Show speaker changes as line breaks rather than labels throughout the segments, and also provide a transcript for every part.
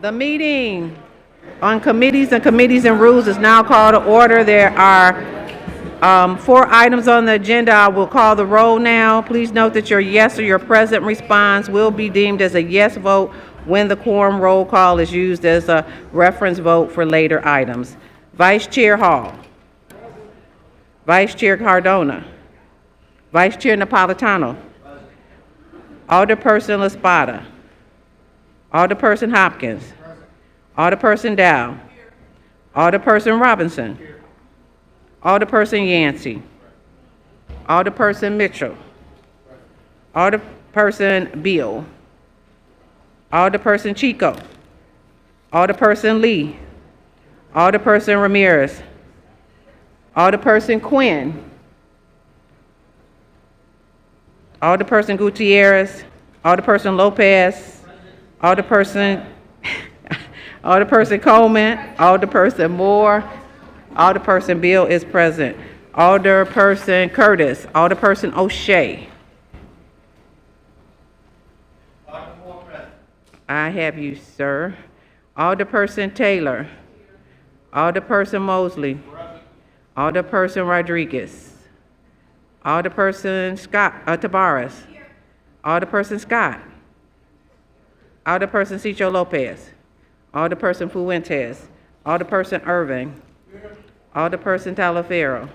The meeting on committees and rules is now called to order. There are 4 items on the agenda. I will call the roll now. Please note that your yes or your present response will be deemed as a yes vote when the quorum roll call is used as a reference vote for later items. Vice Chair Hall. Vice Chair Cardona. Vice Chair Napolitano. Alderperson LaSpada. Alderperson Hopkins. Alderperson Dow. Alderperson Robinson. Alderperson Yancey. Alderperson Mitchell. Alderperson Beal. Alderperson Chico. Alderperson Lee. Alderperson Ramirez. Alderperson Quinn. Alderperson Gutierrez. Alderperson Lopez. Alderperson Coleman. Alderperson Moore. Alderperson Beal is present. Alderperson Curtis. Alderperson O'Shea. I have you, sir. Alderperson Taylor. Alderperson Mosley. Alderperson Rodriguez. Alderperson Tabarez. Alderperson Scott. Alderperson Cicho Lopez. Alderperson Fuentes. Alderperson Irving. Alderperson Talaferro.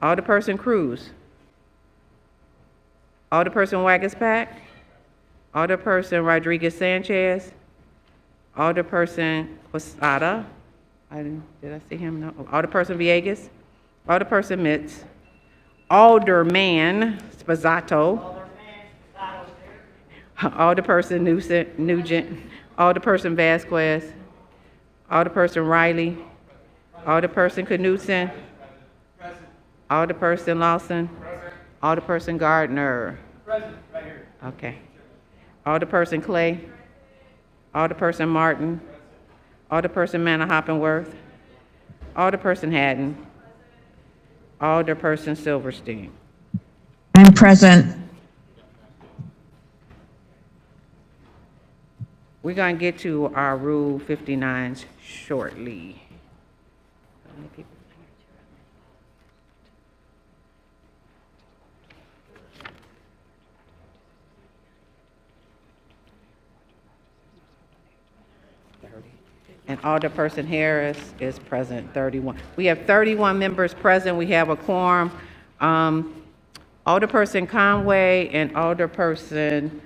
Alderperson Cruz. Alderperson Wagaspack. Alderperson Rodriguez Sanchez. Alderperson Posada. Did I see him? No. Alderperson Villegas. Alderperson Mitz. Alderman Spazzato. Alderperson Nugent. Alderperson Vasquez. Alderperson Riley. Alderperson Knudsen. Alderperson Lawson. Alderperson Gardner. Okay. Alderperson Clay. Alderperson Martin. Alderperson Manor-Hoppenworth. Alderperson Haddon. Alderperson Silverstein.
I'm present.
We're going to get to our Rule 59s shortly. And Alderperson Harris is present, 31. We have 31 members present. We have a quorum. Alderperson Conway and Alderperson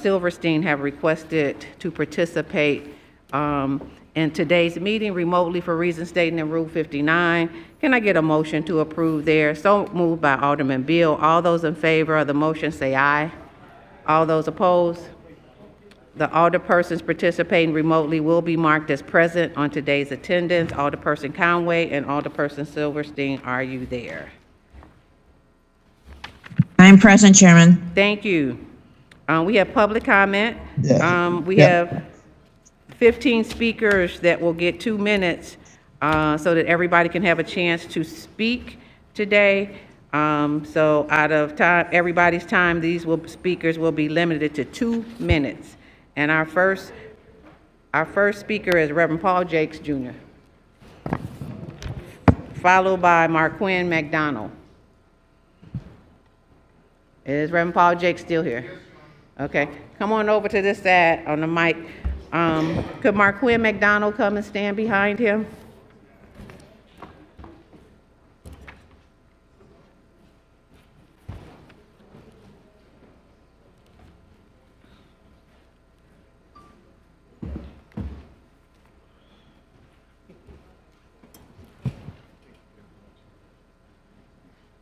Silverstein have requested to participate in today's meeting remotely for reasons stated in Rule 59. Can I get a motion to approve there? So moved by Alderman Beal. All those in favor of the motion say aye. All those opposed? The alderpersons participating remotely will be marked as present on today's attendance. Alderperson Conway and Alderperson Silverstein, are you there?
I'm present, Chairman.
Thank you. We have public comment.
Yeah.
We have 15 speakers that will get 2 minutes so that everybody can have a chance to speak today. So out of time, everybody's time, speakers will be limited to 2 minutes. And our first speaker is Reverend Paul Jakes, Jr., followed by Marquin McDonald. Is Reverend Paul Jakes still here? Okay, come on over to this side on the mic. Could Marquin McDonald come and stand behind him?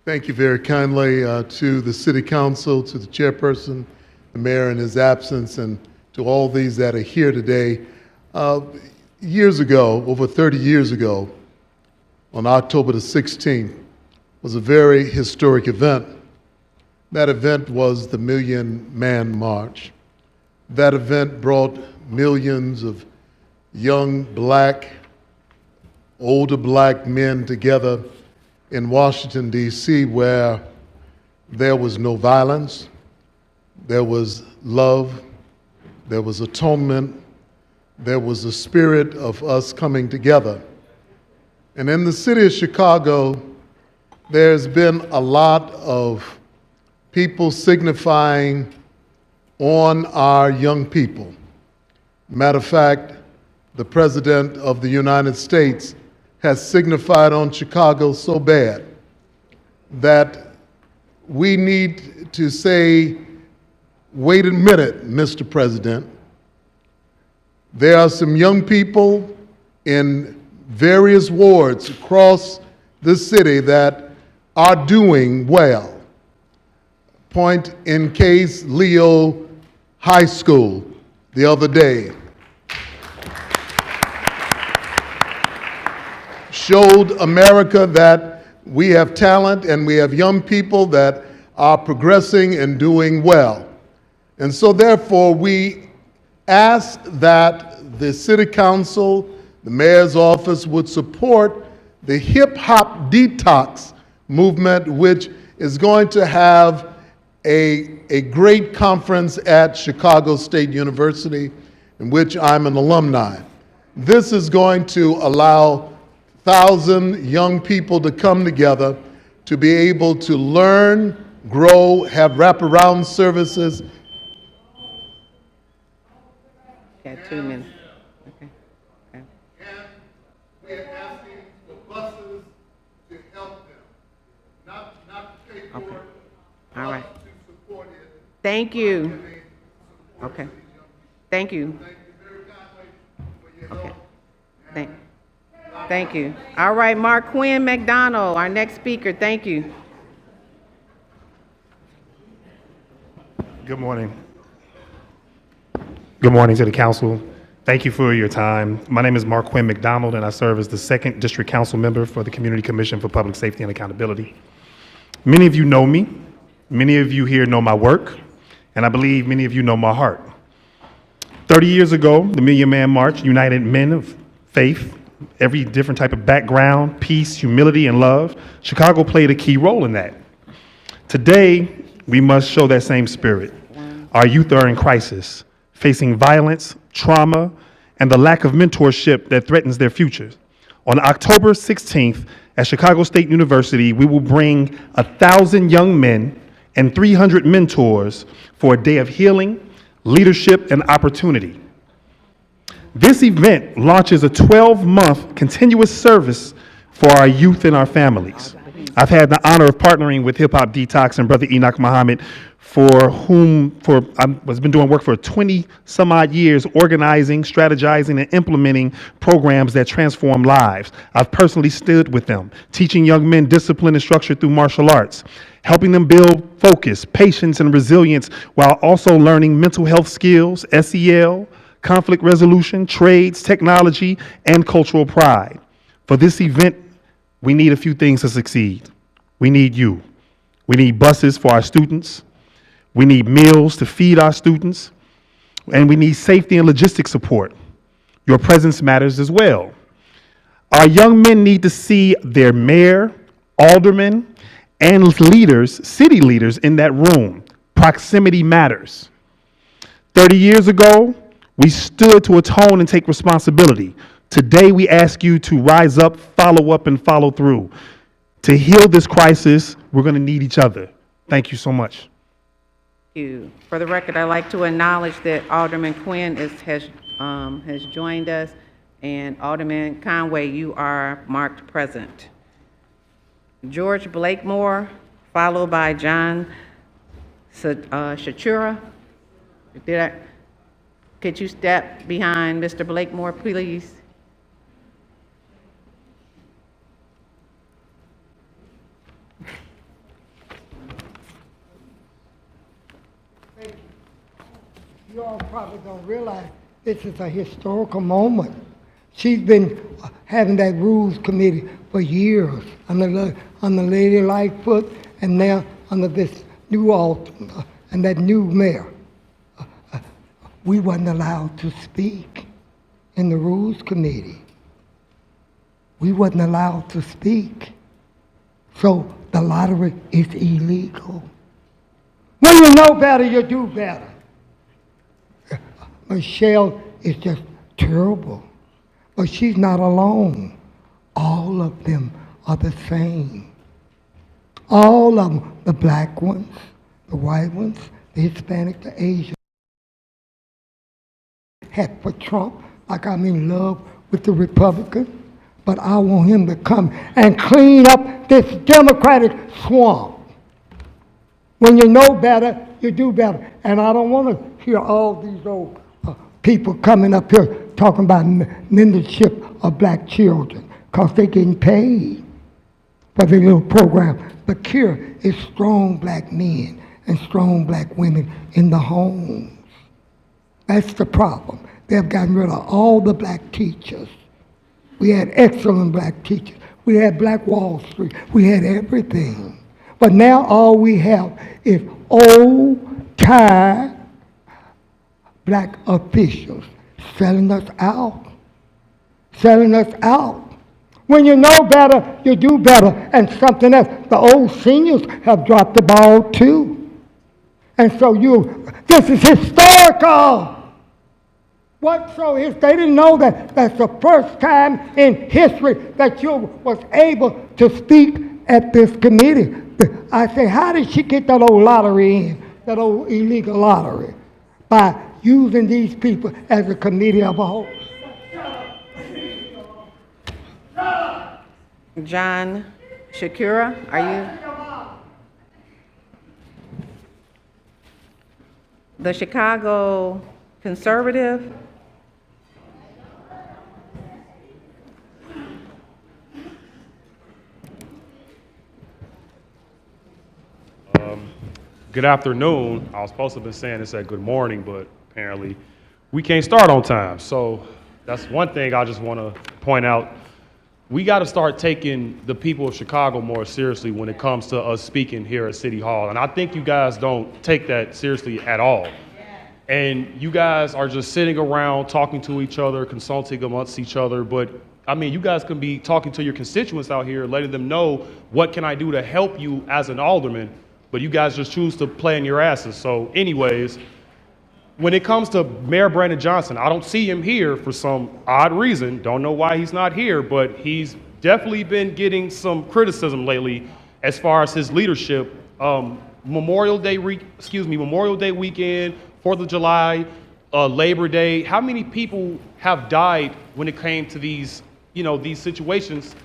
Thank you very kindly to the City Council, to the Chairperson, the Mayor in his absence, and to all these that are here today. Years ago, over 30 years ago, on October the 16th, was a very historic event. That event was the Million Man March. That event brought millions of young black, older black men together in Washington, D.C., where there was no violence, there was love, there was atonement, there was a spirit of us coming together. And in the city of Chicago, there's been a lot of people signifying on our young people. Matter of fact, the President of the United States has signified on Chicago so bad that we need to say, wait a minute, Mr. President. There are some young people in various wards across the city that are doing well. Point in case, Leo High School the other day showed America that we have talent and we have young people that are progressing and doing well. And so therefore we ask that the City Council, the Mayor's Office would support the Hip Hop Detox movement, which is going to have a great conference at Chicago State University, in which I'm an alumni. This is going to allow 1,000 young people to come together to be able to learn, grow, have wraparound services.
Got 2 minutes. Okay.
And we're asking for buses to help them, not to pay for it,
All right.
but to support it.
Thank you. Okay. Thank you.
Thank you very kindly for your
Okay.
help.
Thank you. All right, Mark Quinn McDonald, our next speaker. Thank you.
Good morning. Good morning to the council. Thank you for your time. My name is Mark Quinn McDonald, and I serve as the 2nd District Council member for the Community Commission for Public Safety and Accountability. Many of you know me. Many of you here know my work, and I believe many of you know my heart. 30 years ago, the Million Man March united men of faith, every different type of background, peace, humility, and love. Chicago played a key role in that. Today, we must show that same spirit. Our youth are in crisis, facing violence, trauma, and the lack of mentorship that threatens their futures. On October 16th, at Chicago State University, we will bring 1,000 young men and 300 mentors for a day of healing, leadership, and opportunity. This event launches a 12-month continuous service for our youth and our families. I've had the honor of partnering with Hip Hop Detox and Brother Enoch Muhammad, I've been doing work for 20 some odd years, organizing, strategizing, and implementing programs that transform lives. I've personally stood with them, teaching young men discipline and structure through martial arts, helping them build focus, patience, and resilience while also learning mental health skills, SEL, conflict resolution, trades, technology, and cultural pride. For this event, we need a few things to succeed. We need you. We need buses for our students. We need meals to feed our students. And we need safety and logistics support. Your presence matters as well. Our young men need to see their mayor, alderman, and leaders, city leaders in that room. Proximity matters. 30 years ago, we stood to atone and take responsibility. Today, we ask you to rise up, and follow through. To heal this crisis, we're going to need each other. Thank you so much.
Thank you. For the record, I'd like to acknowledge that Alderman Quinn has joined us, and Alderman Conway, you are marked present. George Blakemore, followed by John Shatura. Could you step behind Mr. Blakemore, please?
You all probably don't realize this is a historical moment. She's been having that rules committee for years under Lady Lightfoot, and now under this new alderman and that new mayor. We wasn't allowed to speak in the rules committee. We wasn't allowed to speak. So the lottery is illegal. When you know better, you do better. Michelle is just terrible. But she's not alone. All of them are the same. All of them, the black ones, the white ones, the Hispanic, the Asian. Heck for Trump, like I'm in love with the Republican, but I want him to come and clean up this Democratic swamp. When you know better, you do better. And I don't want to hear all these old people coming up here talking about mentorship of black children, because they're getting paid for their little program. The cure is strong black men and strong black women in the homes. That's the problem. They've gotten rid of all the black teachers. We had excellent black teachers. We had Black Wall Street. We had everything. But now all we have is old, tired black officials selling us out. Selling us out. When you know better, you do better. And something else, the old seniors have dropped the ball too. And so this is historical. What so is, they didn't know that that's the first time in history that you was able to speak at this committee. I say, how did she get that old lottery in, that old illegal lottery? By using these people as a committee of a whole.
John Shakura, are you? The Chicago Conservative?
Good afternoon. I was supposed to have been saying this at good morning, but apparently we can't start on time. So that's one thing I just want to point out. We got to start taking the people of Chicago more seriously when it comes to us speaking here at City Hall. And I think you guys don't take that seriously at all. And you guys are just sitting around talking to each other, consulting amongst each other. But I mean, you guys can be talking to your constituents out here, letting them know what can I do to help you as an alderman. But you guys just choose to play in your asses. So anyways, when it comes to Mayor Brandon Johnson, I don't see him here for some odd reason. Don't know why he's not here, but he's definitely been getting some criticism lately as far as his leadership. Memorial Day weekend, 4th of July, Labor Day. How many people have died when it came to these situations?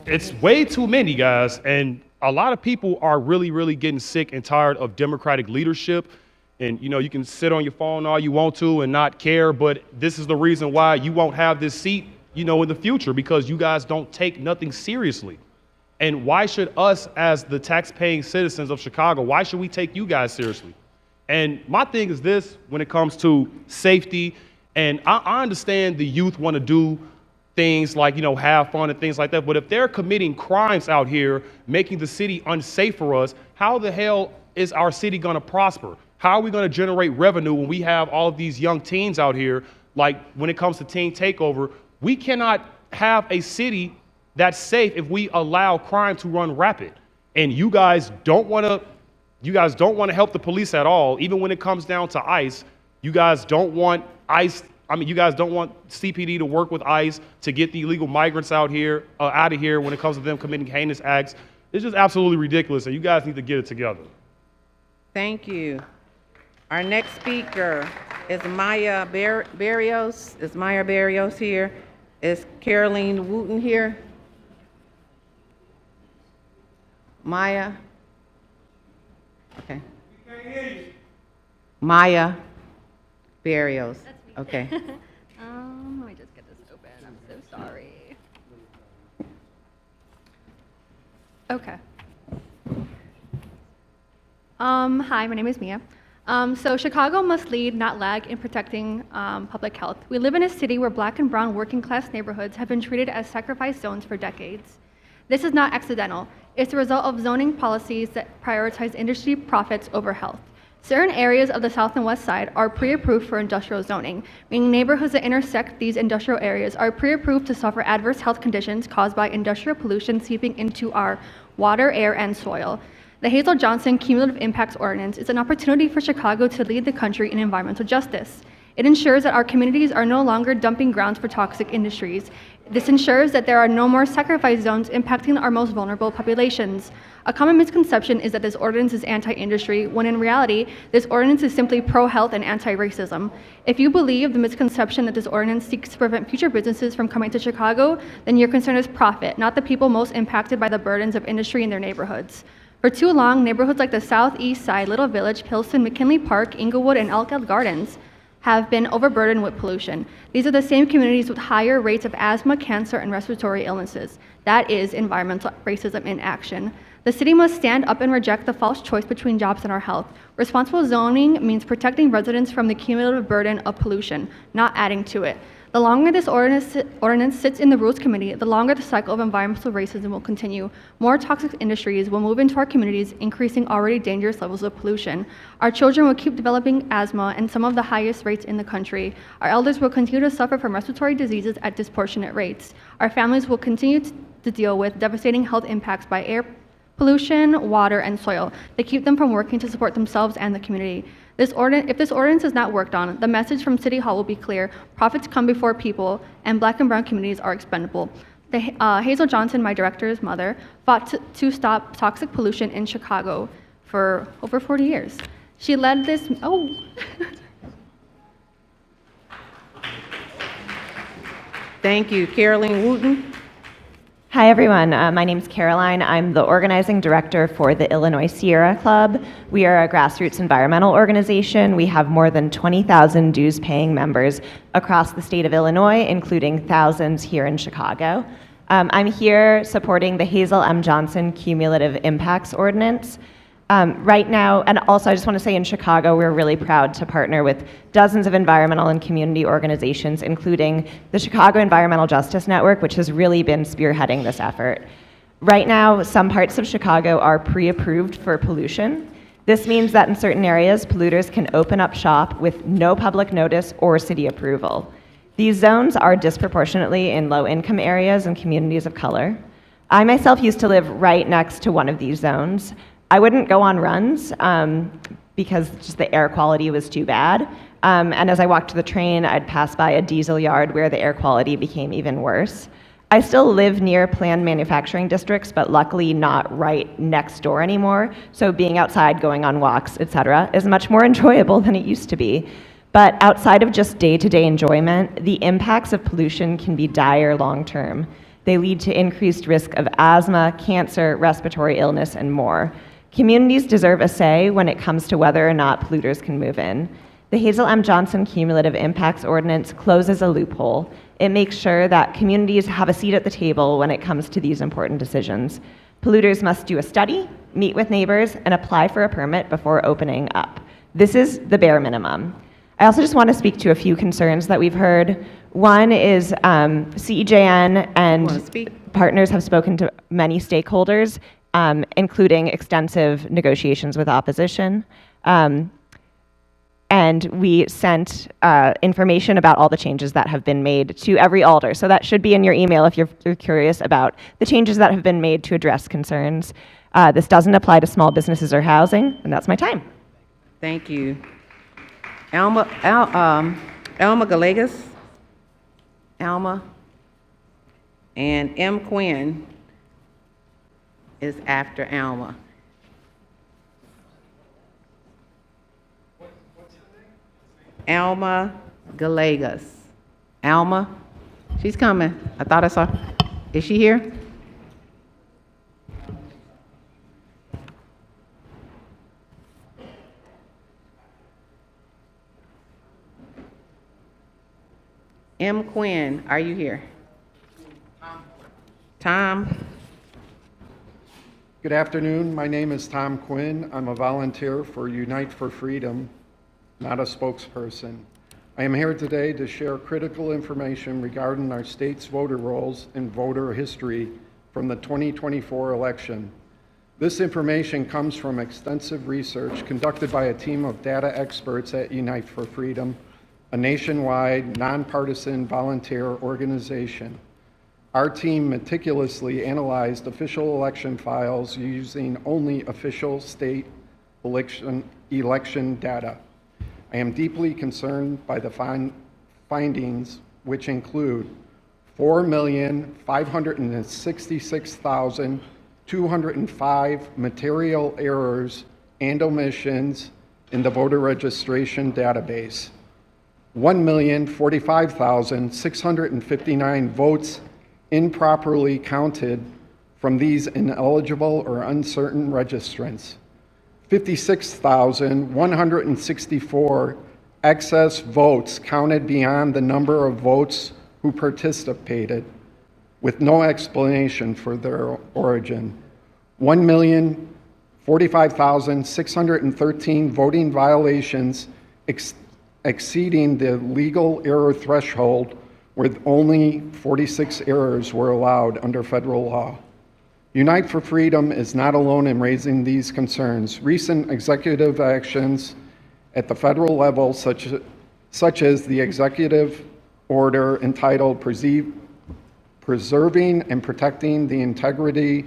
It's way too many, guys. And a lot of people are really, really getting sick and tired of Democratic leadership. And, you can sit on your phone all you want to and not care, but this is the reason why you won't have this seat, in the future, because you guys don't take nothing seriously. And why should us, as the tax-paying citizens of Chicago, why should we take you guys seriously? And my thing is this, when it comes to safety, and I understand the youth want to do things like, have fun and things like that. But if they're committing crimes out here, making the city unsafe for us, how the hell is our city going to prosper? How are we going to generate revenue when we have all of these young teens out here? Like when it comes to teen takeover, we cannot have a city that's safe if we allow crime to run rapid. And you guys don't want to help the police at all. Even when it comes down to ICE, you guys don't want ICE. You guys don't want CPD to work with ICE to get the illegal migrants out of here when it comes to them committing heinous acts. It's just absolutely ridiculous, and you guys need to get it together.
Thank you. Our next speaker is Maya Barrios. Is Maya Barrios here? Is Caroline Wooten here? Maya? Okay. We can't hear you. Maya Barrios. Okay.
Let me just get this open. I'm so sorry. Okay. Hi, my name is Mia. So Chicago must lead, not lag, in protecting public health. We live in a city where black and brown working class neighborhoods have been treated as sacrifice zones for decades. This is not accidental. It's the result of zoning policies that prioritize industry profits over health. Certain areas of the South and West Side are pre-approved for industrial zoning, meaning neighborhoods that intersect these industrial areas are pre-approved to suffer adverse health conditions caused by industrial pollution seeping into our water, air, and soil. The Hazel-Johnson Cumulative Impacts Ordinance is an opportunity for Chicago to lead the country in environmental justice. It ensures that our communities are no longer dumping grounds for toxic industries. This ensures that there are no more sacrifice zones impacting our most vulnerable populations. A common misconception is that this ordinance is anti-industry, when in reality, this ordinance is simply pro-health and anti-racism. If you believe the misconception that this ordinance seeks to prevent future businesses from coming to Chicago, then your concern is profit, not the people most impacted by the burdens of industry in their neighborhoods. For too long, neighborhoods like the Southeast Side, Little Village, Pilsen, McKinley Park, Inglewood, and Elkeld Gardens have been overburdened with pollution. These are the same communities with higher rates of asthma, cancer, and respiratory illnesses. That is environmental racism in action. The city must stand up and reject the false choice between jobs and our health. Responsible zoning means protecting residents from the cumulative burden of pollution, not adding to it. The longer this ordinance sits in the Rules Committee, the longer the cycle of environmental racism will continue. More toxic industries will move into our communities, increasing already dangerous levels of pollution. Our children will keep developing asthma and some of the highest rates in the country. Our elders will continue to suffer from respiratory diseases at disproportionate rates. Our families will continue to deal with devastating health impacts by air pollution, water, and soil. They keep them from working to support themselves and the community. If this ordinance is not worked on, the message from City Hall will be clear: profits come before people, and Black and brown communities are expendable. Hazel Johnson, my director's mother, fought to stop toxic pollution in Chicago for over 40 years. She led this.
Thank you. Caroline Wooten.
Hi, everyone. My name's Caroline. I'm the organizing director for the Illinois Sierra Club. We are a grassroots environmental organization. We have more than 20,000 dues-paying members across the state of Illinois, including thousands here in Chicago. I'm here supporting the Hazel M. Johnson Cumulative Impacts Ordinance. Right now, and also I just want to say in Chicago, we're really proud to partner with dozens of environmental and community organizations, including the Chicago Environmental Justice Network, which has really been spearheading this effort. Right now, some parts of Chicago are pre-approved for pollution. This means that in certain areas, polluters can open up shop with no public notice or city approval. These zones are disproportionately in low-income areas and communities of color. I myself used to live right next to one of these zones. I wouldn't go on runs because just the air quality was too bad. And as I walked to the train, I'd pass by a diesel yard where the air quality became even worse. I still live near planned manufacturing districts, but luckily not right next door anymore. So being outside, going on walks, etc., is much more enjoyable than it used to be. But outside of just day-to-day enjoyment, the impacts of pollution can be dire long-term. They lead to increased risk of asthma, cancer, respiratory illness, and more. Communities deserve a say when it comes to whether or not polluters can move in. The Hazel M. Johnson Cumulative Impacts Ordinance closes a loophole. It makes sure that communities have a seat at the table when it comes to these important decisions. Polluters must do a study, meet with neighbors, and apply for a permit before opening up. This is the bare minimum. I also just want to speak to a few concerns that we've heard. One is CEJN and partners have spoken to many stakeholders, including extensive negotiations with opposition. And we sent information about all the changes that have been made to every alder. So that should be in your email if you're curious about the changes that have been made to address concerns. This doesn't apply to small businesses or housing, and that's my time.
Thank you. Alma Galegas. Alma. And M. Quinn is after Alma. Alma Galegas. Alma? She's coming. I thought I saw. Is she here? M. Quinn, are you here? Tom?
Good afternoon. My name is Tom Quinn. I'm a volunteer for Unite for Freedom, not a spokesperson. I am here today to share critical information regarding our state's voter rolls and voter history from the 2024 election. This information comes from extensive research conducted by a team of data experts at Unite for Freedom, a nationwide, nonpartisan volunteer organization. Our team meticulously analyzed official election files using only official state election data. I am deeply concerned by the findings, which include 4,566,205 material errors and omissions in the voter registration database, 1,045,659 votes improperly counted from these ineligible or uncertain registrants, 56,164 excess votes counted beyond the number of votes who participated, with no explanation for their origin, 1,045,613 voting violations exceeding the legal error threshold, where only 46 errors were allowed under federal law. Unite for Freedom is not alone in raising these concerns. Recent executive actions at the federal level, such as the executive order entitled Preserving and Protecting the Integrity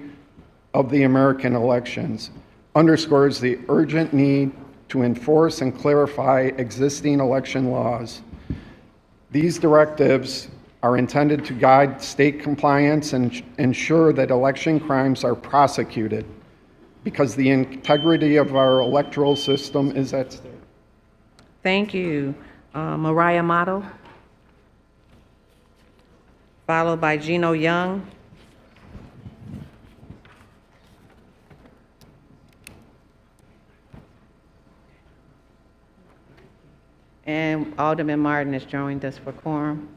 of the American Elections, underscores the urgent need to enforce and clarify existing election laws. These directives are intended to guide state compliance and ensure that election crimes are prosecuted, because the integrity of our electoral system is at stake.
Thank you. Mariah Motto, followed by Gino Young. And Alderman Martin has joined us for quorum.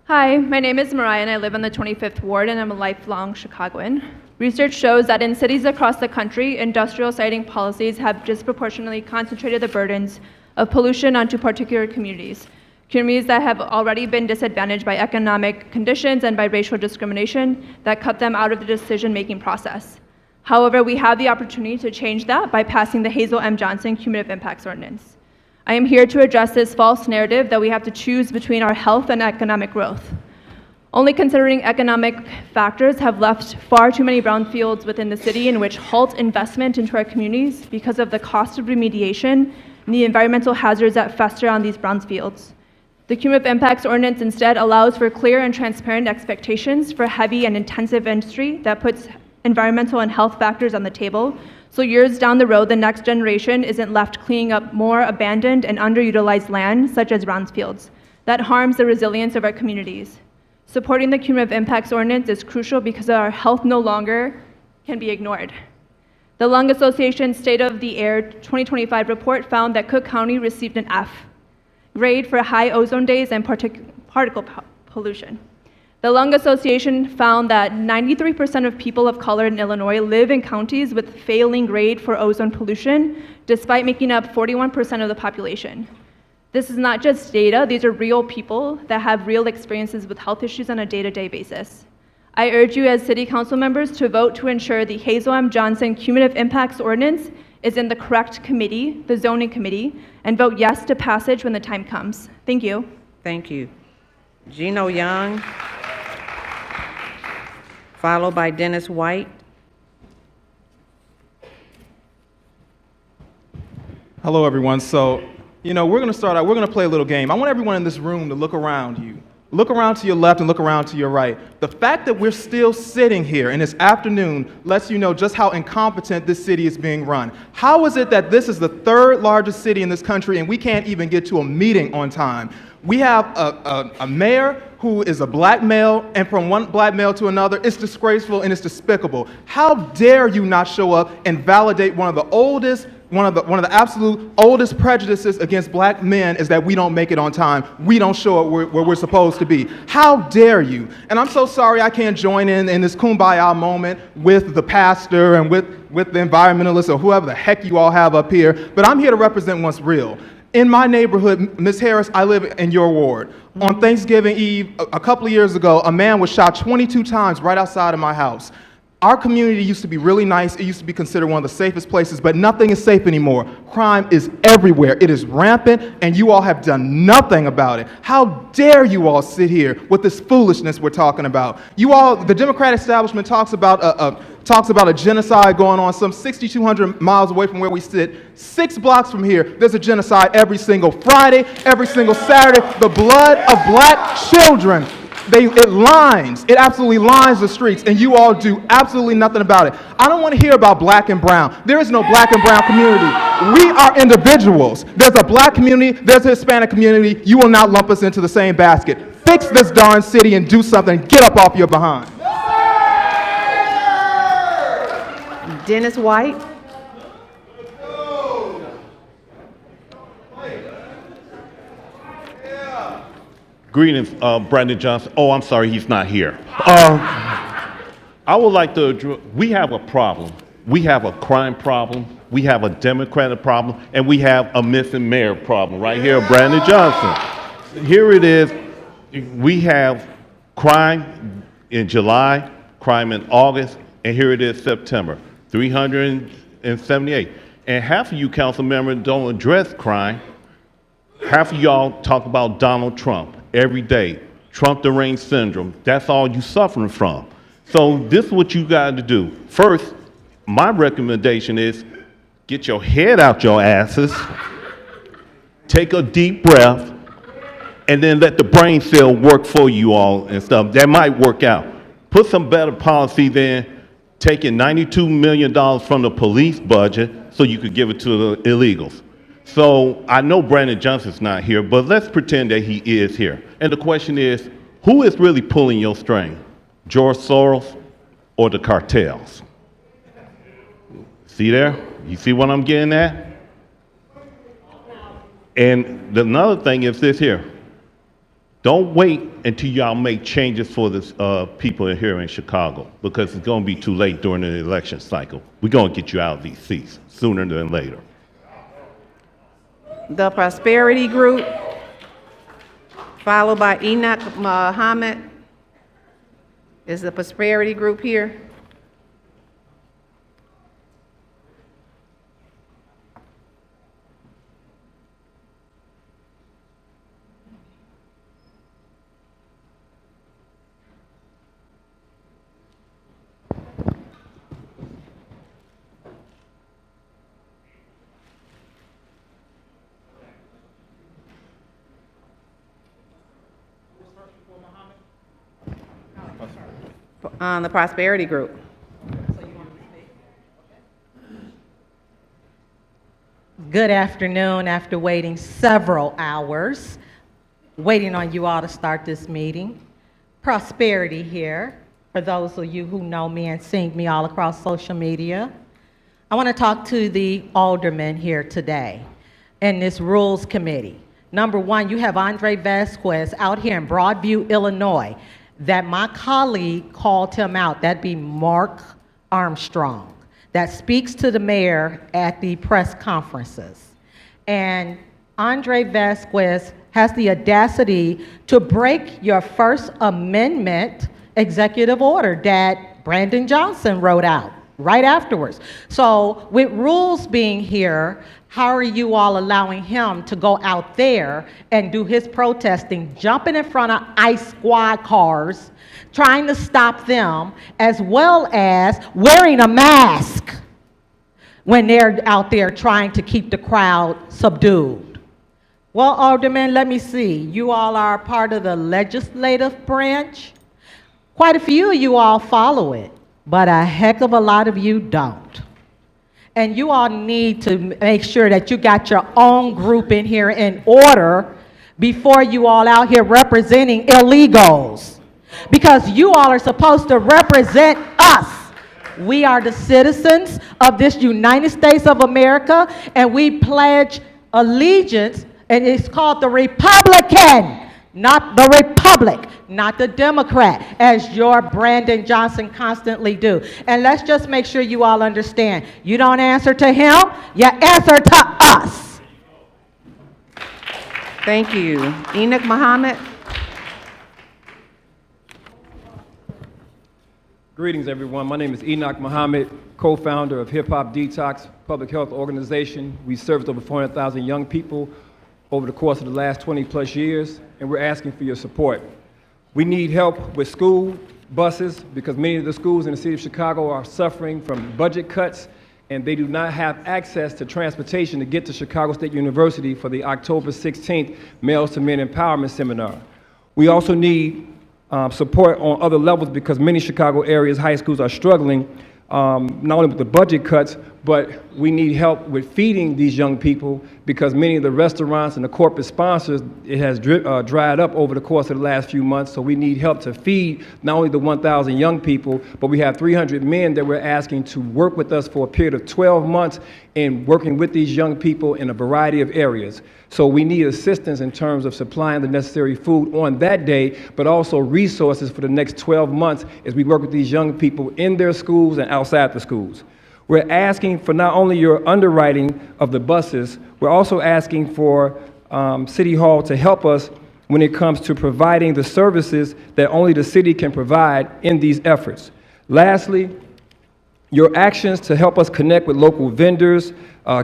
Hi, my name is Mariah and I live in the 25th Ward and I'm a lifelong Chicagoan. Research shows that in cities across the country, industrial siting policies have disproportionately concentrated the burdens of pollution onto particular communities that have already been disadvantaged by economic conditions and by racial discrimination that cut them out of the decision-making process. However, we have the opportunity to change that by passing the Hazel M. Johnson Cumulative Impacts Ordinance. I am here to address this false narrative that we have to choose between our health and economic growth. Only considering economic factors have left far too many brownfields within the city, in which halt investment into our communities because of the cost of remediation and the environmental hazards that fester on these brownfields. The Cumulative Impacts Ordinance instead allows for clear and transparent expectations for heavy and intensive industry that puts environmental and health factors on the table, so years down the road, the next generation isn't left cleaning up more abandoned and underutilized land, such as brownfields. That harms the resilience of our communities. Supporting the Cumulative Impacts Ordinance is crucial because our health no longer can be ignored. The Lung Association's State of the Air 2025 report found that Cook County received an F grade for high ozone days and particle pollution. The Lung Association found that 93% of people of color in Illinois live in counties with failing grade for ozone pollution, despite making up 41% of the population. This is not just data, these are real people that have real experiences with health issues on a day-to-day basis. I urge you as City Council members to vote to ensure the Hazel M. Johnson Cumulative Impacts Ordinance is in the correct committee, the zoning committee, and vote yes to passage when the time comes. Thank you.
Thank you. Gino Young, followed by Dennis White.
Hello, everyone. So, we're going to start out, we're going to play a little game. I want everyone in this room to look around you. Look around to your left and look around to your right. The fact that we're still sitting here in this afternoon lets you know just how incompetent this city is being run. How is it that this is the third largest city in this country and we can't even get to a meeting on time? We have a mayor who is a black male, and from one black male to another, it's disgraceful and it's despicable. How dare you not show up and validate one of the absolute oldest prejudices against black men is that we don't make it on time. We don't show up where we're supposed to be. How dare you? And I'm so sorry I can't join in this kumbaya moment with the pastor and with the environmentalists or whoever the heck you all have up here, but I'm here to represent what's real. In my neighborhood, Ms. Harris, I live in your ward. On Thanksgiving Eve, a couple of years ago, a man was shot 22 times right outside of my house. Our community used to be really nice. It used to be considered one of the safest places, but nothing is safe anymore. Crime is everywhere. It is rampant, and you all have done nothing about it. How dare you all sit here with this foolishness we're talking about? You all, the Democratic establishment talks about a genocide going on some 6,200 miles away from where we sit. 6 blocks from here, there's a genocide every single Friday, every single Saturday. The blood of black children. It absolutely lines the streets, and you all do absolutely nothing about it. I don't want to hear about black and brown. There is no black and brown community. We are individuals. There's a black community, there's a Hispanic community. You will not lump us into the same basket. Fix this darn city and do something. Get up off your behind.
Dennis White.
Greetings, Brandon Johnson. Oh, I'm sorry, he's not here. I would like to, we have a problem. We have a crime problem, we have a Democratic problem, and we have a missing mayor problem right here, Brandon Johnson. Here it is, we have crime in July, crime in August, and here it is September, 378. And half of you council members don't address crime. Half of y'all talk about Donald Trump every day. Trump deranged syndrome. That's all you suffering from. So this is what you got to do. First, my recommendation is get your head out your asses, take a deep breath, and then let the brain cell work for you all and stuff. That might work out. Put some better policies in, taking $92 million from the police budget so you could give it to the illegals. So I know Brandon Johnson's not here, but let's pretend that he is here. And the question is, who is really pulling your string? George Soros or the cartels? See there? You see what I'm getting at? And another thing is this here. Don't wait until y'all make changes for the people here in Chicago, because it's going to be too late during the election cycle. We're going to get you out of these seats sooner than later.
The Prosperity Group, followed by Enoch Muhammad. Is the Prosperity Group here? On the Prosperity Group.
Good afternoon. After waiting several hours, waiting on you all to start this meeting. Prosperity here, for those of you who know me and see me all across social media. I want to talk to the aldermen here today in this Rules Committee. Number one, you have Andre Vasquez out here in Broadview, Illinois, that my colleague called him out. That'd be Mark Armstrong, that speaks to the mayor at the press conferences. And Andre Vasquez has the audacity to break your First Amendment executive order that Brandon Johnson wrote out right afterwards. So with rules being here, how are you all allowing him to go out there and do his protesting, jumping in front of ICE squad cars, trying to stop them, as well as wearing a mask when they're out there trying to keep the crowd subdued? Well, Alderman, let me see. You all are part of the legislative branch. Quite a few of you all follow it, but a heck of a lot of you don't. And you all need to make sure that you got your own group in here in order before you all out here representing illegals. Because you all are supposed to represent us. We are the citizens of this United States of America, and we pledge allegiance, and it's called the Republican, not the Republic, not the Democrat, as your Brandon Johnson constantly do. And let's just make sure you all understand, you don't answer to him, you answer to us.
Thank you. Enoch Muhammad.
Greetings, everyone. My name is Enoch Muhammad, co-founder of Hip Hop Detox Public Health Organization. We serviced over 400,000 young people over the course of the last 20-plus years, and we're asking for your support. We need help with school buses because many of the schools in the city of Chicago are suffering from budget cuts, and they do not have access to transportation to get to Chicago State University for the October 16th Males to Men Empowerment Seminar. We also need support on other levels because many Chicago areas high schools are struggling not only with the budget cuts, but we need help with feeding these young people because many of the restaurants and the corporate sponsors, it has dried up over the course of the last few months. So we need help to feed not only the 1,000 young people, but we have 300 men that we're asking to work with us for a period of 12 months in working with these young people in a variety of areas. So we need assistance in terms of supplying the necessary food on that day, but also resources for the next 12 months as we work with these young people in their schools and outside the schools. We're asking for not only your underwriting of the buses, we're also asking for City Hall to help us when it comes to providing the services that only the city can provide in these efforts. Lastly, your actions to help us connect with local vendors,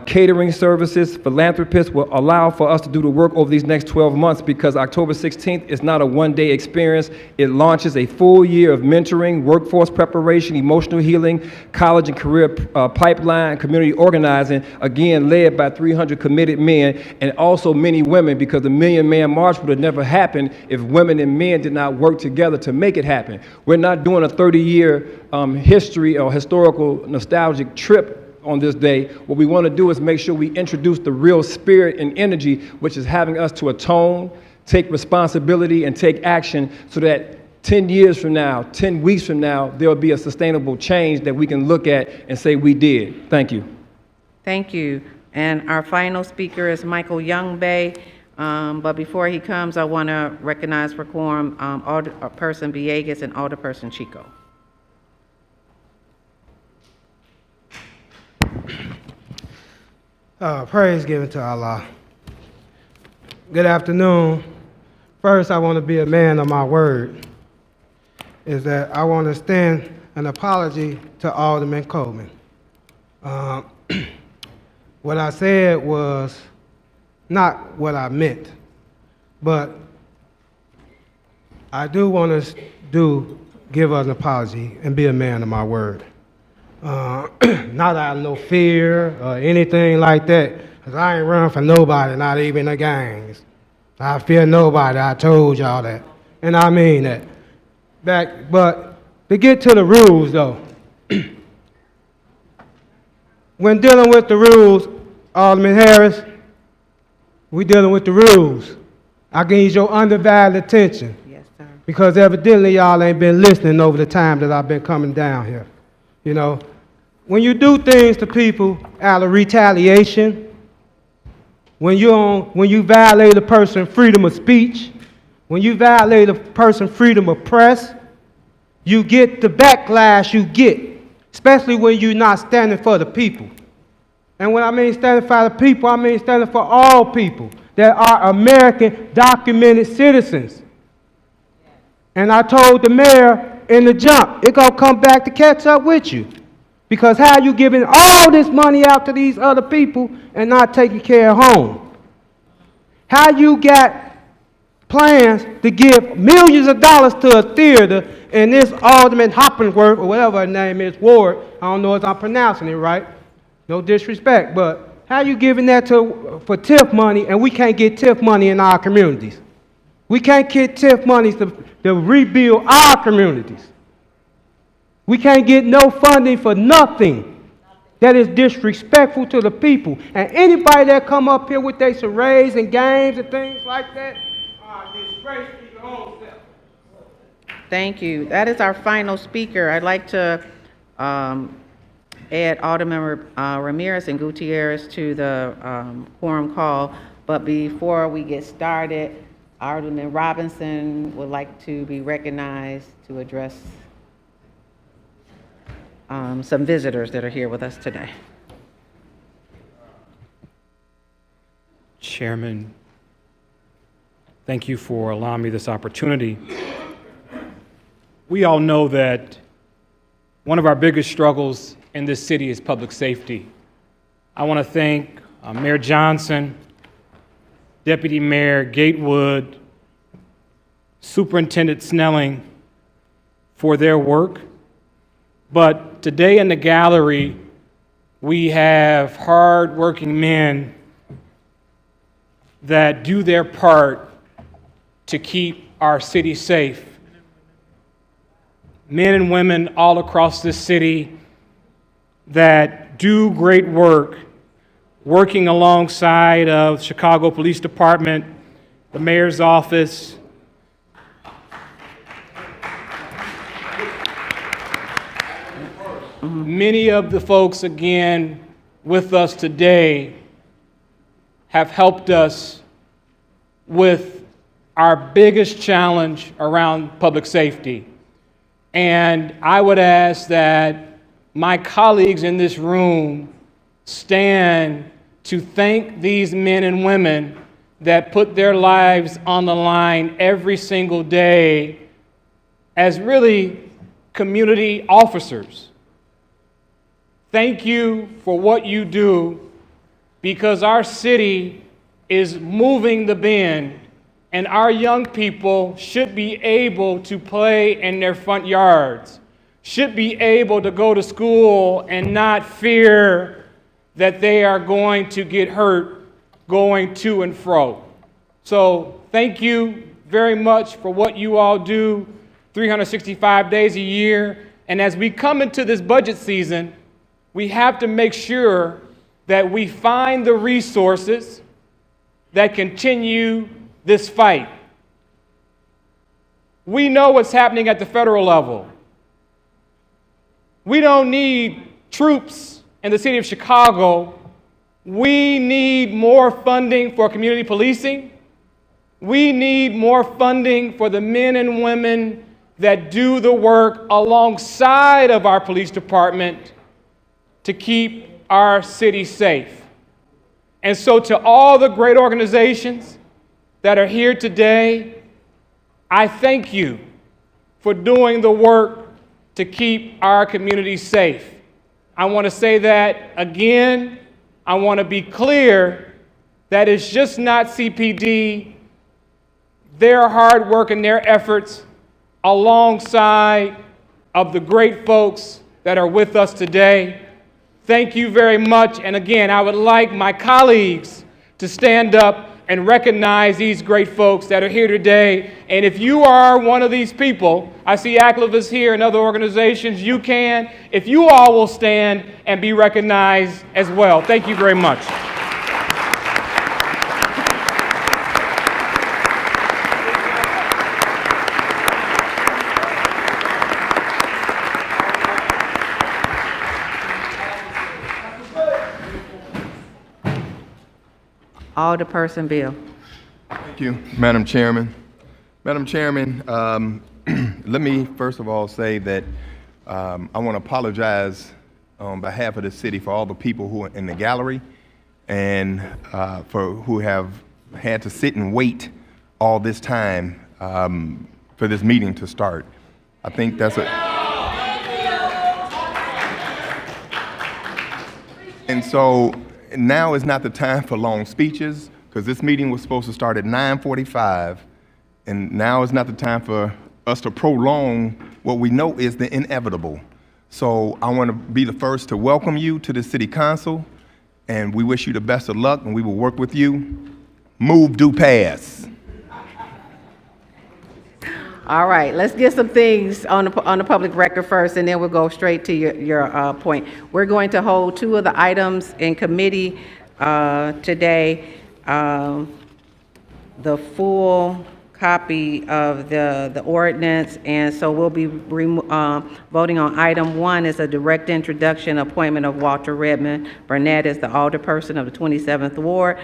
catering services, philanthropists will allow for us to do the work over these next 12 months because October 16th is not a one-day experience. It launches a full year of mentoring, workforce preparation, emotional healing, college and career pipeline, community organizing, again, led by 300 committed men and also many women because the Million Man March would have never happened if women and men did not work together to make it happen. We're not doing a 30-year history or historical nostalgic trip on this day. What we want to do is make sure we introduce the real spirit and energy, which is having us to atone, take responsibility, and take action so that 10 years from now, 10 weeks from now, there will be a sustainable change that we can look at and say we did. Thank you.
Thank you. And our final speaker is Michael Youngbay. But before he comes, I want to recognize for quorum Alderperson Villegas and Alderperson Chico.
Praise given to Allah. Good afternoon. First, I want to be a man of my word. Is that I want to extend an apology to Alderman Coleman. What I said was not what I meant, but I do want to give an apology and be a man of my word. Not out of no fear or anything like that, because I ain't run for nobody, not even the gangs. I fear nobody, I told y'all that. And I mean that. But to get to the rules though, when dealing with the rules, Alderman Harris, we dealing with the rules. I need your undivided attention.
Yes, sir.
Because evidently y'all ain't been listening over the time that I've been coming down here. You know, when you do things to people out of retaliation, when you violate a person's freedom of speech, when you violate a person's freedom of press, you get the backlash you get, especially when you're not standing for the people. And when I mean standing for the people, I mean standing for all people that are American documented citizens. And I told the mayor in the jump, it's gonna come back to catch up with you. Because how you giving all this money out to these other people and not taking care of home? How you got plans to give millions of dollars to a theater and this Alderman Hoppenworth, or whatever her name is, Ward, I don't know if I'm pronouncing it right, no disrespect, but how you giving that for TIF money and we can't get TIF money in our communities? We can't get TIF money to rebuild our communities. We can't get no funding for nothing that is disrespectful to the people. And anybody that come up here with their charades and games and things like that are disgrace to your own self.
Thank you. That is our final speaker. I'd like to add Alderman Ramirez and Gutierrez to the quorum call. But before we get started, Alderman Robinson would like to be recognized to address some visitors that are here with us today.
Chairman, thank you for allowing me this opportunity. We all know that one of our biggest struggles in this city is public safety. I want to thank Mayor Johnson, Deputy Mayor Gatewood, Superintendent Snelling for their work. But today in the gallery, we have hard-working men that do their part to keep our city safe. Men and women all across this city that do great work, working alongside of Chicago Police Department, the mayor's office. Many of the folks, again, with us today have helped us with our biggest challenge around public safety. And I would ask that my colleagues in this room stand to thank these men and women that put their lives on the line every single day as really community officers. Thank you for what you do, because our city is moving the bend, and our young people should be able to play in their front yards, should be able to go to school and not fear that they are going to get hurt going to and fro. So thank you very much for what you all do 365 days a year. And as we come into this budget season, we have to make sure that we find the resources that continue this fight. We know what's happening at the federal level. We don't need troops in the city of Chicago. We need more funding for community policing. We need more funding for the men and women that do the work alongside of our police department to keep our city safe. And so to all the great organizations that are here today, I thank you for doing the work to keep our community safe. I want to say that again. I want to be clear that it's just not CPD, their hard work and their efforts alongside of the great folks that are with us today. Thank you very much. And again, I would like my colleagues to stand up and recognize these great folks that are here today. And if you are one of these people, I see activists here and other organizations, you can. If you all will stand and be recognized as well. Thank you very much.
Alderperson Bill.
Thank you, Madam Chairman. Madam Chairman, let me first of all say that I want to apologize on behalf of the city for all the people who are in the gallery and for who have had to sit and wait all this time for this meeting to start. I think that's And so now is not the time for long speeches, because this meeting was supposed to start at 9:45, and now is not the time for us to prolong what we know is the inevitable. So I want to be the first to welcome you to the City Council, and we wish you the best of luck, and we will work with you. Move, do, pass.
All right, let's get some things on the public record first, and then we'll go straight to your point. We're going to hold two of the items in committee today. The full copy of the ordinance, and so we'll be voting on item 1 is a direct introduction appointment of Walter Redmond Burnett as the alderperson of the 27th Ward.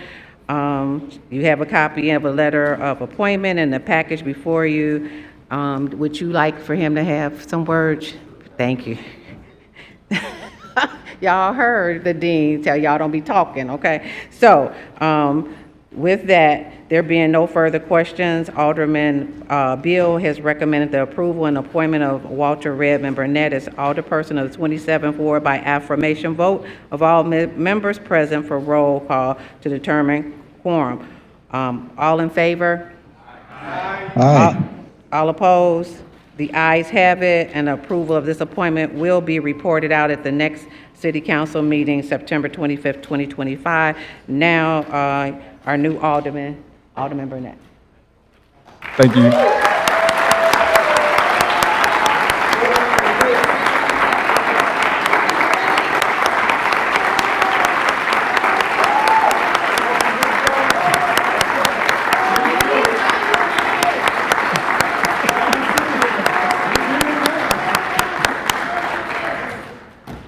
You have a copy of a letter of appointment in the package before you. Would you like for him to have some words? Thank you. Y'all heard the dean tell y'all don't be talking, okay? So With that, there being no further questions, Alderman Beal has recommended the approval and appointment of Walter Redmond Burnett as alderperson of the 27th Ward by affirmation vote of all members present for roll call to determine quorum. All in favor?
Aye.
All opposed? The ayes have it, and approval of this appointment will be reported out at the next City Council meeting, September 25th, 2025. Now, our new Alderman, Alderman Burnett.
Thank you.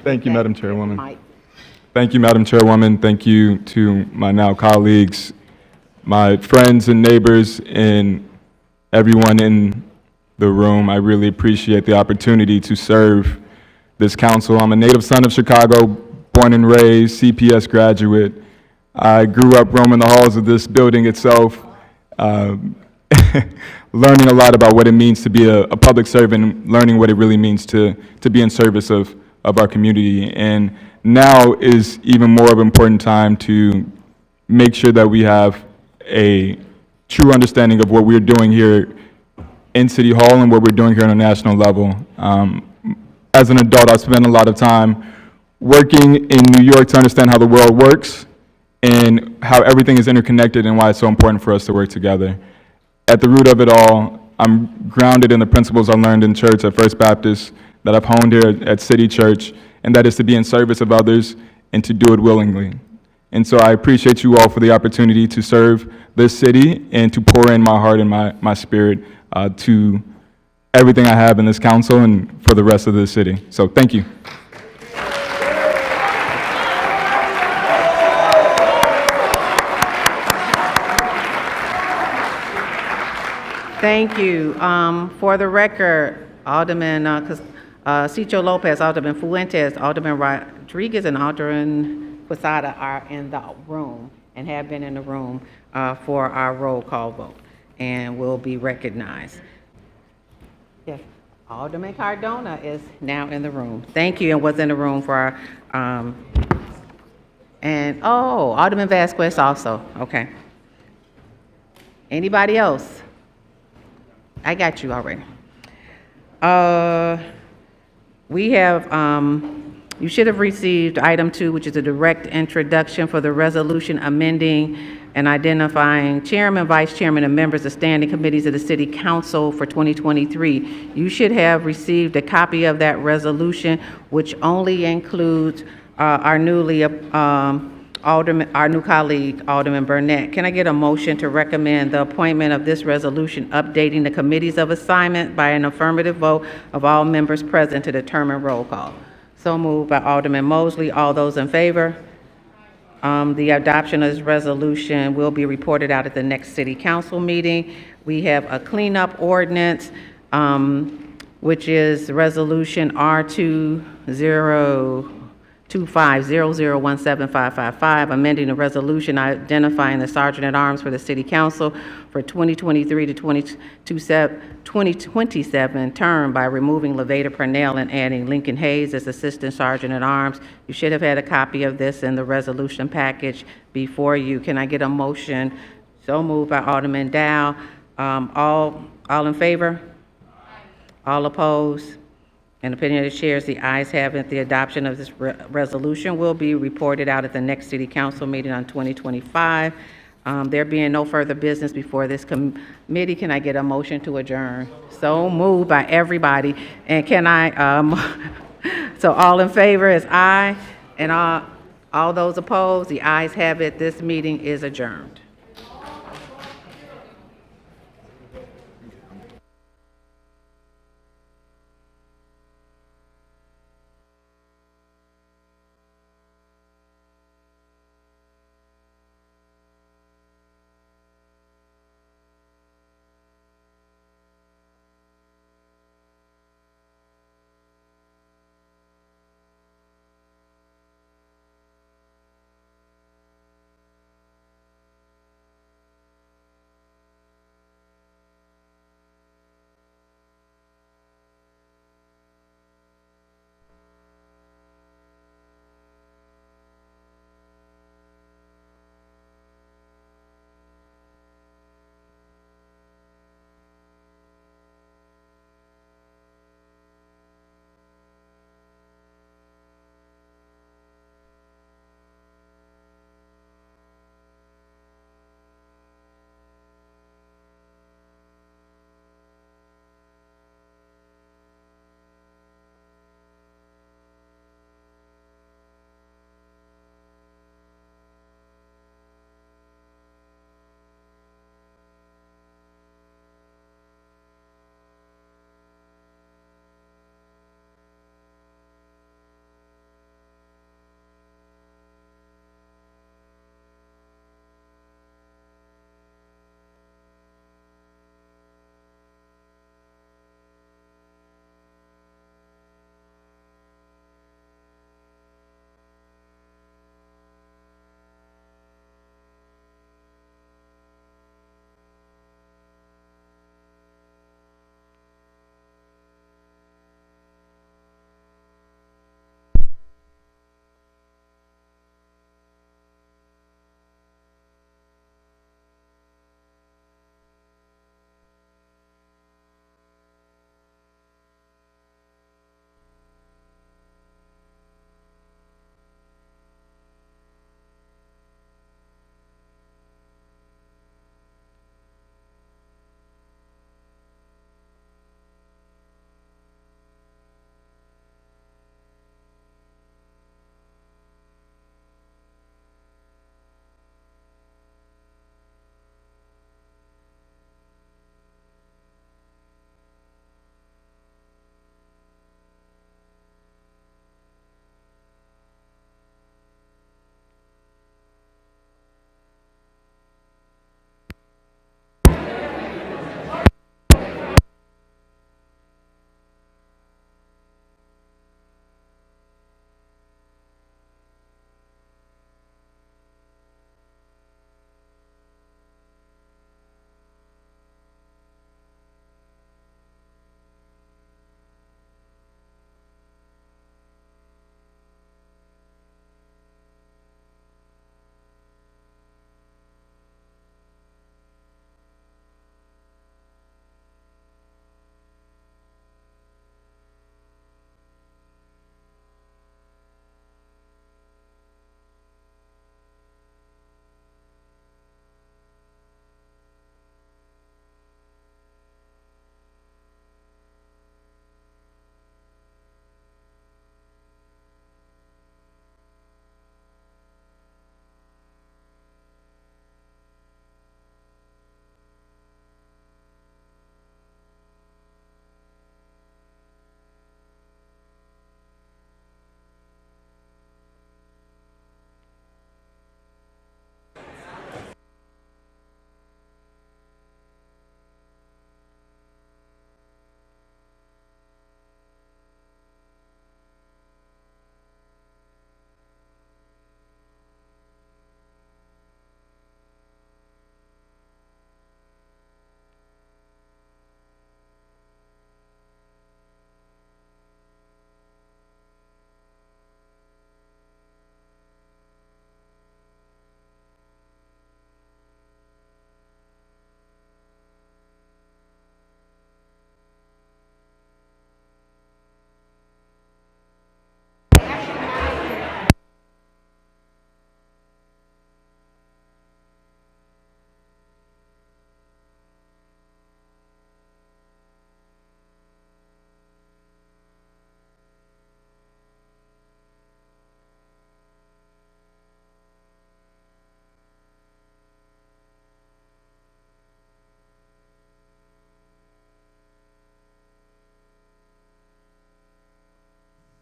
Thank you, Madam Chairwoman. Thank you, Madam Chairwoman. Thank you to my now colleagues, my friends and neighbors, and everyone in the room. I really appreciate the opportunity to serve this council. I'm a native son of Chicago, born and raised, CPS graduate. I grew up roaming the halls of this building itself, learning a lot about what it means to be a public servant, learning what it really means to be in service of our community. And now is even more of an important time to make sure that we have a true understanding of what we're doing here in City Hall and what we're doing here on a national level. As an adult, I spent a lot of time working in New York to understand how the world works and how everything is interconnected and why it's so important for us to work together. At the root of it all, I'm grounded in the principles I learned in church at First Baptist that I've honed here at City Church, and that is to be in service of others and to do it willingly. And so I appreciate you all for the opportunity to serve this city and to pour in my heart and my spirit to everything I have in this council and for the rest of the city. So thank you.
Thank you. For the record, Alderman Cicho Lopez, Alderman Fuentes, Alderman Rodriguez, and Alderman Quesada are in the room and have been in the room for our roll call vote and will be recognized. Yes, Alderman Cardona is now in the room. Thank you, and was in the room for our, Alderman Vasquez also, okay. Anybody else? I got you already. We have, you should have received item 2, which is a direct introduction for the resolution amending and identifying chairman, vice chairman, and members of standing committees of the City Council for 2023. You should have received a copy of that resolution, which only includes our new colleague, Alderman Burnett. Can I get a motion to recommend the appointment of this resolution updating the committees of assignment by an affirmative vote of all members present to determine roll call? So moved by Alderman Mosley. All those in favor? The adoption of this resolution will be reported out at the next City Council meeting. We have a cleanup ordinance, which is Resolution R202500175555, amending the resolution identifying the Sergeant at Arms for the City Council for 2023 to 2027 term by removing Levada Purnell and adding Lincoln Hayes as Assistant Sergeant at Arms. You should have had a copy of this in the resolution package before you. Can I get a motion? So moved by Alderman Dow. All in favor? All opposed? In opinion of the chairs, the ayes have it. The adoption of this resolution will be reported out at the next City Council meeting on 2025. There being no further business before this committee, can I get a motion to adjourn? So moved by everybody. And can I, so all in favor is aye, and all those opposed, the ayes have it. This meeting is adjourned.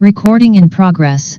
Recording in progress.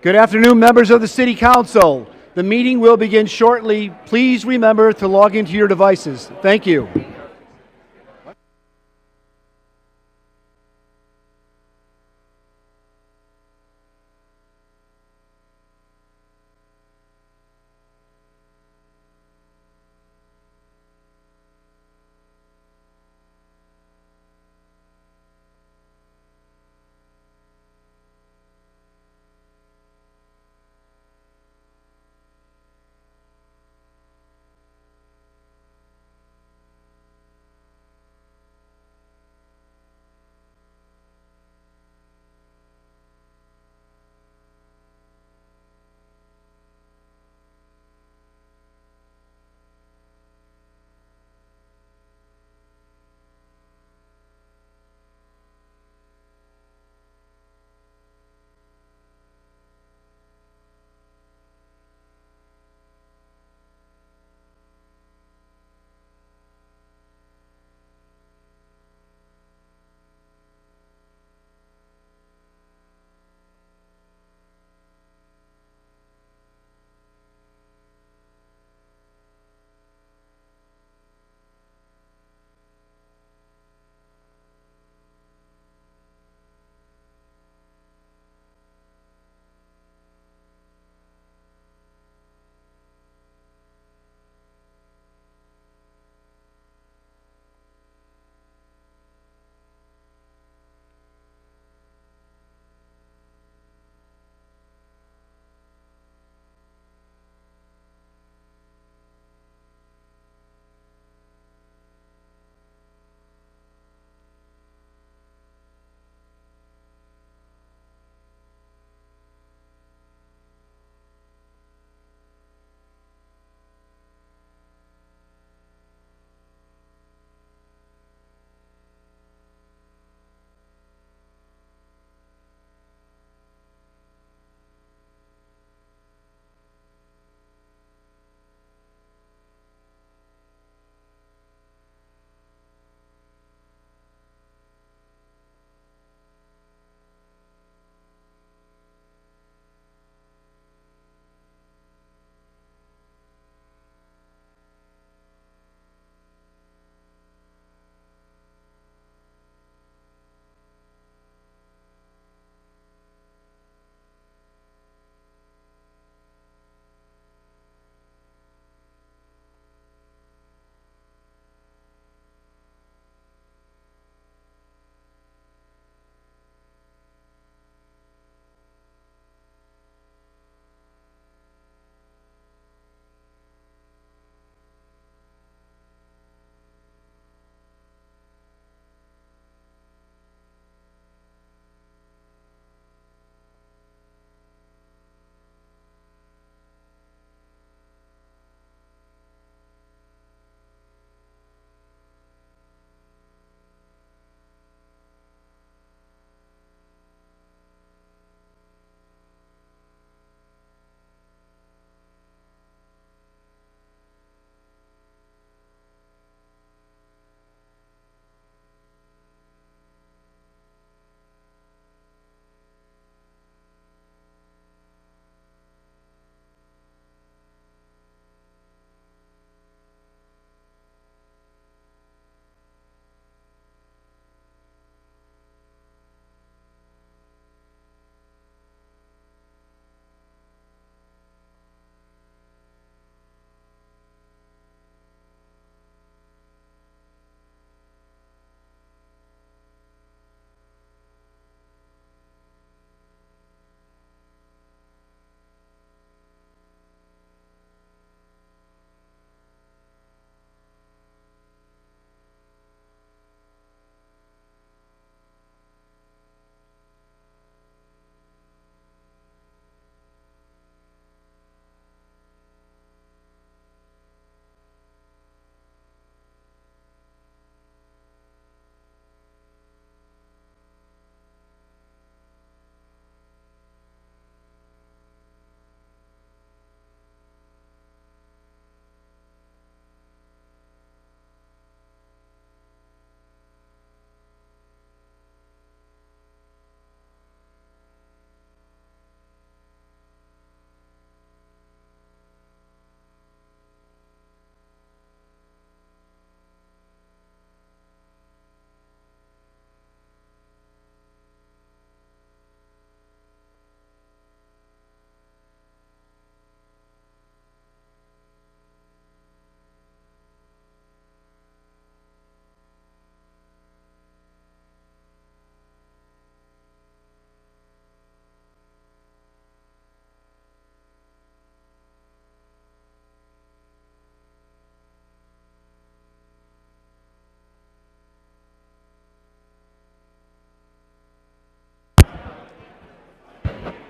Good afternoon, members of the City Council. The meeting will begin shortly. Please remember to log into your devices. Thank you.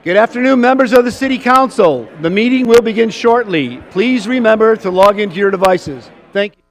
Good afternoon, members of the City Council. The meeting will begin shortly. Please remember to log into your devices. Thank you.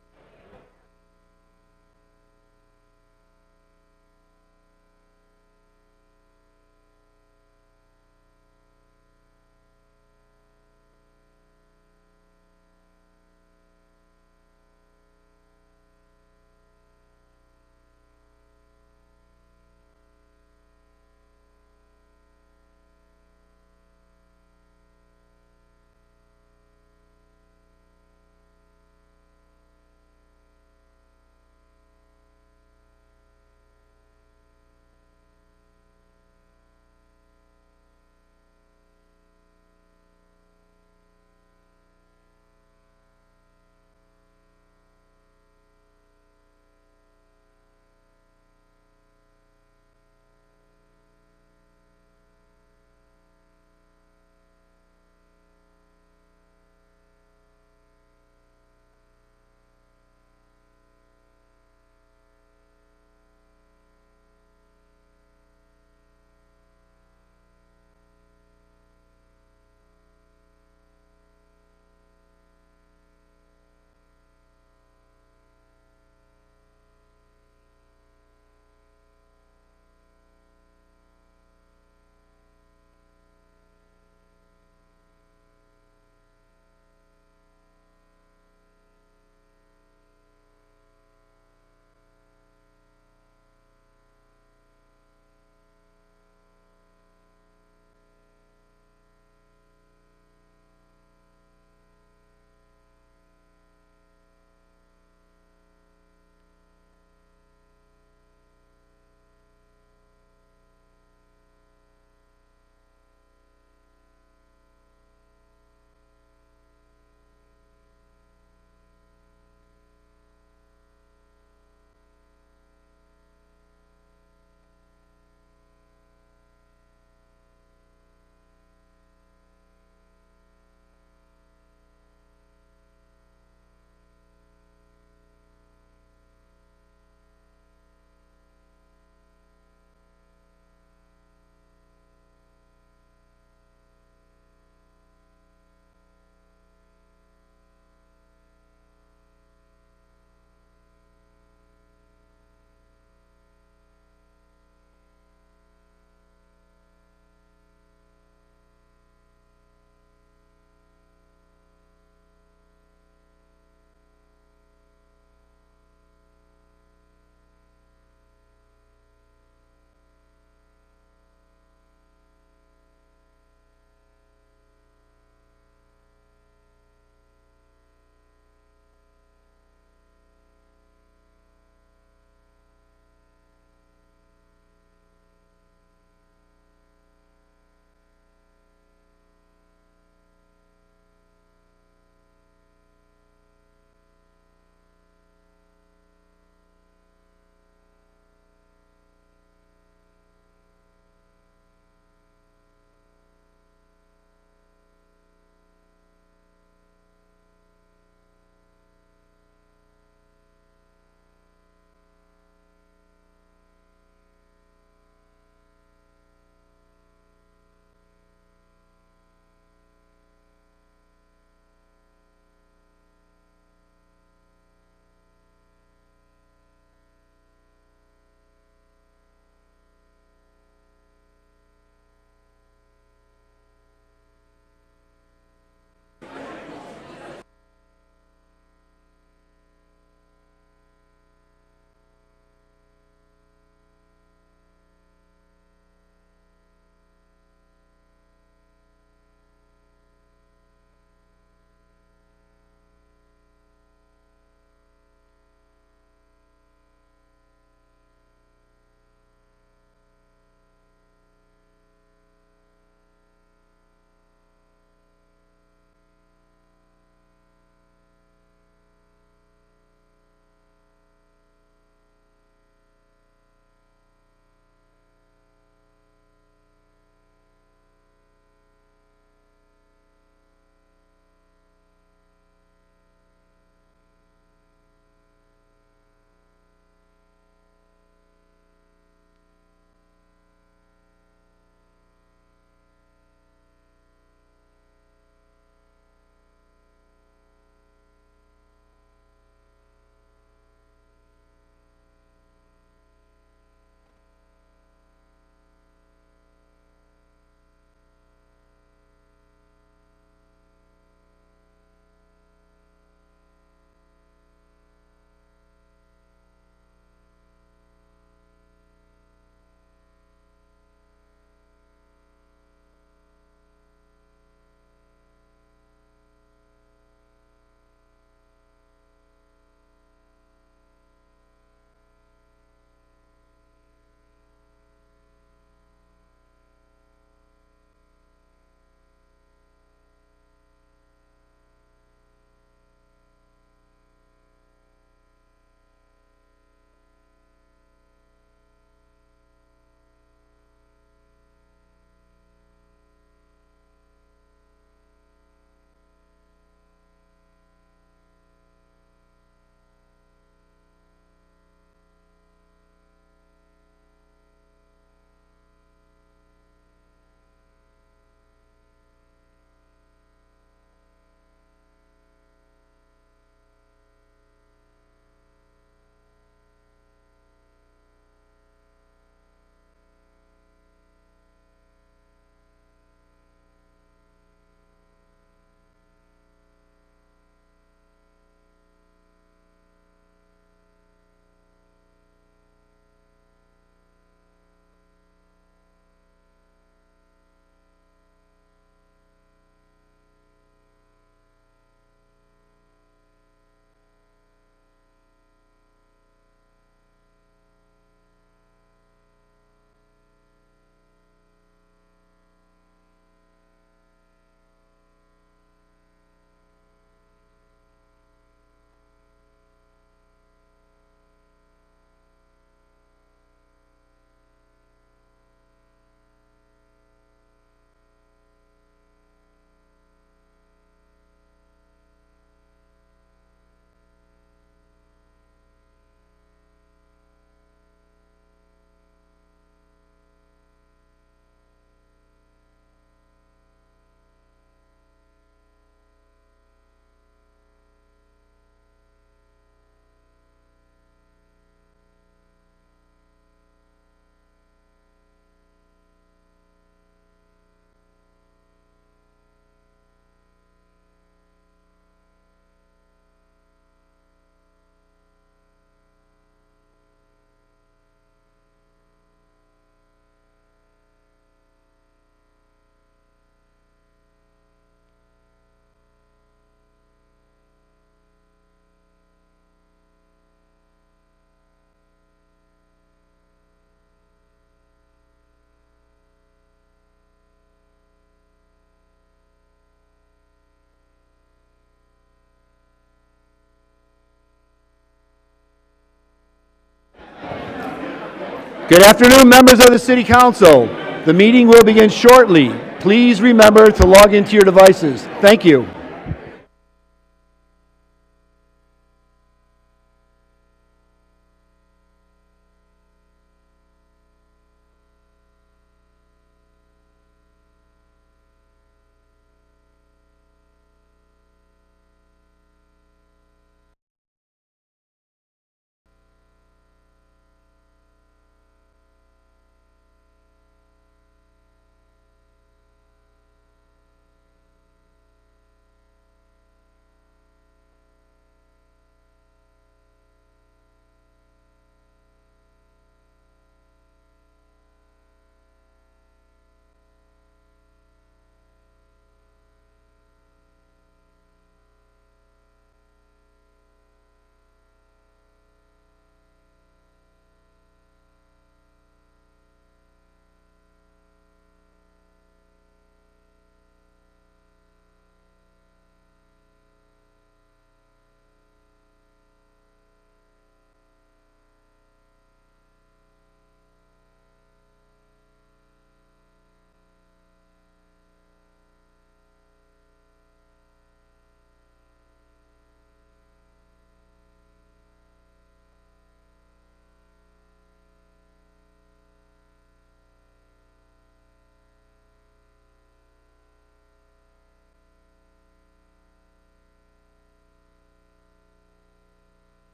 Good afternoon, members of the City Council. The meeting will begin shortly. Please remember to log into your devices. Thank you.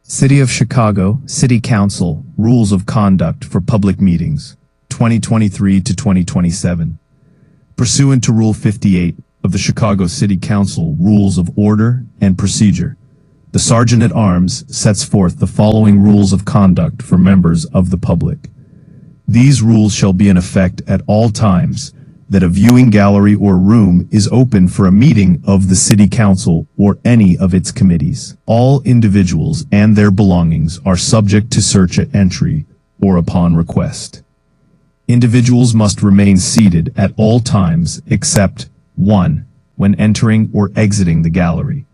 City of Chicago City Council Rules of Conduct for Public Meetings, 2023 to 2027. Pursuant to Rule 58 of the Chicago City Council Rules of Order and Procedure, the Sergeant at Arms sets forth the following rules of conduct for members of the public. These rules shall be in effect at all times that a viewing gallery or room is open for a meeting of the City Council or any of its committees. All individuals and their belongings are subject to search at entry or upon request. Individuals must remain seated at all times except 1. When entering or exiting the gallery.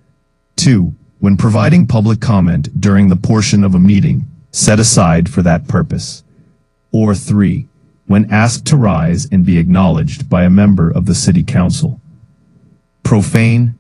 2. When providing public comment during the portion of a meeting set aside for that purpose. Or 3. When asked to rise and be acknowledged by a member of the City Council. Profane,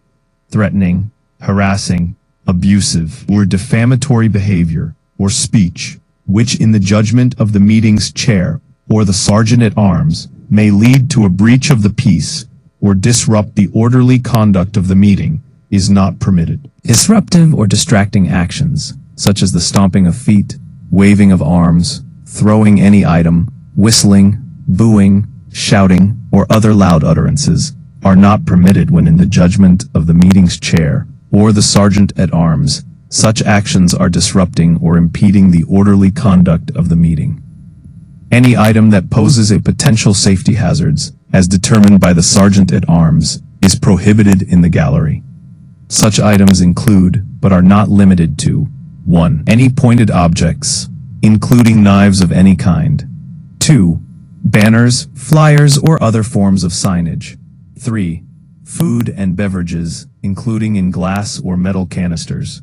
threatening, harassing, abusive, or defamatory behavior or speech, which in the judgment of the meeting's chair or the Sergeant at Arms may lead to a breach of the peace or disrupt the orderly conduct of the meeting, is not permitted. Disruptive or distracting actions, such as the stomping of feet, waving of arms, throwing any item, whistling, booing, shouting, or other loud utterances, are not permitted when in the judgment of the meeting's chair or the Sergeant at Arms. Such actions are disrupting or impeding the orderly conduct of the meeting. Any item that poses a potential safety hazards, as determined by the Sergeant at Arms, is prohibited in the gallery. Such items include, but are not limited to, 1. Any pointed objects, including knives of any kind. 2. Banners, flyers, or other forms of signage. 3. food and beverages, including in glass or metal canisters.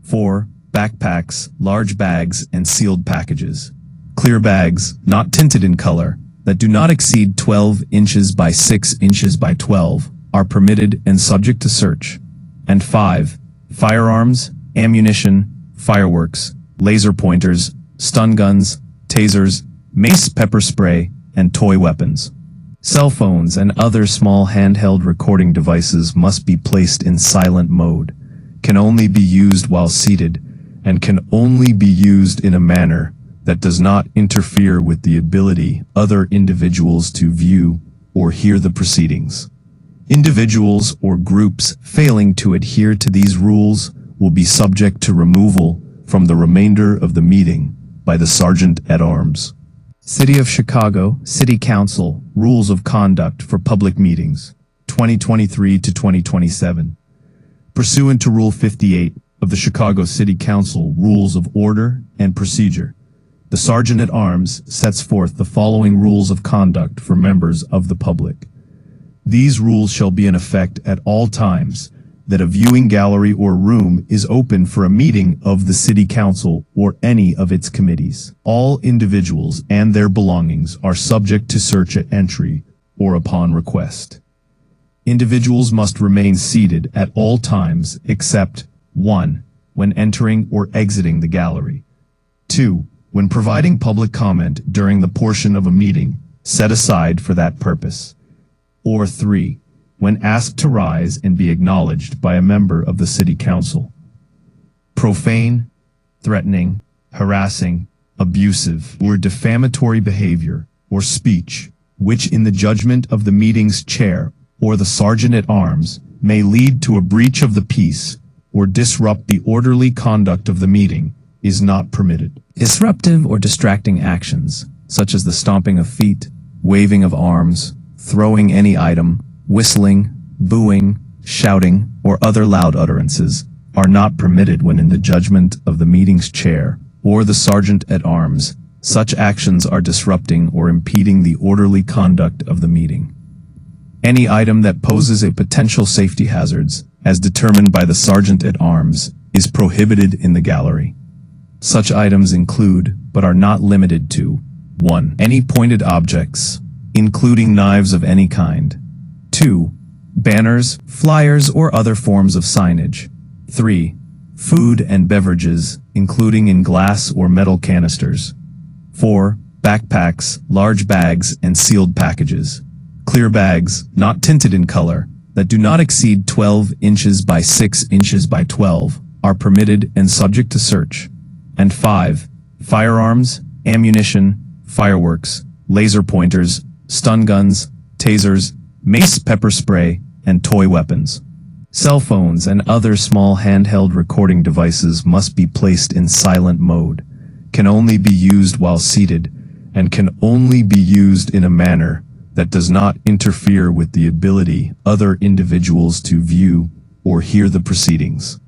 4. Backpacks, large bags, and sealed packages. Clear bags, not tinted in color, that do not exceed 12 inches by 6 inches by 12, are permitted and subject to search. And 5. Firearms, ammunition, fireworks, laser pointers, stun guns, tasers, mace, pepper spray, and toy weapons. Cell phones and other small handheld recording devices must be placed in silent mode, can only be used while seated, and can only be used in a manner that does not interfere with the ability other individuals to view or hear the proceedings. Individuals or groups failing to adhere to these rules will be subject to removal from the remainder of the meeting by the Sergeant at Arms. City of Chicago City Council Rules of Conduct for Public Meetings, 2023 to 2027. Pursuant to Rule 58 of the Chicago City Council Rules of Order and Procedure, the Sergeant at Arms sets forth the following rules of conduct for members of the public. These rules shall be in effect at all times that a viewing gallery or room is open for a meeting of the City Council or any of its committees. All individuals and their belongings are subject to search at entry or upon request. Individuals must remain seated at all times except 1. When entering or exiting the gallery. 2. When providing public comment during the portion of a meeting set aside for that purpose. Or 3. When asked to rise and be acknowledged by a member of the City Council. Profane, threatening, harassing, abusive, or defamatory behavior or speech, which in the judgment of the meeting's chair or the Sergeant at Arms may lead to a breach of the peace or disrupt the orderly conduct of the meeting, is not permitted. Disruptive or distracting actions, such as the stomping of feet, waving of arms, throwing any item, whistling, booing, shouting, or other loud utterances, are not permitted when in the judgment of the meeting's chair or the Sergeant at Arms. Such actions are disrupting or impeding the orderly conduct of the meeting. Any item that poses a potential safety hazards, as determined by the Sergeant at Arms, is prohibited in the gallery. Such items include, but are not limited to, 1. Any pointed objects, including knives of any kind. 2. Banners, flyers, or other forms of signage. 3. Food and beverages, including in glass or metal canisters. 4. Backpacks, large bags, and sealed packages. Clear bags, not tinted in color, that do not exceed 12 inches by 6 inches by 12, are permitted and subject to search. And 5. Firearms, ammunition, fireworks, laser pointers, stun guns, tasers, mace, pepper spray, and toy weapons. Cell phones and other small handheld recording devices must be placed in silent mode, can only be used while seated, and can only be used in a manner that does not interfere with the ability other individuals to view or hear the proceedings.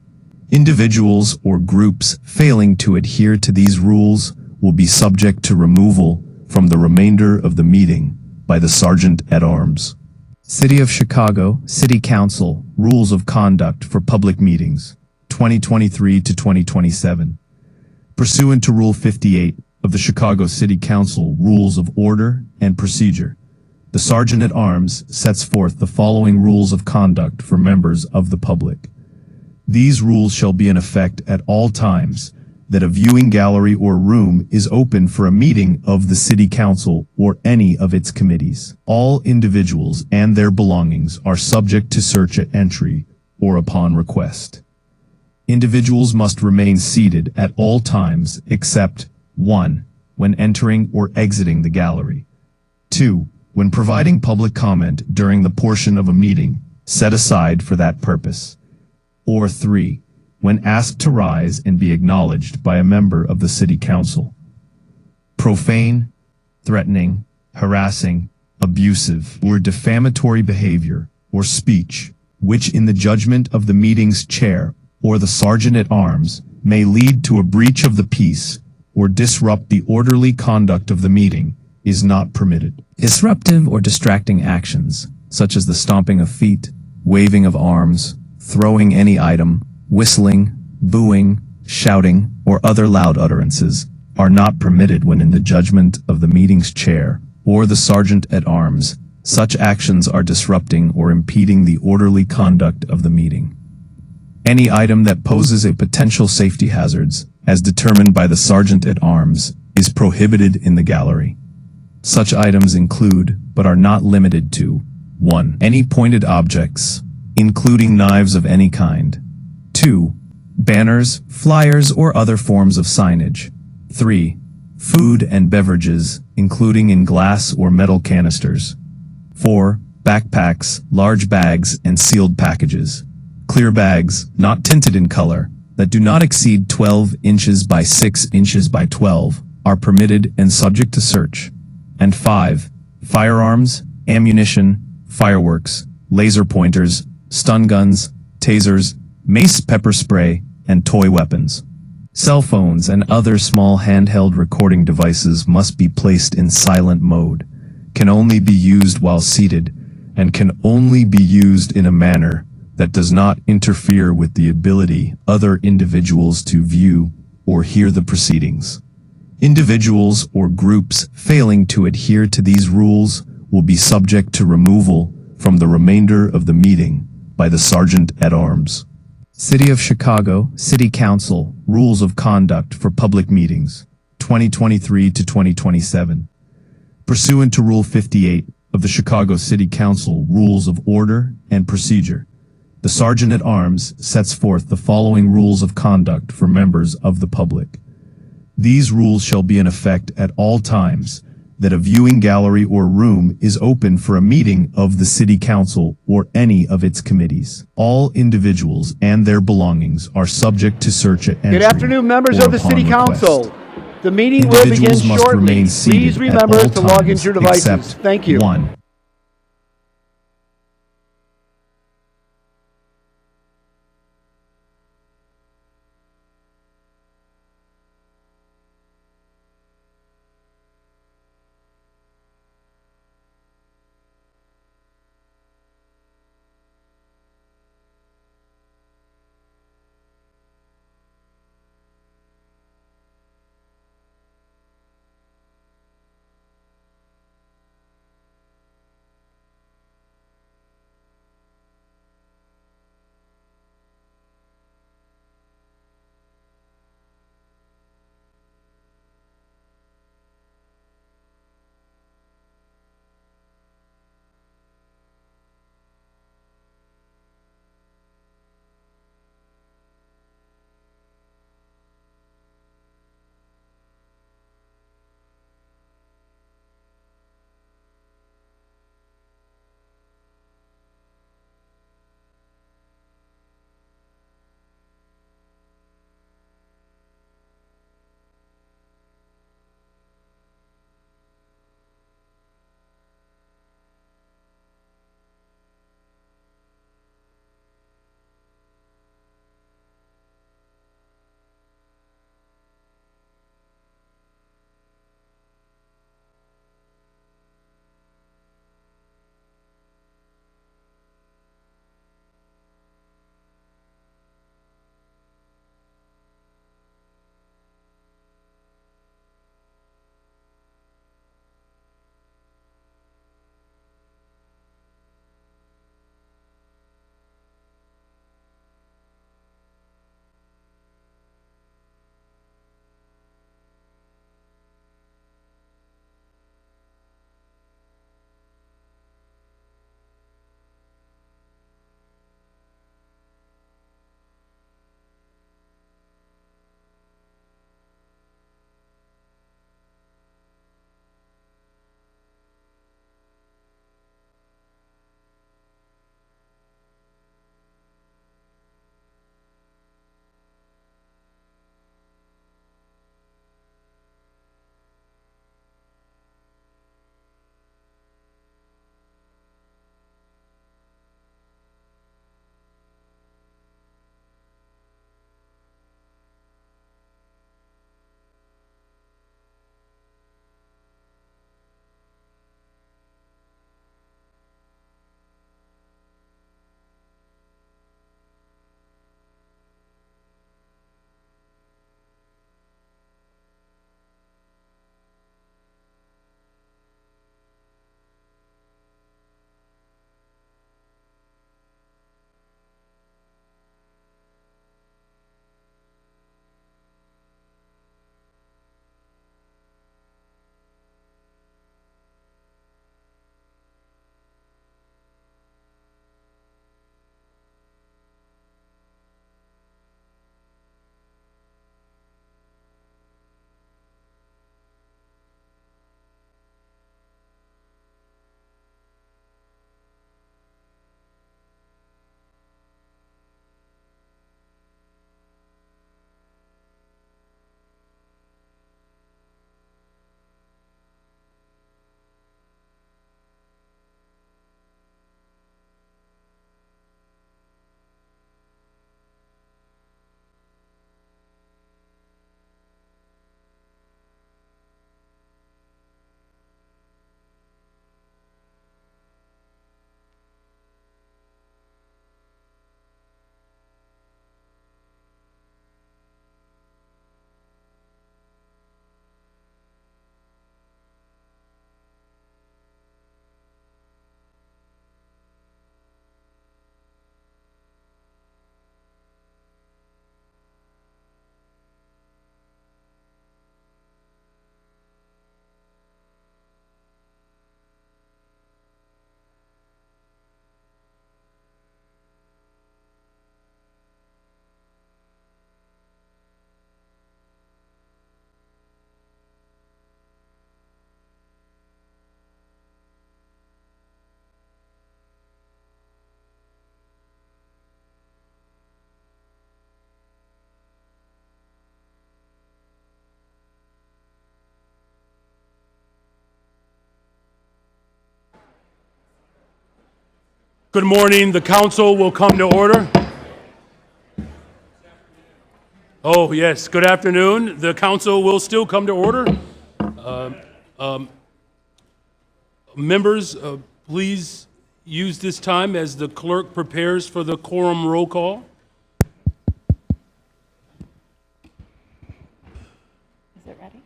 Individuals or groups failing to adhere to these rules will be subject to removal from the remainder of the meeting by the Sergeant at Arms. City of Chicago City Council Rules of Conduct for Public Meetings, 2023 to 2027. Pursuant to Rule 58 of the Chicago City Council Rules of Order and Procedure, the Sergeant at Arms sets forth the following rules of conduct for members of the public. These rules shall be in effect at all times that a viewing gallery or room is open for a meeting of the City Council or any of its committees. All individuals and their belongings are subject to search at entry or upon request. Individuals must remain seated at all times except 1. When entering or exiting the gallery. 2. When providing public comment during the portion of a meeting set aside for that purpose. Or 3. When asked to rise and be acknowledged by a member of the City Council. Profane, threatening, harassing, abusive, or defamatory behavior or speech, which in the judgment of the meeting's chair or the Sergeant at Arms may lead to a breach of the peace or disrupt the orderly conduct of the meeting, is not permitted. Disruptive or distracting actions, such as the stomping of feet, waving of arms, throwing any item, whistling, booing, shouting, or other loud utterances are not permitted when in the judgment of the meeting's chair or the sergeant at arms. Such actions are disrupting or impeding the orderly conduct of the meeting. Any item that poses a potential safety hazards, as determined by the sergeant at arms, is prohibited in the gallery. Such items include, but are not limited to, 1. Any pointed objects, including knives of any kind. 2. Banners, flyers, or other forms of signage. 3. Food and beverages, including in glass or metal canisters. 4. Backpacks, large bags, and sealed packages. Clear bags, not tinted in color, that do not exceed 12 inches by 6 inches by 12, are permitted and subject to search. And 5. Firearms, ammunition, fireworks, laser pointers, stun guns, tasers, mace pepper spray, and toy weapons. Cell phones and other small handheld recording devices must be placed in silent mode, can only be used while seated, and can only be used in a manner that does not interfere with the ability other individuals to view or hear the proceedings. Individuals or groups failing to adhere to these rules will be subject to removal from the remainder of the meeting by the Sergeant at Arms. City of Chicago City Council Rules of Conduct for Public Meetings, 2023 to 2027. Pursuant to Rule 58 of the Chicago City Council Rules of Order and Procedure, the Sergeant at Arms sets forth the following rules of conduct for members of the public. These rules shall be in effect at all times that a viewing gallery or room is open for a meeting of the City Council or any of its committees. All individuals and their belongings are subject to search at entry.
Good afternoon, members
or
of the
upon
City
request.
Council. The meeting will begin
Individuals must
shortly.
remain seated
Please
at
remember
all
to log
times
into your devices.
except
Thank you.
1.
Good morning. The council will come to order. Oh, yes. Good afternoon. The council will still come to order. Members, please use this time as the clerk prepares for the quorum roll call.
Is it ready?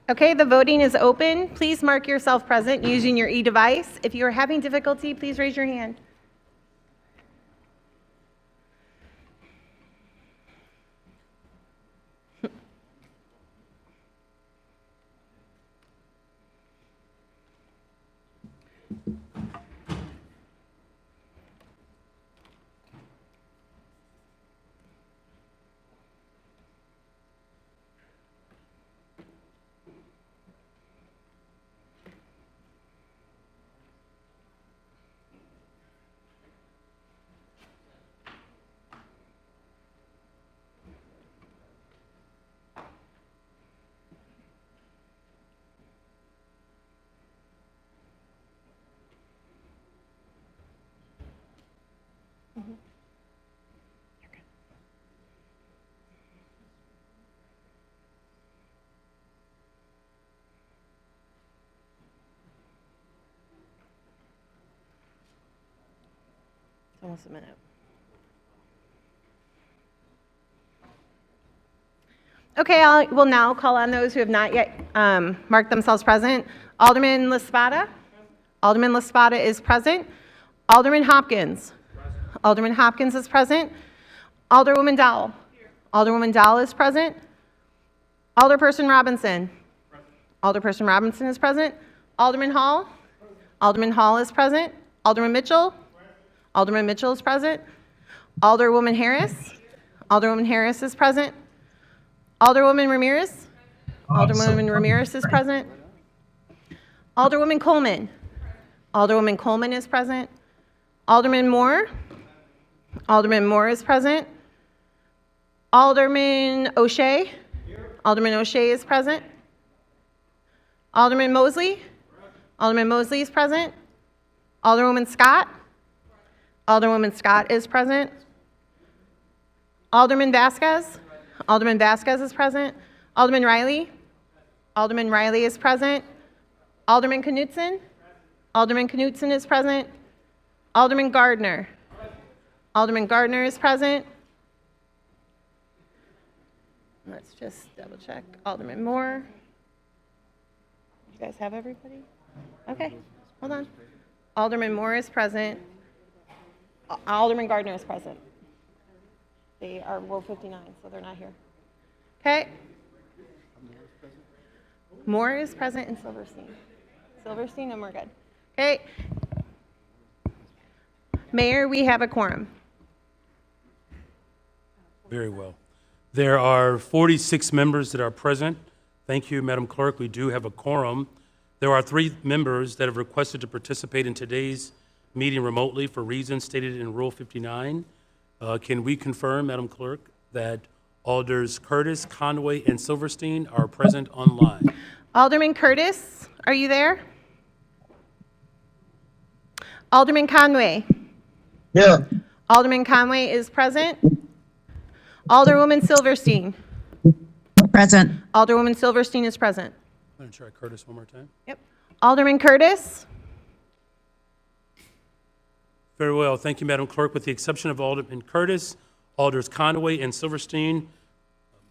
Okay, the voting is open. Please mark yourself present using your e-device. If you are having difficulty, please raise your hand. Almost a minute. Okay, I will now call on those who have not yet marked themselves present. Alderman Laspada. Alderman Laspada is present. Alderman Hopkins. Alderman Hopkins is present. Alderwoman Dowell. Alderwoman Dowell is present. Alderperson Robinson. Alderperson Robinson is present. Alderman Hall. Alderman Hall is present. Alderman Mitchell. Alderman Mitchell is present. Alderwoman Harris. Alderwoman Harris is present. Alderwoman Ramirez. Alderwoman Ramirez is present. Alderwoman Coleman. Alderwoman Coleman is present. Alderman Moore. Alderman Moore is present. Alderman O'Shea. Alderman O'Shea is present. Alderman Mosley. Alderman Mosley is present. Alderwoman Scott. Alderwoman Scott is present. Alderman Vasquez. Alderman Vasquez is present. Alderman Riley. Alderman Riley is present. Alderman Knutson. Alderman Knutson is present. Alderman Gardner. Alderman Gardner is present. Let's just double check. Alderman Moore. You guys have everybody? Okay, hold on. Alderman Moore is present. Alderman Gardner is present. They are Rule 59, so they're not here. Okay. Moore is present and Silverstein. Silverstein, and we're good. Okay. Mayor, we have a quorum.
Very well. There are 46 members that are present. Thank you, Madam Clerk. We do have a quorum. There are 3 members that have requested to participate in today's meeting remotely for reasons stated in Rule 59. Can we confirm, Madam Clerk, that Alders Curtis, Conway, and Silverstein are present online?
Alderman Curtis, are you there? Alderman Conway?
Yeah.
Alderman Conway is present. Alderwoman Silverstein?
Present.
Alderwoman Silverstein is present.
I'm going to try Curtis one more time.
Yep. Alderman Curtis?
Very well. Thank you, Madam Clerk. With the exception of Alderman Curtis, Alders Conway and Silverstein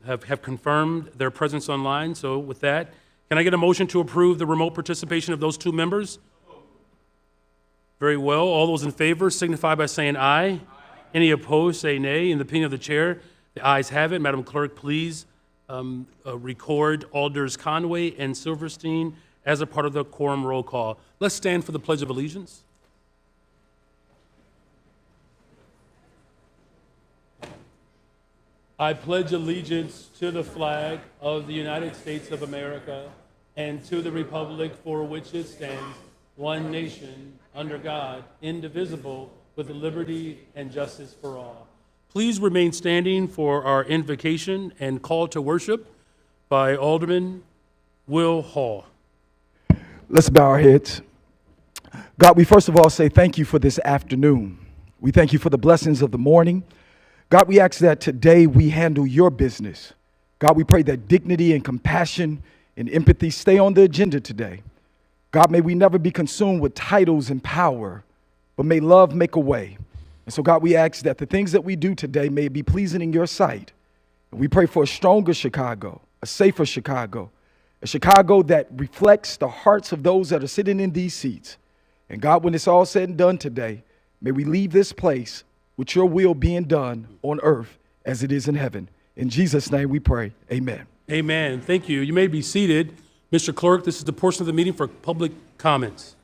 have confirmed their presence online. So with that, can I get a motion to approve the remote participation of those 2 members? Very well. All those in favor signify by saying aye. Any opposed, say nay. In the opinion of the chair, the ayes have it. Madam Clerk, please record Alders Conway and Silverstein as a part of the quorum roll call. Let's stand for the Pledge of Allegiance. I pledge allegiance to the flag of the United States of America and to the republic for which it stands, one nation, under God, indivisible, with liberty and justice for all. Please remain standing for our invocation and call to worship by Alderman Will Hall.
Let's bow our heads. God, we first of all say thank you for this afternoon. We thank you for the blessings of the morning. God, we ask that today we handle your business. God, we pray that dignity and compassion and empathy stay on the agenda today. God, may we never be consumed with titles and power, but may love make a way. And so, God, we ask that the things that we do today may be pleasing in your sight. And we pray for a stronger Chicago, a safer Chicago, a Chicago that reflects the hearts of those that are sitting in these seats. And God, when it's all said and done today, may we leave this place with your will being done on earth as it is in heaven. In Jesus' name we pray, amen.
Amen. Thank you. You may be seated. Mr. Clerk, this is the portion of the meeting for public comments.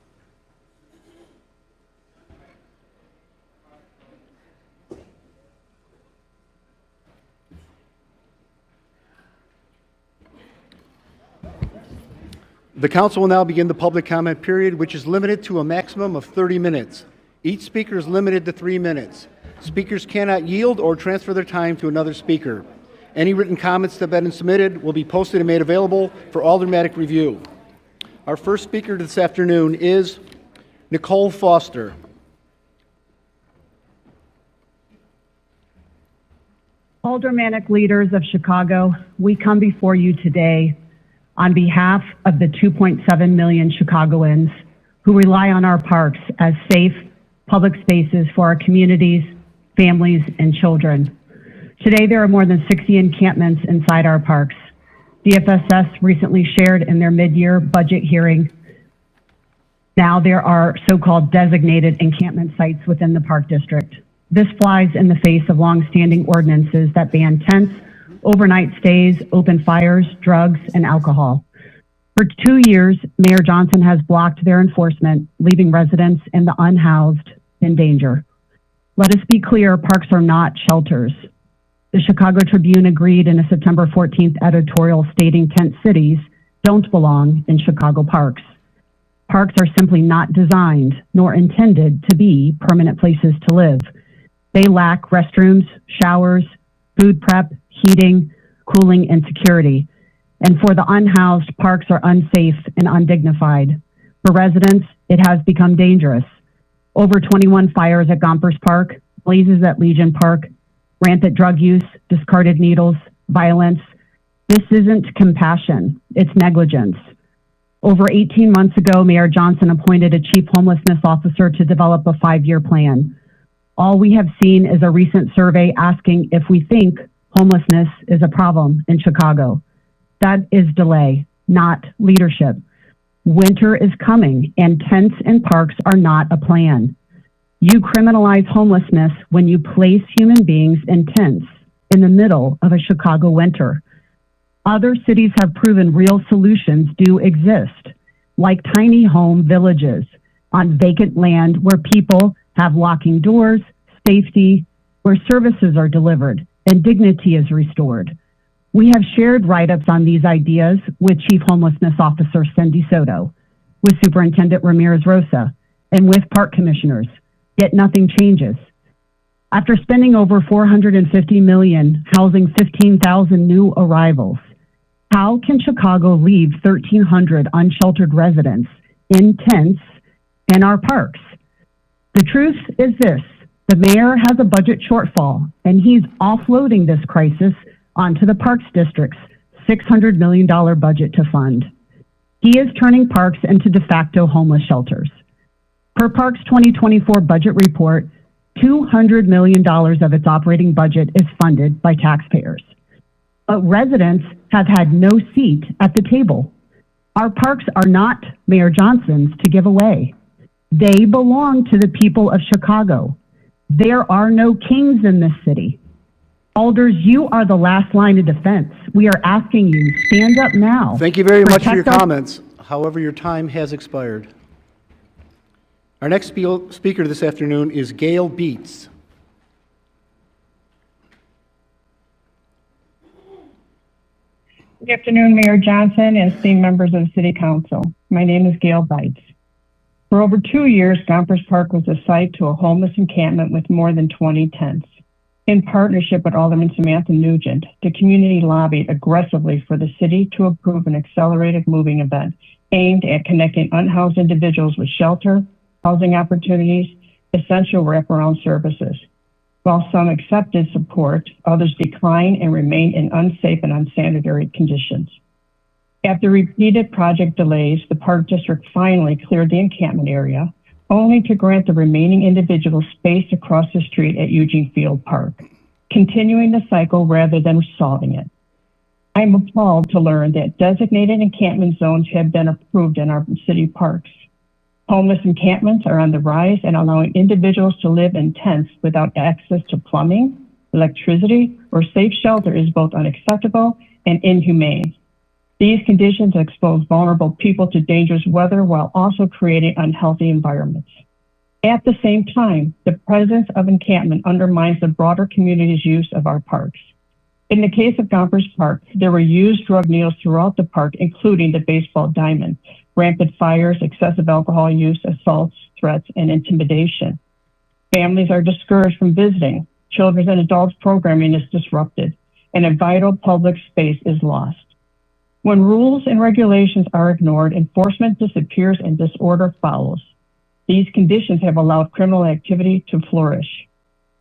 The council will now begin the public comment period, which is limited to a maximum of 30 minutes. Each speaker is limited to 3 minutes. Speakers cannot yield or transfer their time to another speaker. Any written comments that have been submitted will be posted and made available for automatic review. Our first speaker this afternoon is Nicole Foster.
Aldermanic leaders of Chicago, we come before you today on behalf of the 2.7 million Chicagoans who rely on our parks as safe public spaces for our communities, families, and children. Today, there are more than 60 encampments inside our parks. DFSS recently shared in their mid-year budget hearing. Now there are so-called designated encampment sites within the park district. This flies in the face of longstanding ordinances that ban tents, overnight stays, open fires, drugs, and alcohol. For 2 years, Mayor Johnson has blocked their enforcement, leaving residents and the unhoused in danger. Let us be clear, parks are not shelters. The Chicago Tribune agreed in a September 14th editorial stating tent cities don't belong in Chicago parks. Parks are simply not designed nor intended to be permanent places to live. They lack restrooms, showers, food prep, heating, cooling, and security. And for the unhoused, parks are unsafe and undignified. For residents, it has become dangerous. Over 21 fires at Gompers Park, blazes at Legion Park, rampant drug use, discarded needles, violence. This isn't compassion, it's negligence. Over 18 months ago, Mayor Johnson appointed a chief homelessness officer to develop a 5-year plan. All we have seen is a recent survey asking if we think homelessness is a problem in Chicago. That is delay, not leadership. Winter is coming, and tents and parks are not a plan. You criminalize homelessness when you place human beings in tents in the middle of a Chicago winter. Other cities have proven real solutions do exist, like tiny home villages on vacant land where people have locking doors, safety, where services are delivered, and dignity is restored. We have shared write-ups on these ideas with Chief Homelessness Officer Cindy Soto, with Superintendent Ramirez Rosa, and with park commissioners, yet nothing changes. After spending over $450 million housing 15,000 new arrivals, how can Chicago leave 1,300 unsheltered residents in tents in our parks? The truth is this: the mayor has a budget shortfall, and he's offloading this crisis onto the Parks District's $600 million budget to fund. He is turning parks into de facto homeless shelters. Per Parks 2024 budget report, $200 million of its operating budget is funded by taxpayers. But residents have had no seat at the table. Our parks are not Mayor Johnson's to give away. They belong to the people of Chicago. There are no kings in this city. Alders, you are the last line of defense. We are asking you, stand up now.
Thank you very much for your
Protect our-
comments. However, your time has expired. Our next speaker this afternoon is Gail Beats.
Good afternoon, Mayor Johnson and esteemed members of the City Council. My name is Gail Bites. For over 2 years, Gompers Park was a site to a homeless encampment with more than 20 tents. In partnership with Alderman Samantha Nugent, the community lobbied aggressively for the city to approve an accelerated moving event aimed at connecting unhoused individuals with shelter, housing opportunities, essential wraparound services. While some accepted support, others declined and remained in unsafe and unsanitary conditions. After repeated project delays, the Park District finally cleared the encampment area, only to grant the remaining individuals space across the street at Eugene Field Park, continuing the cycle rather than solving it. I am appalled to learn that designated encampment zones have been approved in our city parks. Homeless encampments are on the rise and allowing individuals to live in tents without access to plumbing, electricity, or safe shelter is both unacceptable and inhumane. These conditions expose vulnerable people to dangerous weather while also creating unhealthy environments. At the same time, the presence of encampment undermines the broader community's use of our parks. In the case of Gompers Park, there were used drug needles throughout the park, including the baseball diamond, rampant fires, excessive alcohol use, assaults, threats, and intimidation. Families are discouraged from visiting. Children and adults programming is disrupted, and a vital public space is lost. When rules and regulations are ignored, enforcement disappears and disorder follows. These conditions have allowed criminal activity to flourish.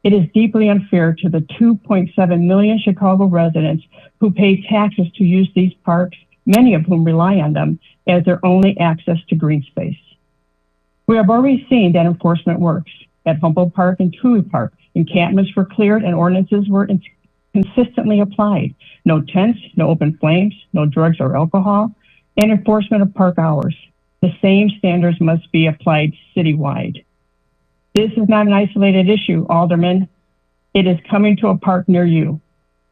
It is deeply unfair to the 2.7 million Chicago residents who pay taxes to use these parks, many of whom rely on them as their only access to green space. We have already seen that enforcement works. At Humboldt Park and Truey Park, encampments were cleared and ordinances were consistently applied. No tents, no open flames, no drugs or alcohol, and enforcement of park hours. The same standards must be applied citywide. This is not an isolated issue, Alderman. It is coming to a park near you.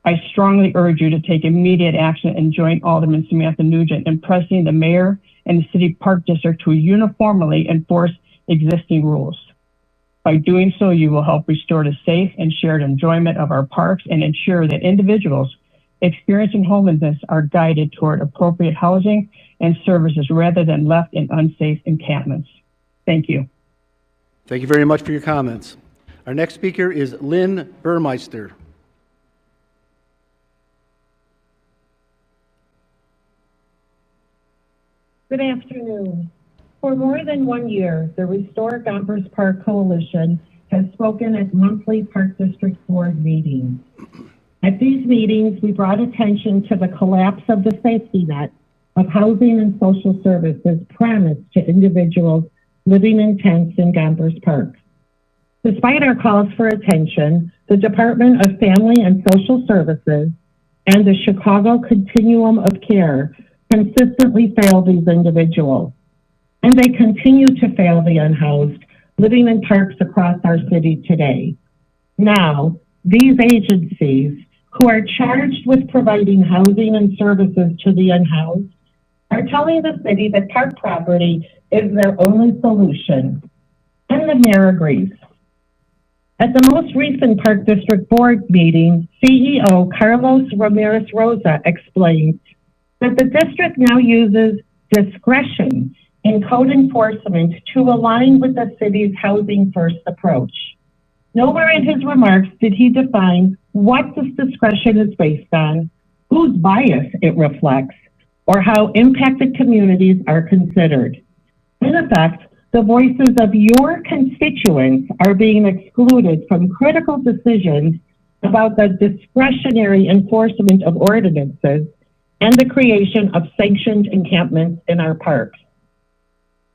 I strongly urge you to take immediate action and join Alderman Samantha Nugent in pressing the mayor and the city park district to uniformly enforce existing rules. By doing so, you will help restore the safe and shared enjoyment of our parks and ensure that individuals experiencing homelessness are guided toward appropriate housing and services rather than left in unsafe encampments. Thank you.
Thank you very much for your comments. Our next speaker is Lynn Burmeister.
Good afternoon. For more than 1 year, the Restore Gompers Park Coalition has spoken at monthly Park District Board meetings. At these meetings, we brought attention to the collapse of the safety net of housing and social services promised to individuals living in tents in Gompers Park. Despite our calls for attention, the Department of Family and Social Services and the Chicago Continuum of Care consistently fail these individuals. And they continue to fail the unhoused living in parks across our city today. Now, these agencies, who are charged with providing housing and services to the unhoused, are telling the city that park property is their only solution. And the mayor agrees. At the most recent Park District Board meeting, CEO Carlos Ramirez Rosa explained that the district now uses discretion in code enforcement to align with the city's housing first approach. Nowhere in his remarks did he define what this discretion is based on, whose bias it reflects, or how impacted communities are considered. In effect, the voices of your constituents are being excluded from critical decisions about the discretionary enforcement of ordinances and the creation of sanctioned encampments in our parks.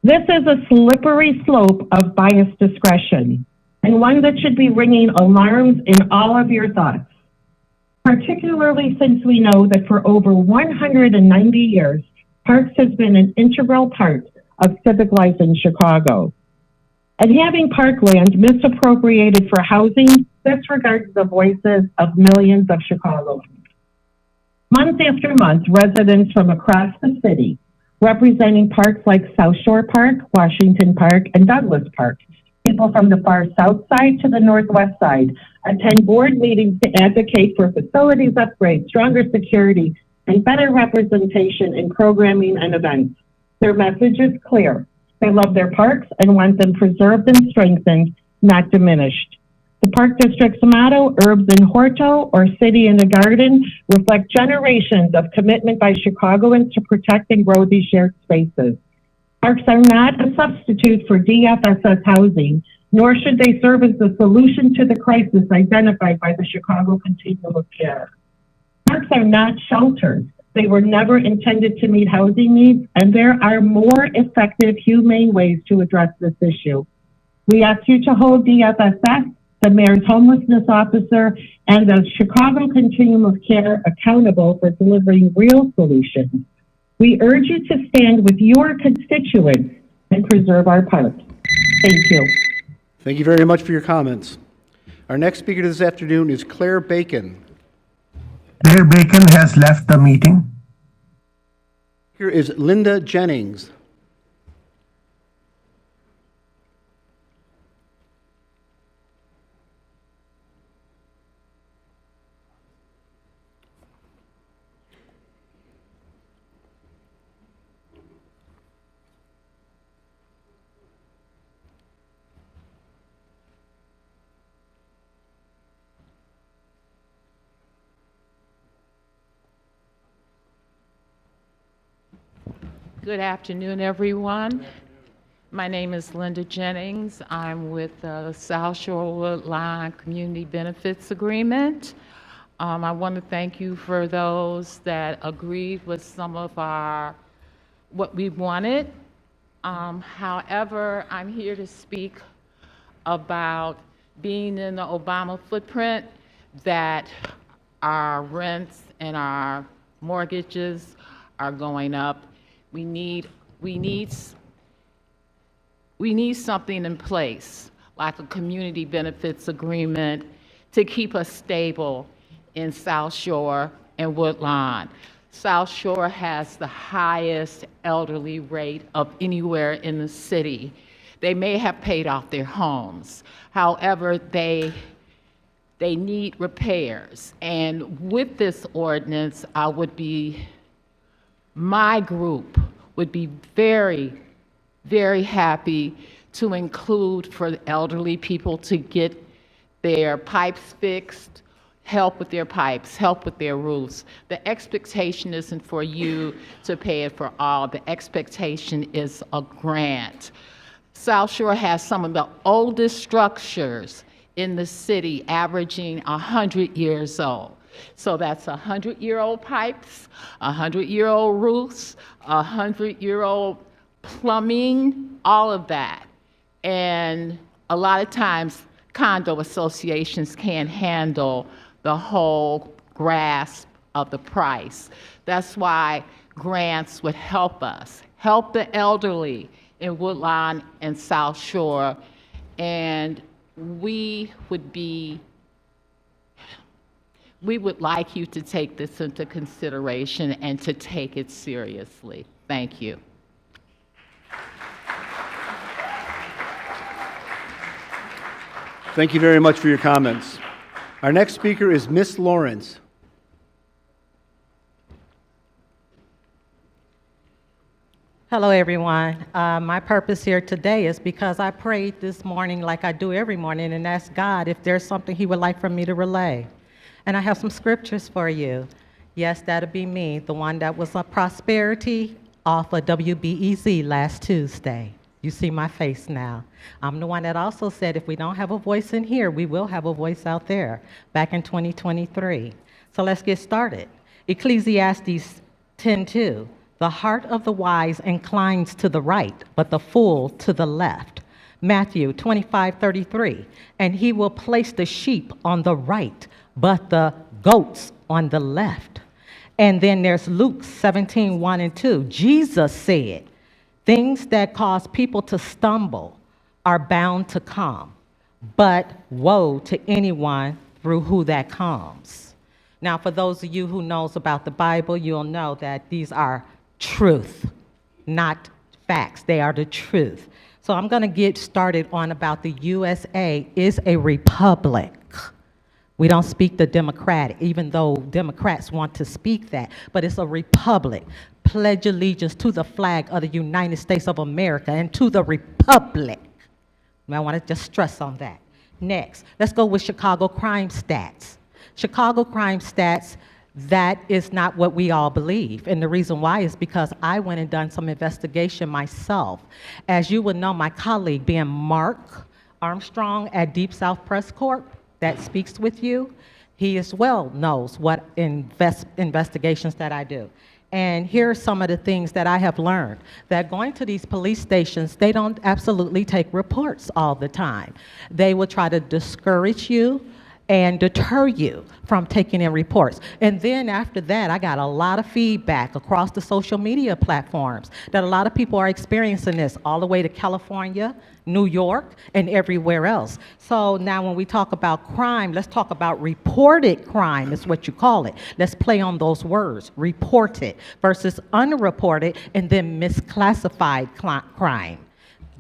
This is a slippery slope of biased discretion, and one that should be ringing alarms in all of your thoughts, particularly since we know that for over 190 years, parks has been an integral part of civic life in Chicago. And having parkland misappropriated for housing disregards the voices of millions of Chicagoans. Month after month, residents from across the city, representing parks like South Shore Park, Washington Park, and Douglas Park, people from the far south side to the northwest side, attend board meetings to advocate for facilities upgrades, stronger security, and better representation in programming and events. Their message is clear. They love their parks and want them preserved and strengthened, not diminished. The Park District's motto, Herbs in Horto, or City in the Garden, reflect generations of commitment by Chicagoans to protect and grow these shared spaces. Parks are not a substitute for DFSS housing, nor should they serve as the solution to the crisis identified by the Chicago Continuum of Care. Parks are not shelters. They were never intended to meet housing needs, and there are more effective, humane ways to address this issue. We ask you to hold DFSS, the Mayor's Homelessness Officer, and the Chicago Continuum of Care accountable for delivering real solutions. We urge you to stand with your constituents and preserve our parks. Thank you.
Thank you very much for your comments. Our next speaker this afternoon is Claire Bacon.
Claire Bacon has left the meeting.
Here is Linda Jennings.
Good afternoon, everyone. My name is Linda Jennings. I'm with the South Shore Woodline Community Benefits Agreement. I want to thank you for those that agreed with some of what we wanted. However, I'm here to speak about being in the Obama footprint, that our rents and our mortgages are going up. We need something in place, like a community benefits agreement, to keep us stable in South Shore and Woodlawn. South Shore has the highest elderly rate of anywhere in the city. They may have paid off their homes. However, they need repairs. And with this ordinance, my group would be very, very happy to include for the elderly people to get their pipes fixed, help with their pipes, help with their roofs. The expectation isn't for you to pay it for all. The expectation is a grant. South Shore has some of the oldest structures in the city, averaging 100 years old. So that's 100-year-old pipes, 100-year-old roofs, 100-year-old plumbing, all of that. And a lot of times, condo associations can't handle the whole grasp of the price. That's why grants would help us, help the elderly in Woodlawn and South Shore, and we would like you to take this into consideration and to take it seriously. Thank you.
Thank you very much for your comments. Our next speaker is Miss Lawrence.
Hello, everyone. My purpose here today is because I prayed this morning like I do every morning and asked God if there's something He would like for me to relay. And I have some scriptures for you. Yes, that'll be me, the one that was a prosperity off of WBEZ last Tuesday. You see my face now. I'm the one that also said if we don't have a voice in here, we will have a voice out there back in 2023. So let's get started. Ecclesiastes 10:2. The heart of the wise inclines to the right, but the fool to the left. Matthew 25:33. And he will place the sheep on the right, but the goats on the left. And then there's Luke 17:1 and 2. Jesus said, things that cause people to stumble are bound to come, but woe to anyone through who that comes. Now, for those of you who knows about the Bible, you'll know that these are truth, not facts. They are the truth. So I'm going to get started on about the USA is a republic. We don't speak the Democratic, even though Democrats want to speak that, but it's a republic. Pledge allegiance to the flag of the United States of America and to the republic. I want to just stress on that. Next, let's go with Chicago crime stats. Chicago crime stats, that is not what we all believe. And the reason why is because I went and done some investigation myself. As you would know, my colleague, being Mark Armstrong at Deep South Press Corp, that speaks with you, he as well knows what investigations that I do. And here are some of the things that I have learned, that going to these police stations, they don't absolutely take reports all the time. They will try to discourage you and deter you from taking in reports. And then after that, I got a lot of feedback across the social media platforms that a lot of people are experiencing this all the way to California, New York, and everywhere else. So now when we talk about crime, let's talk about reported crime is what you call it. Let's play on those words, reported versus unreported, and then misclassified crime.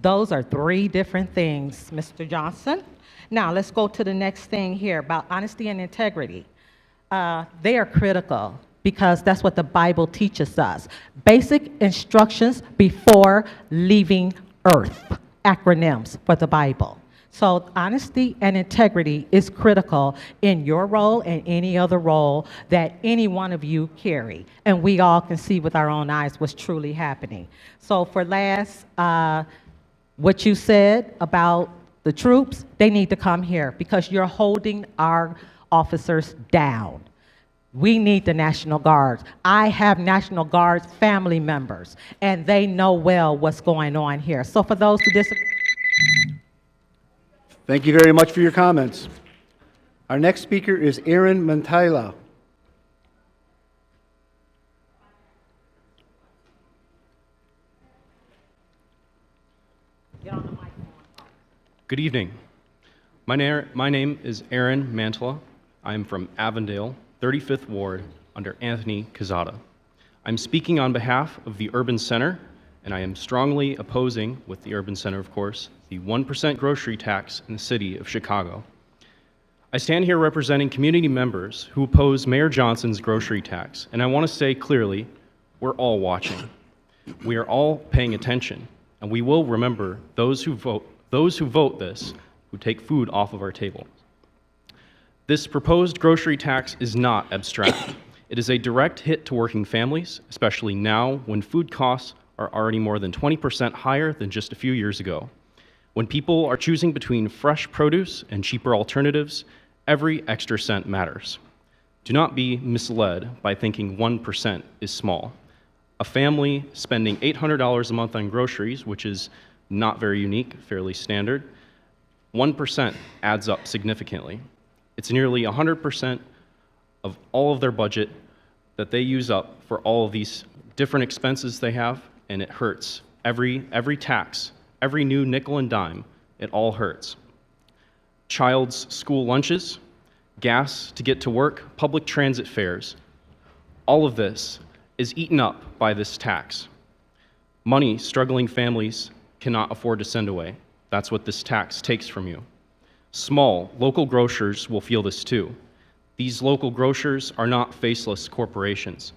Those are three different things, Mr. Johnson. Now, let's go to the next thing here about honesty and integrity. They are critical because that's what the Bible teaches us. Basic instructions before leaving earth, acronyms for the Bible. So honesty and integrity is critical in your role and any other role that any one of you carry. And we all can see with our own eyes what's truly happening. So for last, what you said about the troops, they need to come here because you're holding our officers down. We need the National Guards. I have National Guards family members, and they know well what's going on here. So for those who disagree.
Thank you very much for your comments. Our next speaker is Aaron Mantaila.
Good evening. My name is Aaron Mantala. I'm from Avondale, 35th Ward, under Anthony Quezada. I'm speaking on behalf of the Urban Center, and I am strongly opposing, with the Urban Center of course, the 1% grocery tax in the city of Chicago. I stand here representing community members who oppose Mayor Johnson's grocery tax, and I want to say clearly, we're all watching. We are all paying attention, and we will remember those who vote this, who take food off of our table. This proposed grocery tax is not abstract. It is a direct hit to working families, especially now when food costs are already more than 20% higher than just a few years ago. When people are choosing between fresh produce and cheaper alternatives, every extra cent matters. Do not be misled by thinking 1% is small. A family spending $800 a month on groceries, which is not very unique, fairly standard, 1% adds up significantly. It's nearly 100% of all of their budget that they use up for all of these different expenses they have, and it hurts. Every tax, every new nickel and dime, it all hurts. Child's school lunches, gas to get to work, public transit fares, all of this is eaten up by this tax. Money struggling families cannot afford to send away. That's what this tax takes from you. Small, local grocers will feel this too. These local grocers are not faceless corporations.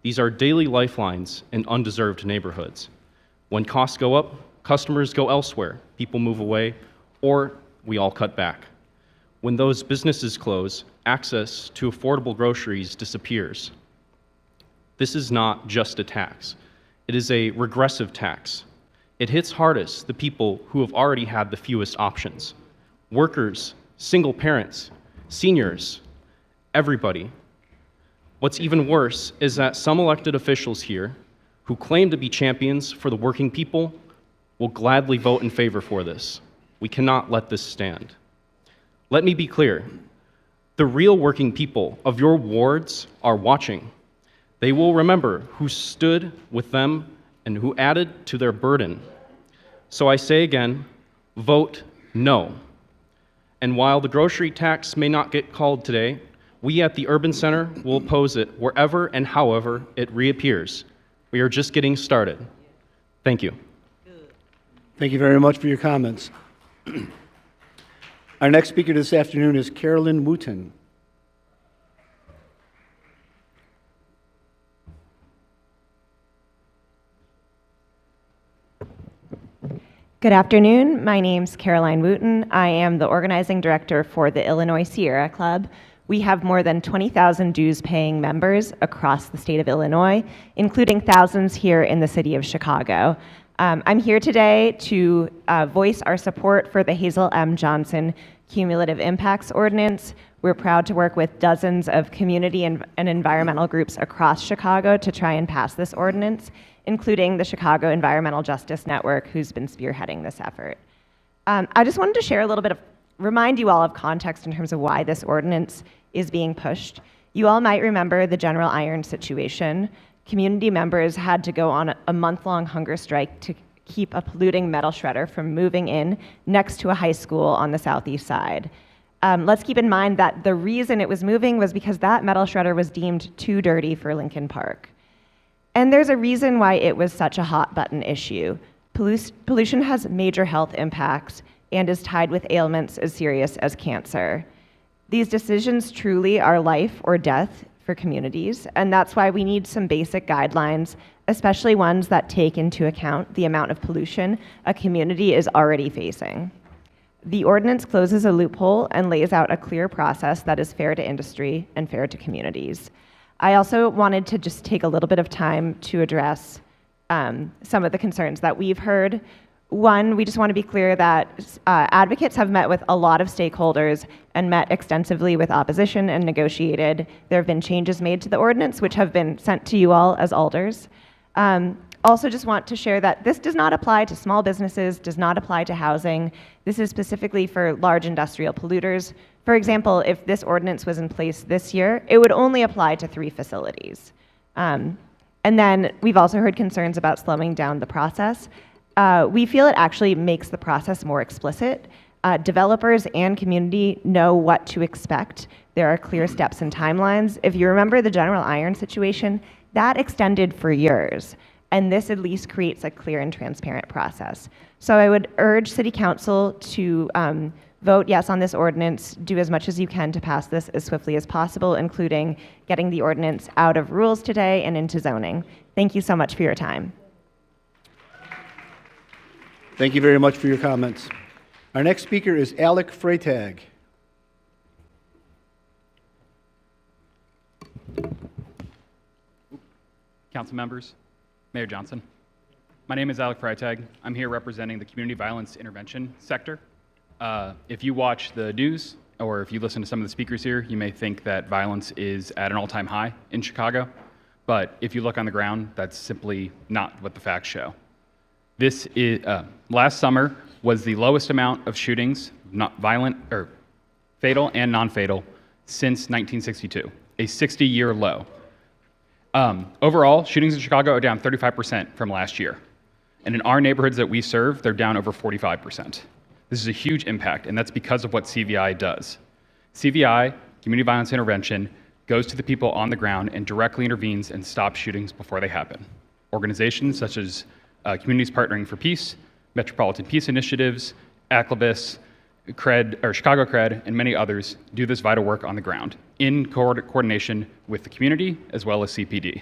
These are daily lifelines in undeserved neighborhoods. When costs go up, customers go elsewhere, people move away, or we all cut back. When those businesses close, access to affordable groceries disappears. This is not just a tax. It is a regressive tax. It hits hardest the people who have already had the fewest options. Workers, single parents, seniors, everybody. What's even worse is that some elected officials here, who claim to be champions for the working people, will gladly vote in favor for this. We cannot let this stand. Let me be clear. The real working people of your wards are watching. They will remember who stood with them and who added to their burden. So I say again, vote no. And while the grocery tax may not get called today, we at the Urban Center will oppose it wherever and however it reappears. We are just getting started. Thank you.
Thank you very much for your comments. Our next speaker this afternoon is Carolyn Wooten.
Good afternoon. My name's Caroline Wooten. I am the organizing director for the Illinois Sierra Club. We have more than 20,000 dues-paying members across the state of Illinois, including thousands here in the city of Chicago. I'm here today to voice our support for the Hazel M. Johnson Cumulative Impacts Ordinance. We're proud to work with dozens of community and environmental groups across Chicago to try and pass this ordinance, including the Chicago Environmental Justice Network, who's been spearheading this effort. I just wanted to share a little bit of, remind you all of context in terms of why this ordinance is being pushed. You all might remember the General Iron situation. Community members had to go on a month-long hunger strike to keep a polluting metal shredder from moving in next to a high school on the southeast side. Let's keep in mind that the reason it was moving was because that metal shredder was deemed too dirty for Lincoln Park. And there's a reason why it was such a hot button issue. Pollution has major health impacts and is tied with ailments as serious as cancer. These decisions truly are life or death for communities, and that's why we need some basic guidelines, especially ones that take into account the amount of pollution a community is already facing. The ordinance closes a loophole and lays out a clear process that is fair to industry and fair to communities. I also wanted to just take a little bit of time to address some of the concerns that we've heard. One, we just want to be clear that advocates have met with a lot of stakeholders and met extensively with opposition and negotiated. There have been changes made to the ordinance, which have been sent to you all as alders. Also just want to share that this does not apply to small businesses, does not apply to housing. This is specifically for large industrial polluters. For example, if this ordinance was in place this year, it would only apply to 3 facilities. And then we've also heard concerns about slowing down the process. We feel it actually makes the process more explicit. Developers and community know what to expect. There are clear steps and timelines. If you remember the General Iron situation, that extended for years. And this at least creates a clear and transparent process. So I would urge City Council to vote yes on this ordinance, do as much as you can to pass this as swiftly as possible, including getting the ordinance out of rules today and into zoning. Thank you so much for your time.
Thank you very much for your comments. Our next speaker is Alec Freytag.
Council members, Mayor Johnson. My name is Alec Freytag. I'm here representing the community violence intervention sector. If you watch the news or if you listen to some of the speakers here, you may think that violence is at an all-time high in Chicago. But if you look on the ground, that's simply not what the facts show. This is, last summer was the lowest amount of shootings, not violent or fatal and non-fatal, since 1962, a 60-year low. Overall, shootings in Chicago are down 35% from last year. And in our neighborhoods that we serve, they're down over 45%. This is a huge impact, and that's because of what CVI does. CVI, Community Violence Intervention, goes to the people on the ground and directly intervenes and stops shootings before they happen. Organizations such as Communities Partnering for Peace, Metropolitan Peace Initiatives, Activists, Chicago Cred, and many others do this vital work on the ground in coordination with the community as well as CPD.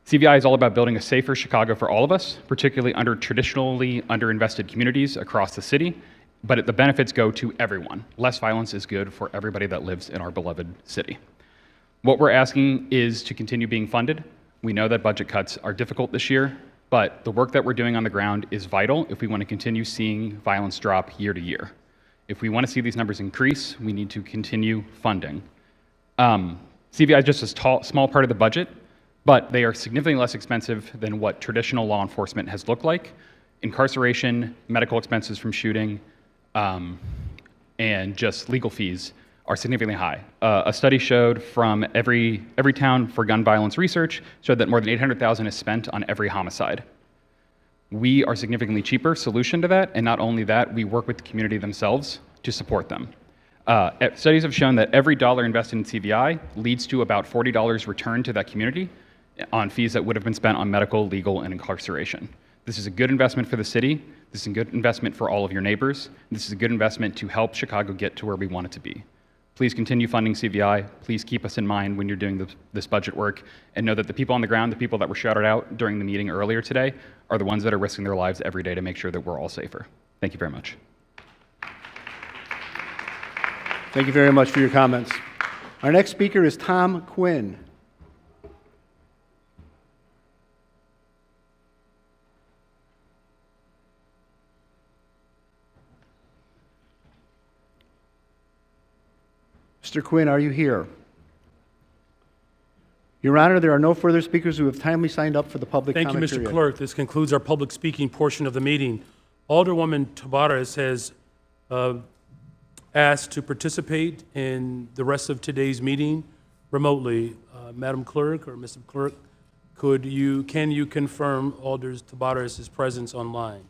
CVI is all about building a safer Chicago for all of us, particularly under traditionally underinvested communities across the city, but the benefits go to everyone. Less violence is good for everybody that lives in our beloved city. What we're asking is to continue being funded. We know that budget cuts are difficult this year, but the work that we're doing on the ground is vital if we want to continue seeing violence drop year to year. If we want to see these numbers increase, we need to continue funding. CVI is just a small part of the budget, but they are significantly less expensive than what traditional law enforcement has looked like. Incarceration, medical expenses from shooting, and just legal fees are significantly high. A study showed from every town for gun violence research showed that more than $800,000 is spent on every homicide. We are a significantly cheaper solution to that, and not only that, we work with the community themselves to support them. Studies have shown that every dollar invested in CVI leads to about $40 returned to that community on fees that would have been spent on medical, legal, and incarceration. This is a good investment for the city. This is a good investment for all of your neighbors. This is a good investment to help Chicago get to where we want it to be. Please continue funding CVI. Please keep us in mind when you're doing this budget work, and know that the people on the ground, the people that were shouted out during the meeting earlier today, are the ones that are risking their lives every day to make sure that we're all safer. Thank you very much.
Thank you very much for your comments. Our next speaker is Tom Quinn. Mr. Quinn, are you here? Your Honor, there are no further speakers who have timely signed up for the public
Thank you,
comment
Mr.
period.
Clerk. This concludes our public speaking portion of the meeting. Alderwoman Tabares has asked to participate in the rest of today's meeting remotely. Madam Clerk or Mr. Clerk, can you confirm Alder Tabares' presence online?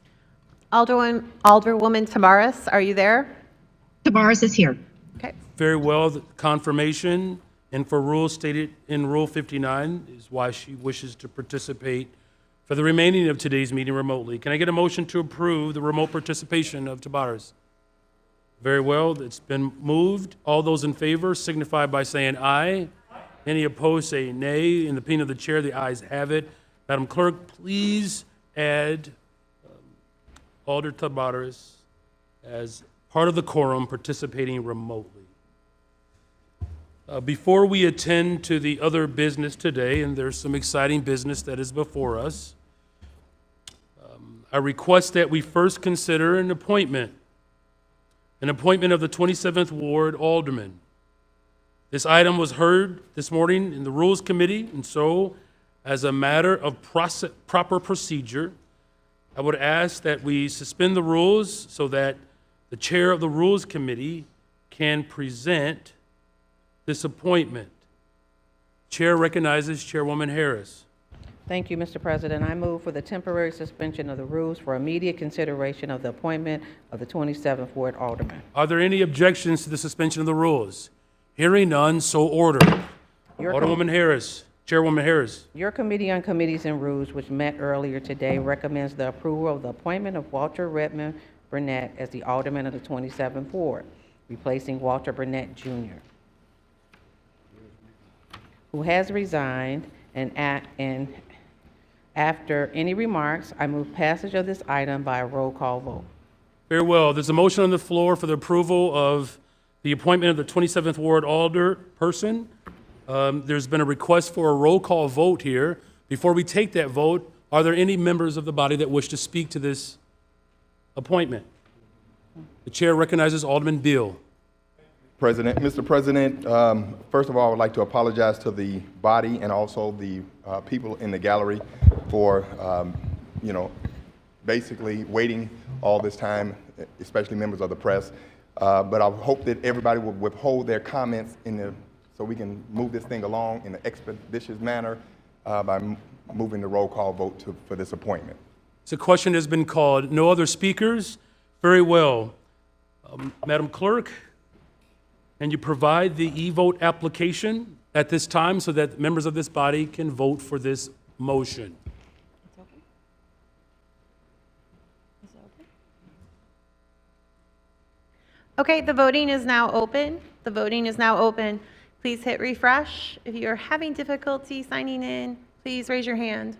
Alderwoman Tabares, are you there?
Tabares is here.
Okay.
Very well. The confirmation and for rules stated in Rule 59 is why she wishes to participate for the remaining of today's meeting remotely. Can I get a motion to approve the remote participation of Tabares? Very well. It's been moved. All those in favor signify by saying aye. Any opposed say nay. In the opinion of the chair, the ayes have it. Madam Clerk, please add Alder Tabares as part of the quorum participating remotely. Before we attend to the other business today, and there's some exciting business that is before us, I request that we first consider an appointment of the 27th Ward Alderman. This item was heard this morning in the Rules Committee, and so as a matter of proper procedure, I would ask that we suspend the rules so that the chair of the Rules Committee can present this appointment. Chair recognizes Chairwoman Harris.
Thank you, Mr. President. I move for the temporary suspension of the rules for immediate consideration of the appointment of the 27th Ward Alderman.
Are there any objections to the suspension of the rules? Hearing none, so ordered. Alderwoman Harris, Chairwoman Harris.
Your Committee on Committees and Rules, which met earlier today, recommends the approval of the appointment of Walter Redmond Burnett as the Alderman of the 27th Ward, replacing Walter Burnett Jr., who has resigned, and after any remarks, I move passage of this item by a roll call vote.
Very well. There's a motion on the floor for the approval of the appointment of the 27th Ward Alder person. There's been a request for a roll call vote here. Before we take that vote, are there any members of the body that wish to speak to this appointment? The chair recognizes Alderman Beal.
Mr. President, first of all, I would like to apologize to the body and also the people in the gallery for, basically waiting all this time, especially members of the press. But I hope that everybody will withhold their comments so we can move this thing along in an expeditious manner by moving the roll call vote for this appointment.
So a question has been called. No other speakers? Very well. Madam Clerk, can you provide the e-vote application at this time so that members of this body can vote for this motion?
Okay, the voting is now open. The voting is now open. Please hit refresh. If you're having difficulty signing in, please raise your hand.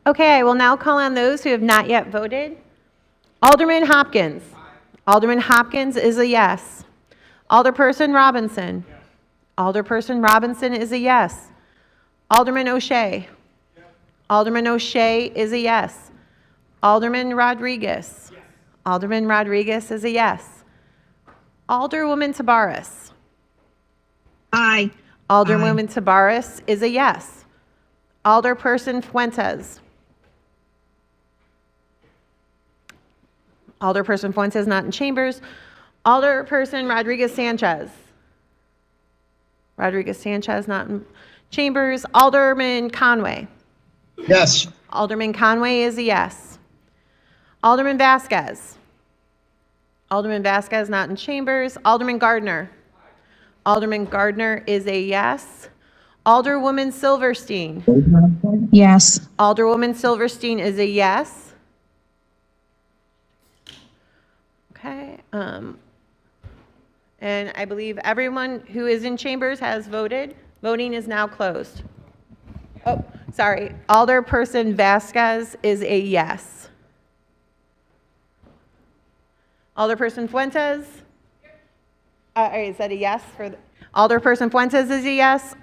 Okay, I will now call on those who have not yet voted. Alderman Hopkins. Alderman Hopkins is a yes. Alderperson Robinson. Alderperson Robinson is a yes. Alderman O'Shea. Alderman O'Shea is a yes. Alderman Rodriguez. Alderman Rodriguez is a yes. Alderwoman Tabares.
Aye.
Alderwoman Tabares is a yes. Alderperson Fuentes. Alderperson Fuentes not in chambers. Alderperson Rodriguez Sanchez. Rodriguez Sanchez not in chambers. Alderman Conway.
Yes.
Alderman Conway is a yes. Alderman Vasquez. Alderman Vasquez not in chambers. Alderman Gardner. Alderman Gardner is a yes. Alderwoman Silverstein.
Yes.
Alderwoman Silverstein is a yes. Okay. And I believe everyone who is in chambers has voted. Voting is now closed. Oh, sorry. Alderperson Vasquez is a yes. Alderperson Fuentes? Is that a yes? Alderperson Fuentes is a yes.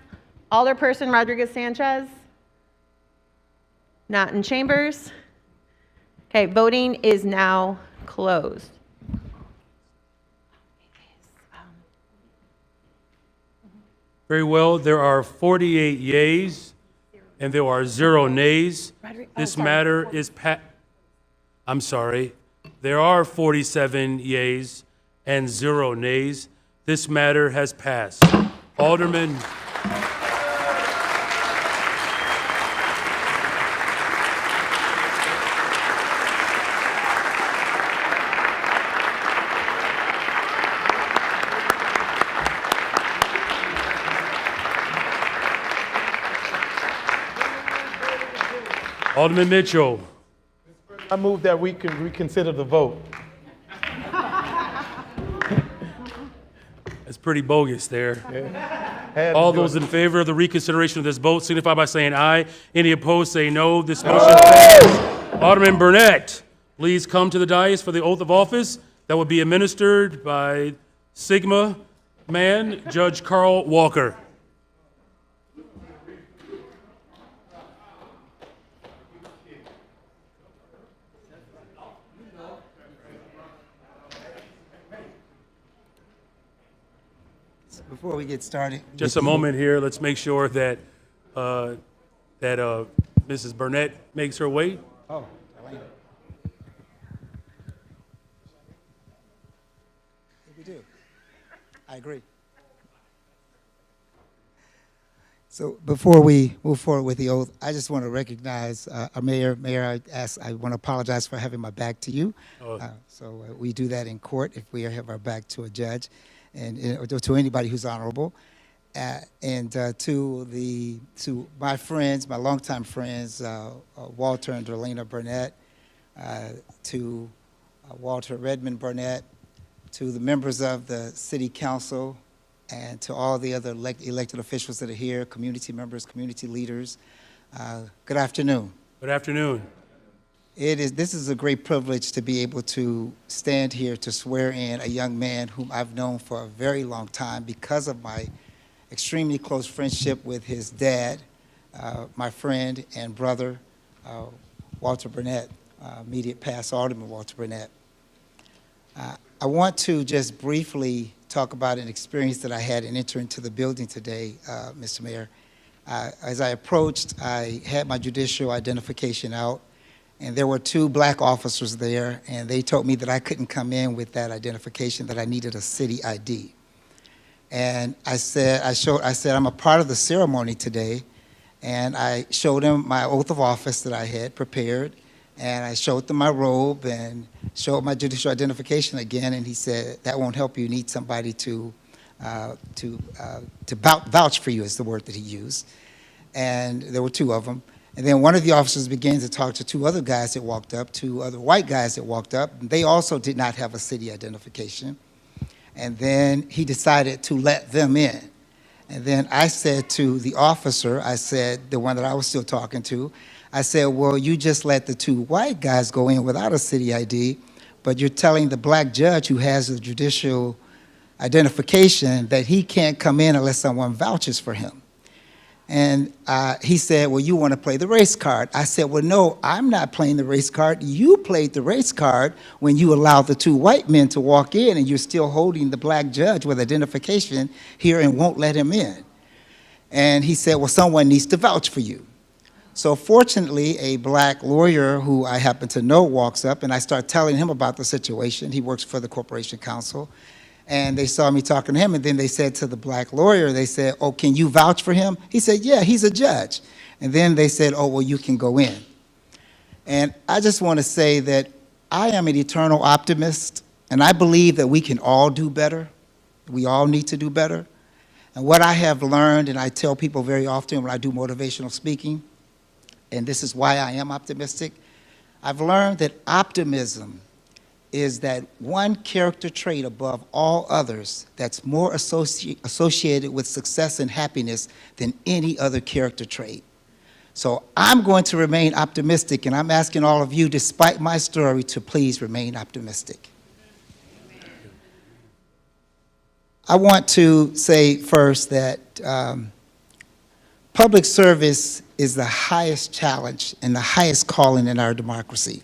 Alderperson Rodriguez Sanchez? Not in chambers. Okay, voting is now closed.
Very well. There are 48 yeas and there are 0 nays. This matter is I'm sorry. There are 47 yeas and 0 nays. This matter has passed. Alderman. Alderman Mitchell.
I move that we can reconsider the vote.
That's pretty bogus there. All those in favor of the reconsideration of this vote signify by saying aye. Any opposed say no. This motion fails. Alderman Burnett, please come to the dais for the oath of office that will be administered by Sigma Man, Judge Carl Walker.
Before we get started.
Just a moment here. Let's make sure that Mrs. Burnett makes her way.
Oh. We do. I agree. So before we move forward with the oath, I just want to recognize our mayor. Mayor, I want to apologize for having my back to you. So we do that in court if we have our back to a judge. And to anybody who's honorable, and to my friends, my longtime friends, Walter and Darlena Burnett, to Walter Redmond Burnett, to the members of the City Council, and to all the other elected officials that are here, community members, community leaders. Good afternoon.
Good afternoon.
This is a great privilege to be able to stand here to swear in a young man whom I've known for a very long time because of my extremely close friendship with his dad, my friend and brother, Walter Burnett, immediate past Alderman Walter Burnett. I want to just briefly talk about an experience that I had in entering into the building today, Mr. Mayor. As I approached, I had my judicial identification out. And there were 2 black officers there, and they told me that I couldn't come in with that identification, that I needed a city ID. And I said, I'm a part of the ceremony today, and I showed them my oath of office that I had prepared, and I showed them my robe and showed my judicial identification again, and he said, that won't help you. You need somebody to vouch for you, is the word that he used. And there were 2 of them. And then one of the officers began to talk to 2 other guys that walked up, 2 other white guys that walked up. They also did not have a city identification. And then he decided to let them in. And then I said to the officer, I said, the one that I was still talking to, I said, well, you just let the 2 white guys go in without a city ID, but you're telling the black judge who has a judicial identification that he can't come in unless someone vouches for him. And he said, well, you want to play the race card. I said, well, no, I'm not playing the race card. You played the race card when you allowed the two white men to walk in, and you're still holding the black judge with identification here and won't let him in. And he said, well, someone needs to vouch for you. So fortunately, a black lawyer who I happen to know walks up, and I start telling him about the situation. He works for the Corporation Counsel. And they saw me talking to him, and then they said to the black lawyer, they said, oh, can you vouch for him? He said, yeah, he's a judge. And then they said, oh, well, you can go in. And I just want to say that I am an eternal optimist, and I believe that we can all do better. We all need to do better. And what I have learned, and I tell people very often when I do motivational speaking, and this is why I am optimistic, I've learned that optimism is that one character trait above all others that's more associated with success and happiness than any other character trait. So I'm going to remain optimistic, and I'm asking all of you, despite my story, to please remain optimistic. I want to say first that public service is the highest challenge and the highest calling in our democracy.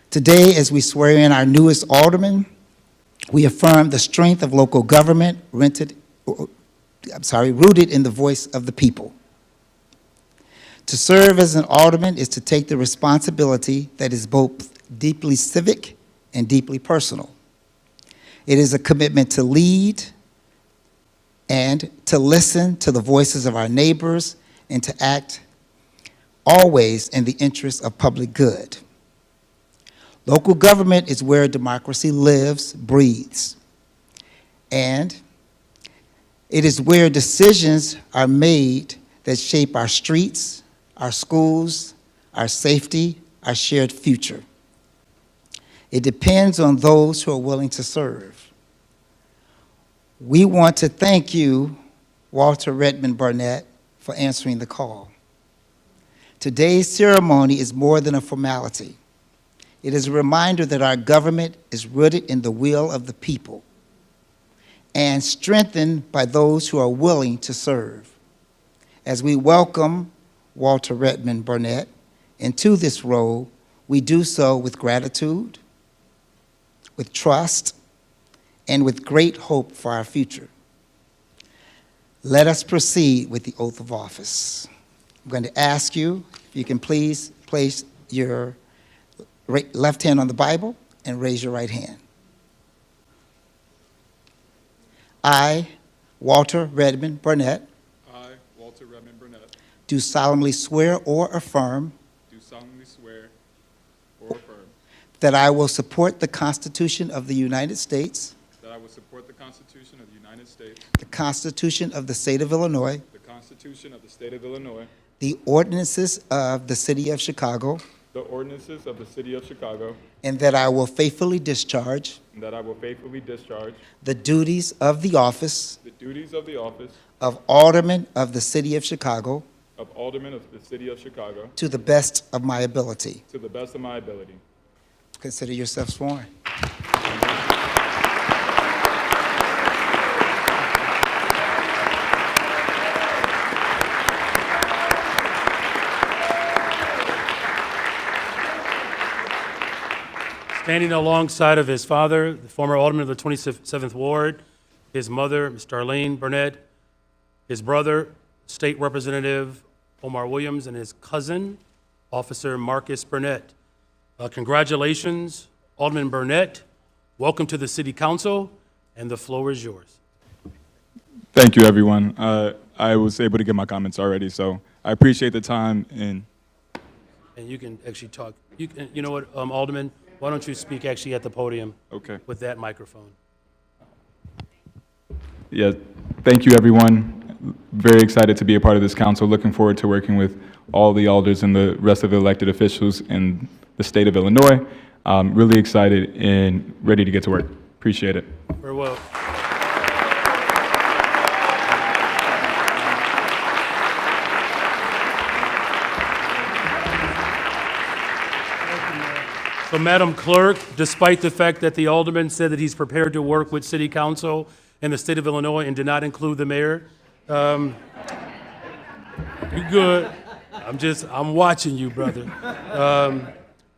Today, as we swear in our newest alderman, we affirm the strength of local government rooted in the voice of the people. To serve as an alderman is to take the responsibility that is both deeply civic and deeply personal. It is a commitment to lead and to listen to the voices of our neighbors and to act always in the interest of public good. Local government is where democracy lives, breathes. And it is where decisions are made that shape our streets, our schools, our safety, our shared future. It depends on those who are willing to serve. We want to thank you, Walter Redmond Burnett, for answering the call. Today's ceremony is more than a formality. It is a reminder that our government is rooted in the will of the people and strengthened by those who are willing to serve. As we welcome Walter Redmond Burnett into this role, we do so with gratitude, with trust, and with great hope for our future. Let us proceed with the oath of office. I'm going to ask you if you can please place your left hand on the Bible and raise your right hand. I, Walter Redmond Burnett,
I, Walter Redmond Burnett,
do solemnly swear or affirm that I will support the Constitution of the United States,
that I will support the Constitution of the United States,
the Constitution of the State of Illinois,
the Constitution of the State of Illinois,
the ordinances of the City of Chicago,
the ordinances of the City of Chicago,
and that I will faithfully discharge
and that I will faithfully discharge
the duties of the office
of
Alderman of the City of Chicago
Alderman of the City of Chicago
to the best of my ability.
to the best of my ability.
Consider yourself sworn.
Standing alongside of his father, the former alderman of the 27th Ward, his mother, Ms. Darlene Burnett, his brother, State Representative Omar Williams, and his cousin, Officer Marcus Burnett. Congratulations, Alderman Burnett. Welcome to the City Council, and the floor is yours.
Thank you, everyone. I was able to get my comments already, so I appreciate the time. And
you can actually talk. You know what, Alderman? Why don't you speak actually at the podium?
Okay.
With that microphone.
Yeah, thank you, everyone. Very excited to be a part of this council. Looking forward to working with all the alders and the rest of the elected officials in the state of Illinois. Really excited and ready to get to work. Appreciate it.
Very well. So, Madam Clerk, despite the fact that the alderman said that he's prepared to work with City Council in the state of Illinois and did not include the mayor, You good. I'm watching you, brother.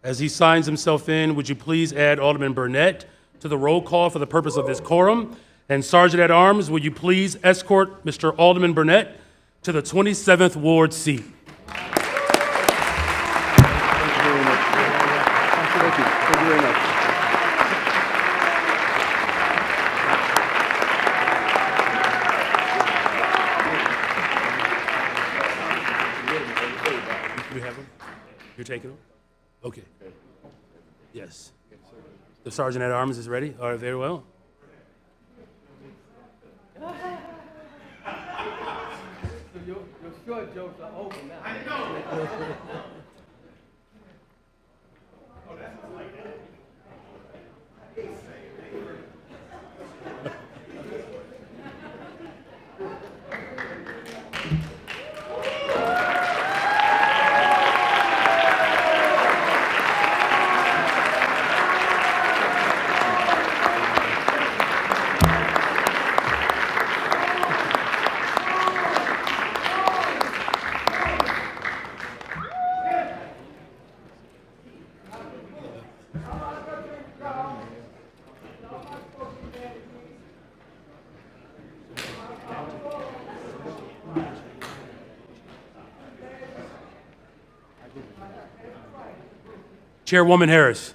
As he signs himself in, would you please add Alderman Burnett to the roll call for the purpose of this quorum? And Sergeant at Arms, would you please escort Mr. Alderman Burnett to the 27th Ward seat?
Thank you. Thank you very much.
You have them? You're taking them? Okay. Yes. The Sergeant at Arms is ready? All right, very well.
Your short jokes are over now. I know.
Chairwoman Harris.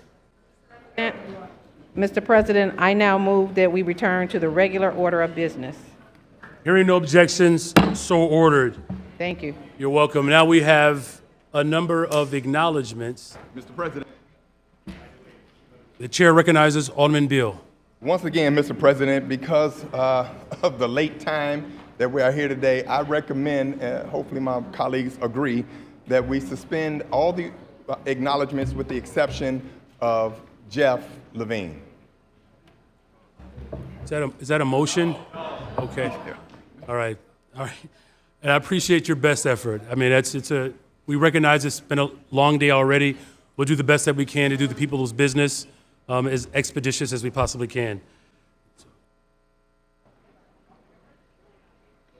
Mr. President, I now move that we return to the regular order of business.
Hearing no objections, so ordered.
Thank you.
You're welcome. Now we have a number of acknowledgements.
Mr. President.
The chair recognizes Alderman Beal.
Once again, Mr. President, because of the late time that we are here today, I recommend, hopefully my colleagues agree, that we suspend all the acknowledgements with the exception of Jeff Levine.
Is that a motion? Okay. All right. All right. And I appreciate your best effort. I mean, we recognize it's been a long day already. We'll do the best that we can to do the people's business as expeditious as we possibly can.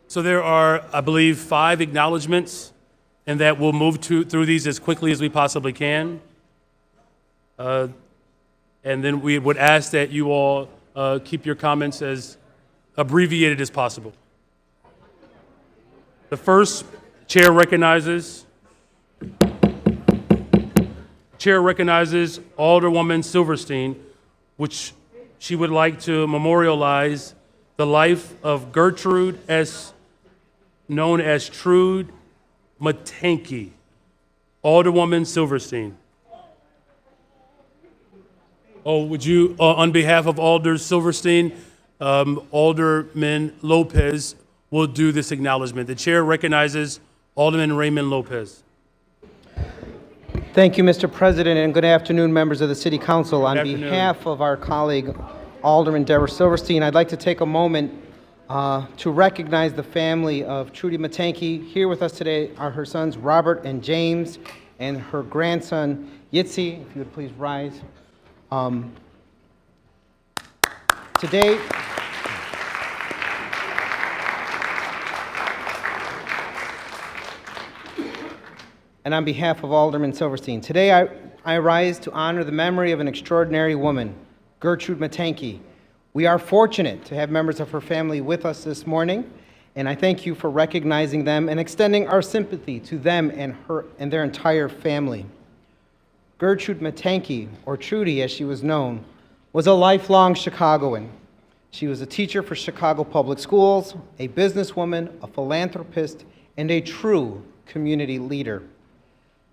So there are, I believe, 5 acknowledgements, and that we'll move through these as quickly as we possibly can. And then we would ask that you all keep your comments as abbreviated as possible. The first, Chair recognizes Alderwoman Silverstein, which she would like to memorialize the life of Gertrude S., known as Trude Matanke. Alderwoman Silverstein. Oh, would you, on behalf of Alder Silverstein, Alderman Lopez will do this acknowledgement. The chair recognizes Alderman Raymond Lopez.
Thank you, Mr. President, and good afternoon, members of the City Council. On behalf of our colleague, Alderman Deborah Silverstein, I'd like to take a moment to recognize the family of Trudy Matanke. Here with us today are her sons, Robert and James, and her grandson, Yitzi. If you would please rise. Today, and on behalf of Alderman Silverstein, today I rise to honor the memory of an extraordinary woman, Gertrude Matanke. We are fortunate to have members of her family with us this morning, and I thank you for recognizing them and extending our sympathy to them and their entire family. Gertrude Matanke, or Trudy as she was known, was a lifelong Chicagoan. She was a teacher for Chicago Public Schools, a businesswoman, a philanthropist, and a true community leader.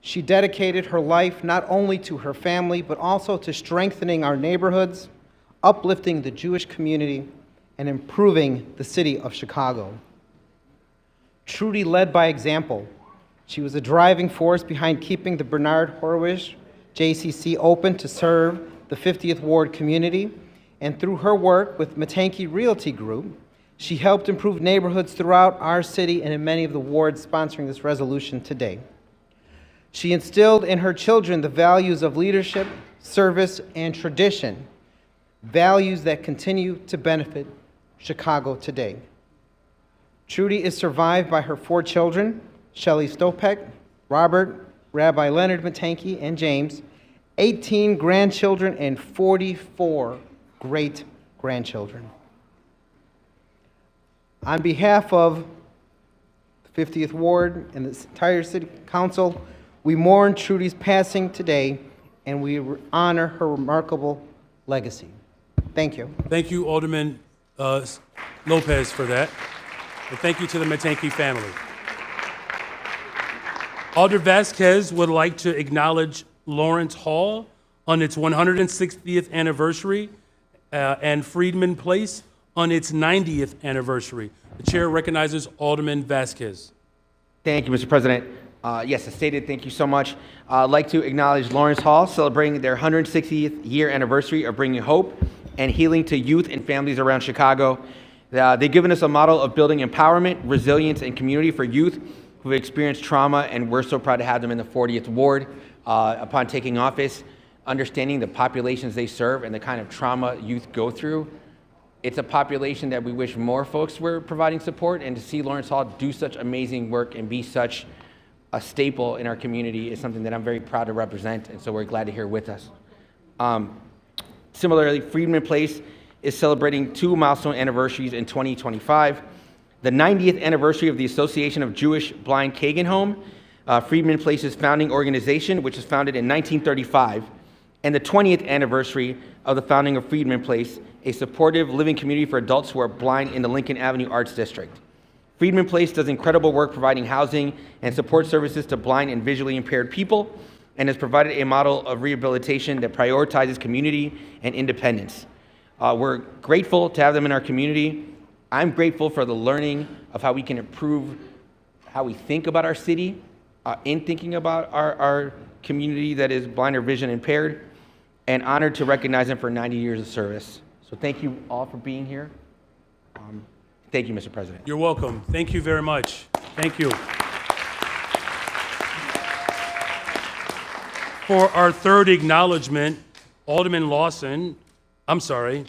She dedicated her life not only to her family, but also to strengthening our neighborhoods, uplifting the Jewish community, and improving the city of Chicago. Trudy led by example. She was a driving force behind keeping the Bernard Horwich JCC open to serve the 50th Ward community, and through her work with Matanke Realty Group, she helped improve neighborhoods throughout our city and in many of the wards sponsoring this resolution today. She instilled in her children the values of leadership, service, and tradition, values that continue to benefit Chicago today. Trudy is survived by her 4 children. Shelley Stopek, Robert, Rabbi Leonard Matanke, and James, 18 grandchildren, and 44 great-grandchildren. On behalf of the 50th Ward and the entire City Council, we mourn Trudy's passing today, and we honor her remarkable legacy. Thank you.
Thank you, Alderman Lopez, for that. And thank you to the Matanke family. Alder Vasquez would like to acknowledge Lawrence Hall on its 160th anniversary and Freedman Place on its 90th anniversary. The chair recognizes Alderman Vasquez.
Thank you, Mr. President. Yes, as stated, thank you so much. I'd like to acknowledge Lawrence Hall celebrating their 160th year anniversary of bringing hope and healing to youth and families around Chicago. They've given us a model of building empowerment, resilience, and community for youth who've experienced trauma, and we're so proud to have them in the 40th Ward upon taking office. Understanding the populations they serve and the kind of trauma youth go through, it's a population that we wish more folks were providing support, and to see Lawrence Hall do such amazing work and be such a staple in our community is something that I'm very proud to represent, and so we're glad to hear with us. Similarly, Freedman Place is celebrating 2 milestone anniversaries in 2025. The 90th anniversary of the Association of Jewish Blind Kagan Home, Freedman Place's founding organization, which was founded in 1935, and the 20th anniversary of the founding of Freedman Place, a supportive living community for adults who are blind in the Lincoln Avenue Arts District. Freedman Place does incredible work providing housing and support services to blind and visually impaired people, and has provided a model of rehabilitation that prioritizes community and independence. We're grateful to have them in our community. I'm grateful for the learning of how we can improve how we think about our city in thinking about our community that is blind or vision impaired, and honored to recognize them for 90 years of service. So thank you all for being here. Thank you, Mr. President.
You're welcome. Thank you very much. Thank you. For our third acknowledgement, Alderman Lawson, I'm sorry.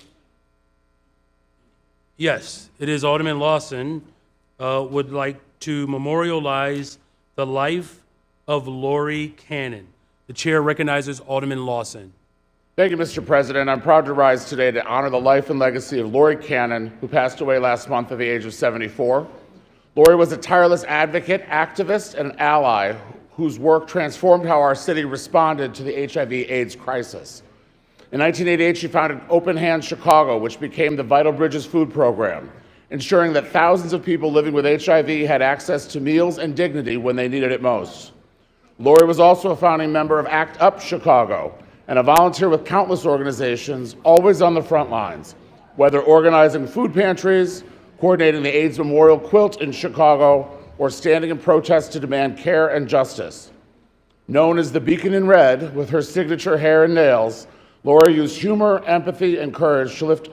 Yes, it is Alderman Lawson would like to memorialize the life of Lori Cannon. The chair recognizes Alderman Lawson.
Thank you, Mr. President. I'm proud to rise today to honor the life and legacy of Lori Cannon, who passed away last month at the age of 74. Lori was a tireless advocate, activist, and an ally whose work transformed how our city responded to the HIV/AIDS crisis. In 1988, she founded Open Hands Chicago, which became the Vital Bridges food program, ensuring that thousands of people living with HIV had access to meals and dignity when they needed it most. Lori was also a founding member of ACT UP Chicago, and a volunteer with countless organizations, always on the front lines, whether organizing food pantries, coordinating the AIDS Memorial Quilt in Chicago, or standing in protest to demand care and justice. Known as the Beacon in Red, with her signature hair and nails, Lori used humor, empathy, and courage to lift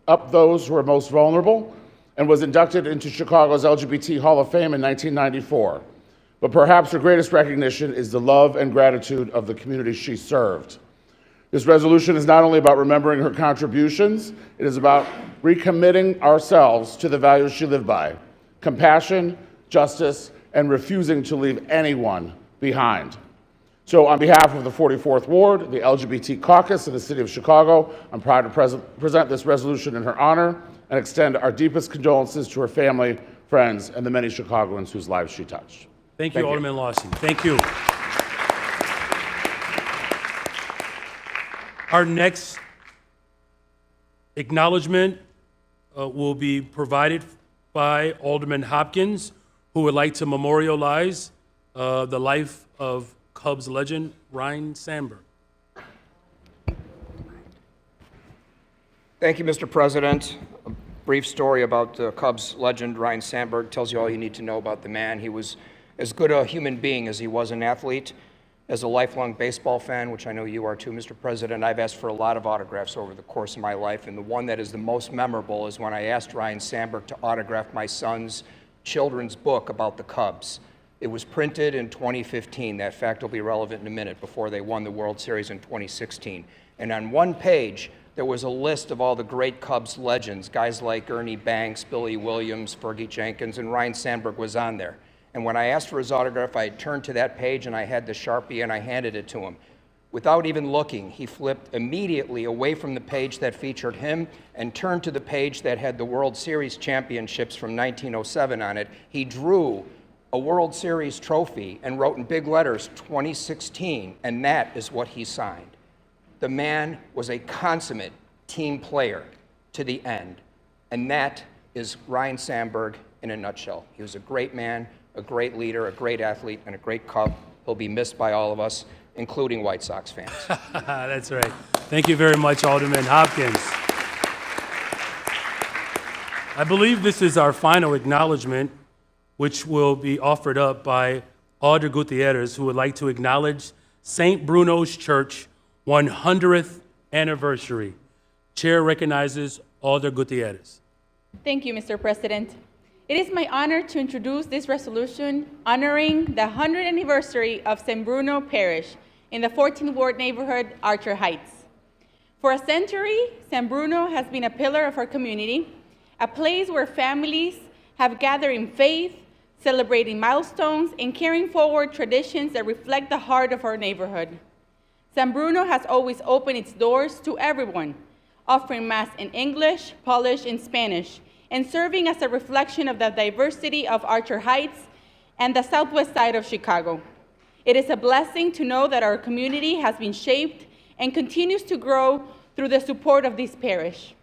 up those who are most vulnerable, and was inducted into Chicago's LGBT Hall of Fame in 1994. But perhaps her greatest recognition is the love and gratitude of the community she served. This resolution is not only about remembering her contributions, it is about recommitting ourselves to the values she lived by: compassion, justice, and refusing to leave anyone behind. So on behalf of the 44th Ward, the LGBT Caucus, and the City of Chicago, I'm proud to present this resolution in her honor and extend our deepest condolences to her family, friends, and the many Chicagoans whose lives she touched.
Thank you, Alderman Lawson. Thank you. Our next acknowledgement will be provided by Alderman Hopkins, who would like to memorialize the life of Cubs legend Ryne Sandberg.
Thank you, Mr. President. A brief story about Cubs legend Ryne Sandberg tells you all you need to know about the man. He was as good a human being as he was an athlete. As a lifelong baseball fan, which I know you are too, Mr. President, I've asked for a lot of autographs over the course of my life, and the one that is the most memorable is when I asked Ryne Sandberg to autograph my son's children's book about the Cubs. It was printed in 2015. That fact will be relevant in a minute, before they won the World Series in 2016. And on one page, there was a list of all the great Cubs legends, guys like Ernie Banks, Billy Williams, Fergie Jenkins, and Ryne Sandberg was on there. And when I asked for his autograph, I turned to that page and I had the Sharpie and I handed it to him. Without even looking, he flipped immediately away from the page that featured him and turned to the page that had the World Series championships from 1907 on it. He drew a World Series trophy and wrote in big letters, 2016, and that is what he signed. The man was a consummate team player to the end, and that is Ryne Sandberg in a nutshell. He was a great man, a great leader, a great athlete, and a great Cub. He'll be missed by all of us, including White Sox fans.
That's right. Thank you very much, Alderman Hopkins. I believe this is our final acknowledgement, which will be offered up by Alder Gutierrez, who would like to acknowledge St. Bruno's Church 100th anniversary. Chair recognizes Alder Gutierrez.
Thank you, Mr. President. It is my honor to introduce this resolution honoring the 100th anniversary of San Bruno Parish in the 14th Ward neighborhood, Archer Heights. For a century, San Bruno has been a pillar of our community, a place where families have gathered in faith, celebrating milestones, and carrying forward traditions that reflect the heart of our neighborhood. San Bruno has always opened its doors to everyone, offering Mass in English, Polish, and Spanish, and serving as a reflection of the diversity of Archer Heights and the southwest side of Chicago. It is a blessing to know that our community has been shaped and continues to grow through the support of this parish.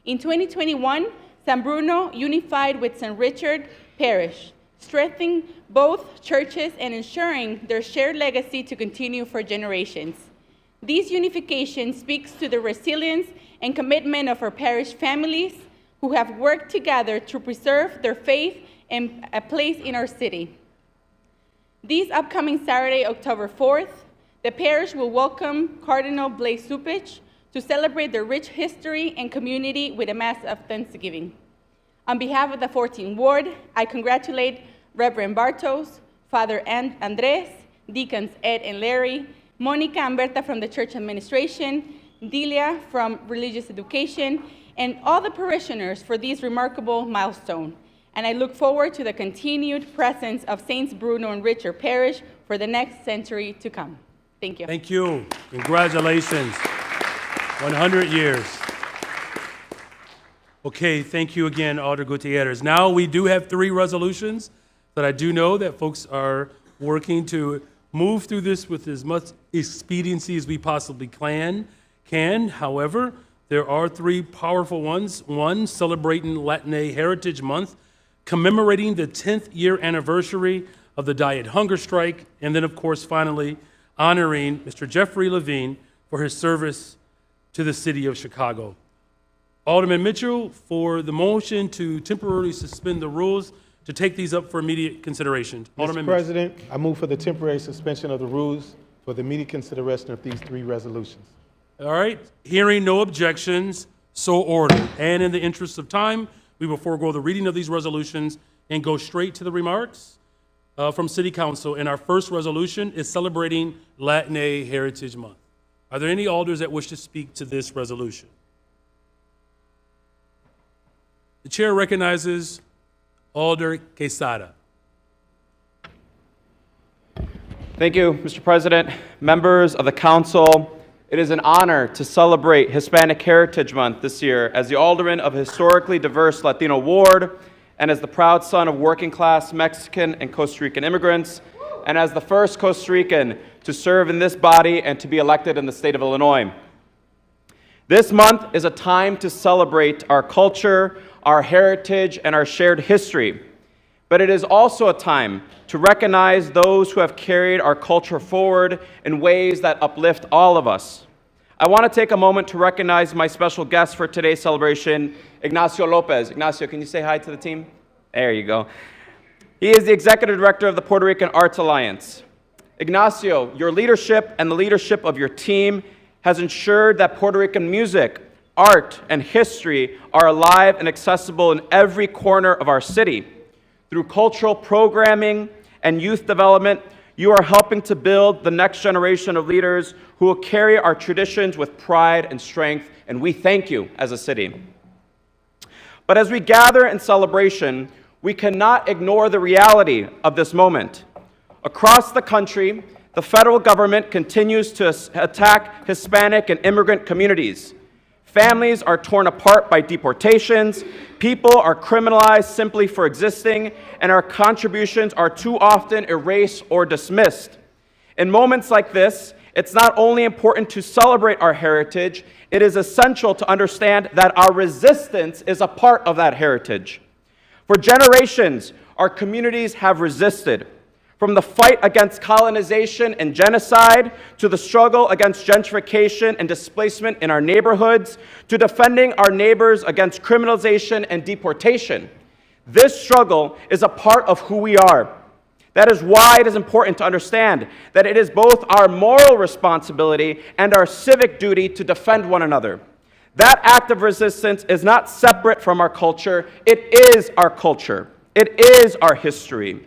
In 2021, San Bruno unified with St. Richard Parish, strengthening both churches and ensuring their shared legacy to continue for generations. This unification speaks to the resilience and commitment of our parish families who have worked together to preserve their faith and a place in our city. This upcoming Saturday, October 4th, the parish will welcome Cardinal Blaise Cupich to celebrate their rich history and community with a Mass of Thanksgiving. On behalf of the 14th Ward, I congratulate Reverend Bartos, Father Andres, Deacons Ed and Larry, Monica and Berta from the church administration, Delia from religious education, and all the parishioners for this remarkable milestone. And I look forward to the continued presence of Saints Bruno and Richard Parish for the next century to come. Thank you.
Thank you. Congratulations. 100 years. Okay, thank you again, Alder Gutierrez. Now we do have 3 resolutions that I do know that folks are working to move through this with as much expediency as we possibly can. However, there are 3 powerful ones. One, celebrating Latine Heritage Month, commemorating the 10th year anniversary of the Diet Hunger Strike, and then, of course, finally, honoring Mr. Jeffrey Levine for his service to the city of Chicago. Alderman Mitchell, for the motion to temporarily suspend the rules to take these up for immediate consideration. Alderman
Mr. President, I move for the temporary suspension of the rules for the immediate consideration of these 3 resolutions.
All right, hearing no objections, so ordered. And in the interest of time, we will forego the reading of these resolutions and go straight to the remarks from City Council. And our first resolution is celebrating Latine Heritage Month. Are there any alders that wish to speak to this resolution? The chair recognizes Alder Quesada.
Thank you, Mr. President. Members of the council, it is an honor to celebrate Hispanic Heritage Month this year as the alderman of a historically diverse Latino ward and as the proud son of working-class Mexican and Costa Rican immigrants, and as the first Costa Rican to serve in this body and to be elected in the state of Illinois. This month is a time to celebrate our culture, our heritage, and our shared history. But it is also a time to recognize those who have carried our culture forward in ways that uplift all of us. I want to take a moment to recognize my special guest for today's celebration, Ignacio Lopez. Ignacio, can you say hi to the team? There you go. He is the Executive Director of the Puerto Rican Arts Alliance. Ignacio, your leadership and the leadership of your team has ensured that Puerto Rican music, art, and history are alive and accessible in every corner of our city. Through cultural programming and youth development, you are helping to build the next generation of leaders who will carry our traditions with pride and strength, and we thank you as a city. But as we gather in celebration, We cannot ignore the reality of this moment. Across the country, the federal government continues to attack Hispanic and immigrant communities. Families are torn apart by deportations, people are criminalized simply for existing, and our contributions are too often erased or dismissed. In moments like this, it's not only important to celebrate our heritage, it is essential to understand that our resistance is a part of that heritage. For generations, our communities have resisted. From the fight against colonization and genocide, to the struggle against gentrification and displacement in our neighborhoods, to defending our neighbors against criminalization and deportation. This struggle is a part of who we are. That is why it is important to understand that it is both our moral responsibility and our civic duty to defend one another. That act of resistance is not separate from our culture. It is our culture. It is our history.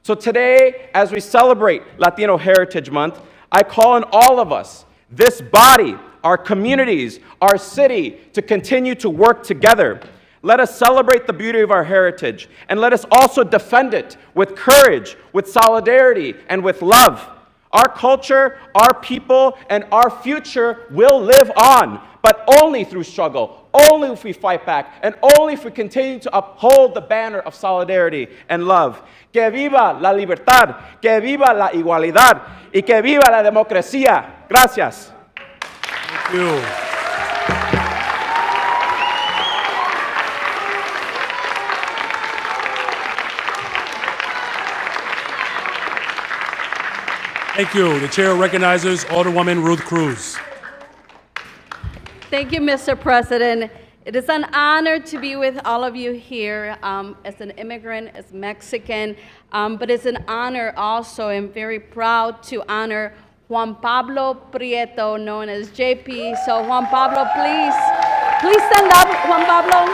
So today, as we celebrate Latino Heritage Month, I call on all of us, this body, our communities, our city, to continue to work together. Let us celebrate the beauty of our heritage, and let us also defend it with courage, with solidarity, and with love. Our culture, our people, and our future will live on, but only through struggle, only if we fight back, and only if we continue to uphold the banner of solidarity and love. Que viva la libertad, que viva la igualdad, y que viva la democracia. Gracias.
Thank you. Thank you. The chair recognizes Alderwoman Ruth Cruz.
Thank you, Mr. President. It is an honor to be with all of you here as an immigrant, as Mexican, but it's an honor also. I'm very proud to honor Juan Pablo Prieto, known as JP. So Juan Pablo, please stand up, Juan Pablo.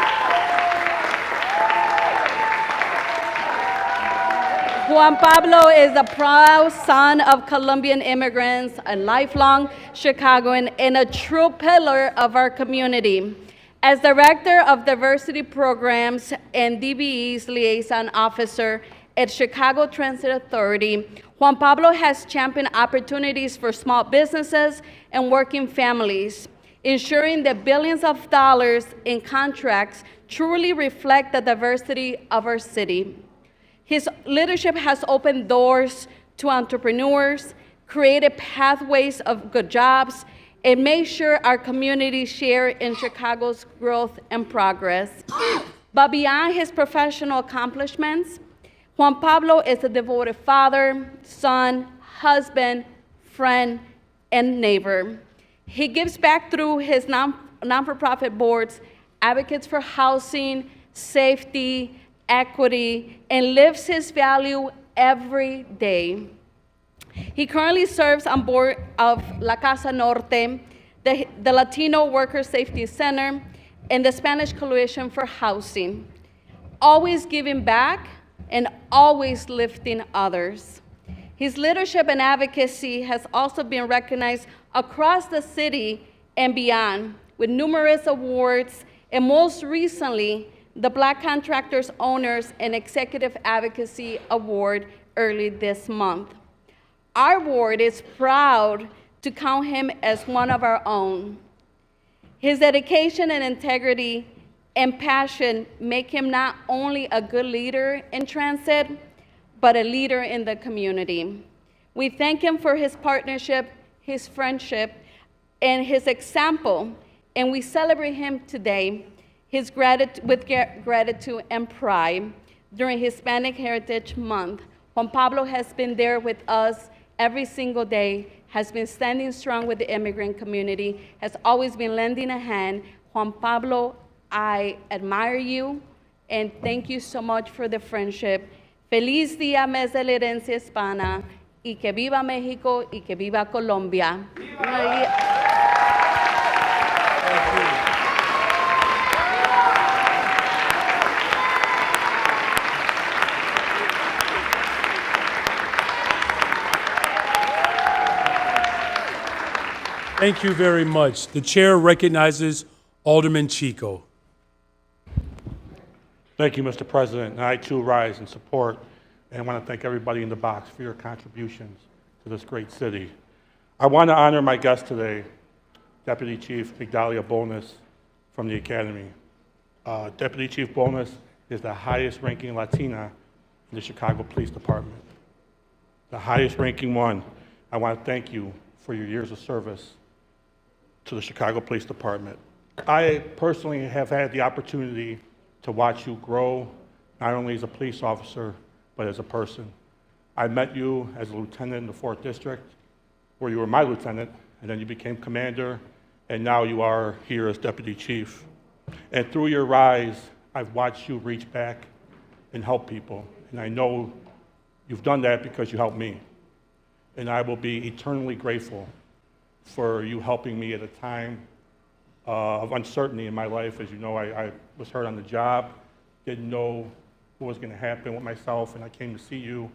Juan Pablo is a proud son of Colombian immigrants, a lifelong Chicagoan, and a true pillar of our community. As Director of Diversity Programs and DBE's Liaison Officer at Chicago Transit Authority, Juan Pablo has championed opportunities for small businesses and working families, ensuring that billions of dollars in contracts truly reflect the diversity of our city. His leadership has opened doors to entrepreneurs, created pathways of good jobs, and made sure our communities share in Chicago's growth and progress. But beyond his professional accomplishments, Juan Pablo is a devoted father, son, husband, friend, and neighbor. He gives back through his non-for-profit boards, advocates for housing, safety, equity, and lives his value every day. He currently serves on board of La Casa Norte, the Latino Worker Safety Center, and the Spanish Coalition for Housing, always giving back and always lifting others. His leadership and advocacy has also been recognized across the city and beyond, with numerous awards, and most recently, the Black Contractors Owners and Executive Advocacy Award early this month. Our board is proud to count him as one of our own. His dedication and integrity and passion make him not only a good leader in transit, but a leader in the community. We thank him for his partnership, his friendship, and his example, and we celebrate him today with gratitude and pride during Hispanic Heritage Month. Juan Pablo has been there with us every single day, has been standing strong with the immigrant community, has always been lending a hand. Juan Pablo, I admire you, and thank you so much for the friendship. Feliz Día Mes de la Herencia Hispana, y que viva México, y que viva Colombia.
Thank you very much. The chair recognizes Alderman Chico.
Thank you, Mr. President. And I too rise in support and want to thank everybody in the box for your contributions to this great city. I want to honor my guest today, Deputy Chief Migdalia Bonus from the Academy. Deputy Chief Bonus is the highest ranking Latina in the Chicago Police Department. The highest ranking one. I want to thank you for your years of service to the Chicago Police Department. I personally have had the opportunity to watch you grow, not only as a police officer, but as a person. I met you as a lieutenant in the 4th District, where you were my lieutenant, and then you became commander, and now you are here as deputy chief. And through your rise, I've watched you reach back and help people. And I know you've done that because you helped me. And I will be eternally grateful for you helping me at a time of uncertainty in my life. As you know, I was hurt on the job, didn't know what was going to happen with myself, and I came to see you,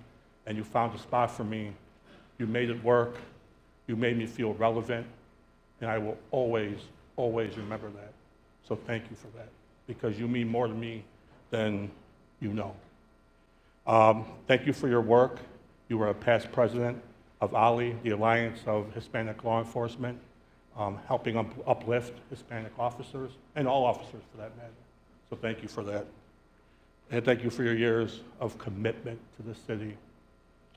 and you found a spot for me. You made it work. You made me feel relevant, and I will always, always remember that. So thank you for that, because you mean more to me than you know. Thank you for your work. You were a past president of ALI, the Alliance of Hispanic Law Enforcement, helping uplift Hispanic officers, and all officers for that matter. So thank you for that. And thank you for your years of commitment to the city.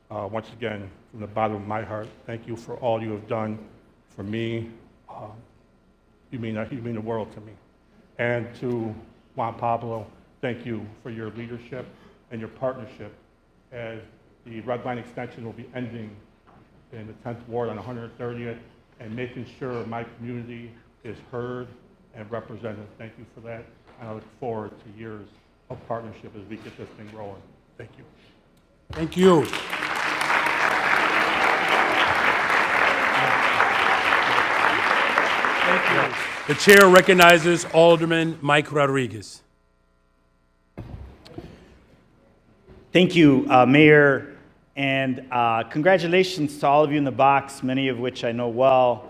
Once again, from the bottom of my heart, thank you for all you have done for me. You mean the world to me. And to Juan Pablo, thank you for your leadership and your partnership as the Red Line extension will be ending in the 10th Ward on 130th and making sure my community is heard and represented. Thank you for that. And I look forward to years of partnership as we get this thing rolling. Thank you.
Thank you. Thank you. The chair recognizes Alderman Mike Rodriguez.
Thank you, Mayor, and congratulations to all of you in the box, many of which I know well,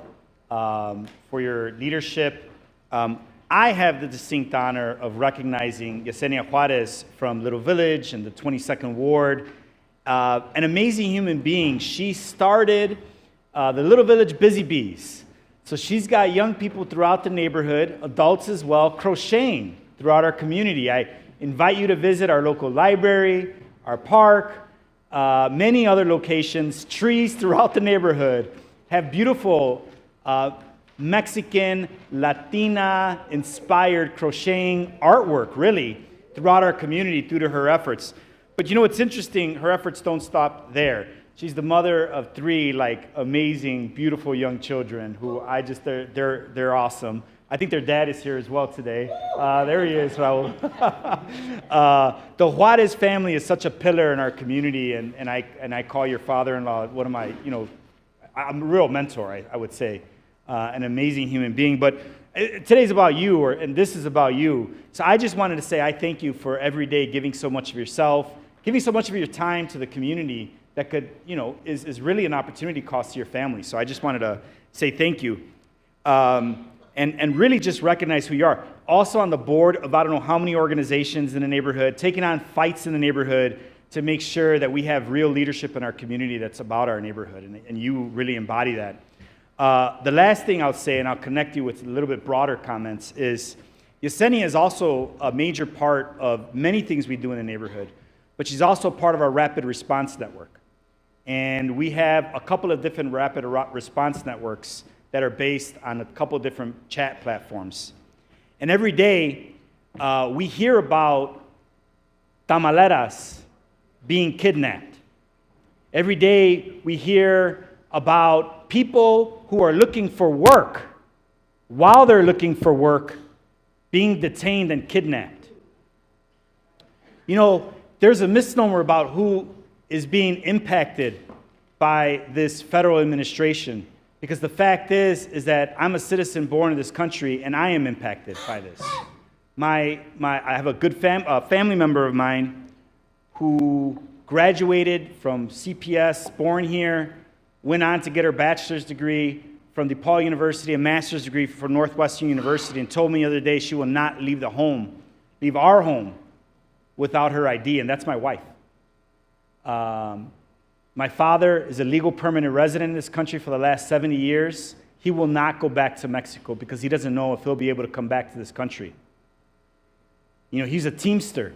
for your leadership. I have the distinct honor of recognizing Yesenia Juarez from Little Village in the 22nd Ward, an amazing human being. She started the Little Village Busy Bees. So she's got young people throughout the neighborhood, adults as well, crocheting throughout our community. I invite you to visit our local library, our park, many other locations. Trees throughout the neighborhood have beautiful Mexican, Latina-inspired crocheting artwork, really, throughout our community due to her efforts. But you know what's interesting? Her efforts don't stop there. She's the mother of 3 amazing, beautiful young children who they're awesome. I think their dad is here as well today. There he is, Raul. The Juarez family is such a pillar in our community, and I call your father-in-law one of my, I'm a real mentor, I would say, an amazing human being. But today's about you, and this is about you. So I just wanted to say I thank you for every day giving so much of yourself, giving so much of your time to the community that could, is really an opportunity cost to your family. So I just wanted to say thank you. And really just recognize who you are. Also on the board of I don't know how many organizations in the neighborhood, taking on fights in the neighborhood to make sure that we have real leadership in our community that's about our neighborhood, and you really embody that. The last thing I'll say, and I'll connect you with a little bit broader comments, is Yesenia is also a major part of many things we do in the neighborhood, but she's also part of our rapid response network. And we have a couple of different rapid response networks that are based on a couple of different chat platforms. And every day, we hear about tamaleras being kidnapped. Every day, we hear about people who are looking for work, while they're looking for work, being detained and kidnapped. There's a misnomer about who is being impacted by this federal administration. Because the fact is that I'm a citizen born in this country, and I am impacted by this. I have a good family member of mine who graduated from CPS, born here, went on to get her bachelor's degree from DePaul University, a master's degree from Northwestern University, and told me the other day she will not leave our home, without her ID, and that's my wife. My father is a legal permanent resident in this country for the last 70 years. He will not go back to Mexico because he doesn't know if he'll be able to come back to this country. You know, he's a Teamster,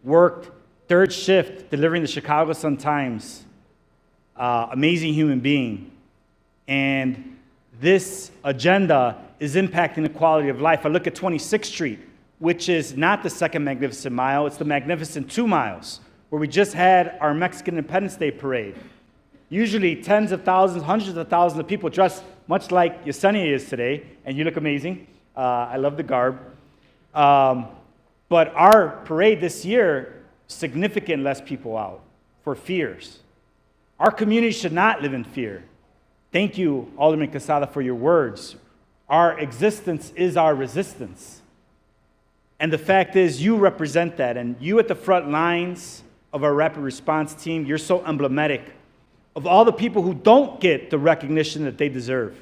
worked third shift delivering the Chicago Sun-Times, amazing human being. And this agenda is impacting the quality of life. I look at 26th Street, which is not the second Magnificent Mile, it's the Magnificent 2 miles, where we just had our Mexican Independence Day parade. Usually tens of thousands, hundreds of thousands of people dressed much like Yesenia is today, and you look amazing. I love the garb. But our parade this year, significant less people out for fears. Our community should not live in fear. Thank you, Alderman Quesada, for your words. Our existence is our resistance. And the fact is, you represent that, and you at the front lines of our rapid response team, you're so emblematic of all the people who don't get the recognition that they deserve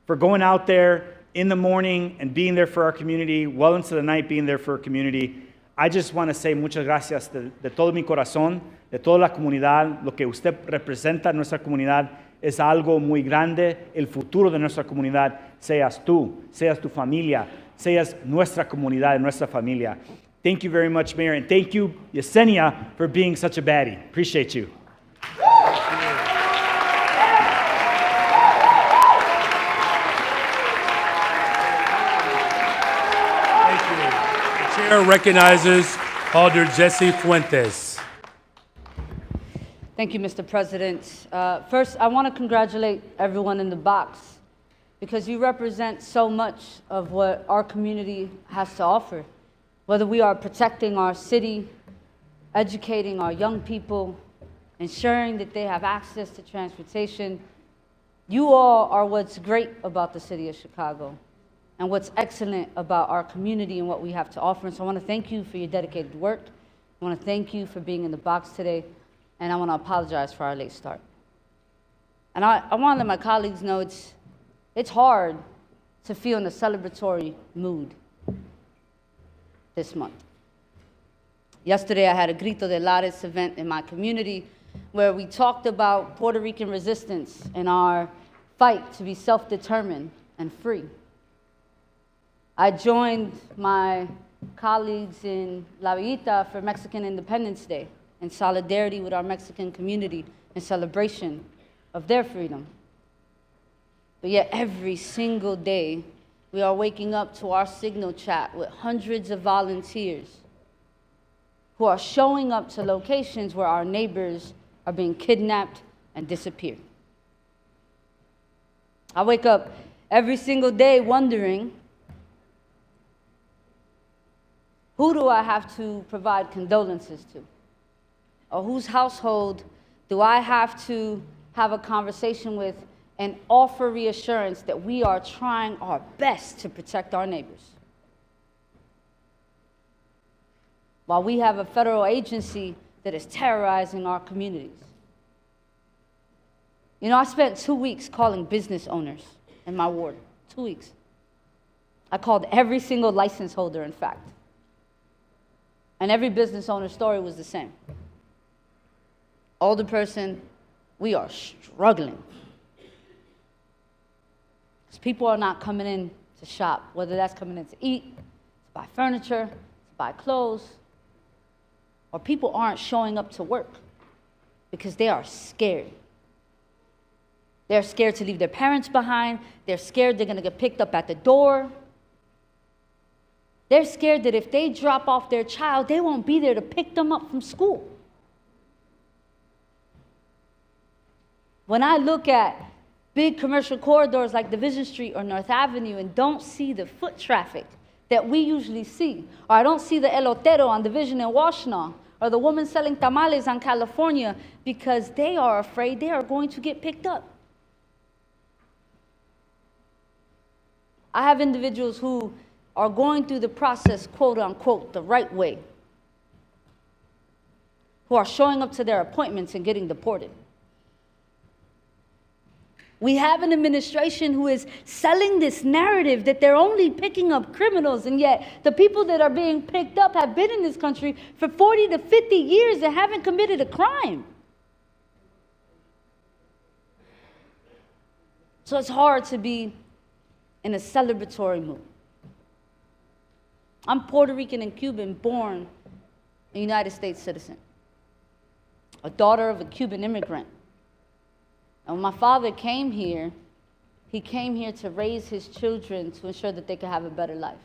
for going out there in the morning and being there for our community, well into the night being there for our community. I just want to say muchas gracias de todo mi corazón, de toda la comunidad. Lo que usted representa en nuestra comunidad es algo muy grande. El futuro de nuestra comunidad, seas tú, seas tu familia, seas nuestra comunidad, nuestra familia. Thank you very much, Mayor, and thank you, Yesenia, for being such a baddie. Appreciate you.
Chair recognizes Alder Jesse Fuentes.
Thank you, Mr. President. First, I want to congratulate everyone in the box because you represent so much of what our community has to offer. Whether we are protecting our city, educating our young people, ensuring that they have access to transportation, you all are what's great about the city of Chicago and what's excellent about our community and what we have to offer. And so I want to thank you for your dedicated work. I want to thank you for being in the box today, and I want to apologize for our late start. And I want to let my colleagues know it's hard to feel in a celebratory mood this month. Yesterday, I had a Grito de Lares event in my community where we talked about Puerto Rican resistance and our fight to be self-determined and free. I joined my colleagues in La Villita for Mexican Independence Day in solidarity with our Mexican community in celebration of their freedom. But yet every single day, we are waking up to our Signal chat with hundreds of volunteers who are showing up to locations where our neighbors are being kidnapped and disappeared. I wake up every single day wondering, who do I have to provide condolences to? Or whose household do I have to have a conversation with and offer reassurance that we are trying our best to protect our neighbors? While we have a federal agency that is terrorizing our communities. You know, I spent 2 weeks calling business owners in my ward, 2 weeks. I called every single license holder, in fact. And every business owner's story was the same. Older person, we are struggling. Because people are not coming in to shop, whether that's coming in to eat, to buy furniture, to buy clothes, or people aren't showing up to work because they are scared. They're scared to leave their parents behind. They're scared they're going to get picked up at the door. They're scared that if they drop off their child, they won't be there to pick them up from school. When I look at big commercial corridors like Division Street or North Avenue and don't see the foot traffic that we usually see, or I don't see the elotero on Division and Washtenaw, or the woman selling tamales on California, because they are afraid they are going to get picked up. I have individuals who are going through the process, quote unquote, the right way, who are showing up to their appointments and getting deported. We have an administration who is selling this narrative that they're only picking up criminals, and yet the people that are being picked up have been in this country for 40 to 50 years and haven't committed a crime. So it's hard to be in a celebratory mood. I'm Puerto Rican and Cuban, born a United States citizen, a daughter of a Cuban immigrant. And when my father came here, he came here to raise his children to ensure that they could have a better life.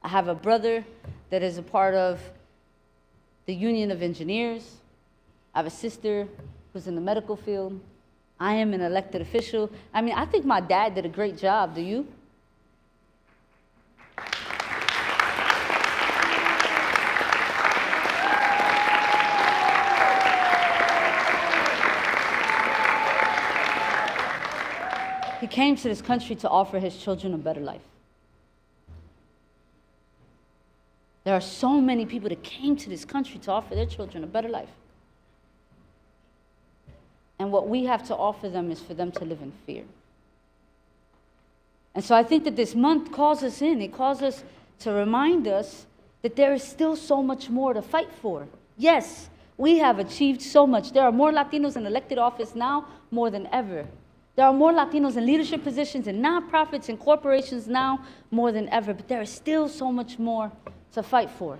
I have a brother that is a part of the Union of Engineers. I have a sister who's in the medical field. I am an elected official. I mean, I think my dad did a great job. Do you? He came to this country to offer his children a better life. There are so many people that came to this country to offer their children a better life. And what we have to offer them is for them to live in fear. And so I think that this month calls us in. It calls us to remind us that there is still so much more to fight for. Yes, we have achieved so much. There are more Latinos in elected office now more than ever. There are more Latinos in leadership positions in nonprofits and corporations now more than ever. But there is still so much more to fight for.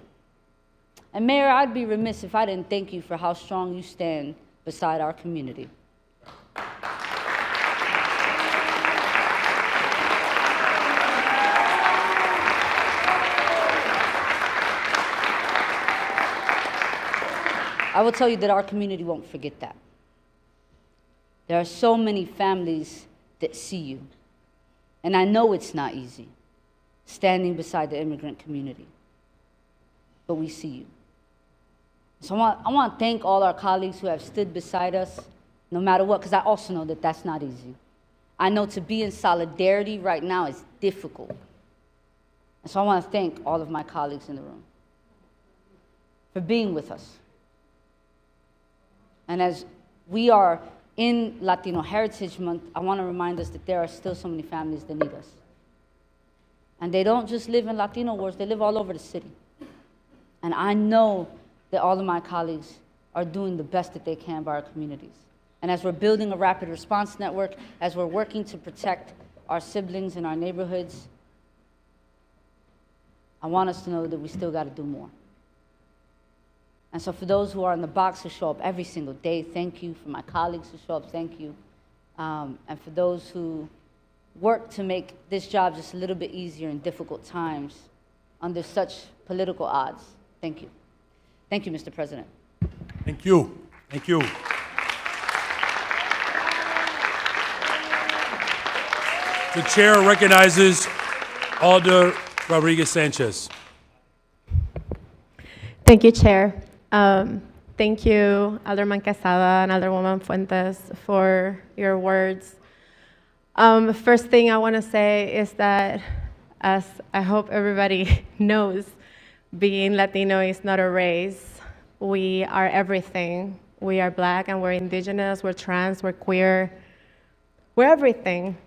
And Mayor, I'd be remiss if I didn't thank you for how strong you stand beside our community. I will tell you that our community won't forget that. There are so many families that see you. And I know it's not easy standing beside the immigrant community, but we see you. So I want to thank all our colleagues who have stood beside us no matter what, because I also know that that's not easy. I know to be in solidarity right now is difficult. And so I want to thank all of my colleagues in the room for being with us. And as we are in Latino Heritage Month, I want to remind us that there are still so many families that need us. And they don't just live in Latino wards, they live all over the city. And I know that all of my colleagues are doing the best that they can by our communities. And as we're building a rapid response network, as we're working to protect our siblings in our neighborhoods, I want us to know that we still got to do more. And so for those who are in the box who show up every single day, thank you. For my colleagues who show up, thank you. And for those who work to make this job just a little bit easier in difficult times under such political odds, thank you. Thank you, Mr. President.
Thank you. Thank you. The chair recognizes Alder Rodriguez Sanchez.
Thank you, Chair. Thank you, Alderman Quesada and Alderwoman Fuentes, for your words. First thing I want to say is that, as I hope everybody knows, being Latino is not a race. We are everything. We are Black and we're Indigenous, we're trans, we're queer, we're everything.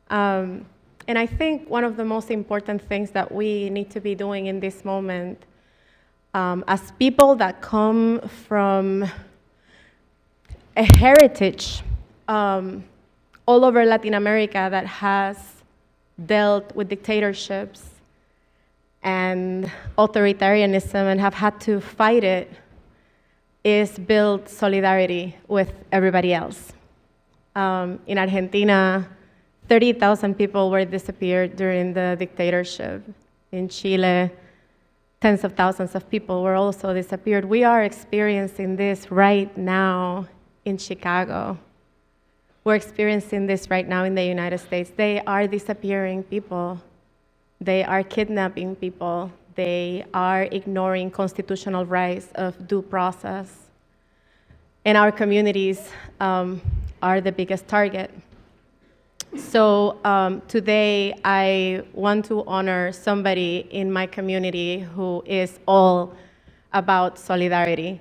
And I think one of the most important things that we need to be doing in this moment, as people that come from a heritage all over Latin America that has dealt with dictatorships and authoritarianism and have had to fight it, is build solidarity with everybody else. In Argentina, 30,000 people were disappeared during the dictatorship. In Chile, tens of thousands of people were also disappeared. We are experiencing this right now in Chicago. We're experiencing this right now in the United States. They are disappearing people. They are kidnapping people. They are ignoring constitutional rights of due process. And our communities are the biggest target. So today, I want to honor somebody in my community who is all about solidarity.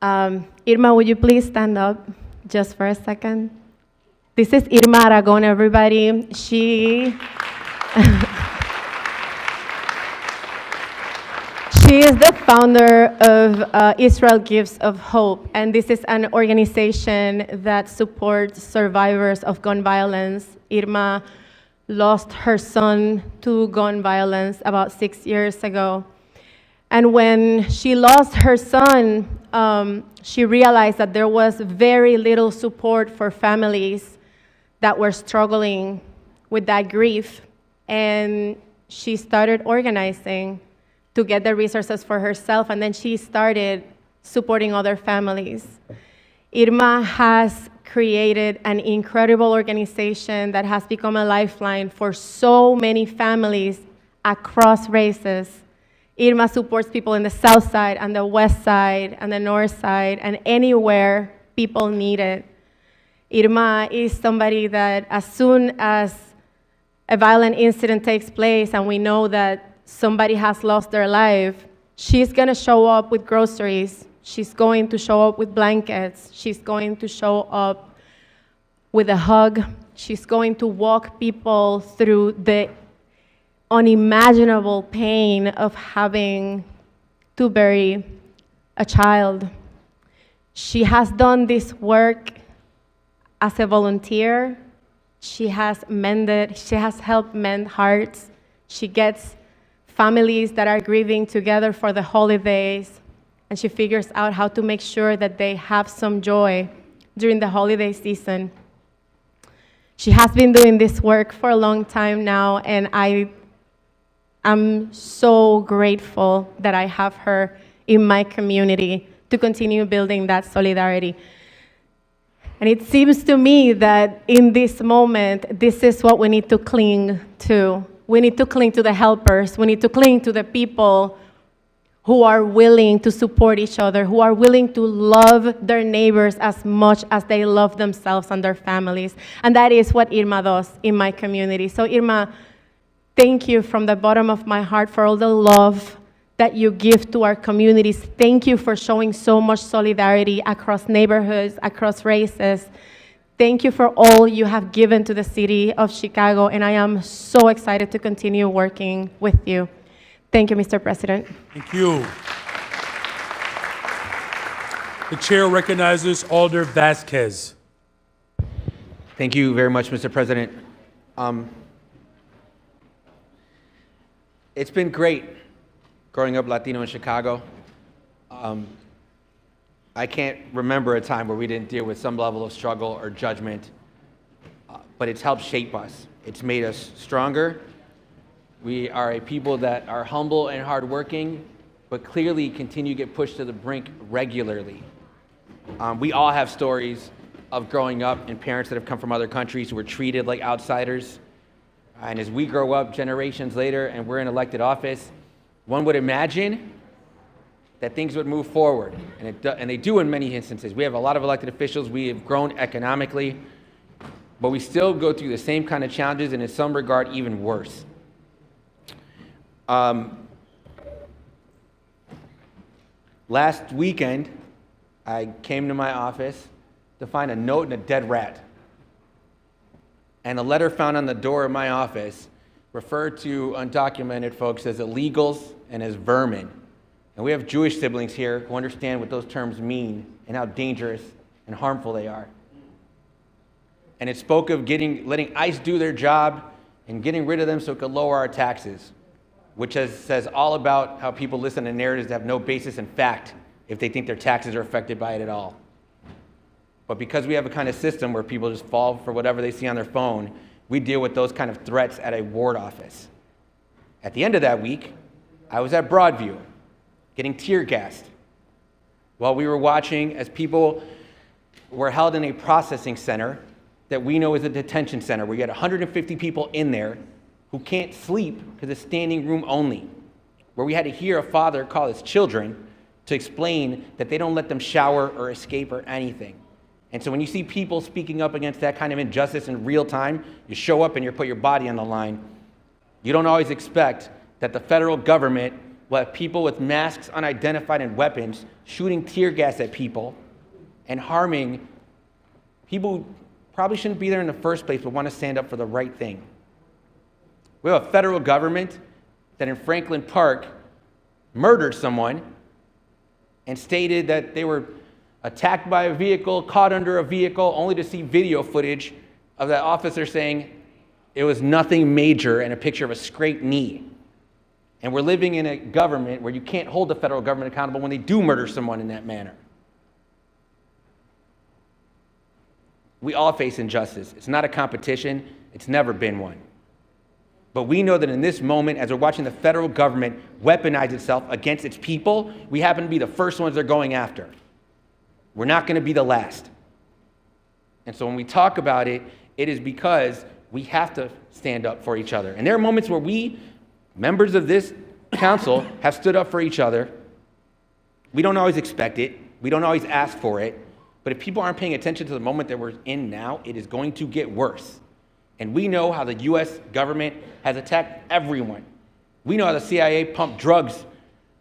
Irma, would you please stand up? just for a second. This is Irma Aragon, everybody. She She is the founder of Israel Gives of Hope, and this is an organization that supports survivors of gun violence. Irma lost her son to gun violence about 6 years ago. And when she lost her son, she realized that there was very little support for families that were struggling with that grief. And she started organizing to get the resources for herself, and then she started supporting other families. Irma has created an incredible organization that has become a lifeline for so many families across races. Irma supports people in the south side and the west side and the north side and anywhere people need it. Irma is somebody that as soon as a violent incident takes place and we know that somebody has lost their life, she's going to show up with groceries. She's going to show up with blankets. She's going to show up with a hug. She's going to walk people through the unimaginable pain of having to bury a child. She has done this work as a volunteer. She has helped mend hearts. She gets families that are grieving together for the holidays, and she figures out how to make sure that they have some joy during the holiday season. She has been doing this work for a long time now, and I am so grateful that I have her in my community to continue building that solidarity. And it seems to me that in this moment, this is what we need to cling to. We need to cling to the helpers. We need to cling to the people who are willing to support each other, who are willing to love their neighbors as much as they love themselves and their families. And that is what Irma does in my community. So Irma, thank you from the bottom of my heart for all the love that you give to our communities. Thank you for showing so much solidarity across neighborhoods, across races. Thank you for all you have given to the city of Chicago, and I am so excited to continue working with you. Thank you, Mr. President.
Thank you. The chair recognizes Alder Vasquez.
Thank you very much, Mr. President. It's been great growing up Latino in Chicago. I can't remember a time where we didn't deal with some level of struggle or judgment, but it's helped shape us. It's made us stronger. We are a people that are humble and hardworking, but clearly continue to get pushed to the brink regularly. We all have stories of growing up and parents that have come from other countries who were treated like outsiders. And as we grow up generations later and we're in elected office, one would imagine that things would move forward, and they do in many instances. We have a lot of elected officials. We have grown economically, but we still go through the same kind of challenges, and in some regard, even worse. Last weekend, I came to my office to find a note and a dead rat. And a letter found on the door of my office referred to undocumented folks as illegals and as vermin. And we have Jewish siblings here who understand what those terms mean and how dangerous and harmful they are. And it spoke of letting ICE do their job and getting rid of them so it could lower our taxes, which says all about how people listen to narratives that have no basis in fact if they think their taxes are affected by it at all. But because we have a kind of system where people just fall for whatever they see on their phone, we deal with those kind of threats at a ward office. At the end of that week, I was at Broadview, getting tear gassed, while we were watching as people were held in a processing center that we know is a detention center, where you had 150 people in there who can't sleep because it's standing room only, where we had to hear a father call his children to explain that they don't let them shower or escape or anything. And so when you see people speaking up against that kind of injustice in real time, you show up and you put your body on the line. You don't always expect that the federal government will have people with masks, unidentified, and weapons shooting tear gas at people and harming People who probably shouldn't be there in the first place but want to stand up for the right thing. We have a federal government that in Franklin Park murdered someone and stated that they were attacked by a vehicle, caught under a vehicle, only to see video footage of that officer saying it was nothing major and a picture of a scraped knee. And we're living in a government where you can't hold the federal government accountable when they do murder someone in that manner. We all face injustice. It's not a competition. It's never been one. But we know that in this moment, as we're watching the federal government weaponize itself against its people, we happen to be the first ones they're going after. We're not going to be the last. And so when we talk about it, it is because we have to stand up for each other. And there are moments where we, members of this council, have stood up for each other. We don't always expect it. We don't always ask for it. But if people aren't paying attention to the moment that we're in now, it is going to get worse. And we know how the U.S. government has attacked everyone. We know how the CIA pumped drugs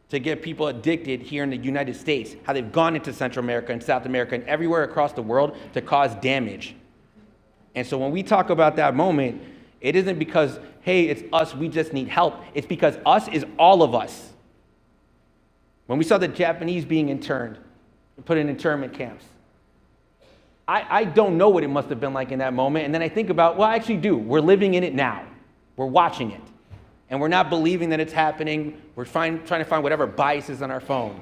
to get people addicted here in the United States, how they've gone into Central America and South America and everywhere across the world to cause damage. And so when we talk about that moment, it isn't because, hey, it's us, we just need help. It's because us is all of us. When we saw the Japanese being interned, put in internment camps, I don't know what it must have been like in that moment. And then I think about, well, I actually do. We're living in it now. We're watching it. And we're not believing that it's happening. We're trying to find whatever bias is on our phone.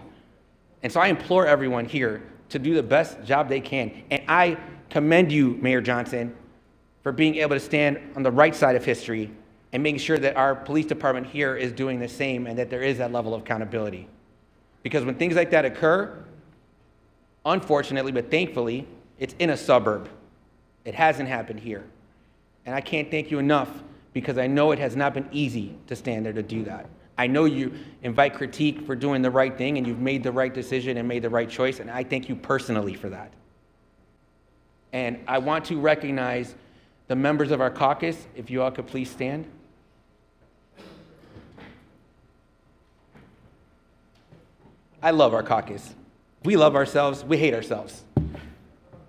And so I implore everyone here to do the best job they can. And I commend you, Mayor Johnson, for being able to stand on the right side of history and making sure that our police department here is doing the same and that there is that level of accountability. Because when things like that occur, unfortunately, but thankfully, it's in a suburb. It hasn't happened here. And I can't thank you enough because I know it has not been easy to stand there to do that. I know you invite critique for doing the right thing and you've made the right decision and made the right choice, and I thank you personally for that. And I want to recognize the members of our caucus, if you all could please stand. I love our caucus. We love ourselves, we hate ourselves.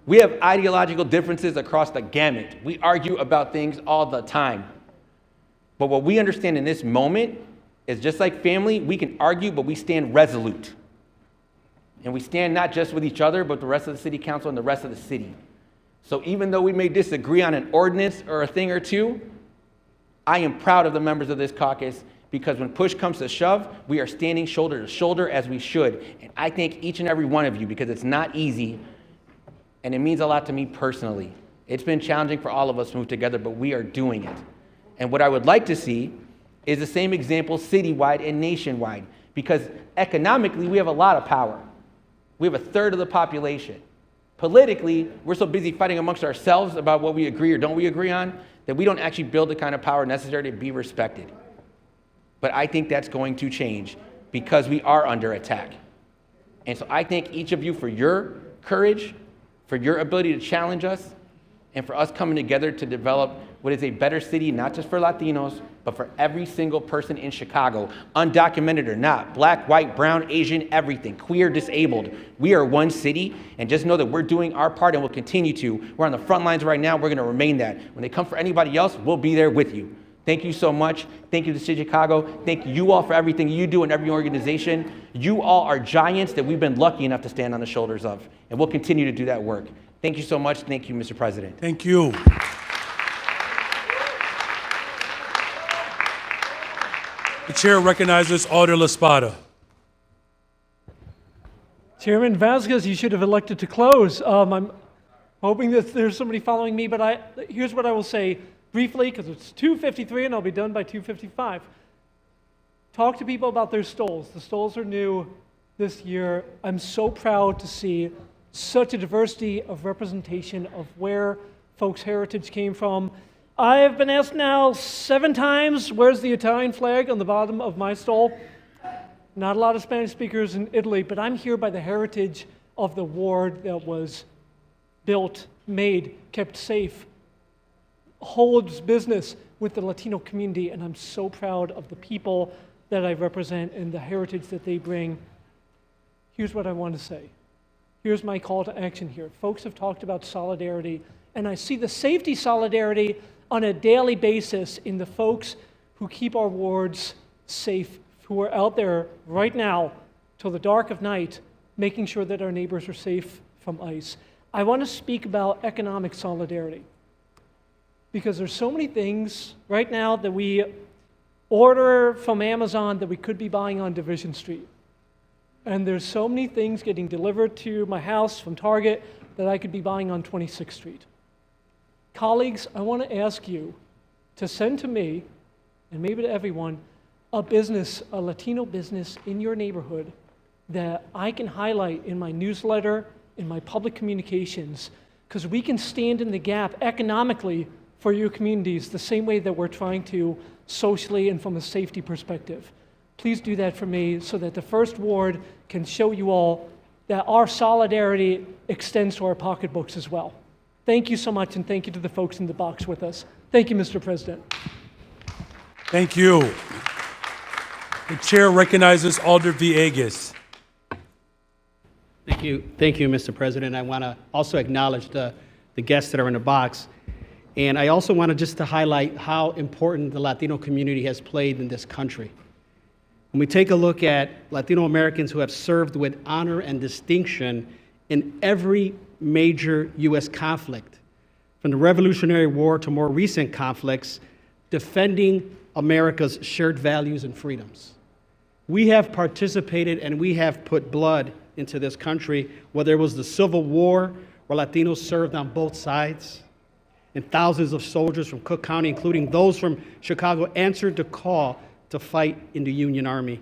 We have ideological differences across the gamut. We argue about things all the time. But what we understand in this moment is just like family, we can argue, but we stand resolute. And we stand not just with each other, but the rest of the city council and the rest of the city. So even though we may disagree on an ordinance or a thing or two, I am proud of the members of this caucus because when push comes to shove, we are standing shoulder to shoulder as we should. And I thank each and every one of you because it's not easy. And it means a lot to me personally. It's been challenging for all of us to move together, but we are doing it. And what I would like to see is the same example citywide and nationwide, because economically, we have a lot of power. We have a third of the population. Politically, we're so busy fighting amongst ourselves about what we agree or don't we agree on, that we don't actually build the kind of power necessary to be respected. But I think that's going to change because we are under attack. And so I thank each of you for your courage, for your ability to challenge us, and for us coming together to develop what is a better city, not just for Latinos, but for every single person in Chicago, undocumented or not, black, white, brown, Asian, everything, queer, disabled. We are one city, and just know that we're doing our part and we'll continue to. We're on the front lines right now. We're going to remain that. When they come for anybody else, we'll be there with you. Thank you so much. Thank you to the City of Chicago. Thank you all for everything you do in every organization. You all are giants that we've been lucky enough to stand on the shoulders of, and we'll continue to do that work. Thank you so much. Thank you, Mr. President.
Thank you. The chair recognizes Alder LaSpada.
Chairman Vasquez, you should have elected to close. I'm hoping that there's somebody following me, but here's what I will say briefly, because it's 2:53 and I'll be done by 2:55. Talk to people about their stoles. The stoles are new this year. I'm so proud to see such a diversity of representation of where folks' heritage came from. I have been asked now 7 times, where's the Italian flag on the bottom of my stole? Not a lot of Spanish speakers in Italy, but I'm here by the heritage of the ward that was built, made, kept safe, holds business with the Latino community, and I'm so proud of the people that I represent and the heritage that they bring. Here's what I want to say. here's my call to action here. Folks have talked about solidarity, and I see the safety solidarity on a daily basis in the folks who keep our wards safe, who are out there right now till the dark of night, making sure that our neighbors are safe from ICE. I want to speak about economic solidarity, because there's so many things right now that we order from Amazon that we could be buying on Division Street. And there's so many things getting delivered to my house from Target that I could be buying on 26th Street. Colleagues, I want to ask you to send to me, and maybe to everyone, a business, a Latino business in your neighborhood that I can highlight in my newsletter, in my public communications, because we can stand in the gap economically for your communities the same way that we're trying to socially and from a safety perspective. Please do that for me so that the First Ward can show you all that our solidarity extends to our pocketbooks as well. Thank you so much, and thank you to the folks in the box with us. Thank you, Mr. President.
Thank you. The chair recognizes Alder Villegas.
Thank you, Mr. President. I want to also acknowledge the guests that are in the box. And I also wanted just to highlight how important the Latino community has played in this country. When we take a look at Latino Americans who have served with honor and distinction in every major U.S. conflict, from the Revolutionary War to more recent conflicts, defending America's shared values and freedoms. We have participated and we have put blood into this country, whether it was the Civil War, where Latinos served on both sides, and thousands of soldiers from Cook County, including those from Chicago, answered the call to fight in the Union Army.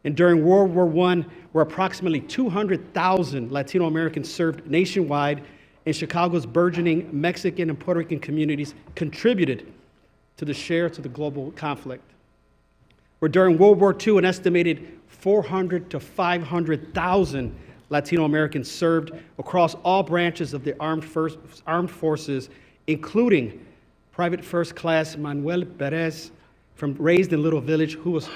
And during World War I, where approximately 200,000 Latino Americans served nationwide, and Chicago's burgeoning Mexican and Puerto Rican communities contributed to the share to the global conflict. Where during World War II, an estimated 400 to 500,000 Latino Americans served across all branches of the armed forces, including Private First Class Manuel Perez, raised in Little Village, who was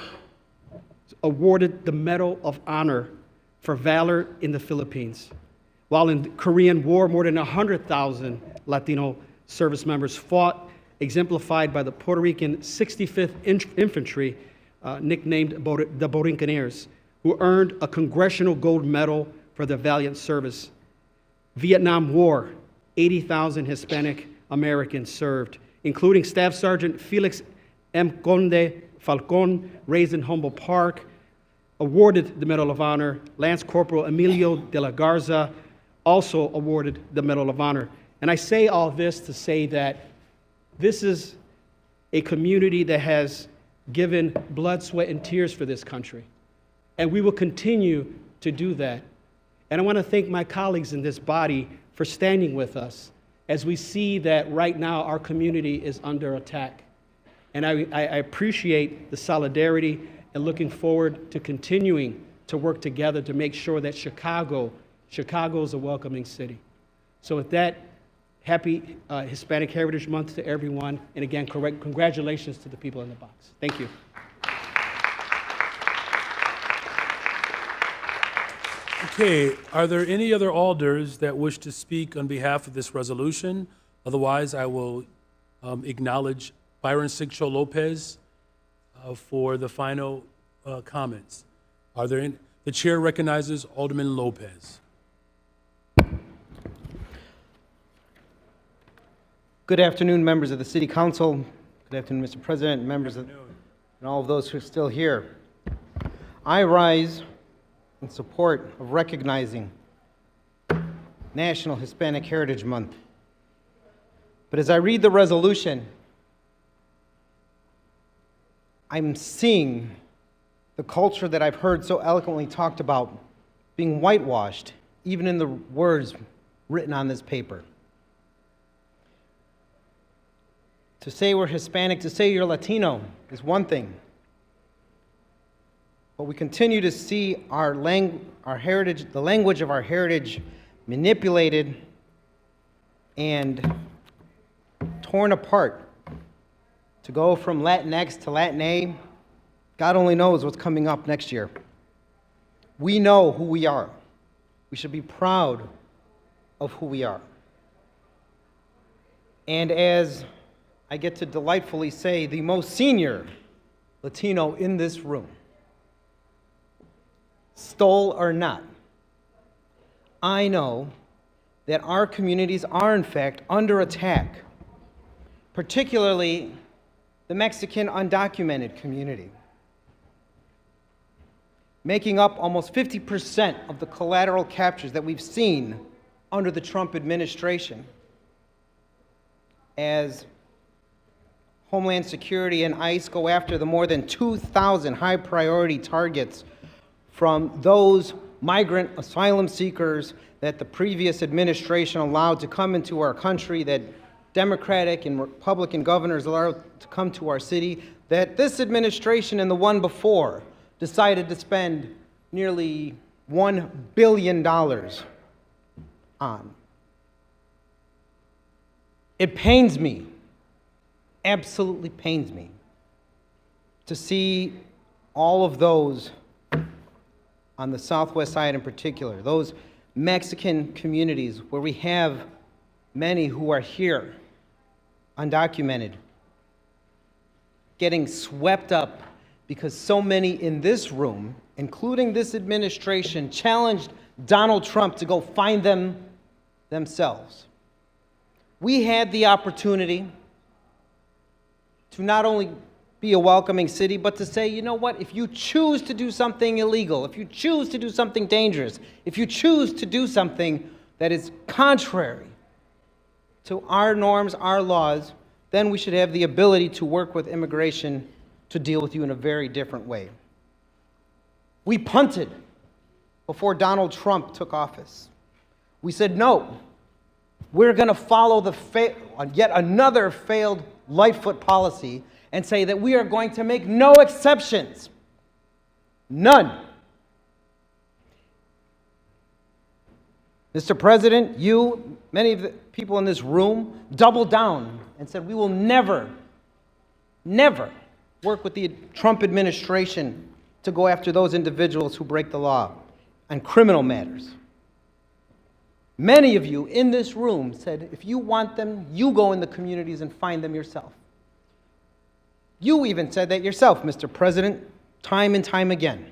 awarded the Medal of Honor for valor in the Philippines. While in the Korean War, more than 100,000 Latino service members fought, exemplified by the Puerto Rican 65th Infantry, nicknamed the Borinqueneers, who earned a Congressional Gold Medal for their valiant service. Vietnam War, 80,000 Hispanic Americans served, including Staff Sergeant Felix M. Conde Falcon, raised in Humboldt Park, awarded the Medal of Honor. Lance Corporal Emilio de la Garza also awarded the Medal of Honor. And I say all this to say that this is a community that has given blood, sweat, and tears for this country. And we will continue to do that. And I want to thank my colleagues in this body for standing with us as we see that right now our community is under attack. And I appreciate the solidarity and looking forward to continuing to work together to make sure that Chicago is a welcoming city. So with that, happy Hispanic Heritage Month to everyone. And again, congratulations to the people in the box. Thank you.
Okay, are there any other alders that wish to speak on behalf of this resolution? Otherwise, I will acknowledge Byron Sigcho Lopez for the final comments. Are there any? The chair recognizes Alderman Lopez.
Good afternoon, members of the City Council. Good afternoon, Mr. President, members of, and all of those who are still here. I rise in support of recognizing National Hispanic Heritage Month. But as I read the resolution, I'm seeing the culture that I've heard so eloquently talked about being whitewashed, even in the words written on this paper. To say we're Hispanic, to say you're Latino is one thing. But we continue to see our heritage, the language of our heritage, manipulated and torn apart. To go from Latinx to Latin A, God only knows what's coming up next year. We know who we are. We should be proud of who we are. And as I get to delightfully say, the most senior Latino in this room, stole or not, I know that our communities are in fact under attack, particularly the Mexican undocumented community, making up almost 50% of the collateral captures that we've seen under the Trump administration, as Homeland Security and ICE go after the more than 2,000 high-priority targets from those migrant asylum seekers that the previous administration allowed to come into our country, that Democratic and Republican governors allowed to come to our city, that this administration and the one before decided to spend nearly $1 billion on. It pains me, absolutely pains me, to see all of those on the Southwest side in particular, those Mexican communities where we have many who are here, undocumented, getting swept up because so many in this room, including this administration, challenged Donald Trump to go find them themselves. We had the opportunity to not only be a welcoming city, but to say, you know what, if you choose to do something illegal, if you choose to do something dangerous, if you choose to do something that is contrary to our norms, our laws, then we should have the ability to work with immigration to deal with you in a very different way. We punted before Donald Trump took office. We said, no, we're going to follow yet another failed Lightfoot policy and say that we are going to make no exceptions. None. Mr. President, you, many of the people in this room, doubled down and said we will never, never work with the Trump administration to go after those individuals who break the law on criminal matters. Many of you in this room said, if you want them, you go in the communities and find them yourself. You even said that yourself, Mr. President, time and time again.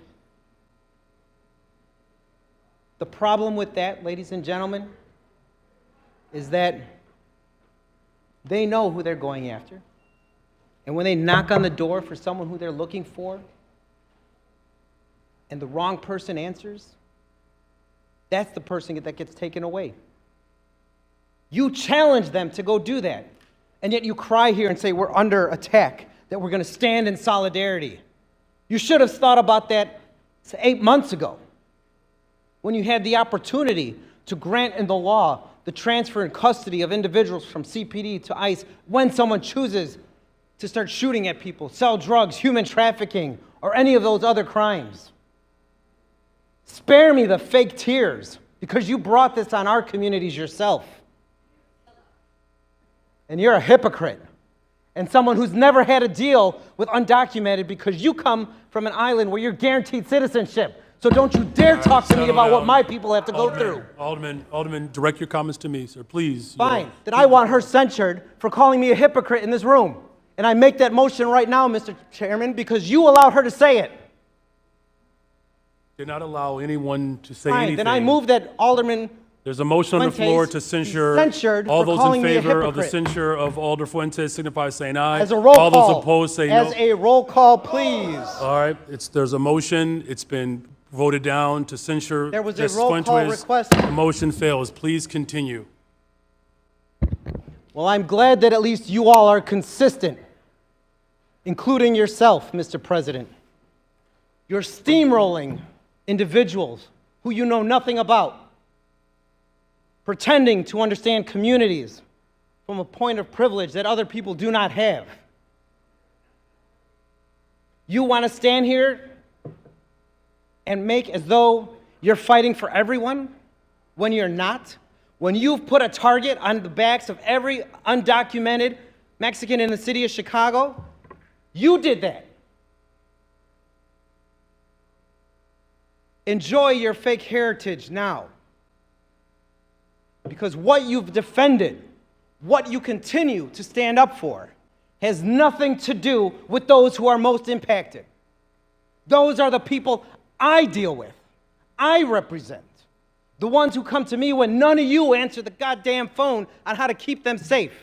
The problem with that, ladies and gentlemen, is that they know who they're going after. And when they knock on the door for someone who they're looking for, and the wrong person answers, that's the person that gets taken away. You challenge them to go do that, and yet you cry here and say, we're under attack, that we're going to stand in solidarity. You should have thought about that 8 months ago, when you had the opportunity to grant in the law the transfer and custody of individuals from CPD to ICE when someone chooses to start shooting at people, sell drugs, human trafficking, or any of those other crimes. Spare me the fake tears, because you brought this on our communities yourself. And you're a hypocrite, and someone who's never had a deal with undocumented, because you come from an island where you're guaranteed citizenship. So don't you dare talk to me about what my people have to go through.
Alderman, direct your comments to me, sir, please.
Fine. Then I want her censured for calling me a hypocrite in this room. And I make that motion right now, Mr. Chairman, because you allowed her to say it.
Did not allow anyone to say
Fine.
anything.
Then I move that Alderman
There's a motion on the floor to censure.
censured
All
for
those
calling
in
me a
favor of the
hypocrite.
censure of Alder Fuentes signify by saying aye.
As a roll
All
call.
those opposed say no.
As a roll call, please.
All right, there's a motion. It's been voted down to censure.
There was a
Justice
roll call
Fuentes.
request.
The motion fails. Please continue.
Well, I'm glad that at least you all are consistent, including yourself, Mr. President. You're steamrolling individuals who you know nothing about, pretending to understand communities from a point of privilege that other people do not have. You want to stand here and make as though you're fighting for everyone when you're not? When you've put a target on the backs of every undocumented Mexican in the city of Chicago, you did that. Enjoy your fake heritage now. because what you've defended, what you continue to stand up for, has nothing to do with those who are most impacted. Those are the people I deal with, I represent. The ones who come to me when none of you answer the goddamn phone on how to keep them safe.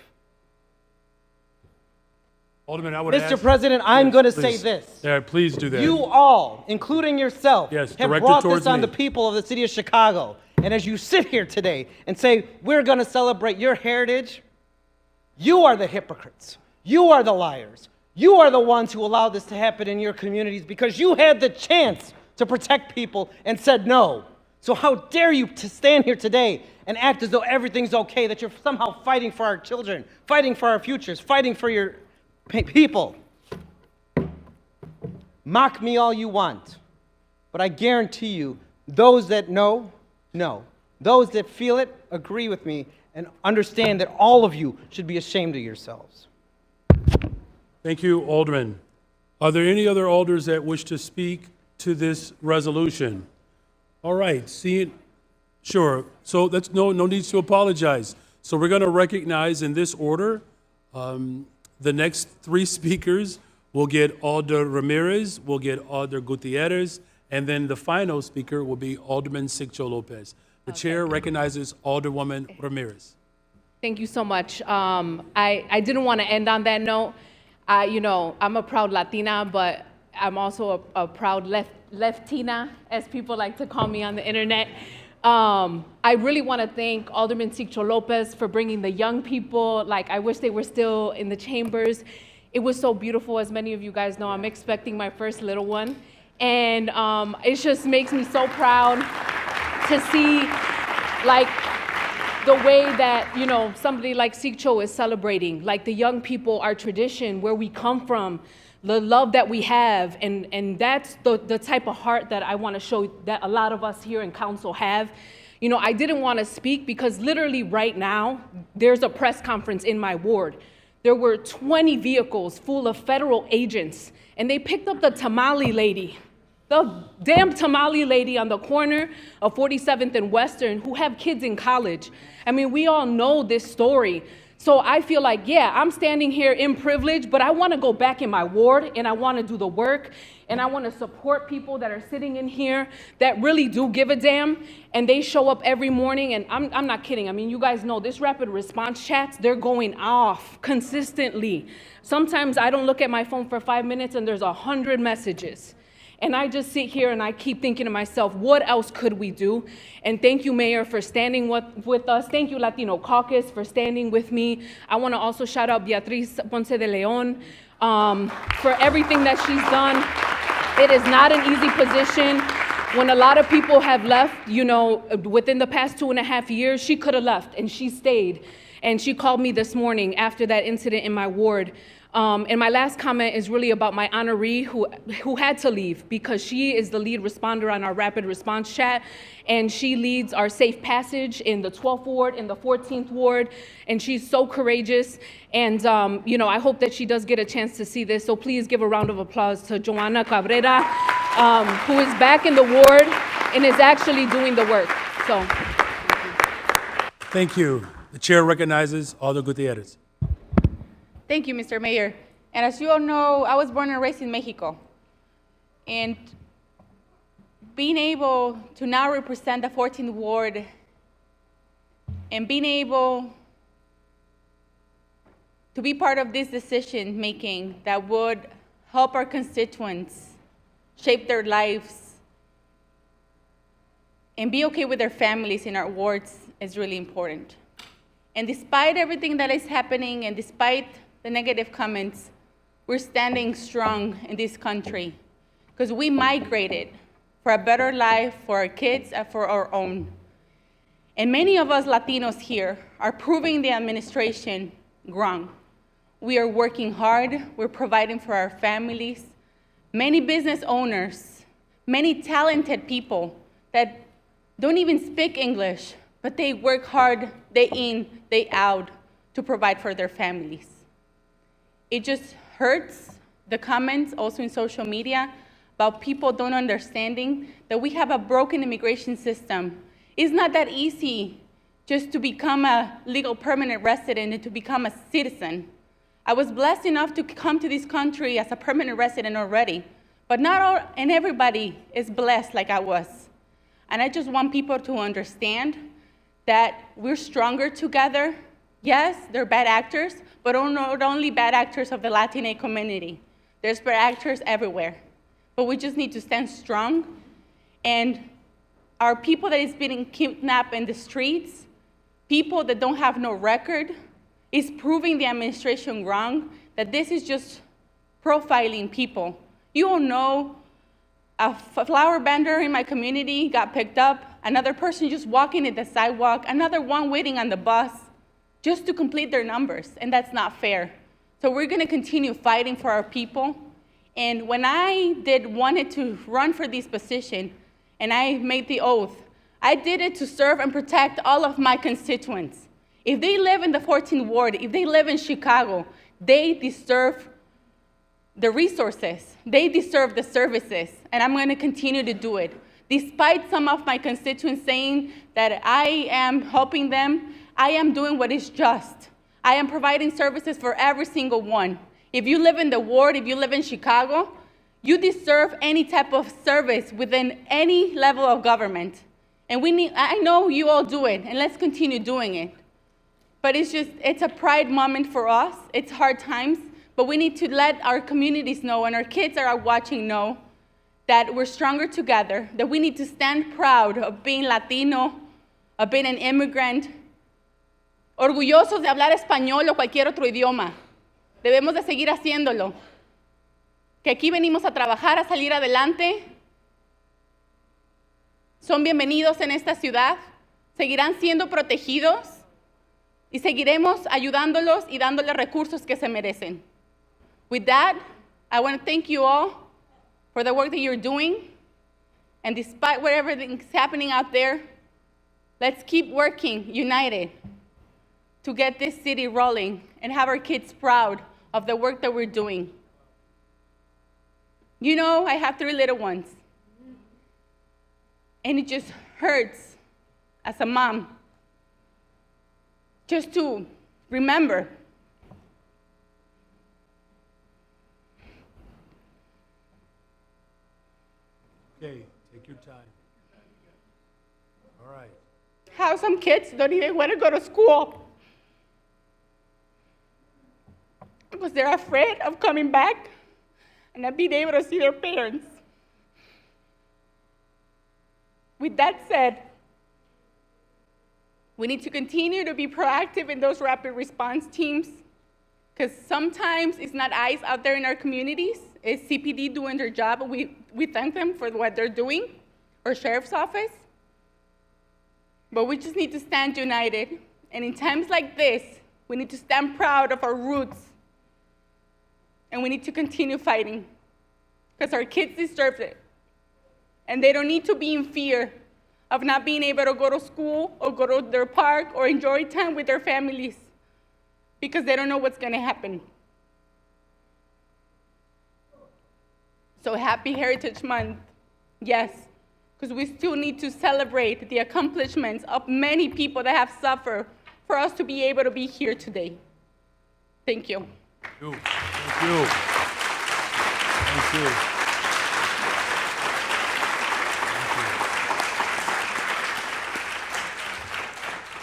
Alderman, I would
Mr.
ask,
President, I'm going to say
please.
this.
Yeah, please do that.
You all, including yourself,
Yes,
have
directed
brought
towards
this on
me.
the people of the city of Chicago. And as you sit here today and say, we're going to celebrate your heritage, you are the hypocrites. You are the liars. You are the ones who allowed this to happen in your communities because you had the chance to protect people and said no. So how dare you to stand here today and act as though everything's okay, that you're somehow fighting for our children, fighting for our futures, fighting for your people. Mock me all you want, but I guarantee you, those that know, know. Those that feel it, agree with me, and understand that all of you should be ashamed of yourselves.
Thank you, Alderman. Are there any other alders that wish to speak to this resolution? All right, sure. So that's no needs to apologize. So we're going to recognize in this order. The next three speakers will get Alder Ramirez, will get Alder Gutierrez, and then the final speaker will be Alderman Siccho Lopez. The chair recognizes Alderwoman Ramirez.
Thank you so much. I didn't want to end on that note. I'm a proud Latina, but I'm also a proud leftina, as people like to call me on the internet. I really want to thank Alderman Siccho Lopez for bringing the young people. Like, I wish they were still in the chambers. It was so beautiful. As many of you guys know, I'm expecting my first little one. And it just makes me so proud to see, like, the way that, somebody like Siccho is celebrating, like the young people, our tradition, where we come from, the love that we have, and that's the type of heart that I want to show that a lot of us here in council have. I didn't want to speak because literally right now, there's a press conference in my ward. There were 20 vehicles full of federal agents, and they picked up the tamale lady, the damn tamale lady on the corner of 47th and Western who have kids in college. I mean, we all know this story. So I feel like, yeah, I'm standing here in privilege, but I want to go back in my ward and I want to do the work and I want to support people that are sitting in here that really do give a damn and they show up every morning. And I'm not kidding. I mean, you guys know this rapid response chats, they're going off consistently. Sometimes I don't look at my phone for 5 minutes and there's 100 messages. And I just sit here and I keep thinking to myself, what else could we do? And thank you, Mayor, for standing with us. Thank you, Latino Caucus, for standing with me. I want to also shout out Beatriz Ponce de Leon for everything that she's done. It is not an easy position. When a lot of people have left, within the past 2.5 years, she could have left and she stayed. And she called me this morning after that incident in my ward. And my last comment is really about my honoree who had to leave because she is the lead responder on our rapid response chat, and she leads our safe passage in the 12th ward, in the 14th ward, and she's so courageous. And I hope that she does get a chance to see this. So please give a round of applause to Joanna Cabrera, who is back in the ward and is actually doing the work. So,
Thank you. The chair recognizes Alder Gutierrez.
Thank you, Mr. Mayor. And as you all know, I was born and raised in Mexico. And being able to now represent the 14th ward and being able to be part of this decision making that would help our constituents shape their lives and be okay with their families in our wards is really important. And despite everything that is happening and despite the negative comments, we're standing strong in this country because we migrated for a better life for our kids and for our own. And many of us Latinos here are proving the administration wrong. We are working hard, we're providing for our families. Many business owners, many talented people that don't even speak English, but they work hard day in, day out to provide for their families. It just hurts, the comments also in social media about people don't understanding that we have a broken immigration system. It's not that easy just to become a legal permanent resident and to become a citizen. I was blessed enough to come to this country as a permanent resident already, but not all and everybody is blessed like I was. And I just want people to understand that we're stronger together. Yes, they're bad actors, but not only bad actors of the Latina community. There's bad actors everywhere. But we just need to stand strong. And our people that is being kidnapped in the streets, people that don't have no record, is proving the administration wrong, that this is just profiling people. You all know a flower vendor in my community got picked up, another person just walking in the sidewalk, another one waiting on the bus just to complete their numbers, and that's not fair. So we're gonna continue fighting for our people. And when I wanted to run for this position, and I made the oath, I did it to serve and protect all of my constituents. If they live in the 14th Ward, if they live in Chicago, they deserve the resources. They deserve the services, and I'm gonna continue to do it. Despite some of my constituents saying that I am helping them, I am doing what is just. I am providing services for every single one. If you live in the ward, if you live in Chicago, you deserve any type of service within any level of government. And I know you all do it, and let's continue doing it. But it's a pride moment for us. It's hard times, but we need to let our communities know and our kids that are watching know that we're stronger together, that we need to stand proud of being Latino, of being an immigrant, orgullosos de hablar español o cualquier otro idioma. Debemos de seguir haciéndolo. Que aquí venimos a trabajar, a salir adelante. Son bienvenidos en esta ciudad. Seguirán siendo protegidos. Y seguiremos ayudándolos y dándoles recursos que se merecen. With that, I want to thank you all for the work that you're doing. And despite whatever is happening out there, let's keep working united to get this city rolling and have our kids proud of the work that we're doing. You know, I have 3 little ones. And it just hurts as a mom just to remember
Okay, take your time. All right.
how some kids don't even want to go to school because they're afraid of coming back and not being able to see their parents. With that said, we need to continue to be proactive in those rapid response teams, because sometimes it's not ICE out there in our communities, it's CPD doing their job, and we thank them for what they're doing, or Sheriff's Office. But we just need to stand united, and in times like this, we need to stand proud of our roots, and we need to continue fighting, because our kids deserve it, and they don't need to be in fear of not being able to go to school or go to their park or enjoy time with their families because they don't know what's going to happen. So happy Heritage Month, yes, because we still need to celebrate the accomplishments of many people that have suffered for us to be able to be here today. Thank you.
Thank you. Thank you. Thank you.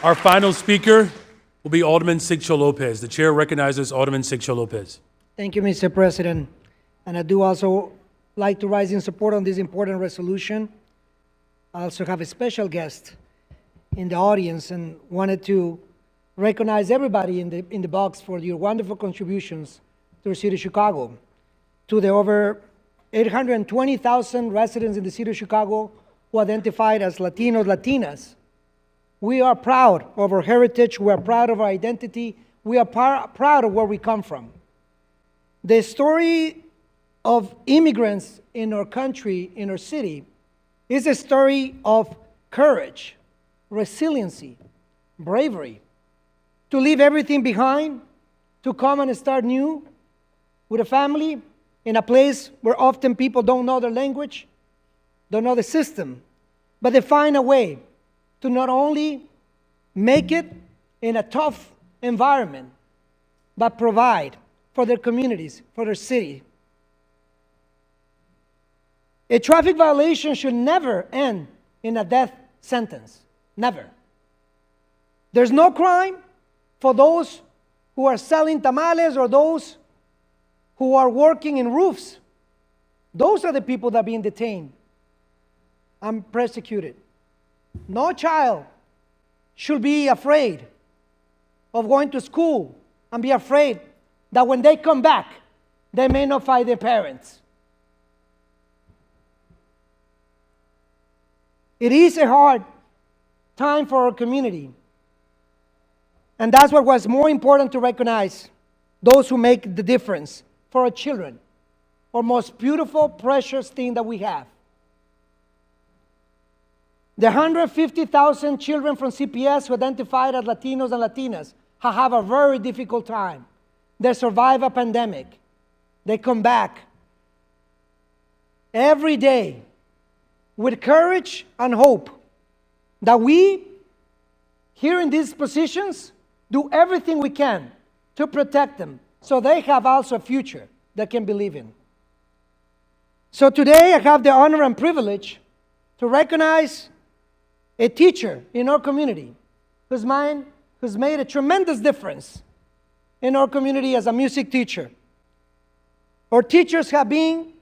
Our final speaker will be Alderman Sigcho Lopez. The chair recognizes Alderman Sigcho Lopez.
Thank you, Mr. President. And I do also like to rise in support on this important resolution. I also have a special guest in the audience and wanted to recognize everybody in the box for your wonderful contributions to the city of Chicago, to the over 820,000 residents in the city of Chicago who identified as Latinos, Latinas. We are proud of our heritage, we are proud of our identity, we are proud of where we come from. The story of immigrants in our country, in our city, is a story of courage, resiliency, bravery, to leave everything behind, to come and start new with a family in a place where often people don't know the language, don't know the system, but they find a way to not only make it in a tough environment, but provide for their communities, for their city. A traffic violation should never end in a death sentence. Never. There's no crime for those who are selling tamales or those who are working in roofs. Those are the people that are being detained and persecuted. No child should be afraid of going to school and be afraid that when they come back, they may not find their parents. It is a hard time for our community. And that's what was more important to recognize, those who make the difference for our children, our most beautiful, precious thing that we have. The 150,000 children from CPS who identified as Latinos and Latinas have a very difficult time. They survive a pandemic. They come back every day with courage and hope that we, here in these positions, do everything we can to protect them so they have also a future they can believe in. So today I have the honor and privilege to recognize a teacher in our community who's made a tremendous difference in our community as a music teacher. Our teachers have been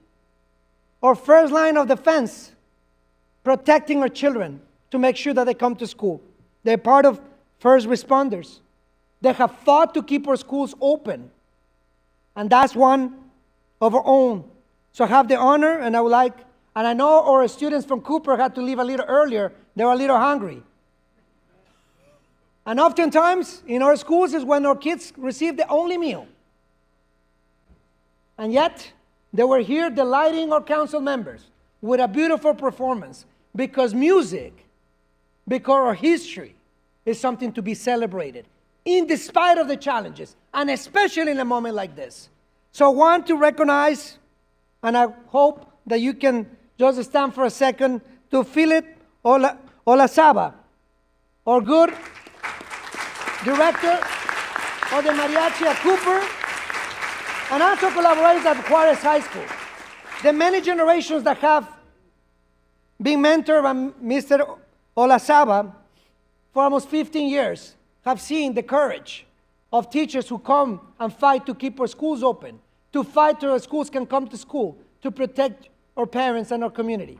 our first line of defense, protecting our children to make sure that they come to school. They're part of first responders. They have fought to keep our schools open. And that's one of our own. So I have the honor, and I know our students from Cooper had to leave a little earlier. They were a little hungry. And oftentimes in our schools is when our kids receive the only meal. And yet, they were here delighting our council members with a beautiful performance, because music, because our history is something to be celebrated in despite of the challenges, and especially in a moment like this. So I want to recognize, and I hope that you can just stand for a second, to Philip Olazaba, our good director of the mariachi at Cooper, and also collaborates at Juarez High School. The many generations that have been mentored by Mr. Olazaba for almost 15 years have seen the courage of teachers who come and fight to keep our schools open, to fight so our schools can come to school, to protect our parents and our community.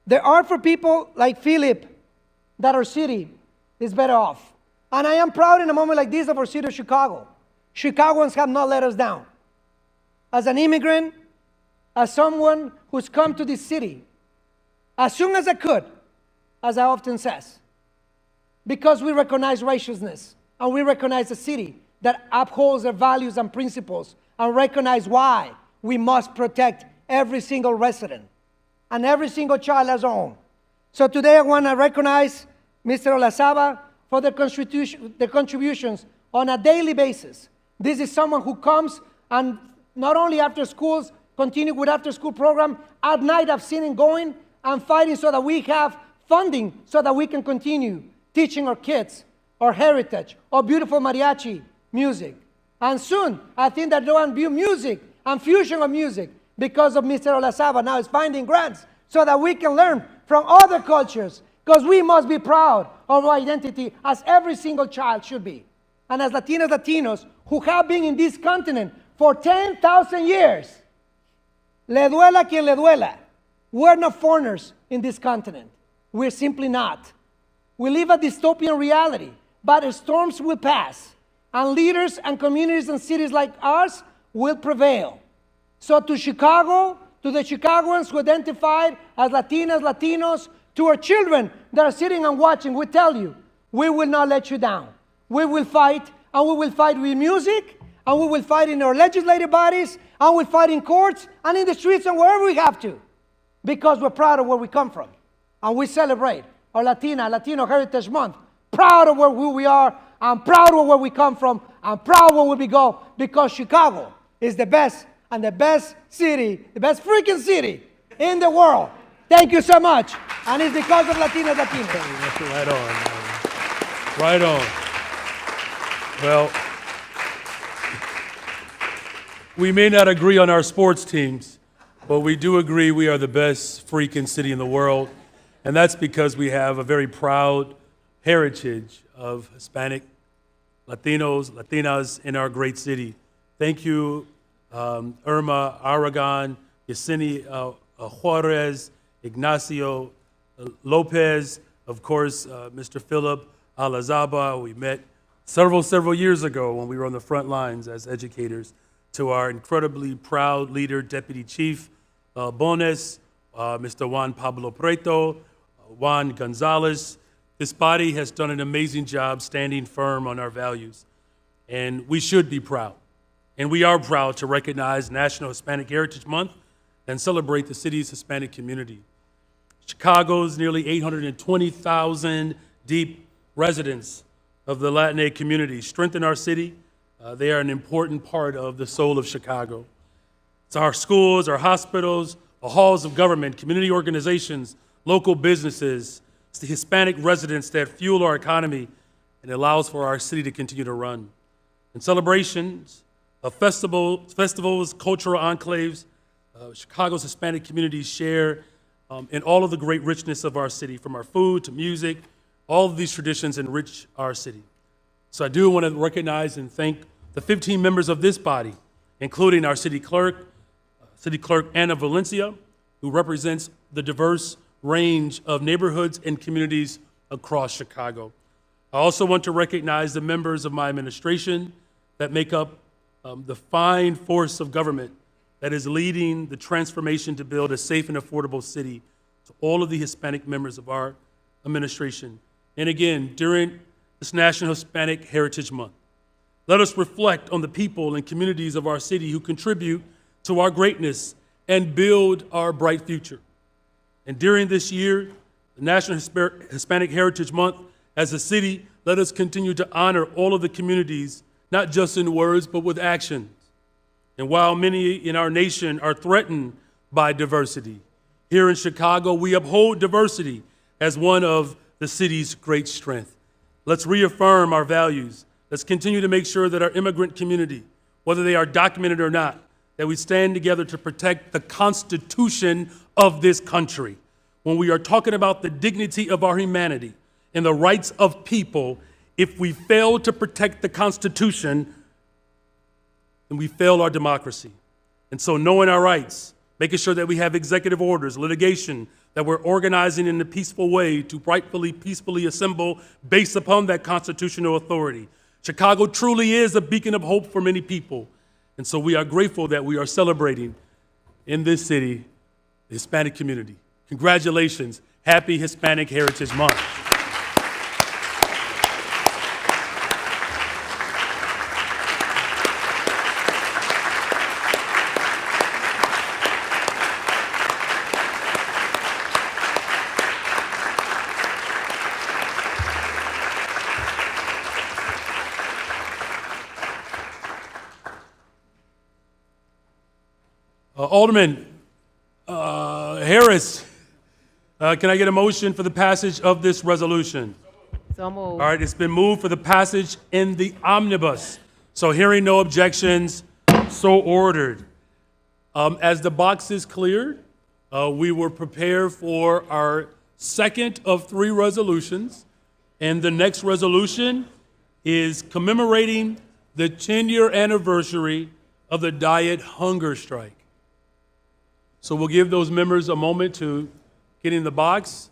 There are for people like Philip that our city is better off. And I am proud in a moment like this of our city of Chicago. Chicagoans have not let us down. As an immigrant, as someone who's come to this city, as soon as I could, as I often says, because we recognize righteousness and we recognize a city that upholds their values and principles, and recognize why we must protect every single resident and every single child as our own. So today I want to recognize Mr. Olazaba for the contributions on a daily basis. This is someone who comes and not only after schools, continue with after school program, at night I've seen him going and fighting so that we have funding so that we can continue teaching our kids our heritage, our beautiful mariachi music. And soon, I think that they'll do music and fusion of music because of Mr. Olazaba now is finding grants so that we can learn from other cultures, because we must be proud of our identity as every single child should be. And as Latinas, Latinos who have been in this continent for 10,000 years, le duela quien le duela, we're not foreigners in this continent. We're simply not. We live a dystopian reality, but storms will pass, and leaders and communities and cities like ours will prevail. So to Chicago, to the Chicagoans who identified as Latinas, Latinos, to our children that are sitting and watching, we tell you, we will not let you down. We will fight, and we will fight with music, and we will fight in our legislative bodies, and we'll fight in courts, and in the streets, and wherever we have to, because we're proud of where we come from. And we celebrate our Latino Heritage Month, proud of who we are, and proud of where we come from, and proud of where we go, because Chicago is the best, and the best city, the best freaking city in the world. Thank you so much. And it's because of Latinos.
Right on. Right on. Well, we may not agree on our sports teams, but we do agree we are the best freaking city in the world. And that's because we have a very proud heritage of Hispanic, Latinos, Latinas in our great city. Thank you, Irma, Aragon, Yesenia Juarez, Ignacio Lopez, of course, Mr. Philip Alazaba. We met several years ago when we were on the front lines as educators. To our incredibly proud leader, Deputy Chief Bones, Mr. Juan Pablo Preto, Juan Gonzalez. This body has done an amazing job standing firm on our values, and we should be proud. And we are proud to recognize National Hispanic Heritage Month and celebrate the city's Hispanic community. Chicago's nearly 820,000 deep residents of the Latinx community strengthen our city. They are an important part of the soul of Chicago. It's our schools, our hospitals, the halls of government, community organizations, local businesses. It's the Hispanic residents that fuel our economy and allows for our city to continue to run. In celebrations, festivals, cultural enclaves, Chicago's Hispanic communities share in all of the great richness of our city, from our food to music. All of these traditions enrich our city. So I do want to recognize and thank the 15 members of this body, including our City Clerk Anna Valencia, who represents the diverse range of neighborhoods and communities across Chicago. I also want to recognize the members of my administration that make up the fine force of government that is leading the transformation to build a safe and affordable city. To all of the Hispanic members of our administration. And again, during this National Hispanic Heritage Month, let us reflect on the people and communities of our city who contribute to our greatness and build our bright future. And during this year, the National Hispanic Heritage Month, as a city, let us continue to honor all of the communities, not just in words, but with actions. And while many in our nation are threatened by diversity, here in Chicago, we uphold diversity as one of the city's great strength. Let's reaffirm our values. Let's continue to make sure that our immigrant community, whether they are documented or not, that we stand together to protect the Constitution of this country. When we are talking about the dignity of our humanity and the rights of people, if we fail to protect the Constitution, then we fail our democracy. And so knowing our rights, making sure that we have executive orders, litigation, that we're organizing in a peaceful way to rightfully, peacefully assemble based upon that constitutional authority. Chicago truly is a beacon of hope for many people. And so we are grateful that we are celebrating in this city the Hispanic community. Congratulations. Happy Hispanic Heritage Month. Alderman Harris, can I get a motion for the passage of this resolution?
So moved.
All right, it's been moved for the passage in the omnibus. So hearing no objections, so ordered. As the box is cleared, we will prepare for our second of 3 resolutions. And the next resolution is commemorating the 10-year anniversary of the diet hunger strike. So we'll give those members a moment to get in the box.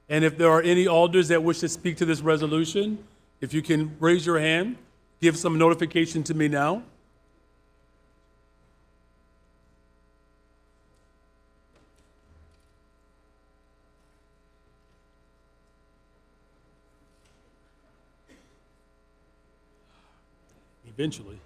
And if there are any alders that wish to speak to this resolution, if you can raise your hand, give some notification to me now. Eventually.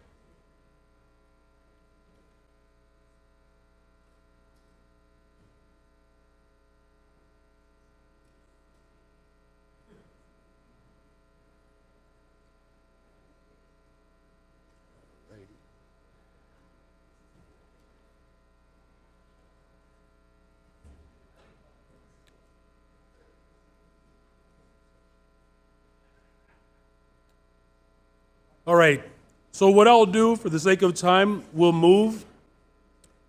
All right. So what I'll do for the sake of time, we'll move.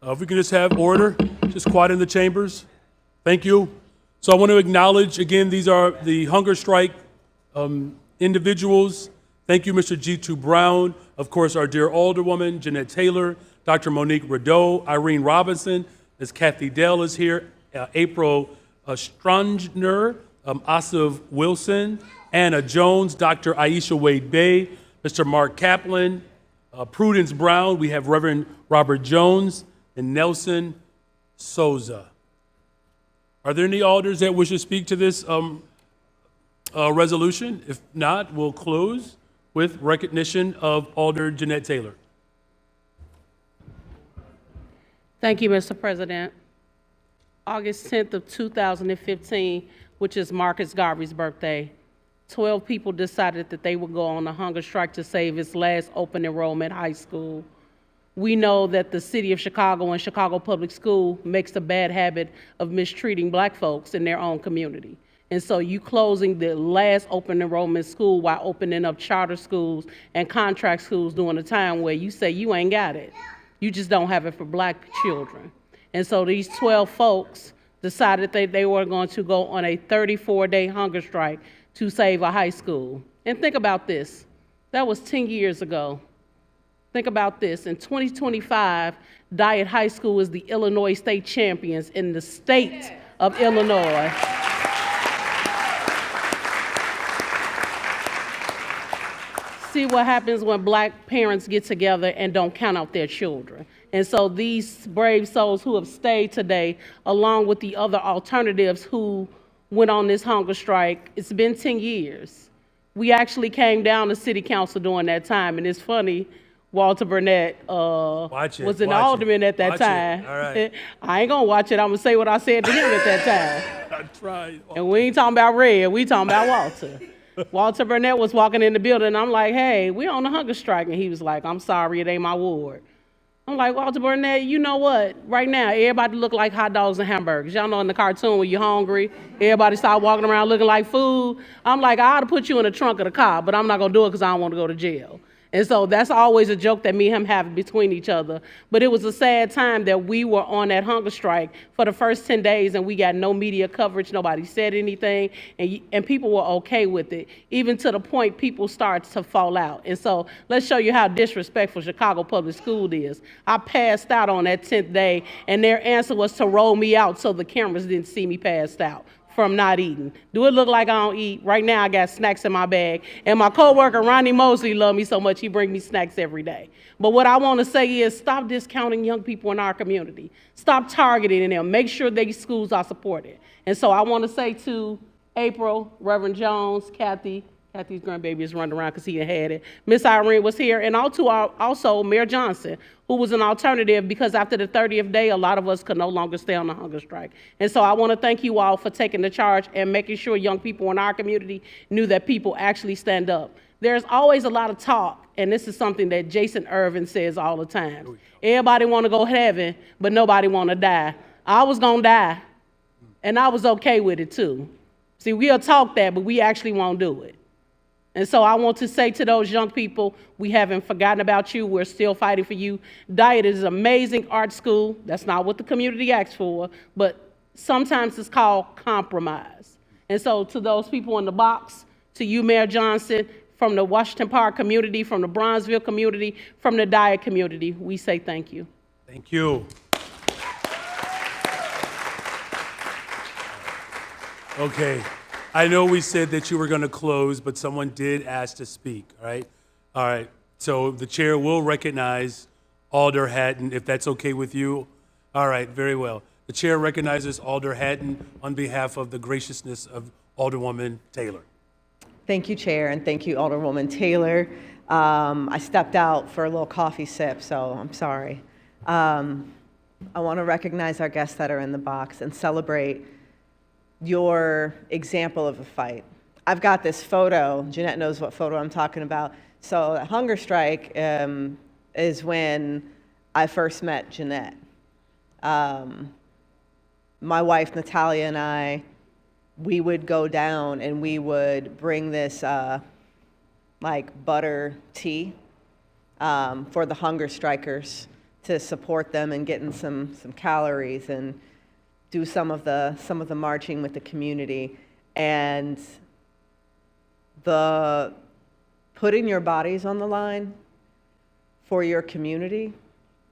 If we can just have order, just quiet in the chambers. Thank you. So I want to acknowledge, again, these are the hunger strike individuals. Thank you, Mr. G2 Brown. Of course, our dear Alderwoman, Jeanette Taylor, Dr. Monique Rideau, Irene Robinson, Ms. Kathy Dell is here, April Strangner, Asif Wilson, Anna Jones, Dr. Aisha Wade Bay, Mr. Mark Kaplan, Prudence Brown, we have Reverend Robert Jones, and Nelson Souza. Are there any alders that wish to speak to this resolution? If not, we'll close with recognition of Alder Jeanette Taylor.
Thank you, Mr. President. August 10th of 2015, which is Marcus Garvey's birthday, 12 people decided that they would go on a hunger strike to save its last open enrollment high school. We know that the city of Chicago and Chicago Public School makes a bad habit of mistreating black folks in their own community. And so you closing the last open enrollment school while opening up charter schools and contract schools during a time where you say you ain't got it. You just don't have it for black children. And so these 12 folks decided they were going to go on a 34-day hunger strike to save a high school. And think about this. That was 10 years ago. Think about this. In 2025, Diet High School is the Illinois state champions in the state of Illinois. See what happens when black parents get together and don't count out their children. And so these brave souls who have stayed today, along with the other alternatives who went on this hunger strike, it's been 10 years. We actually came down to city council during that time, and it's funny, Walter Burnett was an alderman at that time.
All right.
I ain't gonna watch it, I'm gonna say what I said to him at that time.
I tried.
And we ain't talking about Red, we talking about Walter. Walter Burnett was walking in the building, and I'm like, hey, we on a hunger strike. And he was like, I'm sorry, it ain't my ward. I'm like, Walter Burnett, you know what? Right now, everybody look like hot dogs and hamburgers. Y'all know in the cartoon when you're hungry, everybody start walking around looking like food. I'm like, I ought to put you in the trunk of the car, but I'm not going to do it because I don't want to go to jail. And so that's always a joke that me and him have between each other. But it was a sad time that we were on that hunger strike for the first 10 days and we got no media coverage. Nobody said anything. And people were okay with it, even to the point people started to fall out. And so let's show you how disrespectful Chicago Public School is. I passed out on that 10th day and their answer was to roll me out so the cameras didn't see me passed out from not eating. Do it look like I don't eat? Right now I got snacks in my bag. And my coworker, Ronnie Mosley, loved me so much he bring me snacks every day. But what I want to say is stop discounting young people in our community. Stop targeting them. Make sure these schools are supported. And so I want to say to April, Reverend Jones, Kathy's grandbaby is running around because he had it. Miss Irene was here, and also Mayor Johnson, who was an alternative because after the 30th day, a lot of us could no longer stay on the hunger strike. And so I want to thank you all for taking the charge and making sure young people in our community knew that people actually stand up. There's always a lot of talk, and this is something that Jason Irvin says all the time. Everybody want to go to heaven, but nobody want to die. I was going to die, and I was okay with it too. See, we'll talk that, but we actually won't do it. And so I want to say to those young people, we haven't forgotten about you. We're still fighting for you. Diet is an amazing art school. That's not what the community asked for, but sometimes it's called compromise. And so to those people in the box, to you, Mayor Johnson, from the Washington Park community, from the Bronzeville community, from the Diet community, we say thank you.
Thank you. Okay. I know we said that you were going to close, but someone did ask to speak, all right? All right, so the chair will recognize Alder Hatton, if that's okay with you. All right, very well. The chair recognizes Alder Hatton on behalf of the graciousness of Alderwoman Taylor.
Thank you, Chair, and thank you, Alderwoman Taylor. I stepped out for a little coffee sip, so I'm sorry. I want to recognize our guests that are in the box and celebrate your example of a fight. I've got this photo. Jeanette knows what photo I'm talking about. So the hunger strike is when I first met Jeanette. My wife, Natalia, and I, we would go down and we would bring this like butter tea for the hunger strikers to support them and getting some calories and do some of the marching with the community. And the putting your bodies on the line for your community,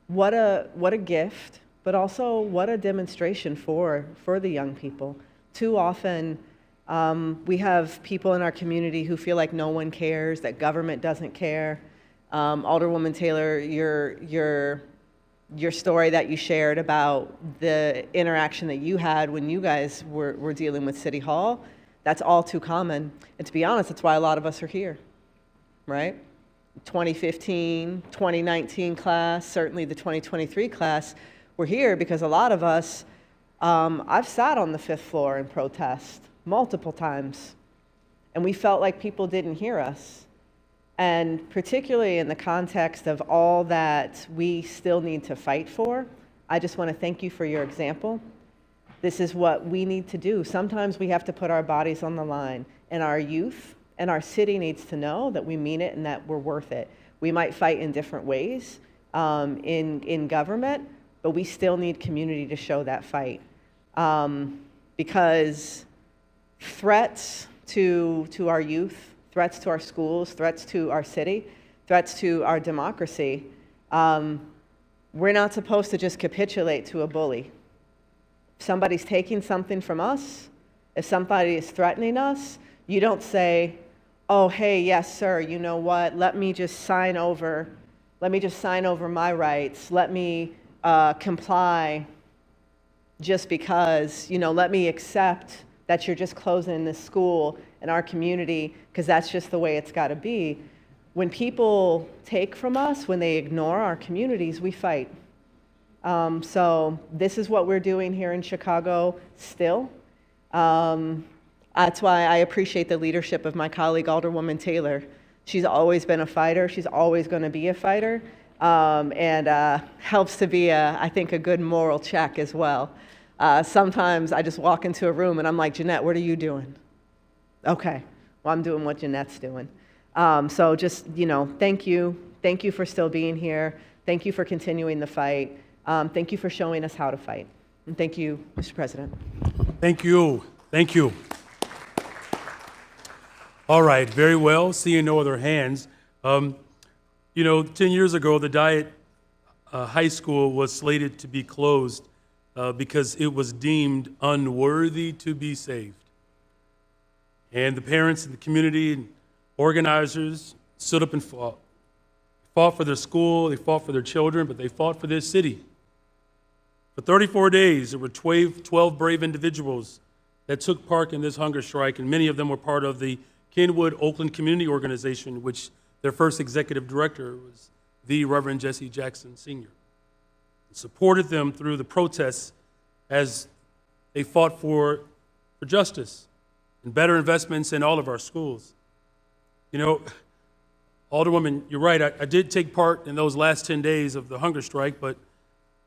what a gift, but also what a demonstration for the young people. Too often, we have people in our community who feel like no one cares, that government doesn't care. Alderwoman Taylor, your story that you shared about the interaction that you had when you guys were dealing with City Hall, that's all too common. And to be honest, that's why a lot of us are here, right? 2015, 2019 class, certainly the 2023 class, we're here because a lot of us, I've sat on the 5th floor in protest multiple times, and we felt like people didn't hear us. And particularly in the context of all that we still need to fight for, I just want to thank you for your example. This is what we need to do. Sometimes we have to put our bodies on the line, and our youth and our city needs to know that we mean it and that we're worth it. We might fight in different ways in government, but we still need community to show that fight. Because threats to our youth, threats to our schools, threats to our city, threats to our democracy, we're not supposed to just capitulate to a bully. If somebody's taking something from us, if somebody is threatening us, you don't say, oh, hey, yes, sir, you know what, let me just sign over my rights, let me comply just because, let me accept that you're just closing this school in our community because that's just the way it's got to be. When people take from us, when they ignore our communities, we fight. So this is what we're doing here in Chicago still. That's why I appreciate the leadership of my colleague, Alderwoman Taylor. She's always been a fighter. She's always going to be a fighter, and helps to be, I think, a good moral check as well. Sometimes I just walk into a room and I'm like, Jeanette, what are you doing? Okay, well, I'm doing what Jeanette's doing. So just, thank you. Thank you for still being here. Thank you for continuing the fight. Thank you for showing us how to fight. And thank you, Mr. President.
Thank you. Thank you. All right, very well. Seeing no other hands. 10 years ago, the Diet High School was slated to be closed because it was deemed unworthy to be saved. And the parents and the community and organizers stood up and fought. Fought for their school, they fought for their children, but they fought for their city. For 34 days, there were 12 brave individuals that took part in this hunger strike, and many of them were part of the Kenwood Oakland Community Organization, which their first executive director was the Reverend Jesse Jackson Sr. Supported them through the protests as they fought for justice and better investments in all of our schools. Alderwoman, you're right, I did take part in those last 10 days of the hunger strike, but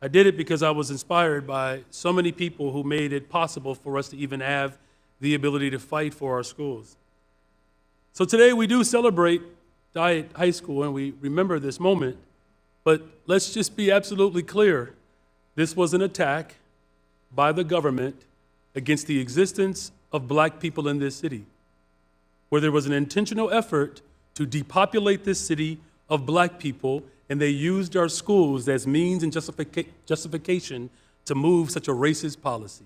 I did it because I was inspired by so many people who made it possible for us to even have the ability to fight for our schools. So today we do celebrate Diet High School and we remember this moment, but let's just be absolutely clear. This was an attack by the government against the existence of black people in this city, where there was an intentional effort to depopulate this city of black people, and they used our schools as means and justification to move such a racist policy.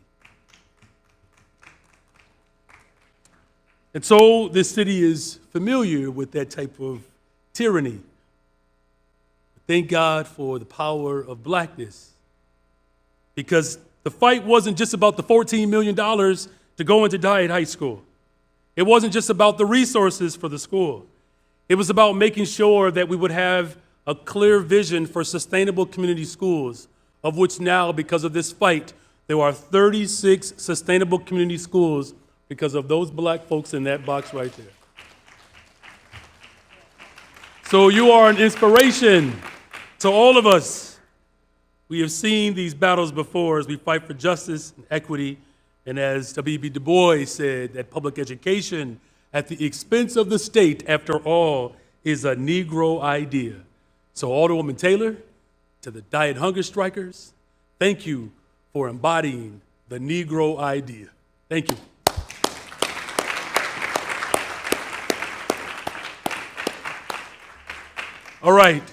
And so this city is familiar with that type of tyranny. Thank God for the power of blackness, because the fight wasn't just about the $14 million to go into Diet High School. It wasn't just about the resources for the school. It was about making sure that we would have a clear vision for sustainable community schools, of which now, because of this fight, there are 36 sustainable community schools because of those black folks in that box right there. So you are an inspiration to all of us. We have seen these battles before as we fight for justice and equity, and as W.B. Du Bois said, that public education at the expense of the state, after all, is a Negro idea. So Alderwoman Taylor, to the diet hunger strikers, thank you for embodying the Negro idea. Thank you. All right.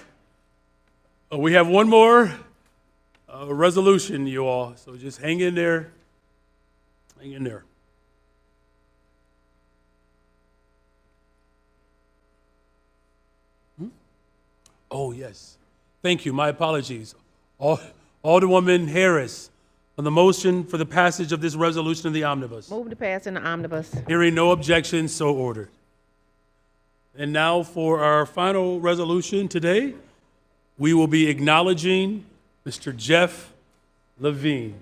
We have one more resolution, you all. So just hang in there. Hang in there. Oh, yes. Thank you. My apologies. Alderwoman Harris, on the motion for the passage of this resolution in the omnibus.
Move to pass in the omnibus.
Hearing no objections, so ordered. And now for our final resolution today, we will be acknowledging Mr. Jeff Levine.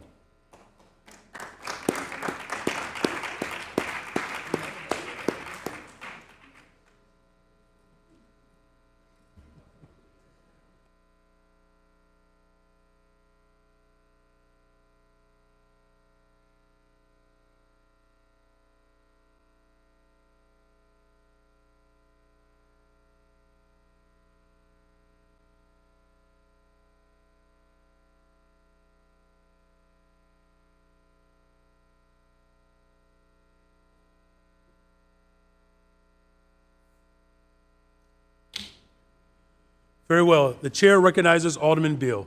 Very well. The chair recognizes Alderman Beal.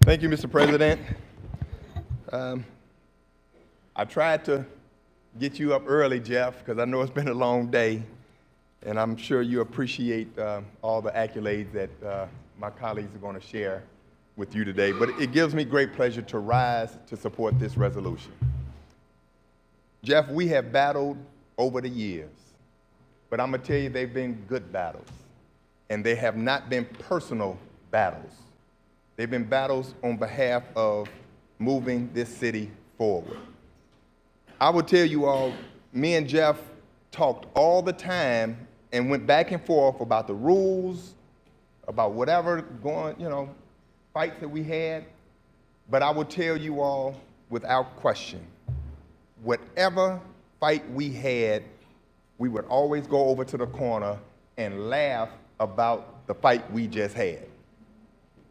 Thank you, Mr. President. I tried to get you up early, Jeff, because I know it's been a long day, and I'm sure you appreciate all the accolades that my colleagues are going to share with you today. But it gives me great pleasure to rise to support this resolution. Jeff, we have battled over the years, but I'm going to tell you they've been good battles, and they have not been personal battles. They've been battles on behalf of moving this city forward. I will tell you all, me and Jeff talked all the time and went back and forth about the rules, about whatever fights that we had. But I will tell you all without question, whatever fight we had, we would always go over to the corner and laugh about the fight we just had,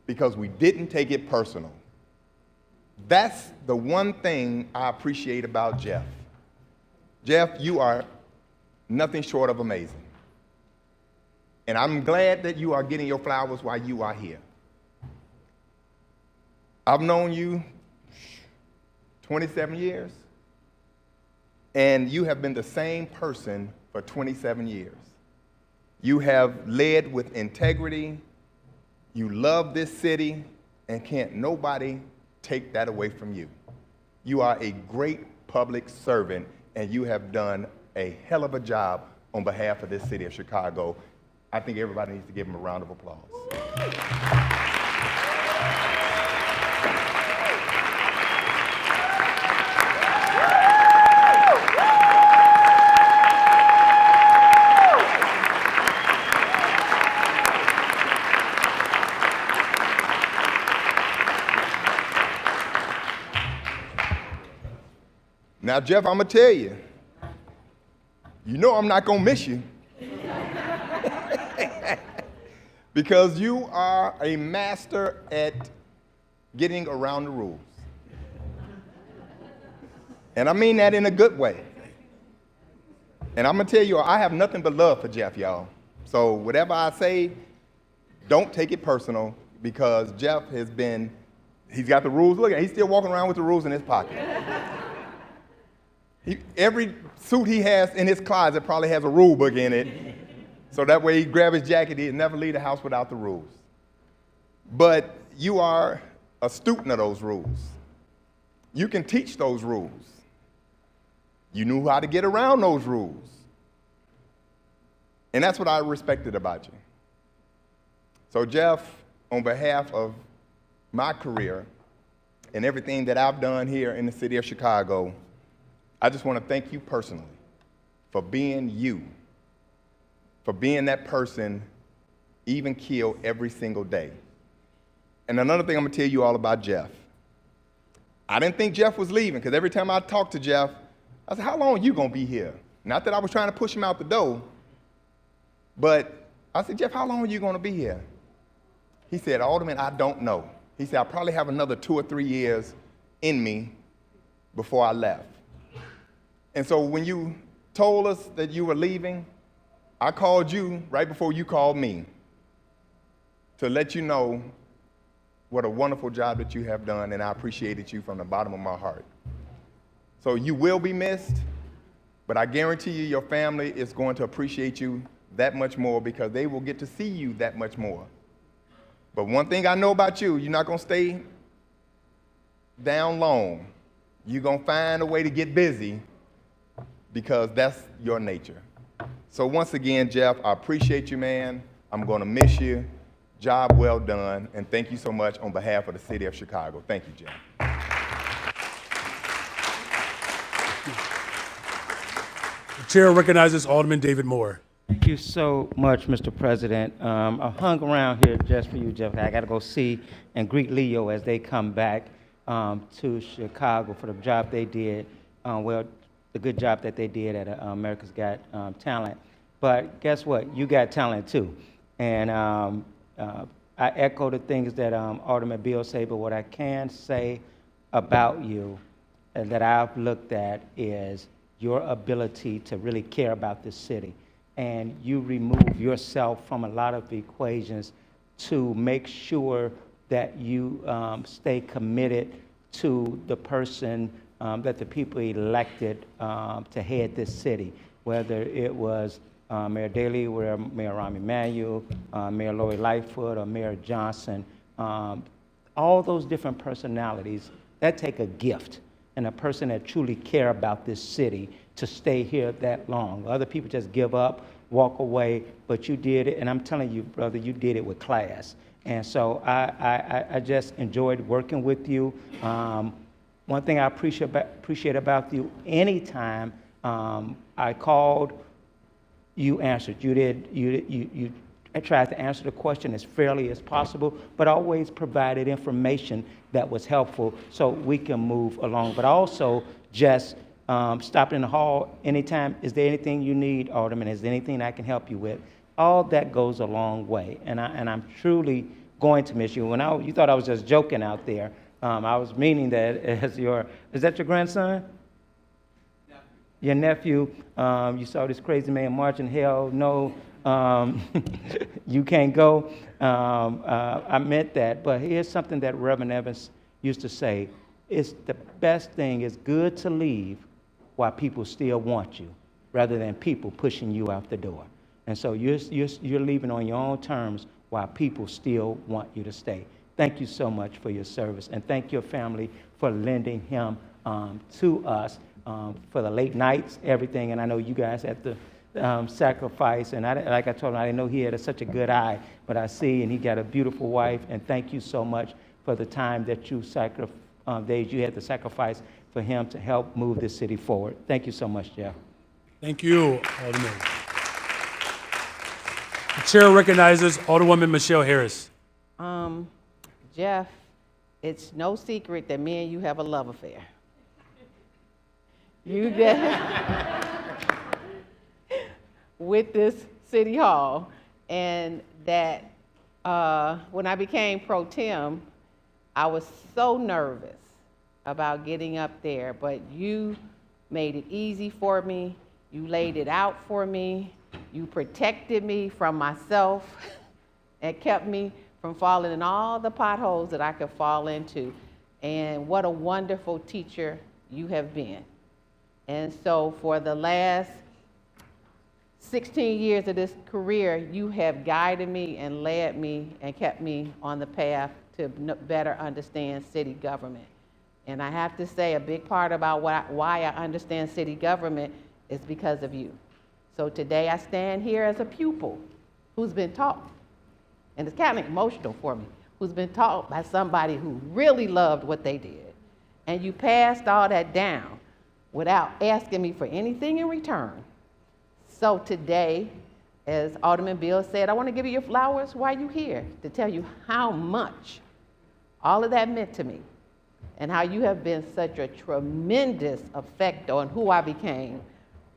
because we didn't take it personal. That's the one thing I appreciate about Jeff. Jeff, you are nothing short of amazing. And I'm glad that you are getting your flowers while you are here. I've known you 27 years, and you have been the same person for 27 years. You have led with integrity. You love this city, and can't nobody take that away from you. You are a great public servant, and you have done a hell of a job on behalf of this city of Chicago. I think everybody needs to give him a round of applause. Now, Jeff, I'm going to tell you, you know I'm not going to miss you. Because you are a master at getting around the rules. And I mean that in a good way. And I'm going to tell you, I have nothing but love for Jeff, y'all. So whatever I say, don't take it personal, because Jeff has been, he's got the rules. Look, he's still walking around with the rules in his pocket. Every suit he has in his closet probably has a rule book in it, so that way he grab his jacket, he'd never leave the house without the rules. But you are a student of those rules. You can teach those rules. You knew how to get around those rules. And that's what I respected about you. So Jeff, on behalf of my career and everything that I've done here in the city of Chicago, I just want to thank you personally for being you, for being that person even keel every single day. And another thing I'm going to tell you all about Jeff. I didn't think Jeff was leaving, because every time I talked to Jeff, I said, how long you gonna be here? Not that I was trying to push him out the door, but I said, Jeff, how long are you gonna be here? He said, Alderman, I don't know. He said, I probably have another 2 or 3 years in me before I left. And so when you told us that you were leaving, I called you right before you called me to let you know what a wonderful job that you have done, and I appreciated you from the bottom of my heart. So you will be missed, but I guarantee you your family is going to appreciate you that much more because they will get to see you that much more. But one thing I know about you, you're not going to stay down long. You're going to find a way to get busy because that's your nature. So once again, Jeff, I appreciate you, man. I'm going to miss you. Job well done, and thank you so much on behalf of the city of Chicago. Thank you, Jeff.
The chair recognizes Alderman David Moore.
Thank you so much, Mr. President. I hung around here just for you, Jeff. I got to go see and greet Leo as they come back to Chicago for the job they did, the good job that they did at America's Got Talent. But guess what? You got talent too. And I echo the things that Alderman Beal said, but what I can say about you and that I've looked at is your ability to really care about this city. And you remove yourself from a lot of equations to make sure that you stay committed to the person that the people elected to head this city, whether it was Mayor Daley, or Mayor Rahm Emanuel, Mayor Lori Lightfoot, or Mayor Johnson. All those different personalities, that take a gift and a person that truly care about this city to stay here that long. Other people just give up, walk away, but you did it, and I'm telling you, brother, you did it with class. And so I just enjoyed working with you. One thing I appreciate about you, anytime I called, you answered. You tried to answer the question as fairly as possible, but always provided information that was helpful so we can move along. But also just stopped in the hall anytime. Is there anything you need, Alderman? Is there anything I can help you with? All that goes a long way, and I'm truly going to miss you. When you thought I was just joking out there, I was meaning that as is that your grandson? Your nephew, you saw this crazy man marching, hell no, you can't go. I meant that, but here's something that Reverend Evans used to say. It's the best thing, it's good to leave while people still want you, rather than people pushing you out the door. And so you're leaving on your own terms while people still want you to stay. Thank you so much for your service, and thank your family for lending him to us. For the late nights, everything, and I know you guys had to sacrifice, and like I told him, I didn't know he had such a good eye, but I see, and he got a beautiful wife, and thank you so much for the time that you you had to sacrifice for him to help move this city forward. Thank you so much, Jeff.
Thank you, Alderman. The chair recognizes Alderwoman Michelle Harris.
Jeff, it's no secret that me and you have a love affair. You get with this city hall, and that when I became pro tem, I was so nervous about getting up there, but you made it easy for me. You laid it out for me. You protected me from myself and kept me from falling in all the potholes that I could fall into. And what a wonderful teacher you have been. And so for the last 16 years of this career, you have guided me and led me and kept me on the path to better understand city government. And I have to say, a big part about why I understand city government is because of you. So today I stand here as a pupil who's been taught, and it's kind of emotional for me, who's been taught by somebody who really loved what they did. And you passed all that down without asking me for anything in return. So today, as Alderman Bill said, I want to give you your flowers while you're here to tell you how much all of that meant to me. and how you have been such a tremendous effect on who I became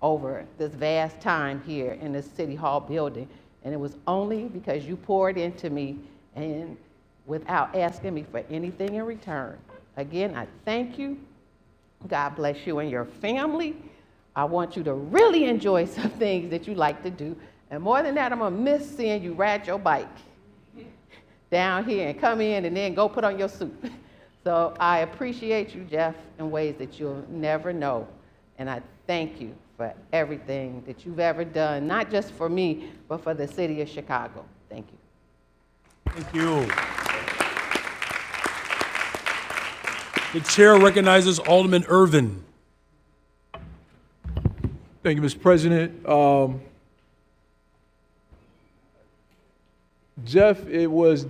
over this vast time here in this City Hall building. And it was only because you poured into me and without asking me for anything in return. Again, I thank you. God bless you and your family. I want you to really enjoy some things that you like to do. And more than that, I'm gonna miss seeing you ride your bike down here and come in and then go put on your suit. So I appreciate you, Jeff, in ways that you'll never know. And I thank you for everything that you've ever done, not just for me, but for the city of Chicago. Thank you.
Thank you. The chair recognizes Alderman Irvin.
Thank you, Mr. President. Jeff, it was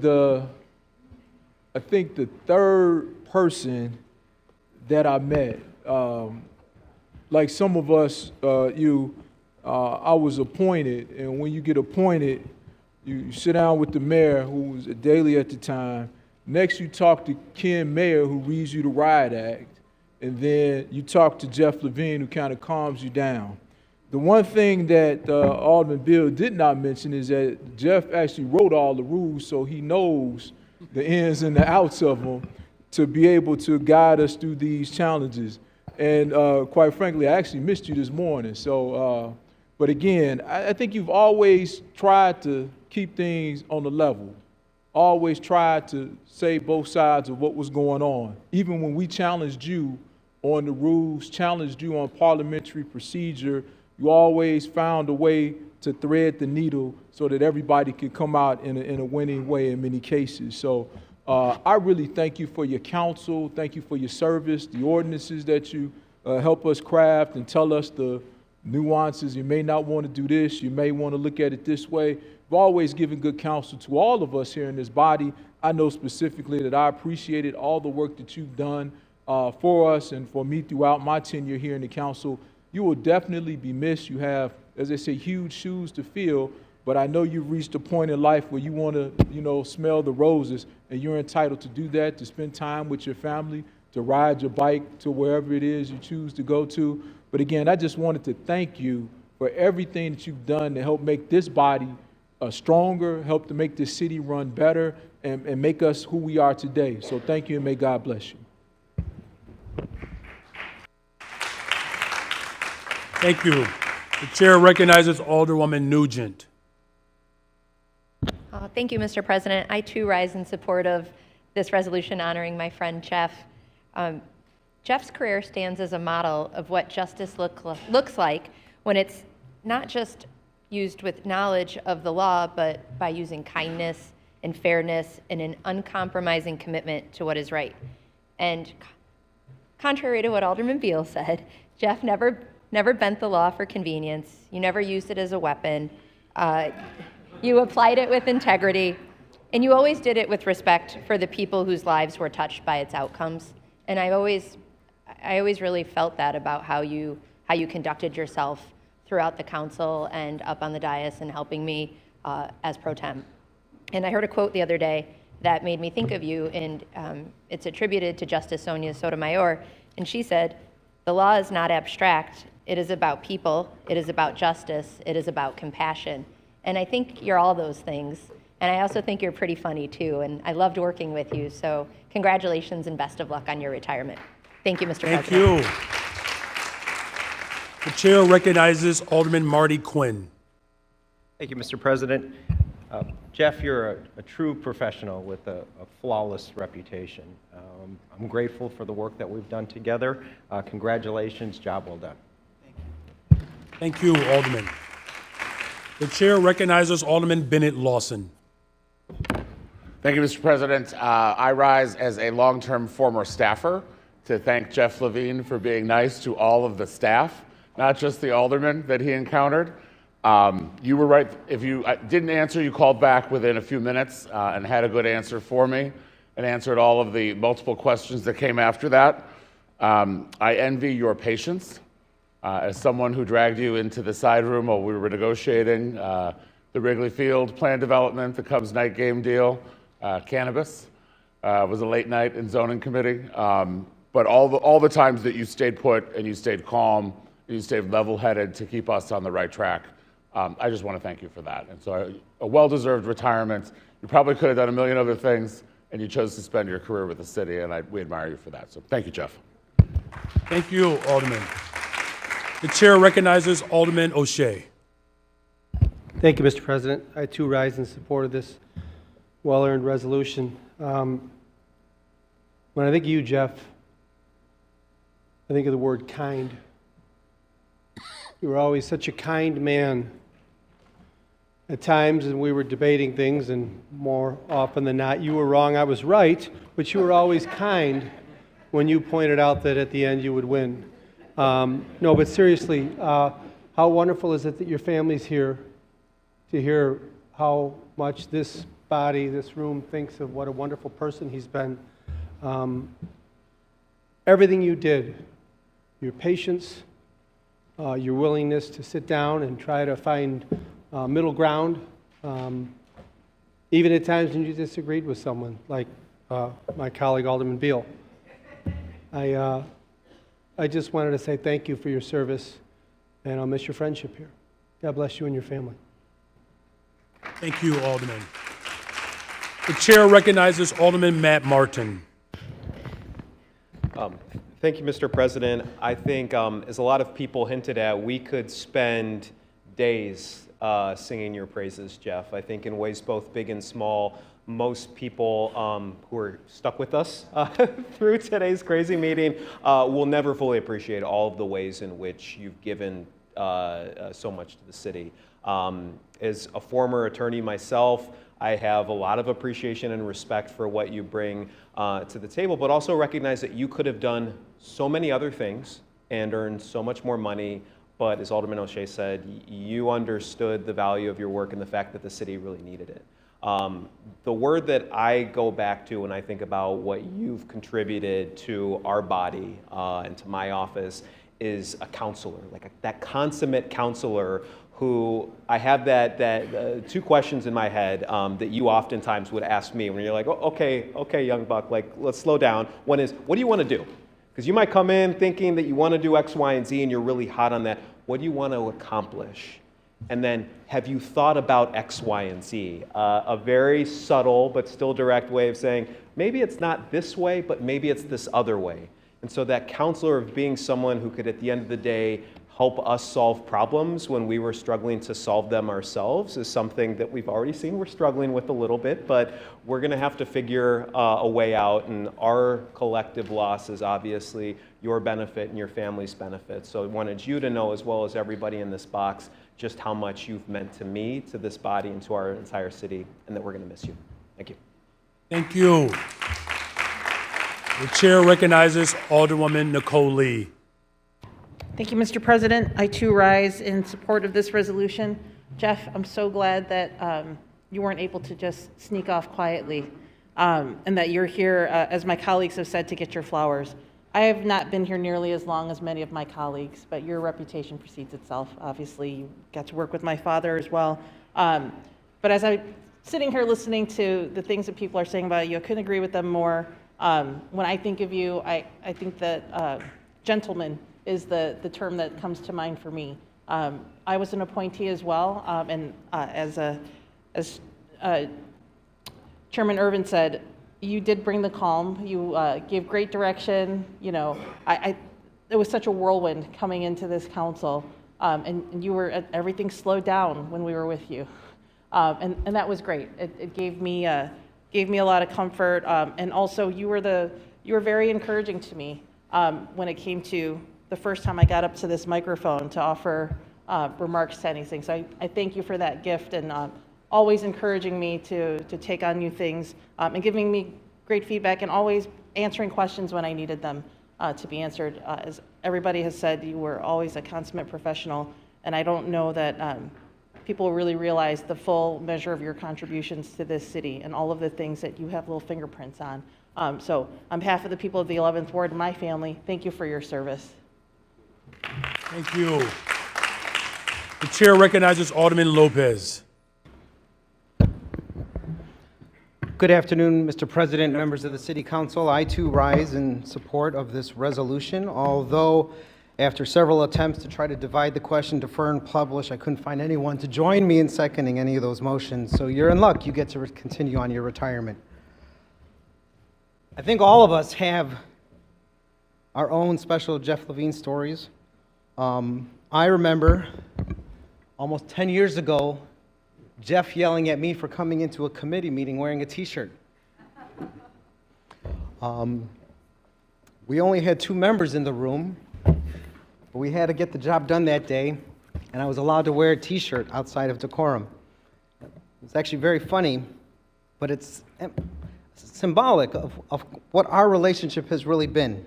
I think the third person that I met. Like some of us, I was appointed, and when you get appointed, you sit down with the mayor, who was a Daley at the time. Next, you talk to Ken Mayer, who reads you the Riot Act, and then you talk to Jeff Levine, who kind of calms you down. The one thing that Alderman Bill did not mention is that Jeff actually wrote all the rules, so he knows the ins and the outs of them to be able to guide us through these challenges. And quite frankly, I actually missed you this morning. So, but again, I think you've always tried to keep things on the level, always tried to say both sides of what was going on. Even when we challenged you on the rules, challenged you on parliamentary procedure, you always found a way to thread the needle so that everybody could come out in a winning way in many cases. So I really thank you for your counsel. Thank you for your service, the ordinances that you help us craft and tell us the nuances. You may not want to do this. You may want to look at it this way. You've always given good counsel to all of us here in this body. I know specifically that I appreciated all the work that you've done for us and for me throughout my tenure here in the council. You will definitely be missed. You have, as they say, huge shoes to fill, but I know you've reached a point in life where you want to, smell the roses, and you're entitled to do that, to spend time with your family, to ride your bike to wherever it is you choose to go to. But again, I just wanted to thank you for everything that you've done to help make this body stronger, help to make this city run better, and make us who we are today. So thank you, and may God bless you.
Thank you. The chair recognizes Alderwoman Nugent.
Thank you, Mr. President. I too rise in support of this resolution honoring my friend Jeff. Jeff's career stands as a model of what justice looks like when it's not just used with knowledge of the law, but by using kindness and fairness and an uncompromising commitment to what is right. And contrary to what Alderman Beal said, Jeff never bent the law for convenience. You never used it as a weapon. You applied it with integrity, and you always did it with respect for the people whose lives were touched by its outcomes. And I always really felt that about how you conducted yourself throughout the council and up on the dais and helping me as pro tem. And I heard a quote the other day that made me think of you, and it's attributed to Justice Sonia Sotomayor, and she said, "The law is not abstract. It is about people, it is about justice, it is about compassion." And I think you're all those things. And I also think you're pretty funny too, and I loved working with you. So congratulations and best of luck on your retirement. Thank you, Mr. President.
Thank you. The chair recognizes Alderman Marty Quinn.
Thank you, Mr. President. Jeff, you're a true professional with a flawless reputation. I'm grateful for the work that we've done together. Congratulations, job well done.
Thank you, Alderman. The chair recognizes Alderman Bennett Lawson.
Thank you, Mr. President. I rise as a long-term former staffer to thank Jeff Levine for being nice to all of the staff, not just the aldermen that he encountered. You were right. If you didn't answer, you called back within a few minutes and had a good answer for me and answered all of the multiple questions that came after that. I envy your patience. As someone who dragged you into the side room while we were negotiating the Wrigley Field plan development, the Cubs night game deal, cannabis, It was a late night in zoning committee. But all the times that you stayed put and you stayed calm, and you stayed level-headed to keep us on the right track, I just want to thank you for that. And so a well-deserved retirement. You probably could have done a million other things, and you chose to spend your career with the city, and we admire you for that. So thank you, Jeff.
Thank you, Alderman. The chair recognizes Alderman O'Shea.
Thank you, Mr. President. I too rise in support of this well-earned resolution. When I think of you, Jeff, I think of the word kind. You were always such a kind man. At times, and we were debating things, and more often than not, you were wrong, I was right, but you were always kind when you pointed out that at the end you would win. No, but seriously, how wonderful is it that your family's here to hear how much this body, this room, thinks of what a wonderful person he's been. Everything you did, your patience, your willingness to sit down and try to find middle ground, even at times when you disagreed with someone, like my colleague Alderman Beal. I just wanted to say thank you for your service, and I'll miss your friendship here. God bless you and your family.
Thank you, Alderman. The chair recognizes Alderman Matt Martin.
Thank you, Mr. President. I think, as a lot of people hinted at, we could spend days singing your praises, Jeff. I think in ways both big and small. Most people who are stuck with us through today's crazy meeting will never fully appreciate all of the ways in which you've given so much to the city. As a former attorney myself, I have a lot of appreciation and respect for what you bring to the table, but also recognize that you could have done so many other things and earned so much more money. But as Alderman O'Shea said, you understood the value of your work and the fact that the city really needed it. The word that I go back to when I think about what you've contributed to our body and to my office is a counselor, like that consummate counselor who I have that two questions in my head that you oftentimes would ask me when you're like, oh, okay, young buck, like let's slow down. One is, what do you want to do? Because you might come in thinking that you want to do X, Y, and Z, and you're really hot on that. What do you want to accomplish? And then, have you thought about X, Y, and Z? A very subtle but still direct way of saying, maybe it's not this way, but maybe it's this other way. And so that counselor of being someone who could, at the end of the day, help us solve problems when we were struggling to solve them ourselves is something that we've already seen we're struggling with a little bit, but we're going to have to figure a way out, and our collective loss is obviously your benefit and your family's benefit. So I wanted you to know, as well as everybody in this box, just how much you've meant to me, to this body, and to our entire city, and that we're going to miss you. Thank you.
Thank you. The chair recognizes Alderwoman Nicole Lee.
Thank you, Mr. President. I too rise in support of this resolution. Jeff, I'm so glad that you weren't able to just sneak off quietly and that you're here, as my colleagues have said, to get your flowers. I have not been here nearly as long as many of my colleagues, but your reputation precedes itself. Obviously, you got to work with my father as well. But as I'm sitting here listening to the things that people are saying about you, I couldn't agree with them more. When I think of you, I think that gentleman is the term that comes to mind for me. I was an appointee as well, and as Chairman Irvin said, you did bring the calm. You gave great direction. You know, it was such a whirlwind coming into this council, and you were everything slowed down when we were with you, and that was great. It gave me a lot of comfort, and also you were very encouraging to me when it came to the first time I got up to this microphone to offer remarks to anything. So I thank you for that gift and always encouraging me to take on new things and giving me great feedback and always answering questions when I needed them to be answered. As everybody has said, you were always a consummate professional, and I don't know that people really realize the full measure of your contributions to this city and all of the things that you have little fingerprints on. So on behalf of the people of the 11th Ward and my family, thank you for your service.
Thank you. The chair recognizes Alderman Lopez.
Good afternoon, Mr. President, members of the City Council. I too rise in support of this resolution, although after several attempts to try to divide the question, defer, and publish, I couldn't find anyone to join me in seconding any of those motions. So you're in luck. You get to continue on your retirement. I think all of us have our own special Jeff Levine stories. I remember almost 10 years ago, Jeff yelling at me for coming into a committee meeting wearing a t-shirt. We only had 2 members in the room, but we had to get the job done that day, and I was allowed to wear a t-shirt outside of Quorum. It's actually very funny, but it's symbolic of what our relationship has really been,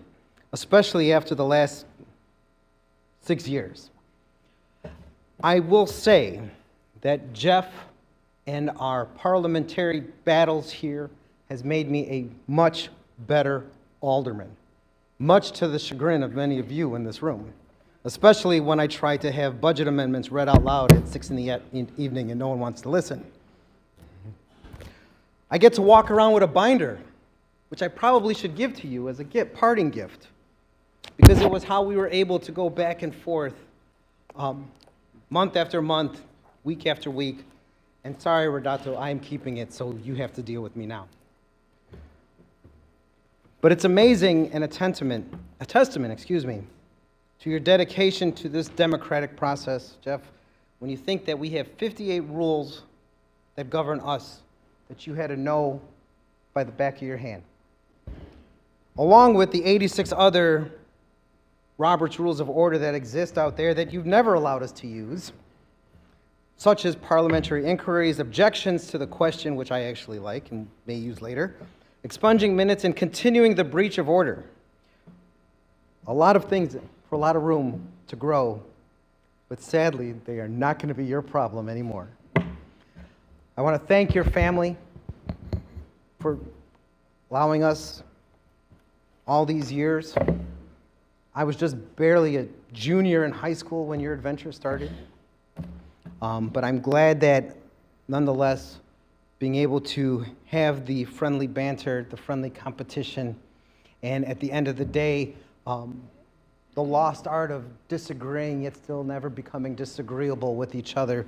especially after the last 6 years. I will say that Jeff and our parliamentary battles here has made me a much better alderman, much to the chagrin of many of you in this room, especially when I try to have budget amendments read out loud at 6 in the evening and no one wants to listen. I get to walk around with a binder, which I probably should give to you as a parting gift, because it was how we were able to go back and forth month after month, week after week. And sorry, Rodato, I am keeping it, so you have to deal with me now. But it's amazing and a testament, to your dedication to this democratic process, Jeff, when you think that we have 58 rules that govern us, that you had to know by the back of your hand, along with the 86 other Robert's Rules of Order that exist out there that you've never allowed us to use, such as parliamentary inquiries, objections to the question, which I actually like and may use later, expunging minutes, and continuing the breach of order. A lot of things for a lot of room to grow, but sadly, they are not going to be your problem anymore. I want to thank your family for allowing us all these years. I was just barely a junior in high school when your adventure started. But I'm glad that, nonetheless, being able to have the friendly banter, the friendly competition, and at the end of the day, the lost art of disagreeing yet still never becoming disagreeable with each other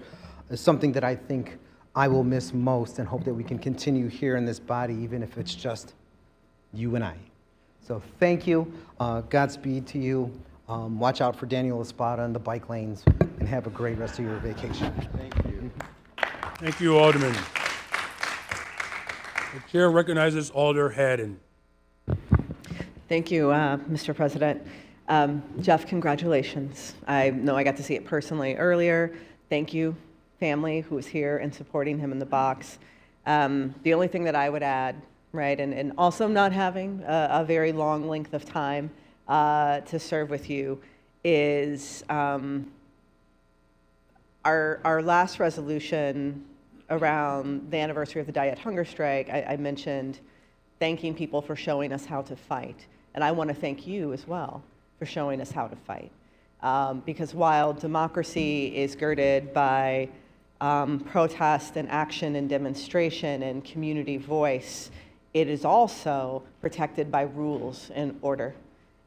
is something that I think I will miss most and hope that we can continue here in this body, even if it's just you and I. So thank you. Godspeed to you. Watch out for Daniel Espada in the bike lanes, and have a great rest of your vacation.
Thank you.
Thank you, Alderman. The chair recognizes Alder Haddon.
Thank you, Mr. President. Jeff, congratulations. I know I got to see it personally earlier. Thank you, family who was here and supporting him in the box. The only thing that I would add, right, and also not having a very long length of time to serve with you, is our last resolution around the anniversary of the Diet Hunger Strike. I mentioned thanking people for showing us how to fight. And I want to thank you as well for showing us how to fight. Because while democracy is girded by protest and action and demonstration and community voice, it is also protected by rules and order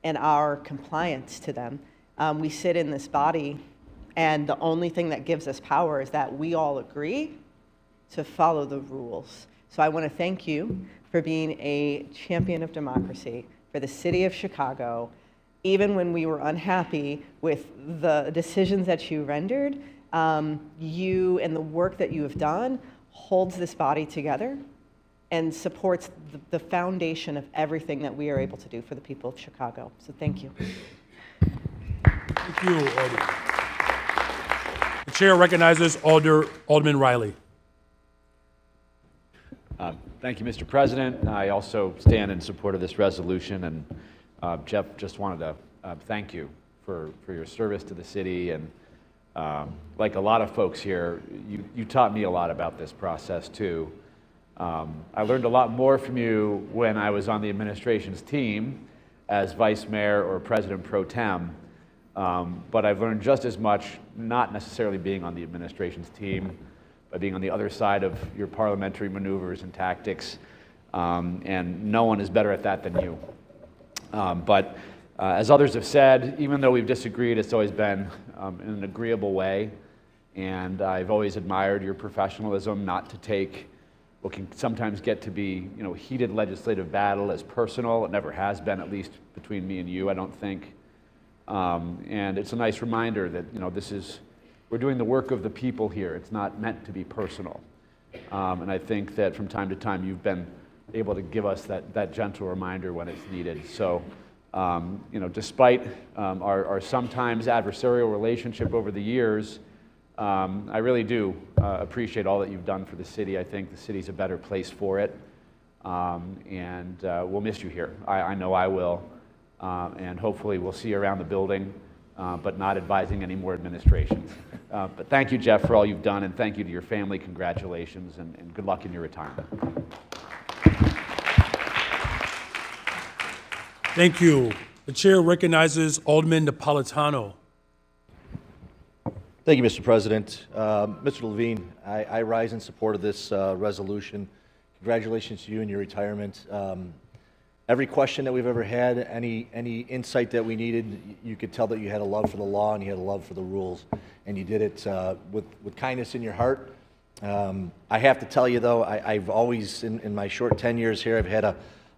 and our compliance to them. We sit in this body, and the only thing that gives us power is that we all agree to follow the rules. So I want to thank you for being a champion of democracy for the city of Chicago. Even when we were unhappy with the decisions that you rendered, you and the work that you have done holds this body together and supports the foundation of everything that we are able to do for the people of Chicago. So thank you.
Thank you, Alder. The chair recognizes Alderman Riley.
Thank you, Mr. President. I also stand in support of this resolution, and Jeff, just wanted to thank you for your service to the city, and like a lot of folks here, you taught me a lot about this process too. I learned a lot more from you when I was on the administration's team as vice mayor or president pro tem, but I've learned just as much not necessarily being on the administration's team, by being on the other side of your parliamentary maneuvers and tactics, and no one is better at that than you. But as others have said, even though we've disagreed, it's always been in an agreeable way, and I've always admired your professionalism not to take what can sometimes get to be, heated legislative battle as personal. It never has been, at least between me and you, I don't think. And it's a nice reminder that, we're doing the work of the people here. It's not meant to be personal. And I think that from time to time you've been able to give us that gentle reminder when it's needed. So, despite our sometimes adversarial relationship over the years, I really do appreciate all that you've done for the city. I think the city's a better place for it, and we'll miss you here. I know I will, and hopefully we'll see you around the building, but not advising any more administrations. But thank you, Jeff, for all you've done, and thank you to your family. Congratulations, and good luck in your retirement.
Thank you. The chair recognizes Alderman Napolitano.
Thank you, Mr. President. Mr. Levine, I rise in support of this resolution. Congratulations to you and your retirement. Every question that we've ever had, any insight that we needed, you could tell that you had a love for the law and you had a love for the rules, and you did it with kindness in your heart. I have to tell you, though, I've always, in my short 10 years here, I've had a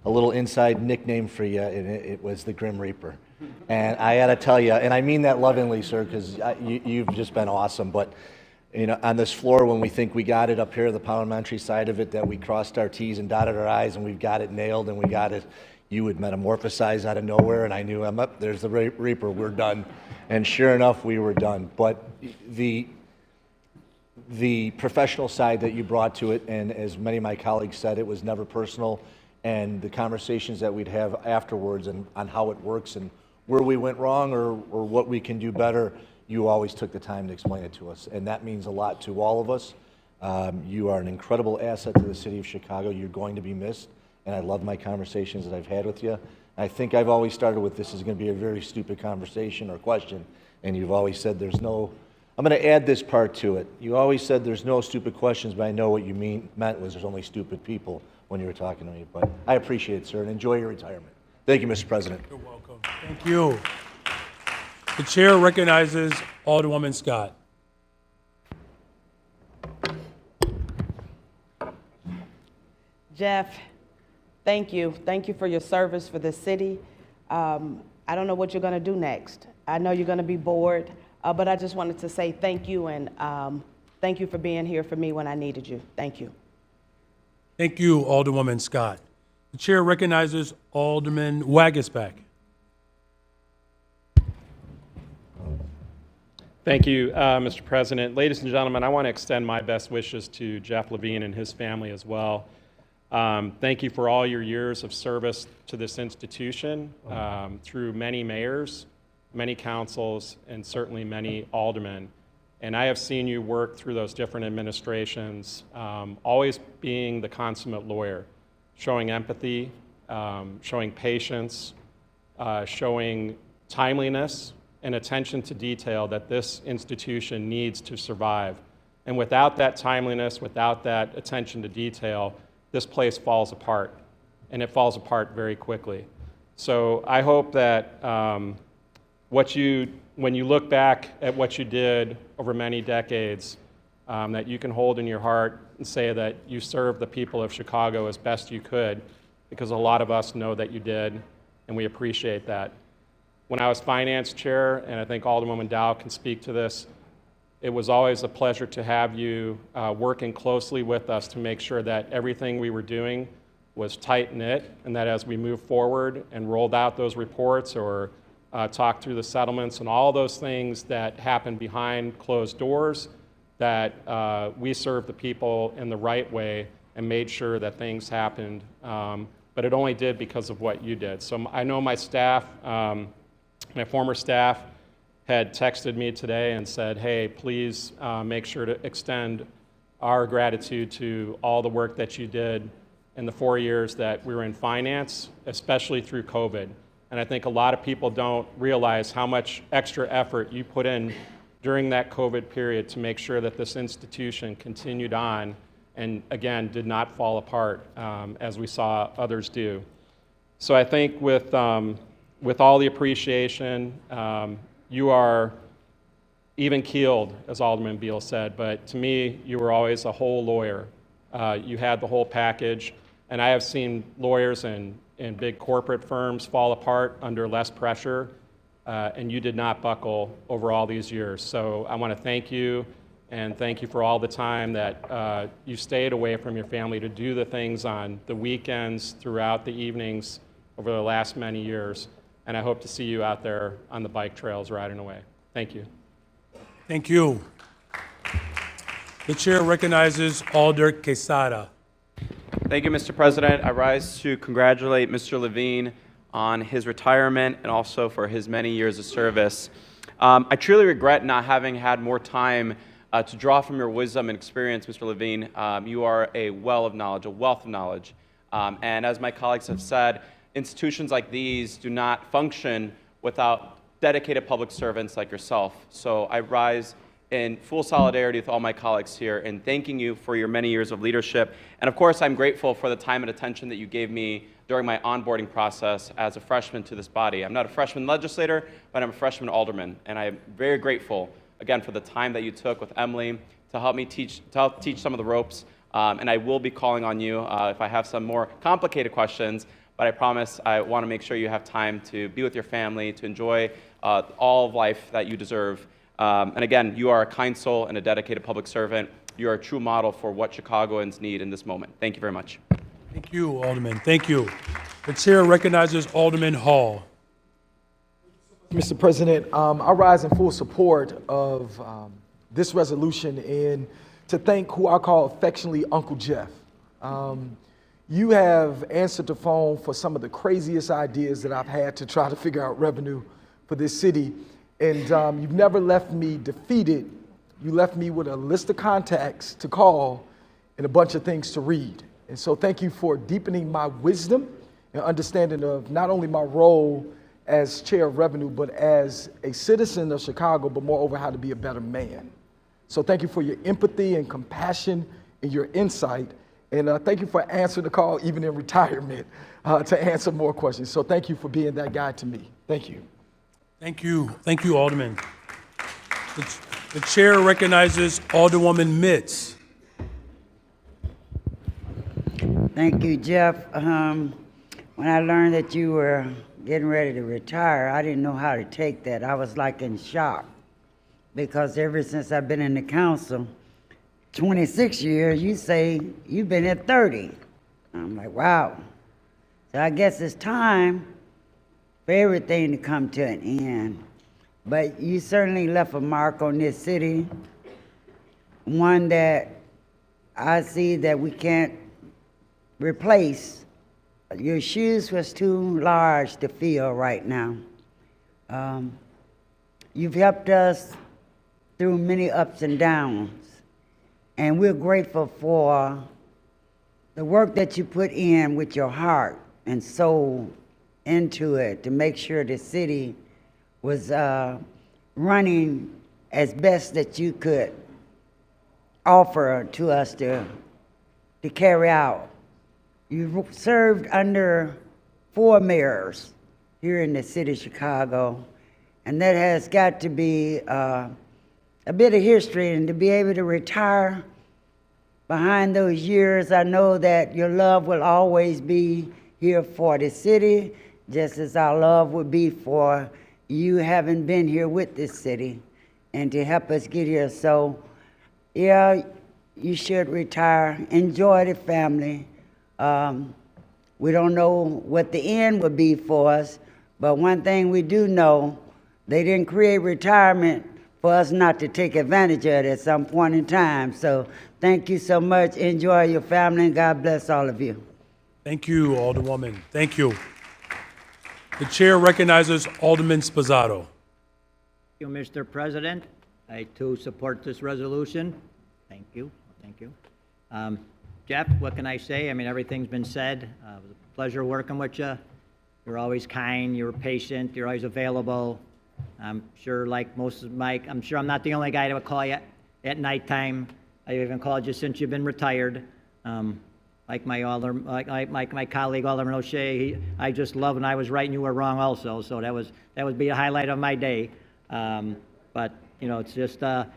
little inside nickname for you, and it was the Grim Reaper. And I got to tell you, and I mean that lovingly, sir, because you've just been awesome. But on this floor, when we think we got it up here, the parliamentary side of it, that we crossed our T's and dotted our I's, and we've got it nailed, and we got it, you would metamorphosize out of nowhere, and I knew I'm up. There's the Reaper. We're done. And sure enough, we were done. But the professional side that you brought to it, and as many of my colleagues said, it was never personal, and the conversations that we'd have afterwards and on how it works and where we went wrong or what we can do better, you always took the time to explain it to us. And that means a lot to all of us. You are an incredible asset to the city of Chicago. You're going to be missed. And I love my conversations that I've had with you. I think I've always started with this is going to be a very stupid conversation or question. And you've always said there's no, I'm going to add this part to it. You always said there's no stupid questions, but I know what you meant was there's only stupid people when you were talking to me. But I appreciate it, sir, and enjoy your retirement. Thank you, Mr. President.
You're welcome. Thank you. The chair recognizes Alderwoman Scott.
Jeff, thank you. Thank you for your service for the city. I don't know what you're going to do next. I know you're going to be bored, but I just wanted to say thank you, and thank you for being here for me when I needed you. Thank you.
Thank you, Alderwoman Scott. The chair recognizes Alderman Wagisback.
Thank you, Mr. President. Ladies and gentlemen, I want to extend my best wishes to Jeff Levine and his family as well. Thank you for all your years of service to this institution through many mayors, many councils, and certainly many aldermen. And I have seen you work through those different administrations, always being the consummate lawyer, showing empathy, showing patience, showing timeliness, and attention to detail that this institution needs to survive. And without that timeliness, without that attention to detail, this place falls apart, and it falls apart very quickly. So I hope that when you look back at what you did over many decades, that you can hold in your heart and say that you served the people of Chicago as best you could, because a lot of us know that you did, and we appreciate that. When I was finance chair, and I think Alderwoman Dow can speak to this, it was always a pleasure to have you working closely with us to make sure that everything we were doing was tight-knit, and that as we moved forward and rolled out those reports or talked through the settlements and all those things that happened behind closed doors, that we served the people in the right way and made sure that things happened. But it only did because of what you did. So I know my staff, my former staff had texted me today and said, hey, please make sure to extend our gratitude to all the work that you did in the 4 years that we were in finance, especially through COVID. And I think a lot of people don't realize how much extra effort you put in during that COVID period to make sure that this institution continued on and, again, did not fall apart as we saw others do. So I think with all the appreciation, you are even-keeled, as Alderman Beal said, but to me, you were always a whole lawyer. You had the whole package, and I have seen lawyers in big corporate firms fall apart under less pressure, and you did not buckle over all these years. So I want to thank you, and thank you for all the time that you stayed away from your family to do the things on the weekends, throughout the evenings, over the last many years. And I hope to see you out there on the bike trails riding away. Thank you.
Thank you. The chair recognizes Alder Quesada.
Thank you, Mr. President. I rise to congratulate Mr. Levine on his retirement and also for his many years of service. I truly regret not having had more time to draw from your wisdom and experience, Mr. Levine. You are a well of knowledge, a wealth of knowledge. And as my colleagues have said, institutions like these do not function without dedicated public servants like yourself. So I rise in full solidarity with all my colleagues here in thanking you for your many years of leadership. And of course, I'm grateful for the time and attention that you gave me during my onboarding process as a freshman to this body. I'm not a freshman legislator, but I'm a freshman alderman. And I am very grateful, again, for the time that you took with Emily to help me teach some of the ropes. And I will be calling on you if I have some more complicated questions. But I promise I want to make sure you have time to be with your family, to enjoy all of life that you deserve. And again, you are a kind soul and a dedicated public servant. You are a true model for what Chicagoans need in this moment. Thank you very much.
Thank you, Alderman. Thank you. The chair recognizes Alderman Hall.
Mr. President, I rise in full support of this resolution and to thank who I call affectionately Uncle Jeff. You have answered the phone for some of the craziest ideas that I've had to try to figure out revenue for this city. And you've never left me defeated. You left me with a list of contacts to call and a bunch of things to read. And so thank you for deepening my wisdom and understanding of not only my role as chair of revenue, but as a citizen of Chicago, but moreover, how to be a better man. So thank you for your empathy and compassion and your insight. And thank you for answering the call, even in retirement, to answer more questions. So thank you for being that guy to me. Thank you.
Thank you. Thank you, Alderman. The chair recognizes Alderwoman Mitz.
Thank you, Jeff. When I learned that you were getting ready to retire, I didn't know how to take that. I was like in shock because ever since I've been in the council, 26 years, you say you've been at 30. I'm like, wow. So I guess it's time for everything to come to an end. But you certainly left a mark on this city, one that I see that we can't replace. Your shoes was too large to fill right now. You've helped us through many ups and downs. And we're grateful for the work that you put in with your heart and soul into it to make sure the city was running as best that you could offer to us to carry out. You served under 4 mayors here in the city of Chicago, and that has got to be a bit of history, and to be able to retire behind those years, I know that your love will always be here for the city, just as our love would be for you having been here with this city and to help us get here. So, yeah, you should retire. Enjoy the family. We don't know what the end would be for us, but one thing we do know, they didn't create retirement for us not to take advantage of it at some point in time. So thank you so much. Enjoy your family, and God bless all of you.
Thank you, Alderwoman. Thank you. The chair recognizes Alderman Sposato.
Thank you, Mr. President. I too support this resolution. Thank you. Thank you. Jeff, what can I say? I mean, everything's been said. It was a pleasure working with you. You're always kind, you're patient, you're always available. I'm sure like most of I'm sure I'm not the only guy that would call you at nighttime. I even called you since you've been retired. Like my colleague Alderman O'Shea, I just love when I was right and you were wrong also. So that would be a highlight of my day. But it's just kind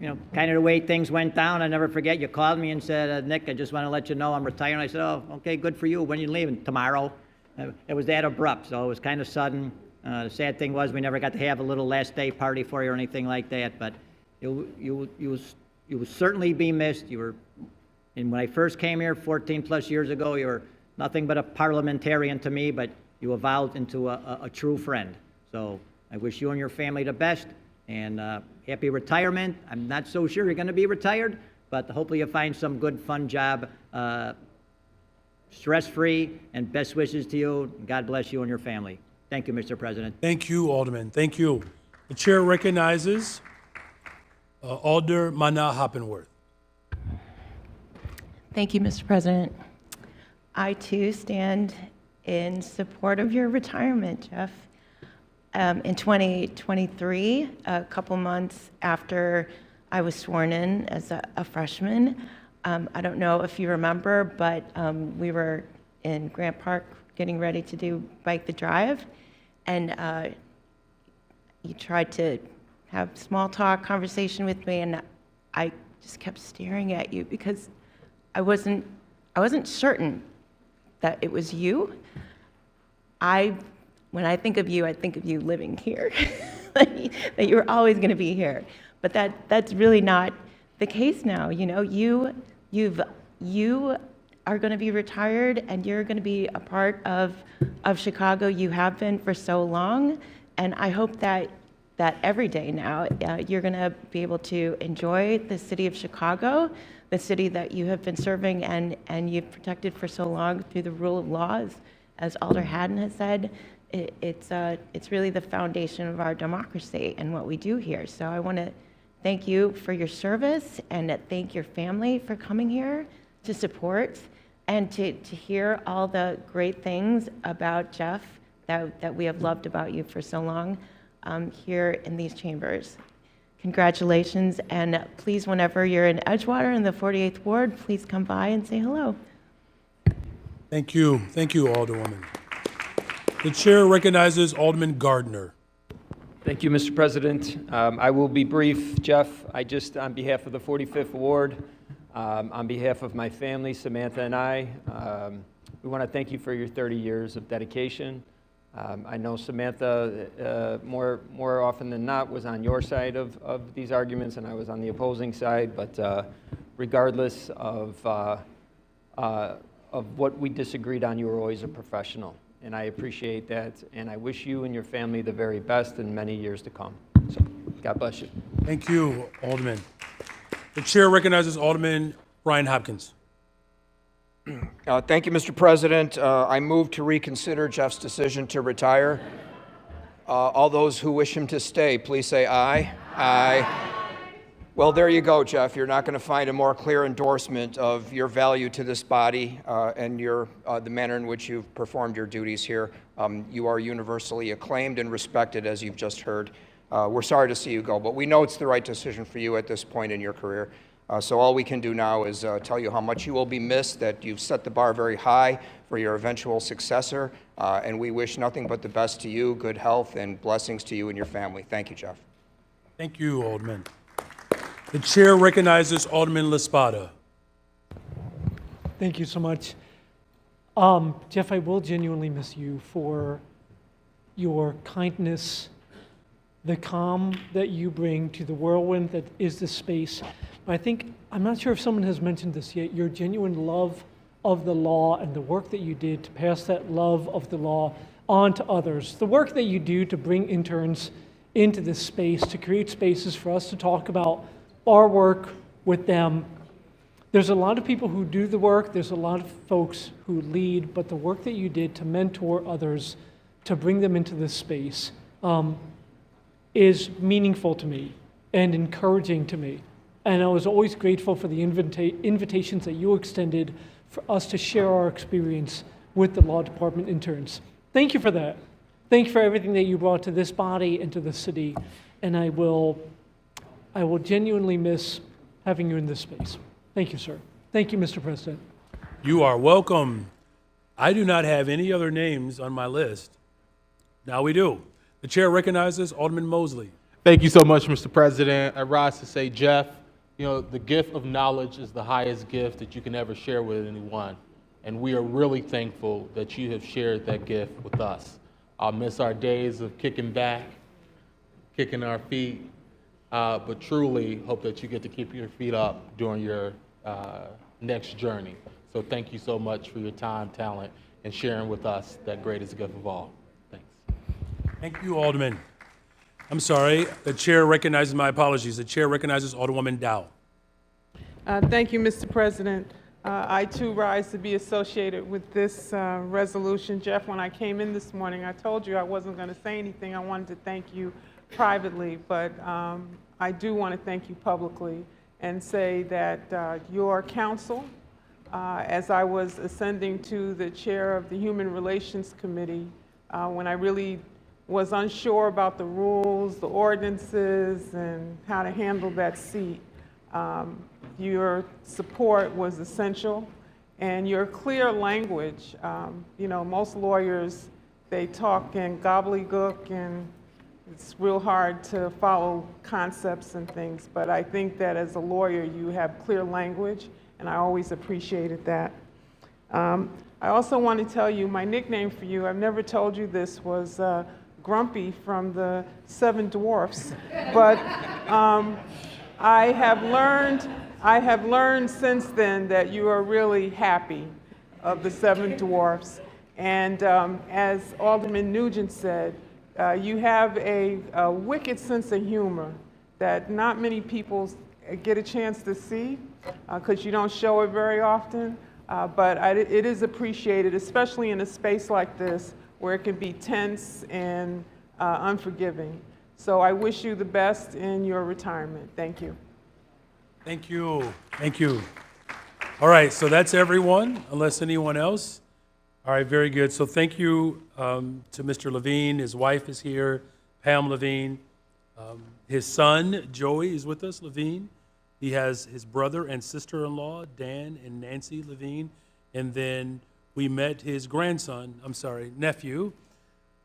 of the way things went down. I never forget. You called me and said, Nick, I just want to let you know I'm retiring. I said, oh, okay, good for you. When are you leaving? Tomorrow. It was that abrupt, so it was kind of sudden. The sad thing was we never got to have a little last day party for you or anything like that. But you will certainly be missed. And when I first came here 14 plus years ago, you were nothing but a parliamentarian to me, but you evolved into a true friend. So I wish you and your family the best, and happy retirement. I'm not so sure you're going to be retired, but hopefully you'll find some good, fun job, stress-free, and best wishes to you. God bless you and your family. Thank you, Mr. President.
Thank you, Alderman. Thank you. The chair recognizes Alderman Hoppenworth.
Thank you, Mr. President. I, too, stand in support of your retirement, Jeff. In 2023, a couple months after I was sworn in as a freshman, I don't know if you remember, but we were in Grant Park getting ready to do Bike the Drive, and you tried to have small talk conversation with me, and I just kept staring at you because I wasn't certain that it was you. When I think of you living here, that you were always going to be here. But that's really not the case now. You are going to be retired, and you're going to be a part of Chicago. You have been for so long, and I hope that every day now you're going to be able to enjoy the city of Chicago, the city that you have been serving and you've protected for so long through the rule of law, as Alder Haddon has said. It's really the foundation of our democracy and what we do here. So I want to thank you for your service and thank your family for coming here to support and to hear all the great things about Jeff that we have loved about you for so long here in these chambers. Congratulations, and please, whenever you're in Edgewater in the 48th Ward, please come by and say hello.
Thank you, Alderwoman. The chair recognizes Alderman Gardner.
Thank you, Mr. President. I will be brief, Jeff. On behalf of the 45th Ward, on behalf of my family, Samantha and I, we want to thank you for your 30 years of dedication. I know Samantha, more often than not, was on your side of these arguments, and I was on the opposing side, but regardless of what we disagreed on, you were always a professional. And I appreciate that, and I wish you and your family the very best in many years to come. So, God bless you.
Thank you, Alderman. The chair recognizes Alderman Brian Hopkins.
Thank you, Mr. President. I move to reconsider Jeff's decision to retire. All those who wish him to stay, please say aye. Aye. Well, there you go, Jeff. You're not going to find a more clear endorsement of your value to this body and the manner in which you've performed your duties here. You are universally acclaimed and respected, as you've just heard. We're sorry to see you go, but we know it's the right decision for you at this point in your career. So all we can do now is tell you how much you will be missed, that you've set the bar very high for your eventual successor, and we wish nothing but the best to you, good health, and blessings to you and your family. Thank you, Jeff.
Thank you, Alderman. The chair recognizes Alderman Laspada.
Thank you so much. Jeff, I will genuinely miss you for your kindness, the calm that you bring to the whirlwind that is this space. But I'm not sure if someone has mentioned this yet, your genuine love of the law and the work that you did to pass that love of the law on to others. The work that you do to bring interns into this space, to create spaces for us to talk about our work with them. There's a lot of people who do the work, there's a lot of folks who lead, but the work that you did to mentor others, to bring them into this space, is meaningful to me and encouraging to me. And I was always grateful for the invitations that you extended for us to share our experience with the law department interns. Thank you for that. thank you for everything that you brought to this body and to the city, and I will genuinely miss having you in this space. Thank you, sir. Thank you, Mr. President.
You are welcome. I do not have any other names on my list. Now we do. The chair recognizes Alderman Mosley.
Thank you so much, Mr. President. I rise to say, Jeff, you know, the gift of knowledge is the highest gift that you can ever share with anyone. And we are really thankful that you have shared that gift with us. I'll miss our days of kicking back, kicking our feet, but truly hope that you get to keep your feet up during your next journey. So thank you so much for your time, talent, and sharing with us that greatest gift of all. Thanks.
Thank you, Alderman. I'm sorry, the chair recognizes, my apologies, the chair recognizes Alderwoman Dow.
Thank you, Mr. President. I too rise to be associated with this resolution. Jeff, when I came in this morning, I told you I wasn't going to say anything. I wanted to thank you privately, but I do want to thank you publicly and say that your counsel, as I was ascending to the chair of the Human Relations Committee, when I really was unsure about the rules, the ordinances, and how to handle that seat, your support was essential, and your clear language. You know, most lawyers, they talk in gobbledygook, and it's real hard to follow concepts and things, but I think that as a lawyer, you have clear language, and I always appreciated that. I also want to tell you, my nickname for you, I've never told you this, was Grumpy from the Seven Dwarfs, but I have learned since then that you are really happy of the Seven Dwarfs. And as Alderman Nugent said, you have a wicked sense of humor that not many people get a chance to see because you don't show it very often. But it is appreciated, especially in a space like this where it can be tense and unforgiving. So I wish you the best in your retirement. Thank you.
Thank you. Thank you. All right, so that's everyone, unless anyone else. All right, very good. So thank you to Mr. Levine. His wife is here, Pam Levine. His son, Joey, is with us, Levine. He has his brother and sister-in-law, Dan and Nancy Levine. And then we met his nephew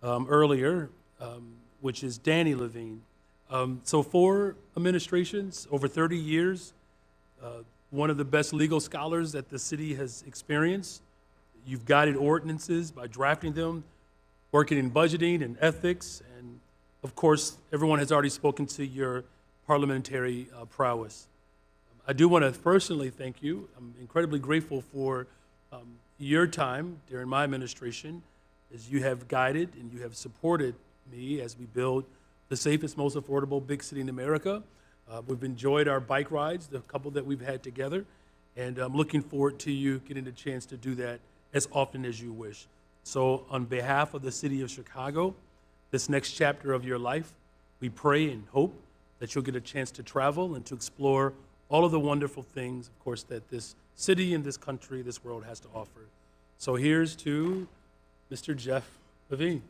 earlier, which is Danny Levine. So 4 administrations, over 30 years, one of the best legal scholars that the city has experienced. You've guided ordinances by drafting them, working in budgeting and ethics, and of course, everyone has already spoken to your parliamentary prowess. I do want to personally thank you. I'm incredibly grateful for your time during my administration, as you have guided and you have supported me as we build the safest, most affordable big city in America. We've enjoyed our bike rides, the couple that we've had together, and I'm looking forward to you getting a chance to do that as often as you wish. So on behalf of the city of Chicago, this next chapter of your life, we pray and hope that you'll get a chance to travel and to explore all of the wonderful things, of course, that this city and this country, this world has to offer. So here's to Mr. Jeff Levine.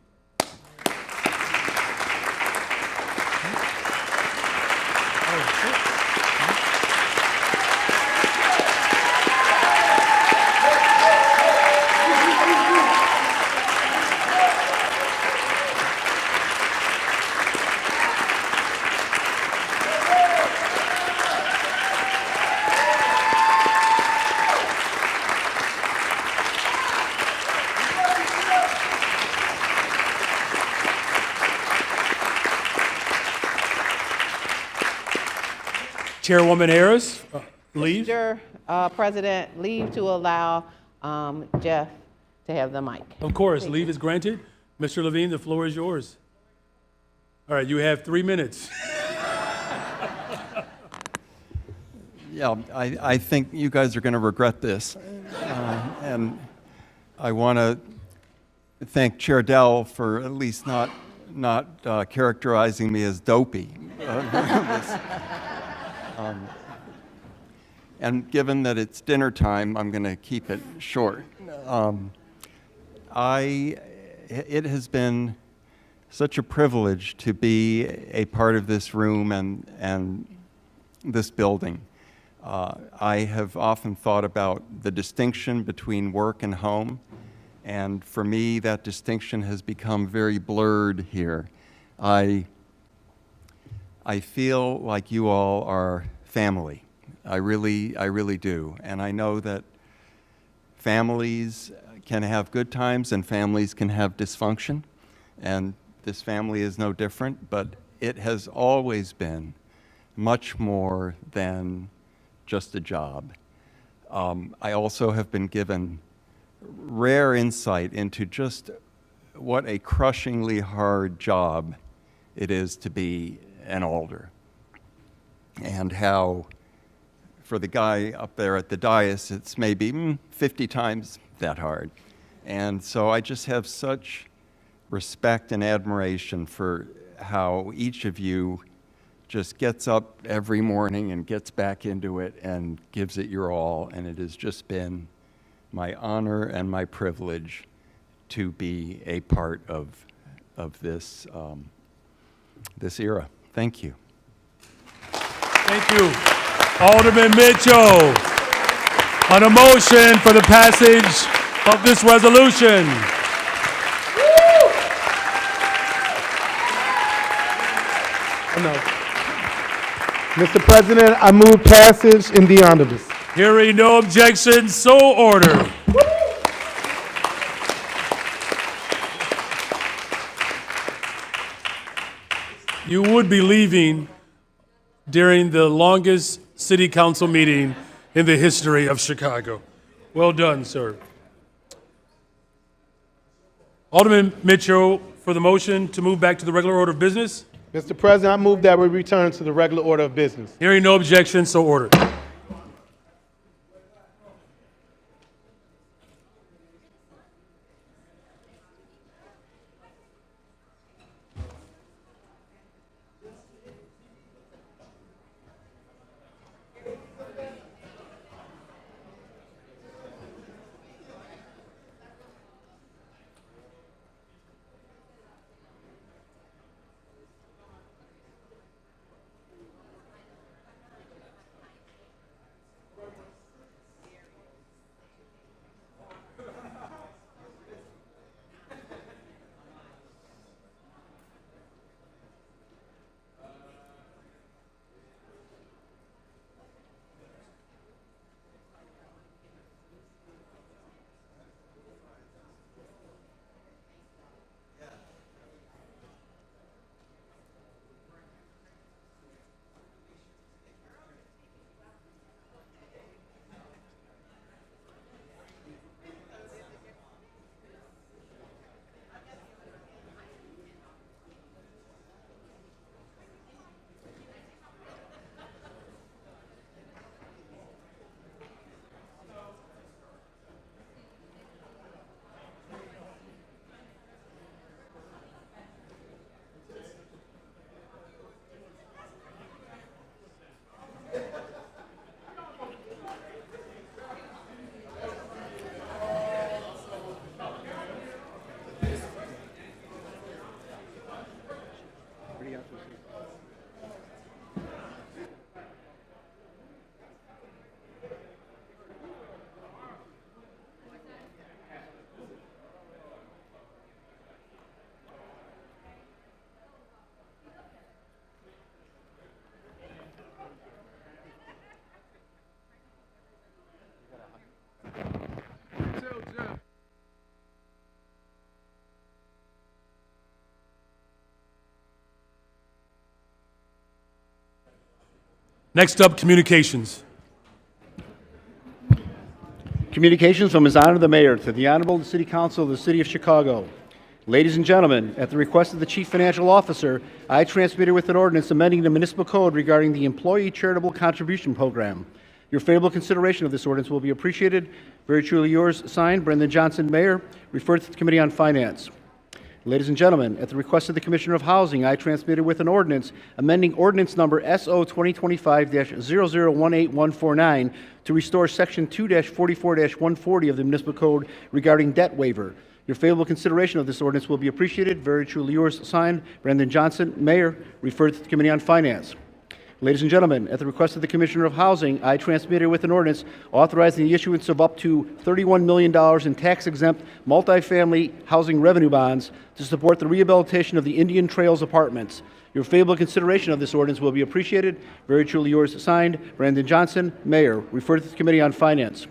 Chairwoman Harris, leave.
Mr. President, leave to allow Jeff to have the mic.
Of course, leave is granted. Mr. Levine, the floor is yours. All right, you have 3 minutes.
Yeah, I think you guys are going to regret this. And I want to thank Chair Dell for at least not characterizing me as dopey. And given that it's dinner time, I'm going to keep it short. It has been such a privilege to be a part of this room and this building. I have often thought about the distinction between work and home, and for me, that distinction has become very blurred here. I feel like you all are family. I really do. And I know that families can have good times and families can have dysfunction. And this family is no different, but it has always been much more than just a job. I also have been given rare insight into just what a crushingly hard job it is to be an alder, and how for the guy up there at the dais, it's maybe 50 times that hard. And so I just have such respect and admiration for how each of you just gets up every morning and gets back into it and gives it your all. And it has just been my honor and my privilege to be a part of this, this era. Thank you.
Thank you, Alderman Mitchell. On a motion for the passage of this resolution.
No. Mr. President, I move passage in the omnibus.
Hearing no objection, so ordered. You would be leaving during the longest city council meeting in the history of Chicago. Well done, sir. Alderman Mitchell, for the motion to move back to the regular order of business.
Mr. President, I move that we return to the regular order of business.
Hearing no objection, so ordered. Next up, communications.
Communications from His Honor the Mayor to the Honorable City Council of the City of Chicago. Ladies and gentlemen, at the request of the Chief Financial Officer, I transmitted with an ordinance amending the municipal code regarding the Employee Charitable Contribution Program. Your favorable consideration of this ordinance will be appreciated. Very truly yours, signed, Brendan Johnson, Mayor, referred to the Committee on Finance. Ladies and gentlemen, at the request of the Commissioner of Housing, I transmitted with an ordinance amending ordinance number SO 2025-0018149 to restore Section 2-44-140 of the Municipal Code regarding debt waiver. Your favorable consideration of this ordinance will be appreciated. Very truly yours, signed, Brandon Johnson, Mayor, referred to the Committee on Finance. Ladies and gentlemen, at the request of the Commissioner of Housing, I transmitted with an ordinance authorizing the issuance of up to $31 million in tax-exempt multifamily housing revenue bonds to support the rehabilitation of the Indian Trails apartments. Your favorable consideration of this ordinance will be appreciated. Very truly yours, signed, Brandon Johnson, Mayor, referred to the Committee on Finance.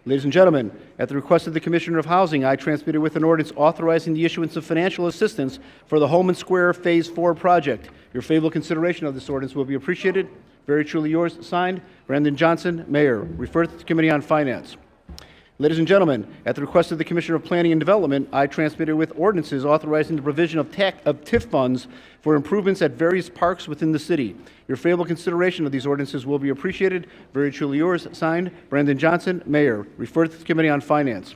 Ladies and gentlemen, at the request of the Commissioner of Housing, I transmitted with an ordinance authorizing the issuance of financial assistance for the Holman Square Phase 4 project. Your favorable consideration of this ordinance will be appreciated. Very truly yours, signed, Brandon Johnson, Mayor, referred to the Committee on Finance. Ladies and gentlemen, at the request of the Commissioner of Planning and Development, I transmitted with ordinances authorizing the provision of TIF funds for improvements at various parks within the city. Your favorable consideration of these ordinances will be appreciated. Very truly yours, signed, Brandon Johnson, Mayor, referred to the Committee on Finance.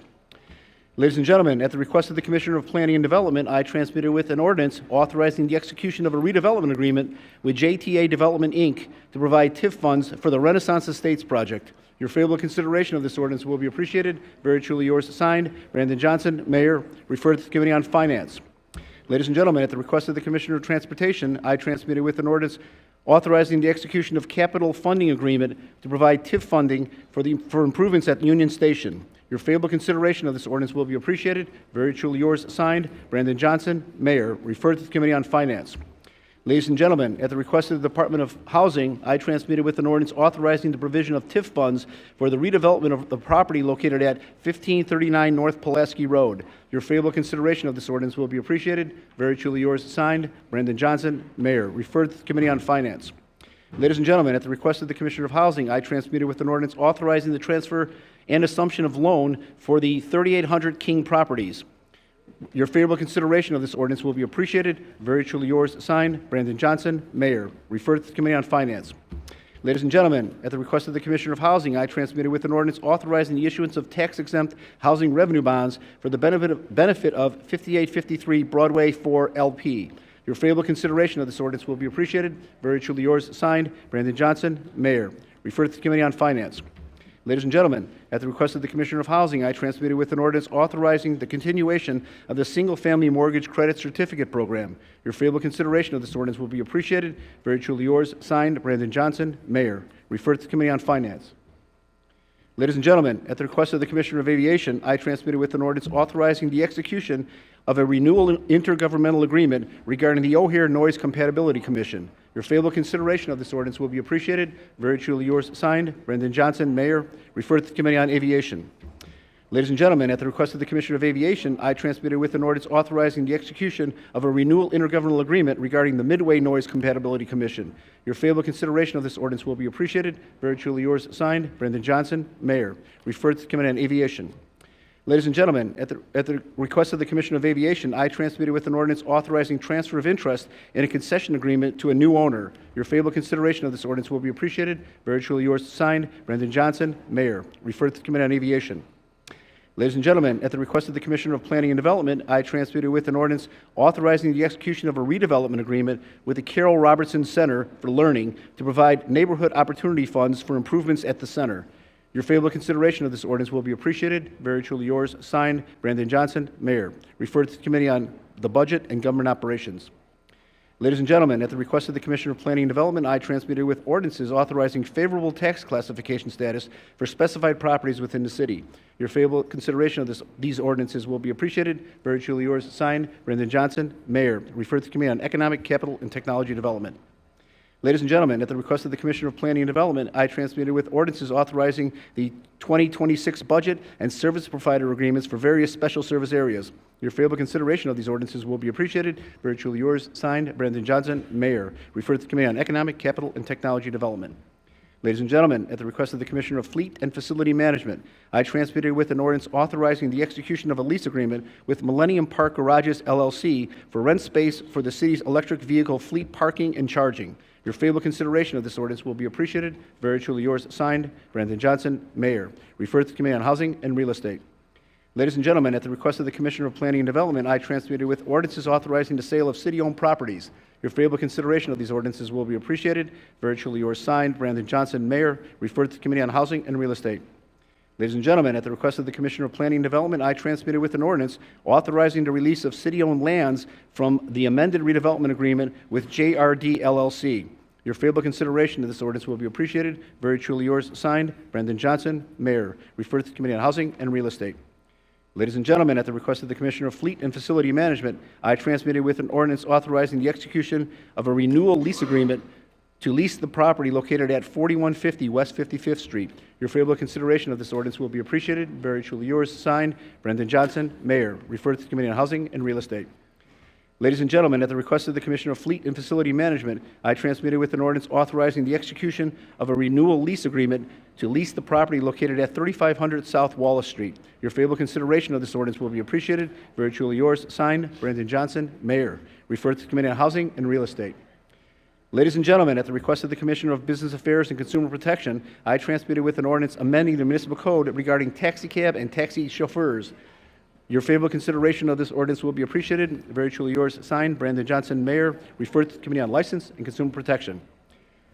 Ladies and gentlemen, at the request of the Commissioner of Planning and Development, I transmitted with an ordinance authorizing the execution of a redevelopment agreement with JTA Development, Inc. to provide TIF funds for the Renaissance Estates project. Your favorable consideration of this ordinance will be appreciated. Very truly yours, signed, Brandon Johnson, Mayor, referred to the Committee on Finance. Ladies and gentlemen, at the request of the Commissioner of Transportation, I transmitted with an ordinance authorizing the execution of capital funding agreement to provide TIF funding for improvements at Union Station. Your favorable consideration of this ordinance will be appreciated. Very truly yours, signed, Brandon Johnson, Mayor, referred to the Committee on Finance. Ladies and gentlemen, at the request of the Department of Housing, I transmitted with an ordinance authorizing the provision of TIF funds for the redevelopment of the property located at 1539 North Pulaski Road. Your favorable consideration of this ordinance will be appreciated. Very truly yours, signed, Brandon Johnson, Mayor, referred to the Committee on Finance. Ladies and gentlemen, at the request of the Commissioner of Housing, I transmitted with an ordinance authorizing the transfer and assumption of loan for the 3800 King properties. Your favorable consideration of this ordinance will be appreciated. Very truly yours, signed, Brandon Johnson, Mayor, referred to the Committee on Finance. Ladies and gentlemen, at the request of the Commissioner of Housing, I transmitted with an ordinance authorizing the issuance of tax-exempt housing revenue bonds for the benefit of 5853 Broadway 4 LP. Your favorable consideration of this ordinance will be appreciated. Very truly yours, signed, Brandon Johnson, Mayor, referred to the Committee on Finance. Ladies and gentlemen, at the request of the Commissioner of Housing, I transmitted with an ordinance authorizing the continuation of the Single-Family Mortgage Credit Certificate Program. Your favorable consideration of this ordinance will be appreciated. Very truly yours, signed, Brandon Johnson, Mayor, referred to the Committee on Finance. Ladies and gentlemen, at the request of the Commissioner of Aviation, I transmitted with an ordinance authorizing the execution of a renewal intergovernmental agreement regarding the O'Hare Noise Compatibility Commission. Your favorable consideration of this ordinance will be appreciated. Very truly yours, signed, Brandon Johnson, Mayor, referred to the Committee on Aviation. Ladies and gentlemen, at the request of the Commissioner of Aviation, I transmitted with an ordinance authorizing the execution of a renewal intergovernmental agreement regarding the Midway Noise Compatibility Commission. Your favorable consideration of this ordinance will be appreciated. Very truly yours, signed, Brandon Johnson, Mayor, referred to the Committee on Aviation. Ladies and gentlemen, at the request of the Commissioner of Aviation, I transmitted with an ordinance authorizing transfer of interest in a concession agreement to a new owner. Your favorable consideration of this ordinance will be appreciated. Very truly yours, signed, Brandon Johnson, Mayor, referred to the Committee on Aviation. Ladies and gentlemen, at the request of the Commissioner of Planning and Development, I transmitted with an ordinance authorizing the execution of a redevelopment agreement with the Carol Robertson Center for Learning to provide neighborhood opportunity funds for improvements at the center. Your favorable consideration of this ordinance will be appreciated. Very truly yours, signed, Brandon Johnson, Mayor, referred to the Committee on the Budget and Government Operations. Ladies and gentlemen, at the request of the Commissioner of Planning and Development, I transmitted with ordinances authorizing favorable tax classification status for specified properties within the city. Your favorable consideration of these ordinances will be appreciated. Very truly yours, signed, Brandon Johnson, Mayor, referred to the Committee on Economic, Capital, and Technology Development. Ladies and gentlemen, at the request of the Commissioner of Planning and Development, I transmitted with ordinances authorizing the 2026 budget and service provider agreements for various special service areas. Your favorable consideration of these ordinances will be appreciated. Very truly yours, signed, Brandon Johnson, Mayor, referred to the Committee on Economic, Capital, and Technology Development. Ladies and gentlemen, at the request of the Commissioner of Fleet and Facility Management, I transmitted with an ordinance authorizing the execution of a lease agreement with Millennium Park Garages, LLC for rent space for the city's electric vehicle fleet parking and charging. Your favorable consideration of this ordinance will be appreciated. Very truly yours, signed, Brandon Johnson, Mayor, referred to the Committee on Housing and Real Estate. Ladies and gentlemen, at the request of the Commissioner of Planning and Development, I transmitted with ordinances authorizing the sale of city-owned properties. Your favorable consideration of these ordinances will be appreciated. Very truly yours, signed, Brandon Johnson, Mayor. Referred to the Committee on Housing and Real Estate. Ladies and gentlemen, at the request of the Commissioner of Planning and Development, I transmitted with an ordinance authorizing the release of city-owned lands from the amended redevelopment agreement with JRD LLC. Your favorable consideration of this ordinance will be appreciated. Very truly yours, signed, Brandon Johnson, Mayor. Referred to the Committee on Housing and Real Estate. Ladies and gentlemen, at the request of the Commissioner of Fleet and Facility Management, I transmitted with an ordinance authorizing the execution of a renewal lease agreement to lease the property located at 4150 West 55th Street. Your favorable consideration of this ordinance will be appreciated. Very truly yours, signed, Brandon Johnson, Mayor. Referred to the Committee on Housing and Real Estate. Ladies and gentlemen, at the request of the Commissioner of Fleet and Facility Management, I transmitted with an ordinance authorizing the execution of a renewal lease agreement to lease the property located at 3500 South Wallace Street. Your favorable consideration of this ordinance will be appreciated. Very truly yours, signed, Brandon Johnson, Mayor. Referred to the Committee on Housing and Real Estate. Ladies and gentlemen, at the request of the Commissioner of Business Affairs and Consumer Protection, I transmitted with an ordinance amending the municipal code regarding taxi cab and taxi chauffeurs. Your favorable consideration of this ordinance will be appreciated. Very truly yours, signed, Brandon Johnson, Mayor. Referred to the Committee on License and Consumer Protection.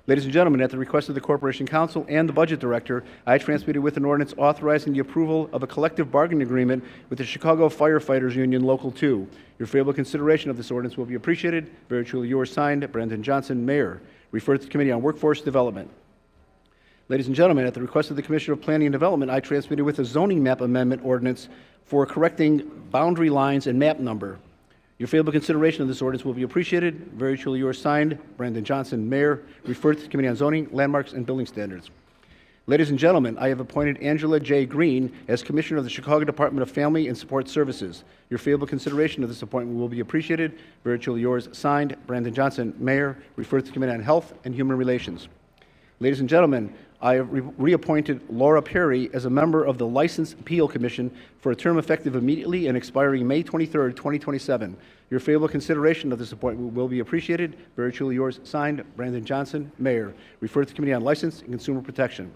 Ladies and gentlemen, at the request of the Corporation Counsel and the Budget Director, I transmitted with an ordinance authorizing the approval of a collective bargaining agreement with the Chicago Firefighters Union Local 2. Your favorable consideration of this ordinance will be appreciated. Very truly yours, signed, Brandon Johnson, Mayor. Referred to the Committee on Workforce Development. Ladies and gentlemen, at the request of the Commissioner of Planning and Development, I transmitted with a zoning map amendment ordinance for correcting boundary lines and map number. Your favorable consideration of this ordinance will be appreciated. Very truly yours, signed, Brandon Johnson, Mayor. Referred to the Committee on Zoning, Landmarks, and Building Standards. Ladies and gentlemen, I have appointed Angela J. Green as Commissioner of the Chicago Department of Family and Support Services. Your favorable consideration of this appointment will be appreciated. Very truly yours, signed, Brandon Johnson, Mayor. Referred to the Committee on Health and Human Relations. Ladies and gentlemen, I have reappointed Laura Perry as a member of the License Appeal Commission for a term effective immediately and expiring May 23, 2027. Your favorable consideration of this appointment will be appreciated. Very truly yours, signed, Brandon Johnson, Mayor. Referred to the Committee on License and Consumer Protection.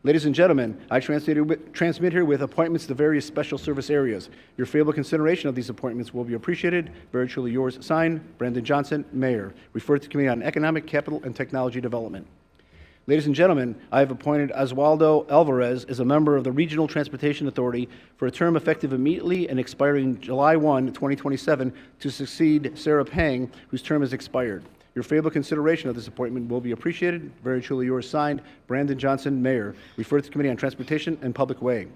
Ladies and gentlemen, I transmit here with appointments to various special service areas. Your favorable consideration of these appointments will be appreciated. Very truly yours, signed, Brandon Johnson, Mayor. Referred to the Committee on Economic, Capital, and Technology Development. Ladies and gentlemen, I have appointed Oswaldo Alvarez as a member of the Regional Transportation Authority for a term effective immediately and expiring July 1, 2027, to succeed Sarah Pang, whose term has expired. Your favorable consideration of this appointment will be appreciated. Very truly yours, signed, Brandon Johnson, Mayor. Referred to the Committee on Transportation and Public Way.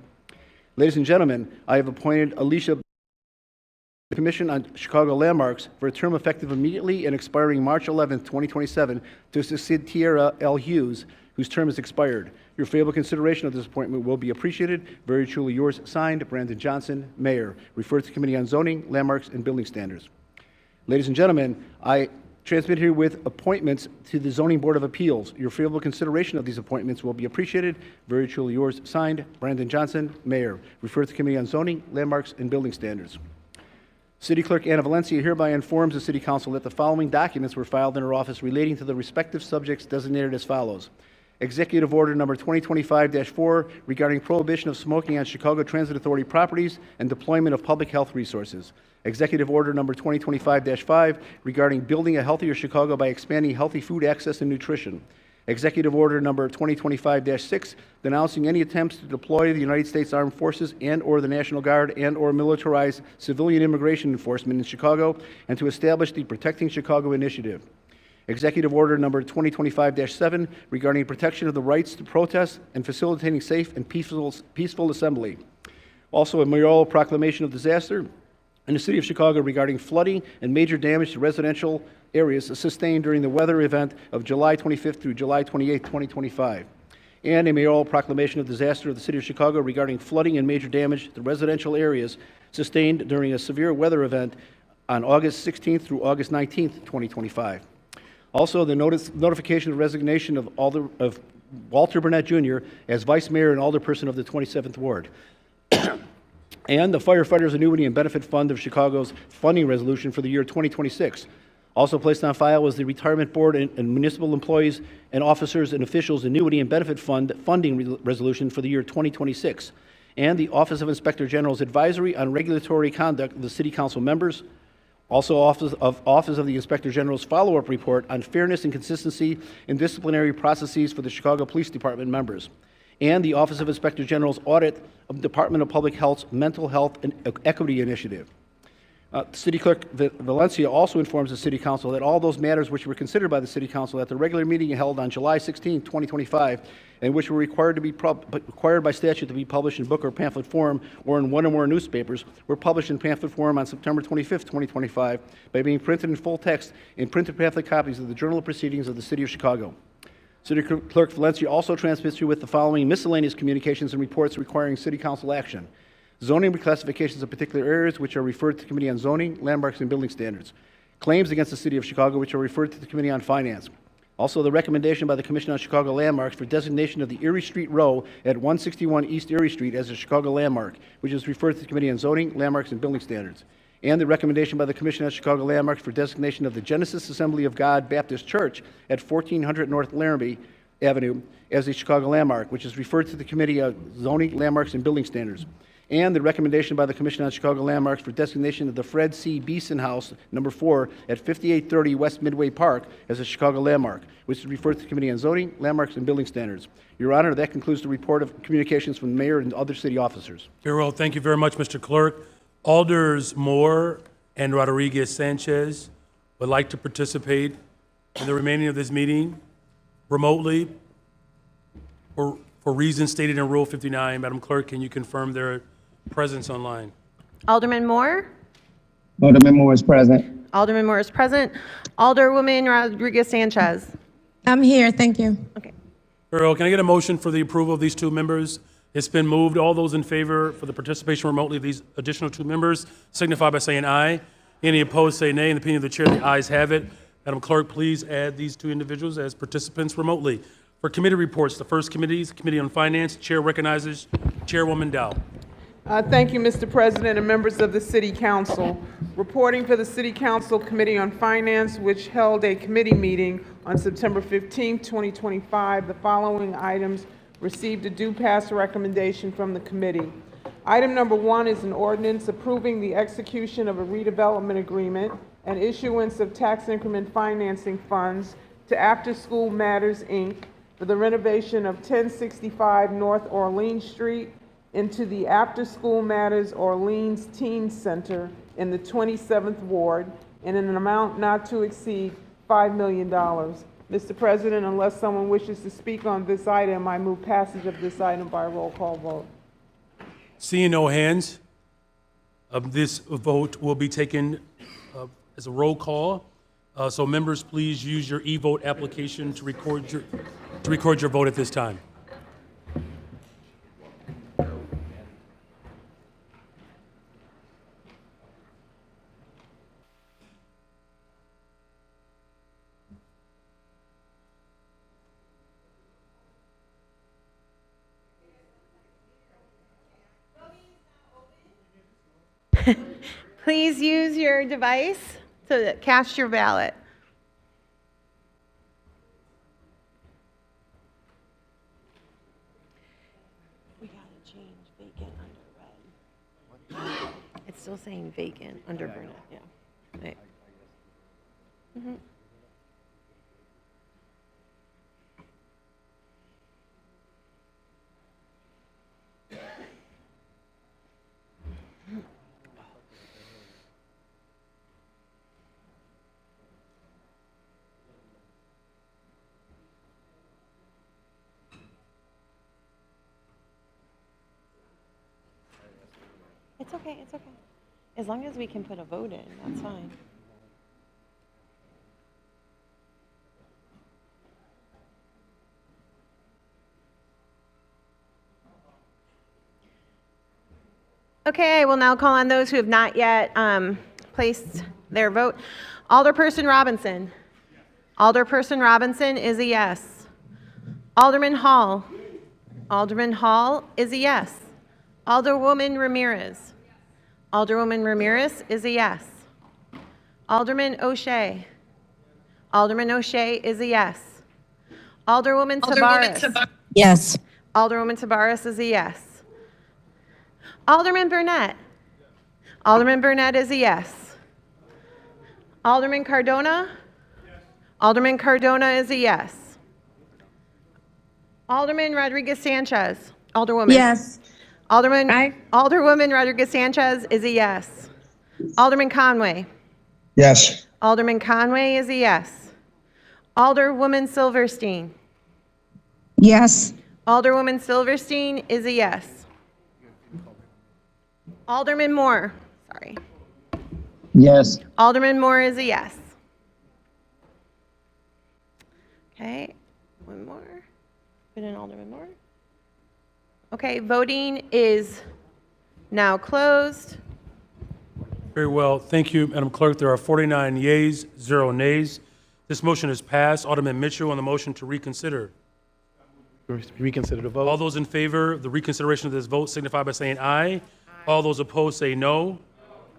Ladies and gentlemen, I have appointed Alicia the Commission on Chicago Landmarks for a term effective immediately and expiring March 11, 2027, to succeed Tierra L. Hughes, whose term has expired. Your favorable consideration of this appointment will be appreciated. Very truly yours, signed, Brandon Johnson, Mayor. Referred to the Committee on Zoning, Landmarks, and Building Standards. Ladies and gentlemen, I transmit here with appointments to the Zoning Board of Appeals. Your favorable consideration of these appointments will be appreciated. Very truly yours, signed, Brandon Johnson, Mayor. Referred to the Committee on Zoning, Landmarks, and Building Standards. City Clerk Anna Valencia hereby informs the City Council that the following documents were filed in her office relating to the respective subjects designated as follows. Executive Order Number 2025-4 regarding prohibition of smoking on Chicago Transit Authority properties and deployment of public health resources. Executive Order Number 2025-5 regarding building a healthier Chicago by expanding healthy food access and nutrition. Executive Order Number 2025-6 denouncing any attempts to deploy the United States Armed Forces and/or the National Guard and/or militarize civilian immigration enforcement in Chicago and to establish the Protecting Chicago Initiative. Executive Order Number 2025-7 regarding protection of the rights to protest and facilitating safe and peaceful assembly. Also, a mayoral proclamation of disaster in the City of Chicago regarding flooding and major damage to residential areas sustained during the weather event of July 25th through July 28th, 2025. And a mayoral proclamation of disaster of the City of Chicago regarding flooding and major damage to residential areas sustained during a severe weather event on August 16th through August 19th, 2025. Also, the notification of resignation of Walter Burnett Jr. as Vice Mayor and Alderperson of the 27th Ward. And the Firefighters Annuity and Benefit Fund of Chicago's funding resolution for the year 2026. Also placed on file was the Retirement Board and Municipal Employees and Officers and Officials Annuity and Benefit Fund funding resolution for the year 2026. and the Office of Inspector General's advisory on regulatory conduct of the City Council members. Also, Office of the Inspector General's follow-up report on fairness and consistency in disciplinary processes for the Chicago Police Department members, and the Office of Inspector General's audit of the Department of Public Health's Mental Health and Equity Initiative. City Clerk Valencia also informs the City Council that all those matters which were considered by the City Council at the regular meeting held on July 16, 2025, and which were required by statute to be published in book or pamphlet form or in one or more newspapers, were published in pamphlet form on September 25, 2025, by being printed in full text in printed pamphlet copies of the Journal of Proceedings of the City of Chicago. City Clerk Valencia also transmits you with the following miscellaneous communications and reports requiring City Council action: zoning reclassifications of particular areas which are referred to the Committee on Zoning, Landmarks, and Building Standards. Claims against the City of Chicago which are referred to the Committee on Finance. Also, the recommendation by the Commission on Chicago Landmarks for designation of the Erie Street Row at 161 East Erie Street as a Chicago landmark, which is referred to the Committee on Zoning, Landmarks, and Building Standards. And the recommendation by the Commission on Chicago Landmarks for designation of the Genesis Assembly of God Baptist Church at 1400 North Laramie Avenue as a Chicago landmark, which is referred to the Committee on Zoning, Landmarks, and Building Standards. And the recommendation by the Commission on Chicago Landmarks for designation of the Fred C. Beeson House, number 4, at 5830 West Midway Park as a Chicago landmark, which is referred to the Committee on Zoning, Landmarks, and Building Standards. Your Honor, that concludes the report of communications from the mayor and other city officers.
Very well. Thank you very much, Mr. Clerk. Alders Moore and Rodriguez Sanchez would like to participate in the remaining of this meeting remotely for reasons stated in Rule 59. Madam Clerk, can you confirm their presence online?
Alderman Moore?
Alderman Moore is present.
Alderman Moore is present. Alderwoman Rodriguez Sanchez?
I'm here, thank you.
Okay.
Very well. Can I get a motion for the approval of these two members? It's been moved. All those in favor for the participation remotely of these additional two members signify by saying aye. Any opposed say nay. In the opinion of the chair, the ayes have it. Madam Clerk, please add these two individuals as participants remotely. For committee reports, the first committee is the Committee on Finance. Chair recognizes Chairwoman Dow.
Thank you, Mr. President and members of the City Council. Reporting for the City Council Committee on Finance, which held a committee meeting on September 15, 2025, the following items received a due pass recommendation from the committee. Item number 1 is an ordinance approving the execution of a redevelopment agreement and issuance of tax increment financing funds to After School Matters, Inc. for the renovation of 1065 North Orleans Street into the After School Matters Orleans Teen Center in the 27th Ward in an amount not to exceed $5 million. Mr. President, unless someone wishes to speak on this item, I move passage of this item by roll call vote.
Seeing no hands, this vote will be taken as a roll call. So members, please use your e-vote application to record your vote at this time.
Please use your device to cast your ballot. We gotta change vacant under red. It's still saying vacant under Burnett, yeah. Right. Mm-hmm. It's okay, it's okay. As long as we can put a vote in, that's fine. Okay, I will now call on those who have not yet placed their vote. Alderperson Robinson. Alderperson Robinson is a yes. Alderman Hall. Alderman Hall is a yes. Alderwoman Ramirez. Alderwoman Ramirez is a yes. Alderman O'Shea. Alderman O'Shea is a yes. Alderwoman Tabares.
Yes.
Alderwoman Tabares is a yes. Alderman Burnett. Alderman Burnett is a yes. Alderman Cardona. Alderman Cardona is a yes. Alderman Rodriguez Sanchez. Alderwoman.
Yes.
Alderwoman Rodriguez Sanchez is a yes. Alderman Conway.
Yes.
Alderman Conway is a yes. Alderwoman Silverstein.
Yes.
Alderwoman Silverstein is a yes. Alderman Moore. Sorry.
Yes.
Alderman Moore is a yes. Okay, one more. Put in Alderman Moore. Okay, voting is now closed.
Very well. Thank you, Madam Clerk. There are 49 yeas, 0 nays. This motion is passed. Alderman Mitchell on the motion to reconsider.
Reconsider the vote.
All those in favor of the reconsideration of this vote signify by saying aye. All those opposed say no.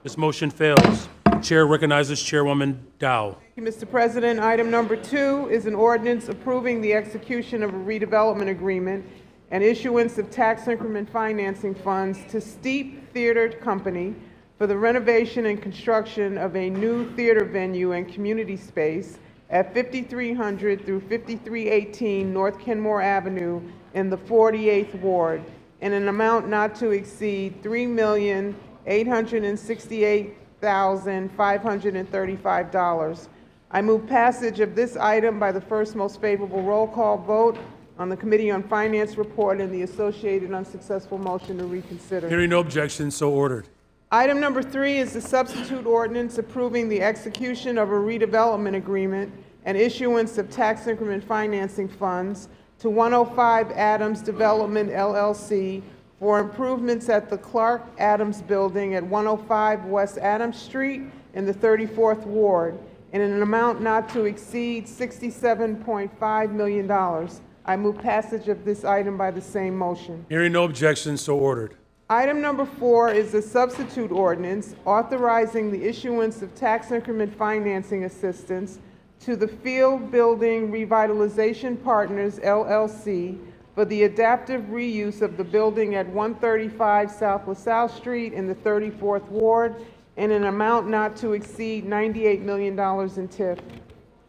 This motion fails. Chair recognizes Chairwoman Dow.
Thank you, Mr. President. Item number 2 is an ordinance approving the execution of a redevelopment agreement and issuance of tax increment financing funds to Steep Theater Company for the renovation and construction of a new theater venue and community space at 5300 through 5318 North Kenmore Avenue in the 48th Ward in an amount not to exceed $3,868,535. I move passage of this item by the first most favorable roll call vote on the Committee on Finance report and the associated unsuccessful motion to reconsider.
Hearing no objection, so ordered.
Item number 3 is the substitute ordinance approving the execution of a redevelopment agreement and issuance of tax increment financing funds to 105 Adams Development LLC for improvements at the Clark Adams Building at 105 West Adams Street in the 34th Ward in an amount not to exceed $67.5 million. I move passage of this item by the same motion.
Hearing no objection, so ordered.
Item number 4 is a substitute ordinance authorizing the issuance of tax increment financing assistance to the Field Building Revitalization Partners, LLC, for the adaptive reuse of the building at 135 South LaSalle Street in the 34th Ward in an amount not to exceed $98 million in TIF.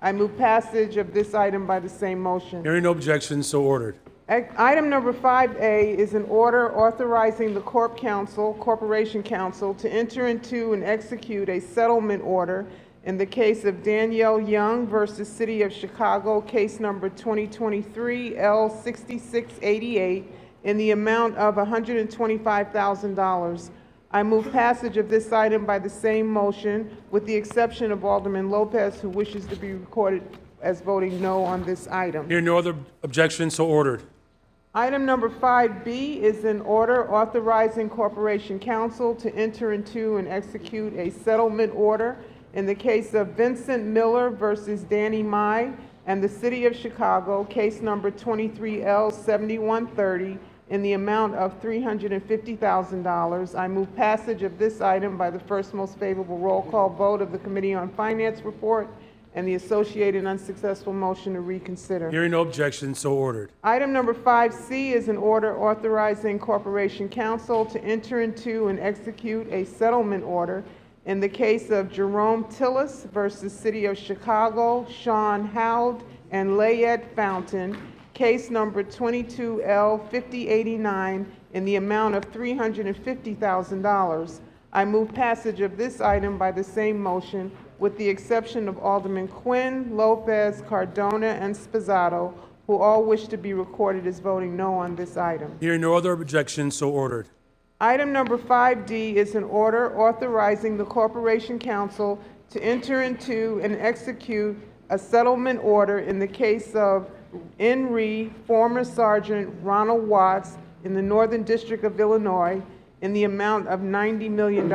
I move passage of this item by the same motion.
Hearing no objection, so ordered.
Item number 5A is an order authorizing the Corporation Council to enter into and execute a settlement order in the case of Danielle Young versus City of Chicago, case number 2023 L6688, in the amount of $125,000. I move passage of this item by the same motion, with the exception of Alderman Lopez, who wishes to be recorded as voting no on this item.
Hearing no other objection, so ordered.
Item number 5B is an order authorizing Corporation Council to enter into and execute a settlement order in the case of Vincent Miller versus Danny Mai and the City of Chicago, case number 23L7130, in the amount of $350,000. I move passage of this item by the first most favorable roll call vote of the Committee on Finance report and the associated unsuccessful motion to reconsider.
Hearing no objection, so ordered.
Item number 5C is an order authorizing Corporation Council to enter into and execute a settlement order in the case of Jerome Tillis versus City of Chicago, Sean Howd and Layette Fountain, case number 22L5089, in the amount of $350,000. I move passage of this item by the same motion, with the exception of Alderman Quinn, Lopez, Cardona, and Spizzato, who all wish to be recorded as voting no on this item.
Hearing no other objection, so ordered.
Item number 5D is an order authorizing the Corporation Council to enter into and execute a settlement order in the case of Enri, former Sergeant Ronald Watts, in the Northern District of Illinois, in the amount of $90 million.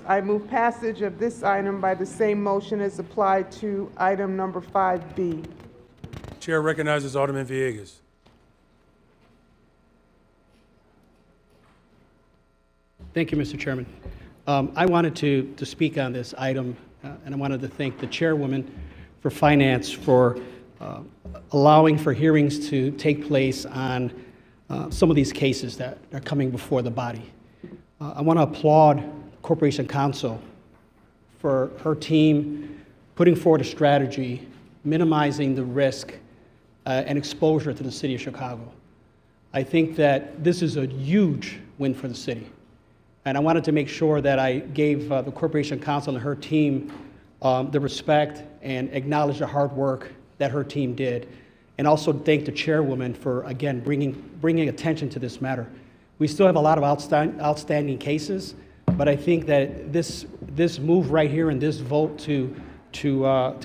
I move passage of this item by the same motion as applied to item number 5B.
Chair recognizes Alderman Villegas.
Thank you, Mr. Chairman. I wanted to speak on this item, and I wanted to thank the chairwoman for finance for allowing for hearings to take place on some of these cases that are coming before the body. I want to applaud Corporation Counsel for her team putting forward a strategy minimizing the risk and exposure to the city of Chicago. I think that this is a huge win for the city. And I wanted to make sure that I gave the Corporation Counsel and her team the respect and acknowledge the hard work that her team did. And also thank the chairwoman for, again, bringing attention to this matter. We still have a lot of outstanding cases, but I think that this move right here and this vote to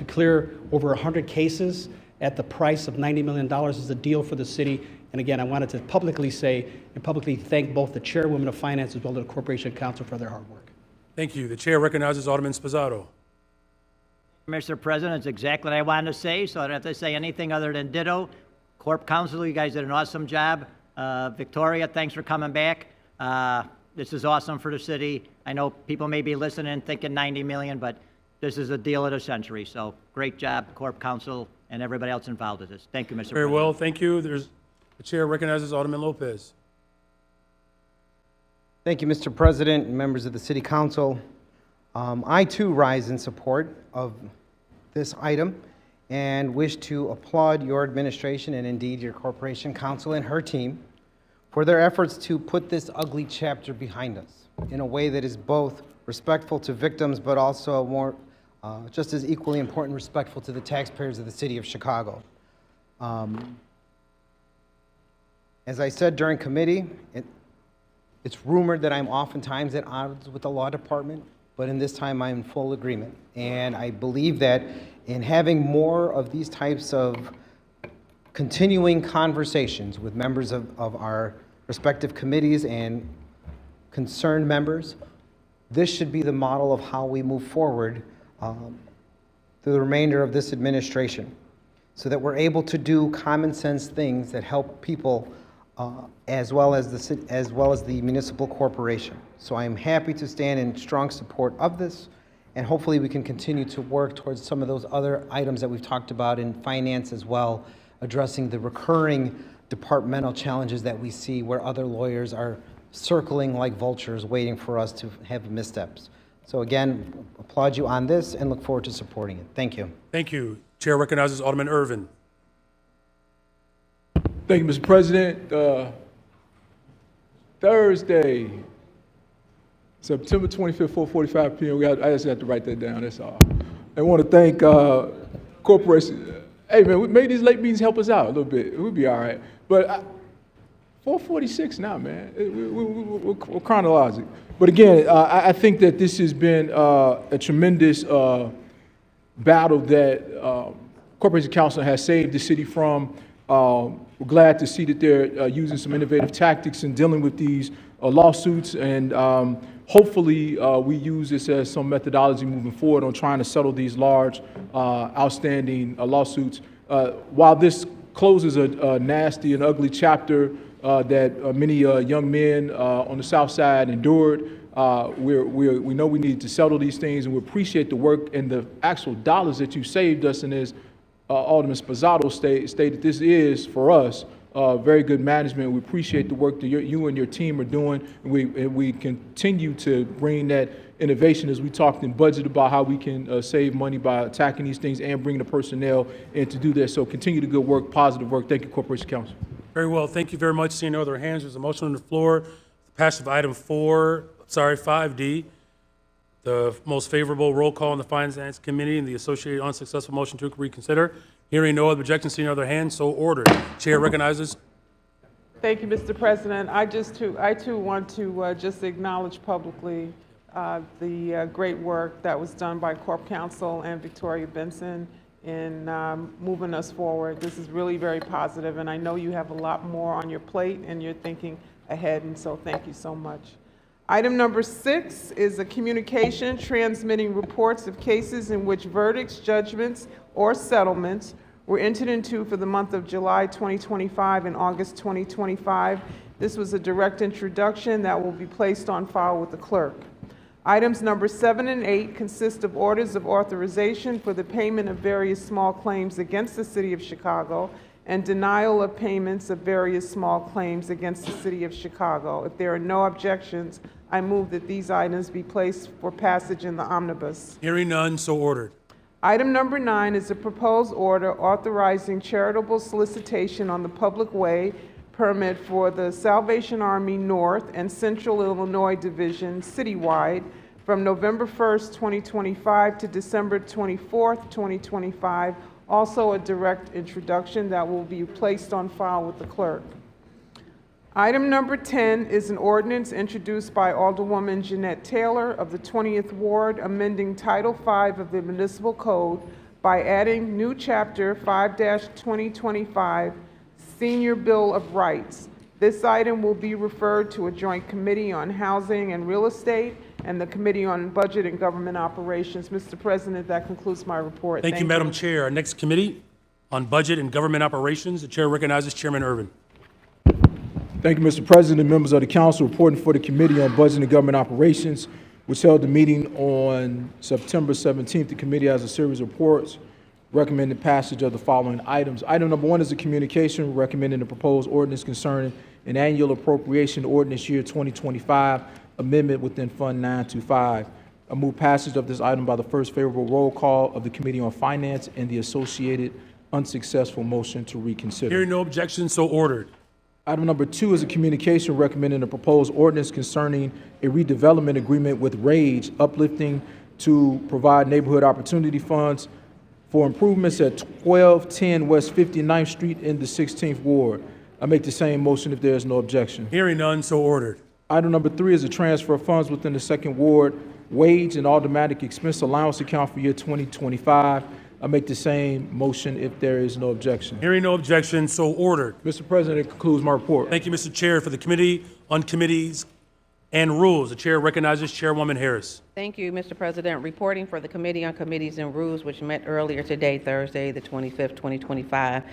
clear over 100 cases at the price of $90 million is a deal for the city. And again, I wanted to publicly say and publicly thank both the chairwoman of finance as well as the Corporation Counsel for their hard work.
Thank you. The chair recognizes Alderman Sposato.
Mr. President, it's exactly what I wanted to say, so I don't have to say anything other than ditto. Corp Counsel, you guys did an awesome job. Victoria, thanks for coming back. This is awesome for the city. I know people may be listening thinking 90 million, but this is a deal of the century. So great job, Corp Counsel, and everybody else involved with this. Thank you, Mr. President.
Very well, thank you. The chair recognizes Alderman Lopez.
Thank you, Mr. President and members of the City Council. I too rise in support of this item and wish to applaud your administration and indeed your Corporation Counsel and her team for their efforts to put this ugly chapter behind us in a way that is both respectful to victims but also more, just as equally important, respectful to the taxpayers of the City of Chicago. As I said during committee, it's rumored that I'm oftentimes at odds with the law department, but in this time I'm in full agreement. And I believe that in having more of these types of continuing conversations with members of our respective committees and concerned members, this should be the model of how we move forward through the remainder of this administration, so that we're able to do common sense things that help people as well as the municipal corporation. So I am happy to stand in strong support of this, and hopefully we can continue to work towards some of those other items that we've talked about in finance as well, addressing the recurring departmental challenges that we see where other lawyers are circling like vultures waiting for us to have missteps. So again, applaud you on this and look forward to supporting it. Thank you.
Thank you. Chair recognizes Alderman Irvin.
Thank you, Mr. President. Thursday, September 25th, 4:45 p.m. I just have to write that down, that's all. I want to thank Corporation. Hey, man, maybe these late meetings help us out a little bit. We'll be all right. But 4:46 now, man. We're chronological. But again, I think that this has been a tremendous battle that Corporation Counsel has saved the city from. We're glad to see that they're using some innovative tactics in dealing with these lawsuits, and hopefully we use this as some methodology moving forward on trying to settle these large, outstanding lawsuits. While this closes a nasty and ugly chapter that many young men on the South Side endured, we know we need to settle these things, and we appreciate the work and the actual dollars that you saved us. And as Alderman Sposato stated, this is, for us, very good management. We appreciate the work that you and your team are doing, and we continue to bring that innovation as we talked in budget about how we can save money by attacking these things and bring the personnel in to do that. So continue the good work, positive work. Thank you, Corporation Counsel.
Very well. Thank you very much. Seeing no other hands, there's a motion on the floor. Passage of item 5D. The most favorable roll call in the Finance Committee and the associated unsuccessful motion to reconsider. Hearing no other objections, seeing no other hands, so ordered. Chair recognizes.
Thank you, Mr. President. I too want to just acknowledge publicly the great work that was done by Corp Counsel and Victoria Benson in moving us forward. This is really very positive, and I know you have a lot more on your plate and you're thinking ahead, and so thank you so much. Item number 6 is a communication transmitting reports of cases in which verdicts, judgments, or settlements were entered into for the month of July 2025 and August 2025. This was a direct introduction that will be placed on file with the clerk. Items number 7 and 8 consist of orders of authorization for the payment of various small claims against the City of Chicago and denial of payments of various small claims against the City of Chicago. If there are no objections, I move that these items be placed for passage in the omnibus.
Hearing none, so ordered.
Item number 9 is a proposed order authorizing charitable solicitation on the public way permit for the Salvation Army North and Central Illinois Division citywide from November 1st, 2025 to December 24th, 2025. Also a direct introduction that will be placed on file with the clerk. Item number 10 is an ordinance introduced by Alderwoman Jeanette Taylor of the 20th Ward, amending Title V of the Municipal Code by adding new Chapter 5-2025, Senior Bill of Rights. This item will be referred to a joint committee on housing and real estate and the Committee on Budget and Government Operations. Mr. President, that concludes my report.
Thank you, Madam Chair. Our next committee on Budget and Government Operations. The chair recognizes Chairman Irvin.
Thank you, Mr. President. Members of the council, reporting for the Committee on Budget and Government Operations, which held the meeting on September 17th. The committee has a series of reports recommending passage of the following items. Item number 1 is a communication recommending the proposed ordinance concerning an annual appropriation ordinance year 2025 amendment within Fund 925. I move passage of this item by the first favorable roll call of the Committee on Finance and the associated unsuccessful motion to reconsider.
Hearing no objection, so ordered.
Item number 2 is a communication recommending a proposed ordinance concerning a redevelopment agreement with RAGE, uplifting to provide neighborhood opportunity funds for improvements at 1210 West 59th Street in the 16th Ward. I make the same motion if there is no objection.
Hearing none, so ordered.
Item number 3 is a transfer of funds within the 2nd Ward wage and automatic expense allowance account for year 2025. I make the same motion if there is no objection.
Hearing no objection, so ordered.
Mr. President, it concludes my report.
Thank you, Mr. Chair. For the Committee on Committees and Rules, the chair recognizes Chairwoman Harris.
Thank you, Mr. President. Reporting for the Committee on Committees and Rules, which met earlier today, Thursday, the 25th, 2025.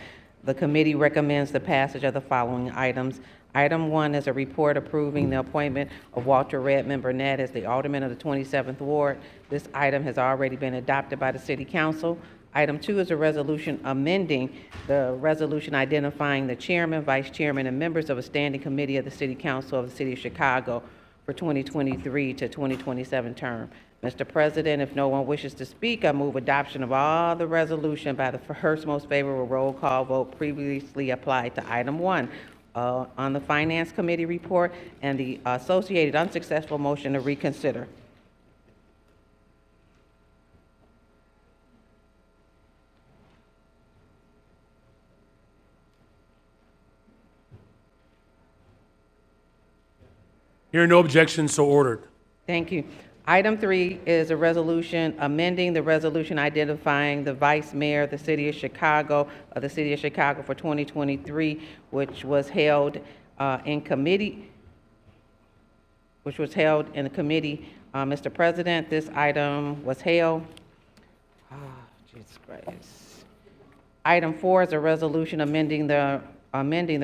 The committee recommends the passage of the following items. Item 1 is a report approving the appointment of Walter Redmond Burnett as the Alderman of the 27th Ward. This item has already been adopted by the City Council. Item 2 is a resolution amending the resolution identifying the chairman, vice chairman, and members of a standing committee of the City Council of the City of Chicago for 2023 to 2027 term. Mr. President, if no one wishes to speak, I move adoption of all the resolution by the first most favorable roll call vote previously applied to item 1 on the Finance Committee report and the associated unsuccessful motion to reconsider.
Hearing no objection, so ordered.
Thank you. Item 3 is a resolution amending the resolution identifying the vice mayor of the City of Chicago for 2023, which was held in committee. Mr. President, this item was held. Jesus Christ. Item 4 is a resolution amending the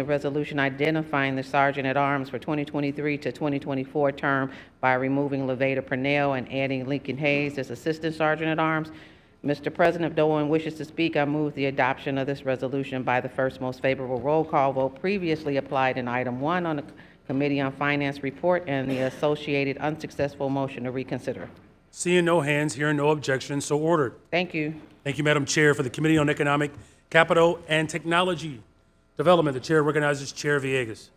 resolution identifying the Sergeant at Arms for 2023 to 2024 term by removing Levada Purnell and adding Lincoln Hayes as Assistant Sergeant at Arms. Mr. President, if no one wishes to speak, I move the adoption of this resolution by the first most favorable roll call vote previously applied in item 1 on the Committee on Finance report and the associated unsuccessful motion to reconsider.
Seeing no hands, hearing no objection, so ordered.
Thank you.
Thank you, Madam Chair. For the Committee on Economic, Capital, and Technology Development, the chair recognizes Chair Villegas.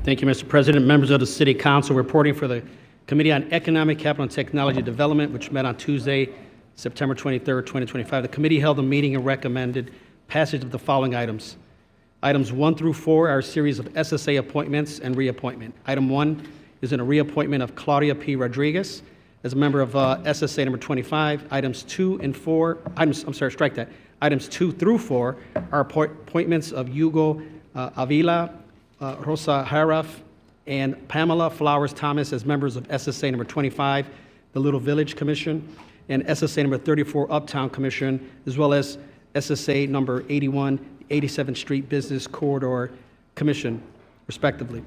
Thank you, Mr. President. Members of the City Council, reporting for the Committee on Economic, Capital, and Technology Development, which met on Tuesday, September 23rd, 2025. The committee held a meeting and recommended passage of the following items. Items 1 through 4 are a series of SSA appointments and reappointment. Item 1 is in a reappointment of Claudia P. Rodriguez as a member of SSA number 25. Items 2 through 4 are appointments of Hugo Avila, Rosa Haraf, and Pamela Flowers Thomas as members of SSA number 25, the Little Village Commission, and SSA number 34, Uptown Commission, as well as SSA number 81, 87th Street Business Corridor Commission, respectively.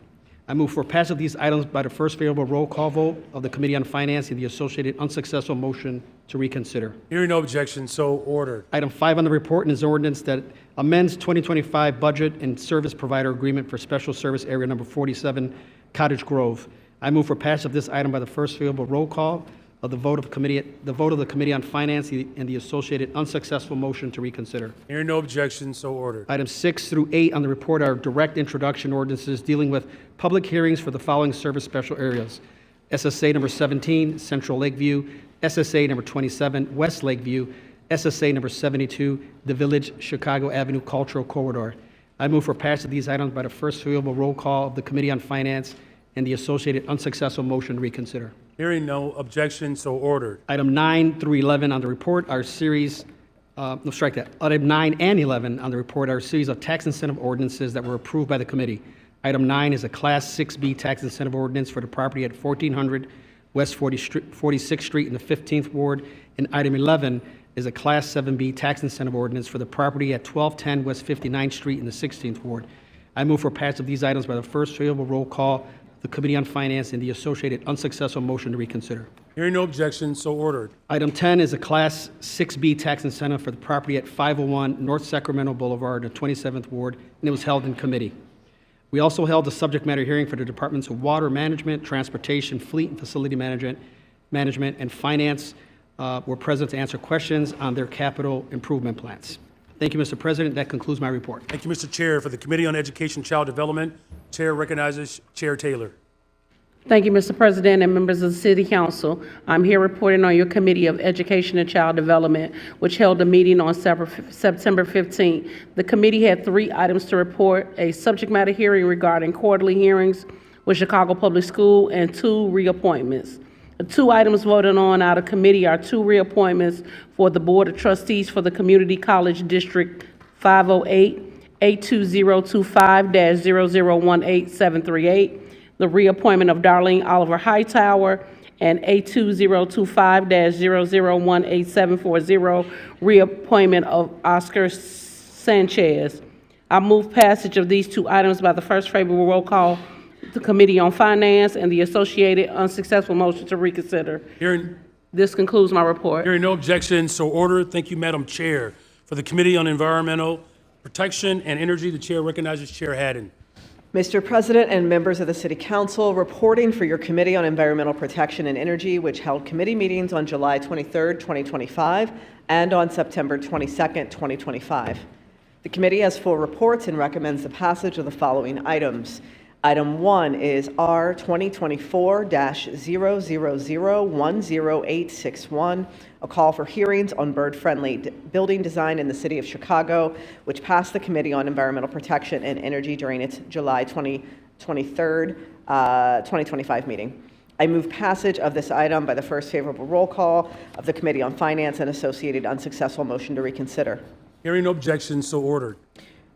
I move for passage of these items by the first favorable roll call vote of the Committee on Finance and the associated unsuccessful motion to reconsider.
Hearing no objection, so ordered.
Item 5 on the report is ordinance that amends 2025 budget and service provider agreement for special service area number 47, Cottage Grove. I move for passage of this item by the first favorable roll call of the vote of the Committee on Finance and the associated unsuccessful motion to reconsider.
Hearing no objection, so ordered.
Items 6 through 8 on the report are direct introduction ordinances dealing with public hearings for the following service special areas: SSA number 17, Central Lakeview; SSA number 27, West Lakeview; SSA number 72, the Village Chicago Avenue Cultural Corridor. I move for passage of these items by the first favorable roll call of the Committee on Finance and the associated unsuccessful motion to reconsider.
Hearing no objection, so ordered.
Item 9 through 11 on the report are series, strike that. Item 9 and 11 on the report are a series of tax incentive ordinances that were approved by the committee. Item 9 is a Class 6B tax incentive ordinance for the property at 1400 West 46th Street in the 15th Ward. And item 11 is a Class 7B tax incentive ordinance for the property at 1210 West 59th Street in the 16th Ward. I move for passage of these items by the first favorable roll call, the Committee on Finance, and the associated unsuccessful motion to reconsider.
Hearing no objection, so ordered.
Item 10 is a Class 6B tax incentive for the property at 501 North Sacramento Boulevard in the 27th Ward, and it was held in committee. We also held a subject matter hearing for the Departments of Water Management, Transportation, Fleet and Facility Management, and Finance were present to answer questions on their capital improvement plans. Thank you, Mr. President. That concludes my report.
Thank you, Mr. Chair. For the Committee on Education and Child Development, Chair recognizes Chair Taylor.
Thank you, Mr. President and members of the City Council. I'm here reporting on your Committee of Education and Child Development, which held a meeting on September 15th. The committee had 3 items to report: a subject matter hearing regarding quarterly hearings with Chicago Public School and 2 reappointments. The 2 items voted on out of committee are 2 reappointments for the Board of Trustees for the Community College District 508, 82025-0018738, the reappointment of Darlene Oliver Hightower, and 82025-0018740, reappointment of Oscar Sanchez. I move passage of these 2 items by the first favorable roll call, the Committee on Finance and the associated unsuccessful motion to reconsider. This concludes my report.
Hearing no objection, so ordered. Thank you, Madam Chair. For the Committee on Environmental Protection and Energy, the Chair recognizes Chair Haddon.
Mr. President and members of the City Council, reporting for your Committee on Environmental Protection and Energy, which held committee meetings on July 23, 2025, and on September 22, 2025. The committee has full reports and recommends the passage of the following items. Item 1 is R 2024-000-10861, a call for hearings on bird-friendly building design in the City of Chicago, which passed the Committee on Environmental Protection and Energy during its July 23, 2025 meeting. I move passage of this item by the first favorable roll call of the Committee on Finance and associated unsuccessful motion to reconsider.
Hearing no objection, so ordered.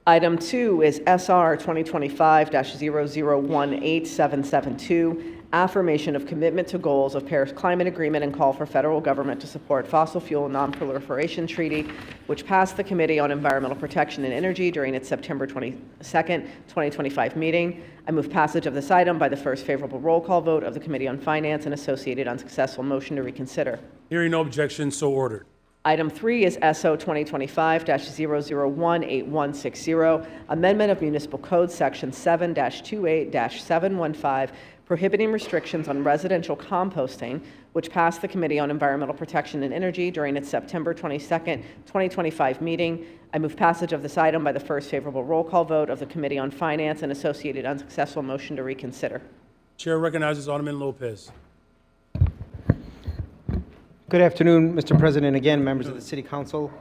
Item 2 is SR 2025-0018772, affirmation of commitment to goals of Paris Climate Agreement and call for federal government to support fossil fuel non-proliferation treaty, which passed the Committee on Environmental Protection and Energy during its September 22, 2025 meeting. I move passage of this item by the first favorable roll call vote of the Committee on Finance and associated unsuccessful motion to reconsider.
Hearing no objection, so ordered.
Item 3 is SO 2025-0018160, amendment of Municipal Code Section 7-28-715, prohibiting restrictions on residential composting, which passed the Committee on Environmental Protection and Energy during its September 22, 2025 meeting. I move passage of this item by the first favorable roll call vote of the Committee on Finance and associated unsuccessful motion to reconsider.
Chair recognizes Alderman Lopez.
Good afternoon, Mr. President, again, members of the City Council.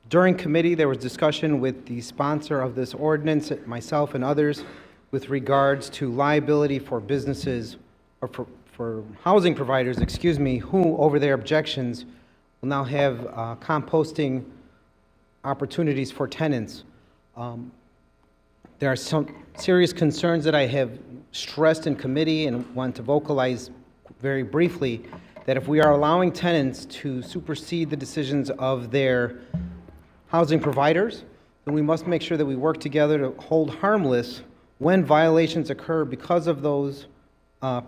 During committee, there was discussion with the sponsor of this ordinance, myself and others, with regards to liability for businesses, or for housing providers, who, over their objections, will now have composting opportunities for tenants. There are some serious concerns that I have stressed in committee and want to vocalize very briefly, that if we are allowing tenants to supersede the decisions of their housing providers, then we must make sure that we work together to hold harmless when violations occur because of those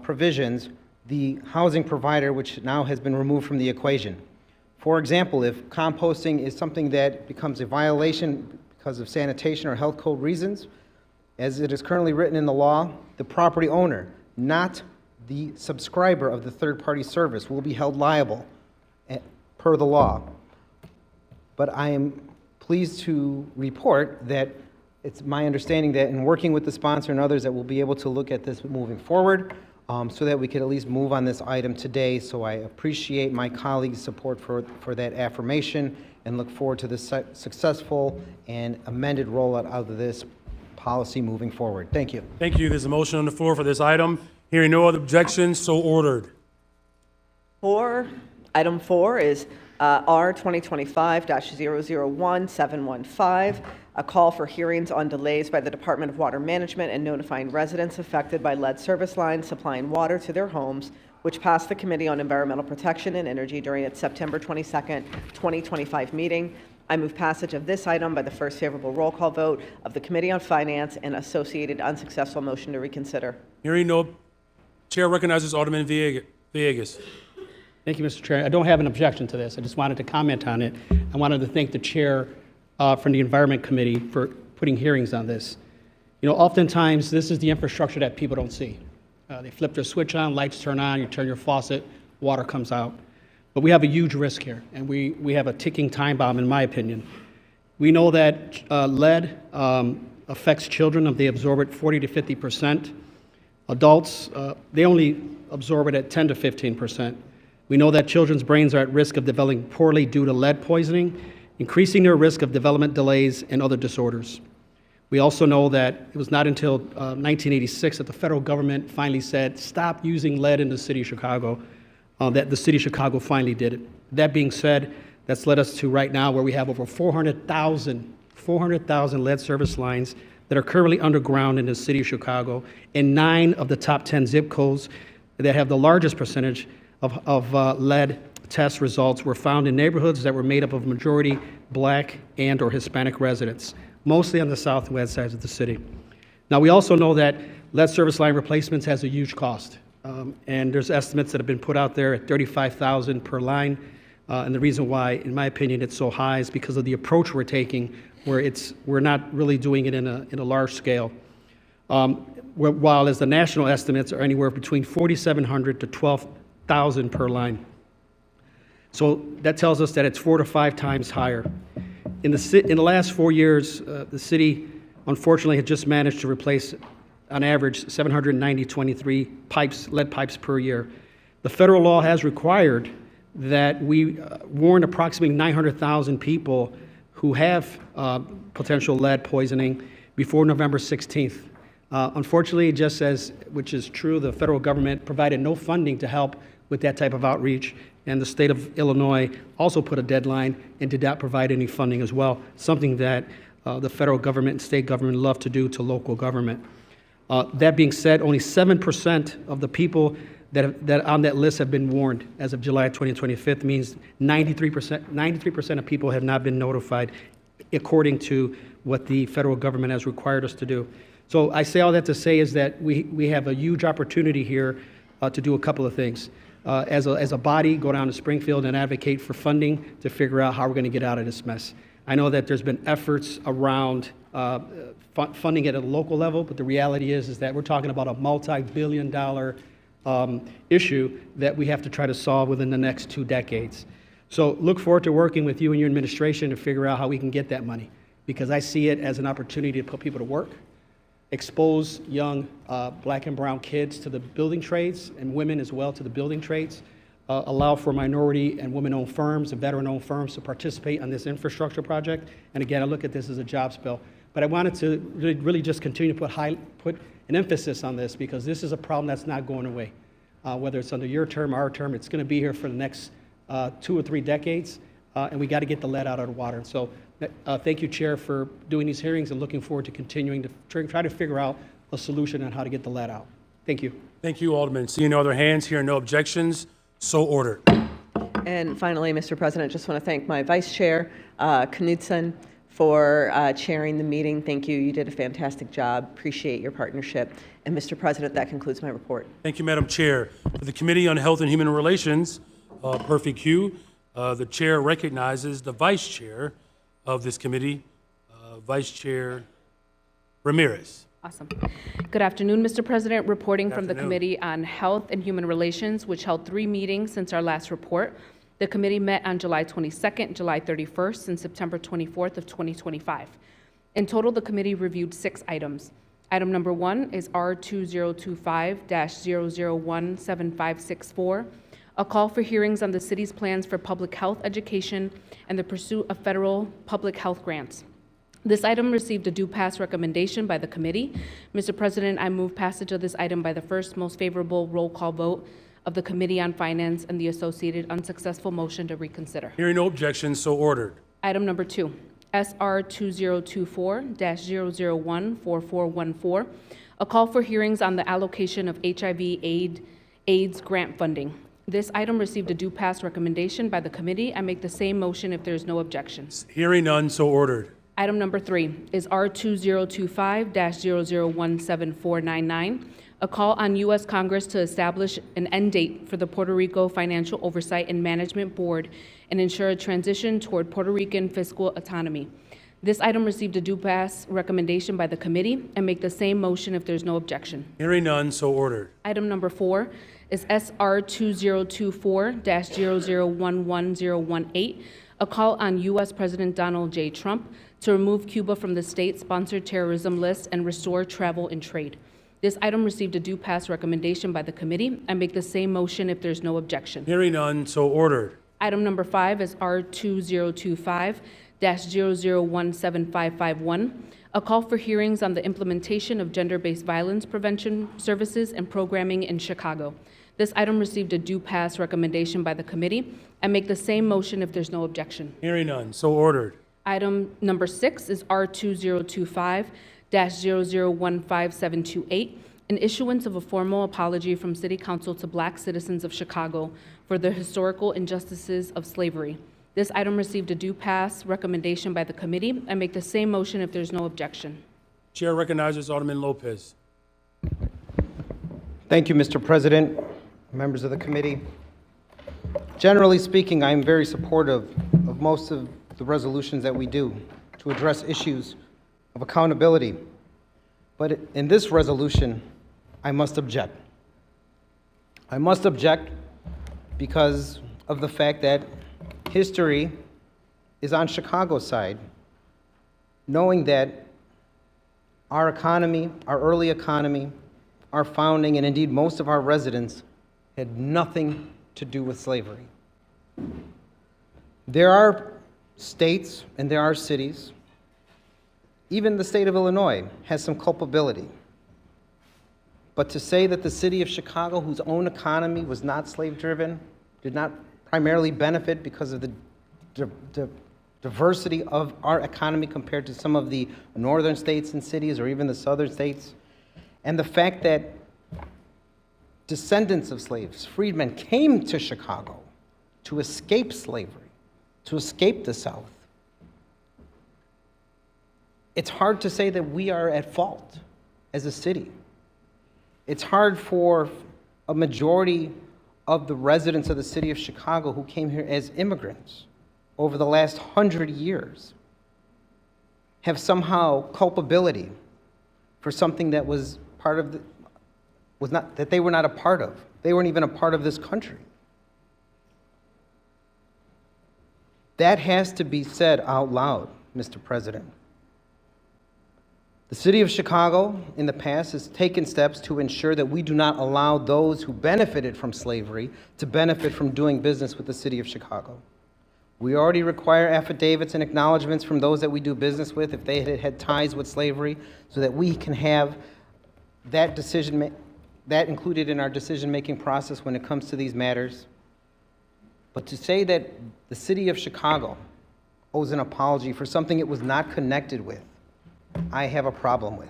provisions, the housing provider, which now has been removed from the equation. For example, if composting is something that becomes a violation because of sanitation or health code reasons, as it is currently written in the law, the property owner, not the subscriber of the third-party service, will be held liable per the law. But I am pleased to report that it's my understanding that in working with the sponsor and others that we'll be able to look at this moving forward so that we could at least move on this item today. So I appreciate my colleagues' support for that affirmation and look forward to the successful and amended rollout of this policy moving forward. Thank you.
Thank you. There's a motion on the floor for this item. Hearing no other objections, so ordered.
Item 4 is R 2025-001715, a call for hearings on delays by the Department of Water Management and notifying residents affected by lead service lines supplying water to their homes, which passed the Committee on Environmental Protection and Energy during its September 22nd, 2025 meeting. I move passage of this item by the first favorable roll call vote of the Committee on Finance and associated unsuccessful motion to reconsider.
Hearing no, Chair recognizes Alderman Villegas.
Thank you, Mr. Chair. I don't have an objection to this. I just wanted to comment on it. I wanted to thank the chair from the Environment Committee for putting hearings on this. You know, oftentimes this is the infrastructure that people don't see. They flip their switch on, lights turn on, you turn your faucet, water comes out. But we have a huge risk here, and we have a ticking time bomb, in my opinion. We know that lead affects children if they absorb it 40 to 50%. Adults, they only absorb it at 10 to 15%. We know that children's brains are at risk of developing poorly due to lead poisoning, increasing their risk of development delays and other disorders. We also know that it was not until 1986 that the federal government finally said, stop using lead in the city of Chicago, that the city of Chicago finally did it. That being said, that's led us to right now where we have over 400,000 lead service lines that are currently underground in the city of Chicago, and 9 of the top 10 zip codes that have the largest percentage of lead test results were found in neighborhoods that were made up of majority Black and or Hispanic residents, mostly on the southwest sides of the city. Now, we also know that lead service line replacements has a huge cost, and there's estimates that have been put out there at $35,000 per line, and the reason why, in my opinion, it's so high is because of the approach we're taking, where we're not really doing it in a large scale. While as the national estimates are anywhere between $4,700 to $12,000 per line. So that tells us that it's 4 to 5 times higher. In the last 4 years, the city, unfortunately, had just managed to replace, on average, 723 lead pipes per year. The federal law has required that we warn approximately 900,000 people who have potential lead poisoning before November 16th. Unfortunately, just as, which is true, the federal government provided no funding to help with that type of outreach, and the state of Illinois also put a deadline and did not provide any funding as well, something that the federal government and state government love to do to local government. That being said, only 7% of the people that on that list have been warned as of July 2025, means 93% of people have not been notified according to what the federal government has required us to do. So I say all that to say is that we have a huge opportunity here to do a couple of things. As a body, go down to Springfield and advocate for funding to figure out how we're going to get out of this mess. I know that there's been efforts around funding at a local level, but the reality is that we're talking about a multi-billion-dollar issue that we have to try to solve within the next 2 decades. So look forward to working with you and your administration to figure out how we can get that money, because I see it as an opportunity to put people to work, expose young Black and brown kids to the building trades, and women as well to the building trades, allow for minority and women-owned firms and veteran-owned firms to participate on this infrastructure project. And again, I look at this as a jobs bill. But I wanted to really just continue to put an emphasis on this, because this is a problem that's not going away. Whether it's under your term, our term, it's going to be here for the next 2 or 3 decades, and we got to get the lead out of the water. And so thank you, Chair, for doing these hearings, and looking forward to continuing to try to figure out a solution on how to get the lead out. Thank you.
Thank you, Alderman. Seeing no other hands, hearing no objections, so ordered.
And finally, Mr. President, just want to thank my Vice Chair, Knudsen, for chairing the meeting. Thank you. You did a fantastic job. Appreciate your partnership. And Mr. President, that concludes my report.
Thank you, Madam Chair. For the Committee on Health and Human Relations, perfect cue, the chair recognizes the vice chair of this committee, Vice Chair Ramirez.
Awesome. Good afternoon, Mr. President. Reporting from the
afternoon.
Committee on Health and Human Relations, which held 3 meetings since our last report. The committee met on July 22nd, July 31st, and September 24th of 2025. In total, the committee reviewed 6 items. Item number 1 is R2025-0017564, a call for hearings on the city's plans for public health education and the pursuit of federal public health grants. This item received a due pass recommendation by the committee. Mr. President, I move passage of this item by the first most favorable roll call vote of the Committee on Finance and the associated unsuccessful motion to reconsider.
Hearing no objections, so ordered.
Item number 2, SR 2024-0014414, a call for hearings on the allocation of HIV/AIDS grant funding. This item received a due pass recommendation by the committee. I make the same motion if there is no objections.
Hearing none, so ordered.
Item number 3 is R2025-0017499, a call on U.S. Congress to establish an end date for the Puerto Rico Financial Oversight and Management Board and ensure a transition toward Puerto Rican fiscal autonomy. This item received a due pass recommendation by the committee and make the same motion if there's no objection.
Hearing none, so ordered.
Item number 4 is SR 2024-0011018, a call on U.S. President Donald J. Trump to remove Cuba from the state-sponsored terrorism list and restore travel and trade. This item received a due pass recommendation by the committee. I make the same motion if there's no objection.
Hearing none, so ordered.
Item number 5 is R2025-0017551, a call for hearings on the implementation of gender-based violence prevention services and programming in Chicago. This item received a due pass recommendation by the committee. I make the same motion if there's no objection.
Hearing none, so ordered.
Item number 6 is R2025-0015728, an issuance of a formal apology from City Council to Black citizens of Chicago for the historical injustices of slavery. This item received a due pass recommendation by the committee. I make the same motion if there's no objection.
Chair recognizes Alderman Lopez.
Thank you, Mr. President, members of the committee. Generally speaking, I am very supportive of most of the resolutions that we do to address issues of accountability. But in this resolution, I must object. I must object because of the fact that history is on Chicago's side, knowing that our economy, our early economy, our founding, and indeed most of our residents had nothing to do with slavery. There are states and there are cities, even the state of Illinois has some culpability. But to say that the city of Chicago, whose own economy was not slave-driven, did not primarily benefit because of the diversity of our economy compared to some of the northern states and cities or even the southern states, and the fact that descendants of slaves, freedmen, came to Chicago to escape slavery, to escape the South, it's hard to say that we are at fault as a city. It's hard for a majority of the residents of the city of Chicago who came here as immigrants over the last 100 years have somehow culpability for something that was part of that they were not a part of. They weren't even a part of this country. That has to be said out loud, Mr. President. The city of Chicago in the past has taken steps to ensure that we do not allow those who benefited from slavery to benefit from doing business with the city of Chicago. We already require affidavits and acknowledgments from those that we do business with if they had ties with slavery, so that we can have that included in our decision-making process when it comes to these matters. But to say that the city of Chicago owes an apology for something it was not connected with, I have a problem with.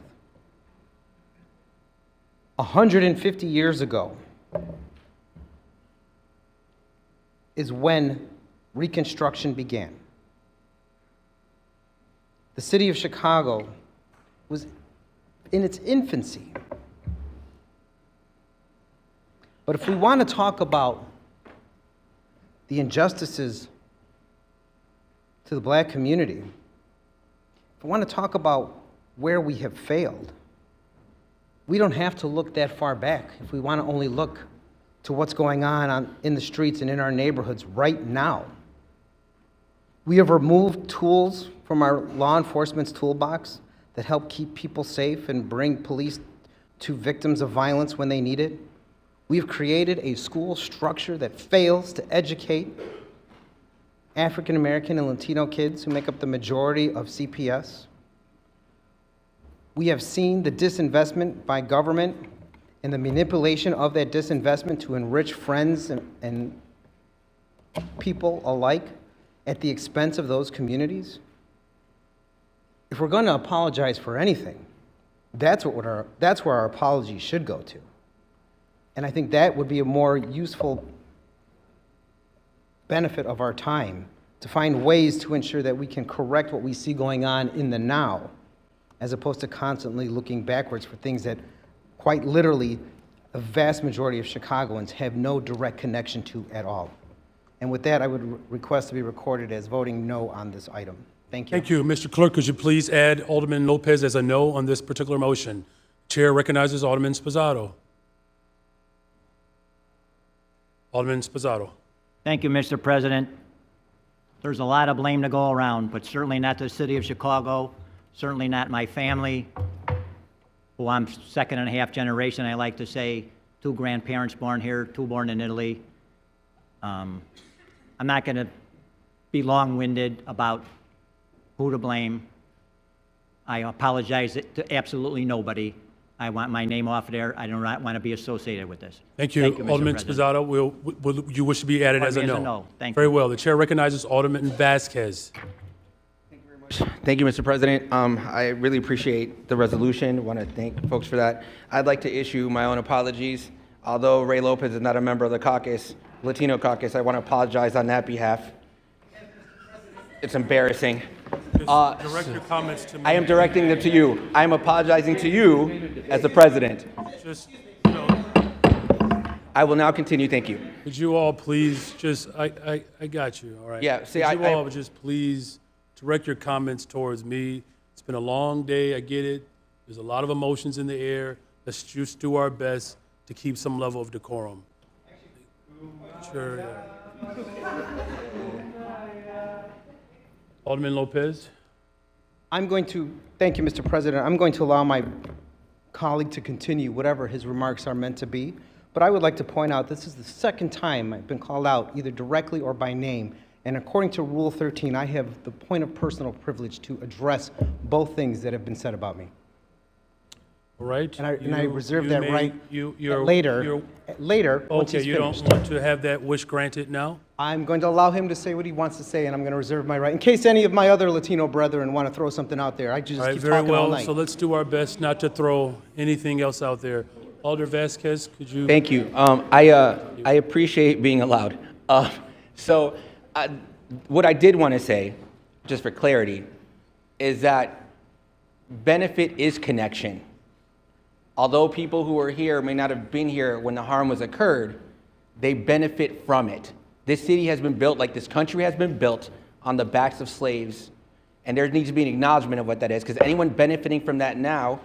150 years ago is when Reconstruction began. the city of Chicago was in its infancy. But if we want to talk about the injustices to the black community, if we want to talk about where we have failed, we don't have to look that far back if we want to only look to what's going on in the streets and in our neighborhoods right now. We have removed tools from our law enforcement's toolbox that help keep people safe and bring police to victims of violence when they need it. We've created a school structure that fails to educate African American and Latino kids who make up the majority of CPS. We have seen the disinvestment by government and the manipulation of that disinvestment to enrich friends and people alike at the expense of those communities. If we're going to apologize for anything, that's where our apology should go to. And I think that would be a more useful benefit of our time, to find ways to ensure that we can correct what we see going on in the now, as opposed to constantly looking backwards for things that quite literally a vast majority of Chicagoans have no direct connection to at all. And with that, I would request to be recorded as voting no on this item. Thank you.
Thank you. Mr. Clerk, could you please add Alderman Lopez as a no on this particular motion? Chair recognizes Alderman Sposato. Alderman Sposato.
Thank you, Mr. President. There's a lot of blame to go around, but certainly not the city of Chicago, certainly not my family, who I'm second and a half generation. I like to say 2 grandparents born here, 2 born in Italy. I'm not going to be long-winded about who to blame. I apologize to absolutely nobody. I want my name off there. I do not want to be associated with this.
Thank you.
Mr.
Alderman
President.
Sposato, will you wish to be added as a no?
No. Thank you.
Very well. The chair recognizes Alderman Vasquez.
Thank you, Mr. President. I really appreciate the resolution. Want to thank folks for that. I'd like to issue my own apologies. Although Ray Lopez is not a member of the caucus, Latino caucus, I want to apologize on that behalf. It's embarrassing.
Direct your comments to me.
I am directing them to you. I am apologizing to you as the president.
Just,
I will now continue. Thank you.
could you all please just, I got you, all right?
Yeah, see,
Could you all just please direct your comments towards me? It's been a long day, I get it. There's a lot of emotions in the air. Let's just do our best to keep some level of decorum. Sure. Alderman Lopez.
Thank you, Mr. President. I'm going to allow my colleague to continue whatever his remarks are meant to be. But I would like to point out this is the second time I've been called out, either directly or by name. And according to Rule 13, I have the point of personal privilege to address both things that have been said about me.
All right.
And I reserve that right later. Once
Okay,
he's
you
finished.
don't want to have that wish granted now?
I'm going to allow him to say what he wants to say, and I'm going to reserve my right. In case any of my other Latino brethren want to throw something out there, I just
All right,
keep
very
talking all
well.
night.
So let's do our best not to throw anything else out there. Alder Vasquez, could you?
Thank you. I appreciate being allowed. What I did want to say, just for clarity, is that benefit is connection. Although people who are here may not have been here when the harm was occurred, they benefit from it. This city has been built, like this country has been built, on the backs of slaves. And there needs to be an acknowledgement of what that is, because anyone benefiting from that now,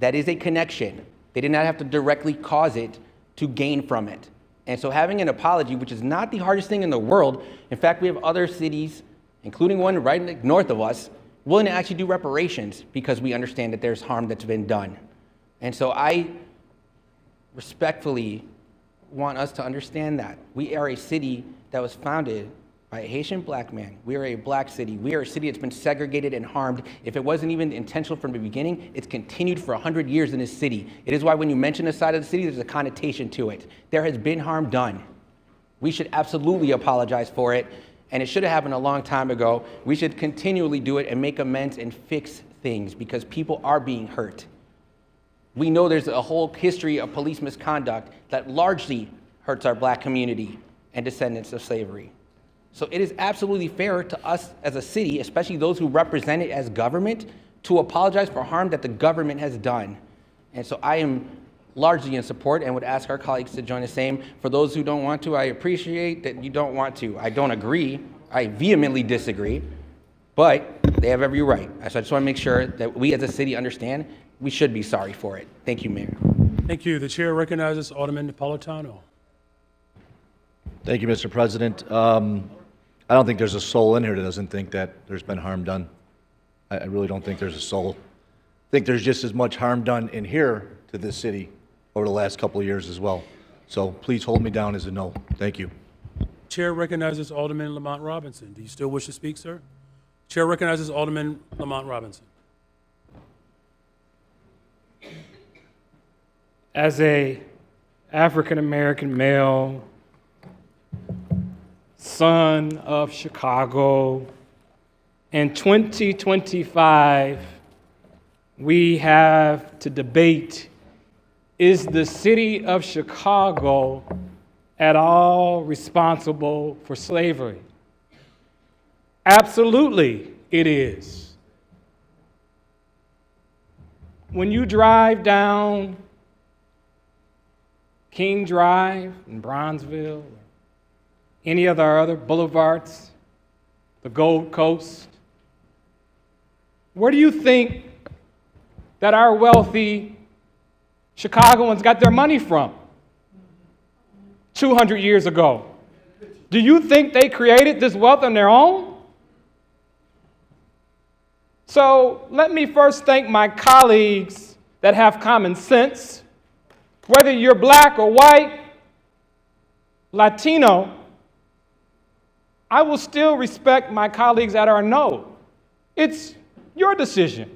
that is a connection. They did not have to directly cause it to gain from it. And so having an apology, which is not the hardest thing in the world, in fact, we have other cities, including one right north of us, willing to actually do reparations because we understand that there's harm that's been done. And so I respectfully want us to understand that. We are a city that was founded by a Haitian black man. We are a black city. We are a city that's been segregated and harmed. If it wasn't even intentional from the beginning, it's continued for 100 years in this city. It is why when you mention a side of the city, there's a connotation to it. There has been harm done. We should absolutely apologize for it, and it should have happened a long time ago. We should continually do it and make amends and fix things because people are being hurt. We know there's a whole history of police misconduct that largely hurts our black community and descendants of slavery. So it is absolutely fair to us as a city, especially those who represent it as government, to apologize for harm that the government has done. And so I am largely in support and would ask our colleagues to join the same. For those who don't want to, I appreciate that you don't want to. I don't agree. I vehemently disagree, but they have every right. So I just want to make sure that we as a city understand we should be sorry for it. Thank you, Mayor.
Thank you. The chair recognizes Alderman Napolitano.
Thank you, Mr. President. I don't think there's a soul in here that doesn't think that there's been harm done. I really don't think there's a soul. I think there's just as much harm done in here to this city over the last couple of years as well. So please hold me down as a no. Thank you.
Chair recognizes Alderman Lamont Robinson. Do you still wish to speak, sir? Chair recognizes Alderman Lamont Robinson.
As a African-American male, son of Chicago, in 2025, we have to debate, is the city of Chicago at all responsible for slavery? Absolutely, it is. When you drive down King Drive in Bronzeville, or any of our other boulevards, the Gold Coast, where do you think that our wealthy Chicagoans got their money from 200 years ago? Do you think they created this wealth on their own? So let me first thank my colleagues that have common sense. Whether you're black or white, Latino, I will still respect my colleagues that are no. It's your decision.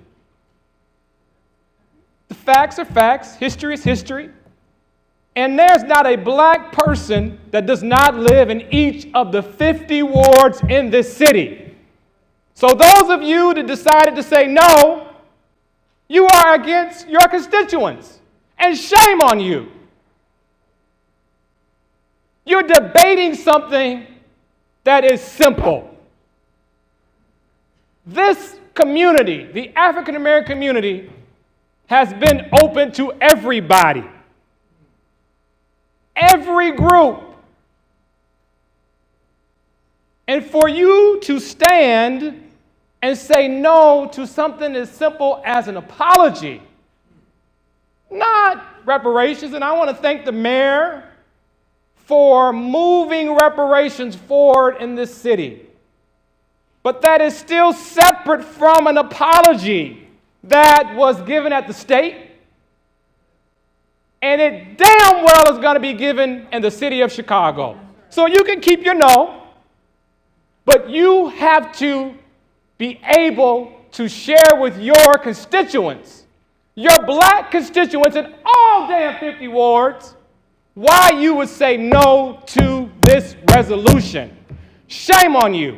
The facts are facts, history is history, and there's not a black person that does not live in each of the 50 wards in this city. So those of you that decided to say no, you are against your constituents, and shame on you. You're debating something that is simple. This community, the African American community, has been open to everybody. Every group. And for you to stand and say no to something as simple as an apology, not reparations, and I want to thank the mayor for moving reparations forward in this city. But that is still separate from an apology that was given at the state, and it damn well is going to be given in the city of Chicago. So you can keep your no, but you have to be able to share with your constituents, your black constituents in all damn 50 wards, why you would say no to this resolution. Shame on you.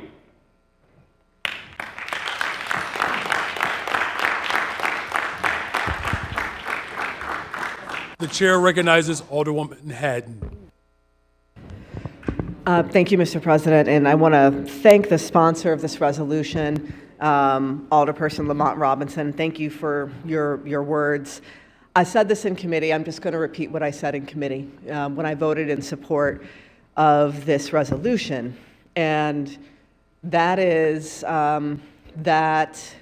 The chair recognizes Alderwoman Haddon.
Thank you, Mr. President, and I want to thank the sponsor of this resolution, Alderperson Lamont Robinson. Thank you for your words. I said this in committee. I'm just going to repeat what I said in committee when I voted in support of this resolution, and that is that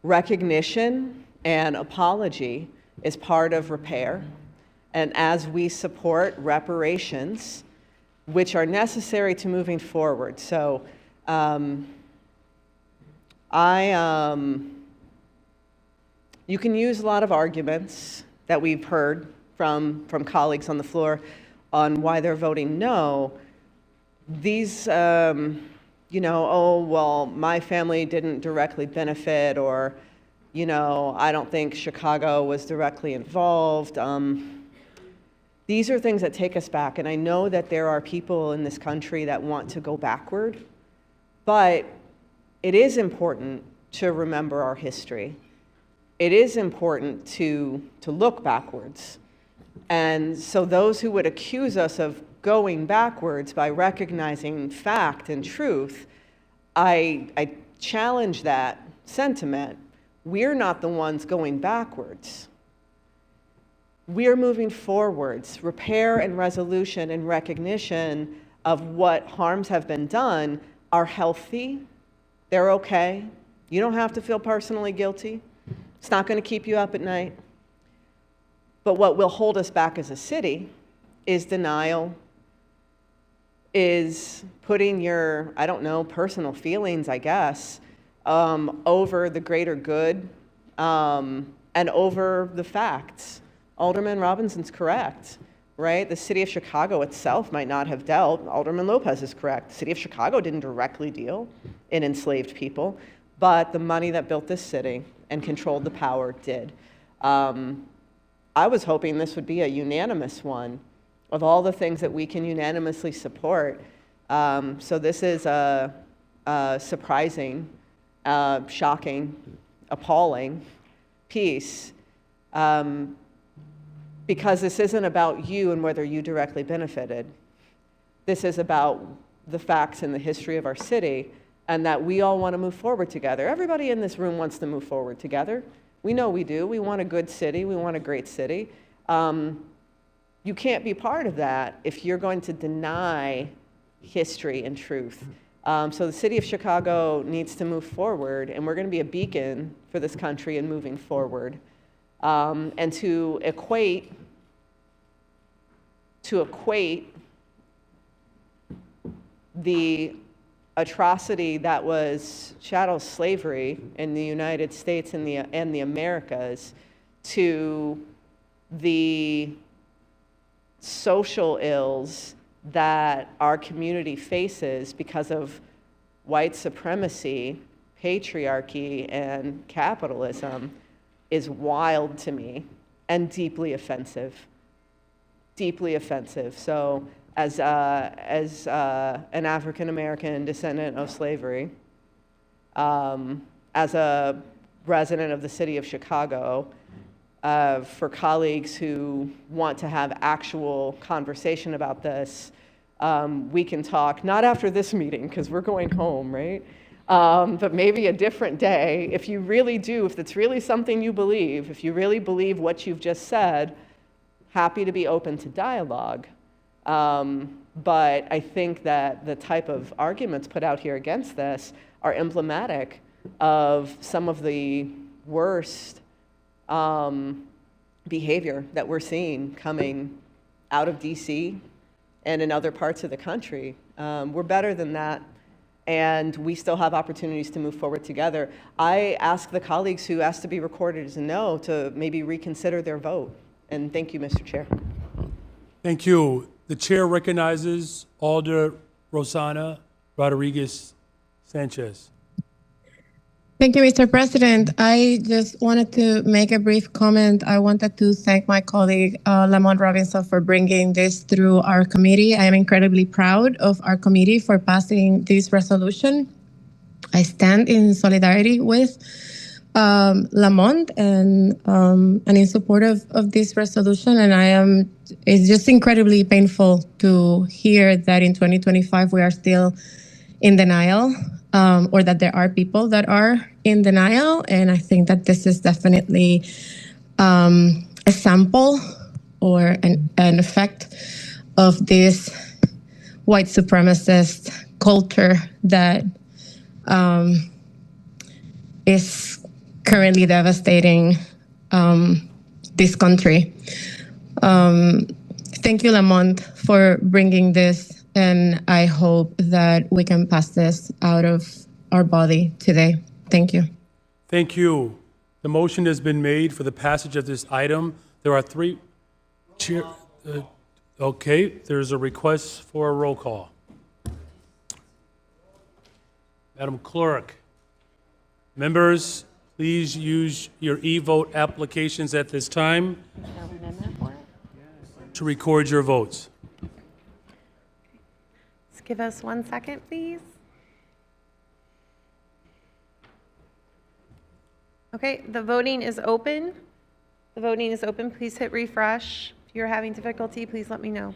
recognition and apology is part of repair, and as we support reparations, which are necessary to moving forward. So you can use a lot of arguments that we've heard from colleagues on the floor on why they're voting no. These, oh, well, my family didn't directly benefit, or, I don't think Chicago was directly involved. These are things that take us back, and I know that there are people in this country that want to go backward, but it is important to remember our history. It is important to look backwards. And so those who would accuse us of going backwards by recognizing fact and truth, I challenge that sentiment. We're not the ones going backwards. We're moving forwards. Repair and resolution and recognition of what harms have been done are healthy. They're okay. You don't have to feel personally guilty. It's not going to keep you up at night. But what will hold us back as a city is denial, is putting your, I don't know, personal feelings, I guess, over the greater good and over the facts. Alderman Robinson's correct, right? The city of Chicago itself might not have dealt. Alderman Lopez is correct. The city of Chicago didn't directly deal in enslaved people, but the money that built this city and controlled the power did. I was hoping this would be a unanimous one of all the things that we can unanimously support. So this is a surprising, shocking, appalling piece. Because this isn't about you and whether you directly benefited. This is about the facts and the history of our city, and that we all want to move forward together. Everybody in this room wants to move forward together. We know we do. We want a good city. We want a great city. You can't be part of that if you're going to deny history and truth. So the city of Chicago needs to move forward, and we're going to be a beacon for this country in moving forward. And to equate the atrocity that was chattel slavery in the United States and the Americas to the social ills that our community faces because of white supremacy, patriarchy, and capitalism is wild to me and deeply offensive. Deeply offensive. So as an African-American descendant of slavery, as a resident of the city of Chicago, for colleagues who want to have actual conversation about this, we can talk, not after this meeting, because we're going home, right? But maybe a different day. If you really do, if it's really something you believe, if you really believe what you've just said, happy to be open to dialogue. But I think that the type of arguments put out here against this are emblematic of some of the worst behavior that we're seeing coming out of DC and in other parts of the country. We're better than that, and we still have opportunities to move forward together. I ask the colleagues who asked to be recorded as a no to maybe reconsider their vote. And thank you, Mr. Chair.
Thank you. The chair recognizes Alder Rosana Rodriguez Sanchez.
Thank you, Mr. President. I just wanted to make a brief comment. I wanted to thank my colleague, Lamont Robinson, for bringing this through our committee. I am incredibly proud of our committee for passing this resolution. I stand in solidarity with Lamont and in support of this resolution. And it's just incredibly painful to hear that in 2025 we are still in denial, or that there are people that are in denial. And I think that this is definitely a sample or an effect of this white supremacist culture that is currently devastating this country. Thank you, Lamont, for bringing this. And I hope that we can pass this out of our body today. Thank you.
Thank you. The motion has been made for the passage of this item. There are three. Okay, there's a request for a roll call. Madam Clerk, members, please use your e-vote applications at this time to record your votes.
Give us 1 second, please. Okay, the voting is open. The voting is open. Please hit refresh if you're having difficulty, please let me know.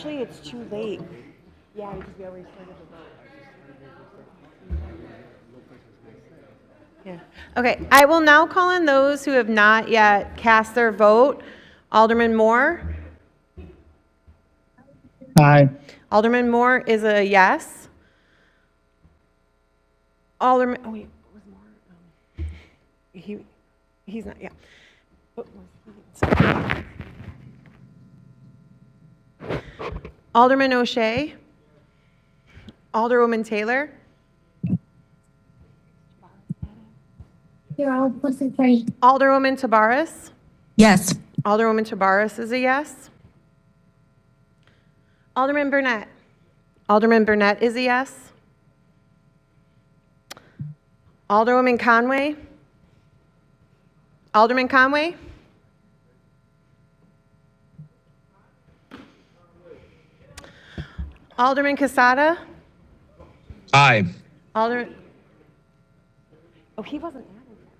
It's too late. Yeah, because we already started the vote. Yeah. Okay, I will now call on those who have not yet cast their vote. Alderman Moore?
Aye.
Alderman Moore is a yes. Alderman, oh wait, what was Moore? He's not, yeah. What was he? Alderman O'Shea. Alderwoman Taylor. Alderwoman Tabares.
Yes.
Alderwoman Tabares is a yes. Alderman Burnett. Alderman Burnett is a yes. Alderwoman Conway. Alderman Conway. Alderman Casada.
Aye.
Alderman. Oh, he wasn't added yet.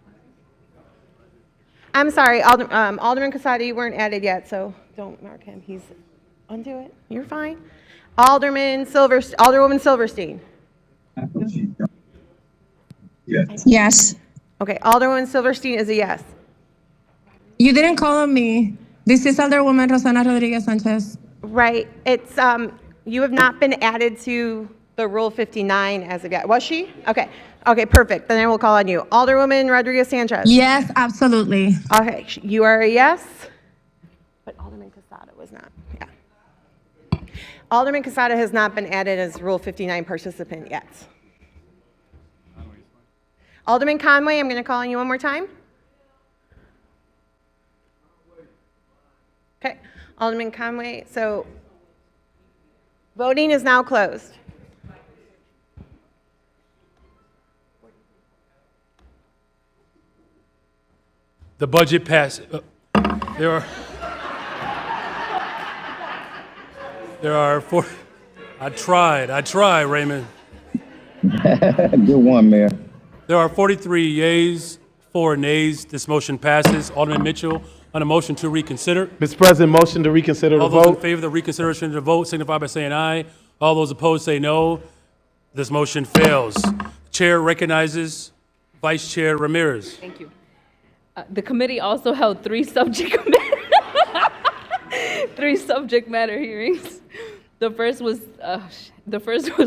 I'm sorry, Alderman Casada, you weren't added yet, so don't mark him. He's undo it. You're fine. Alderwoman Silverstein.
Yes.
Okay, Alderwoman Silverstein is a yes.
You didn't call on me. This is Alderwoman Rosana Rodriguez Sanchez.
Right. It's you have not been added to the Rule 59 as of yet. Was she? Okay. Okay, perfect. Then I will call on you. Alderwoman Rodriguez Sanchez.
Yes, absolutely.
Okay, you are a yes. But Alderman Casada was not. Yeah. Alderman Casada has not been added as Rule 59 participant yet. Alderman Conway, I'm going to call on you one more time. Okay, Alderman Conway. So voting is now closed.
The budget passed. There are four. I tried, Raymond.
Good one, Mayor.
There are 43 yeas, 4 nays. This motion passes. Alderman Mitchell, on a motion to reconsider.
Mr. President, motion to reconsider the
All those in
vote.
favor of the reconsideration of the vote signify by saying aye. All those opposed say no. This motion fails. Chair recognizes Vice Chair Ramirez.
Thank you. The committee also held three subject matter hearings. The first was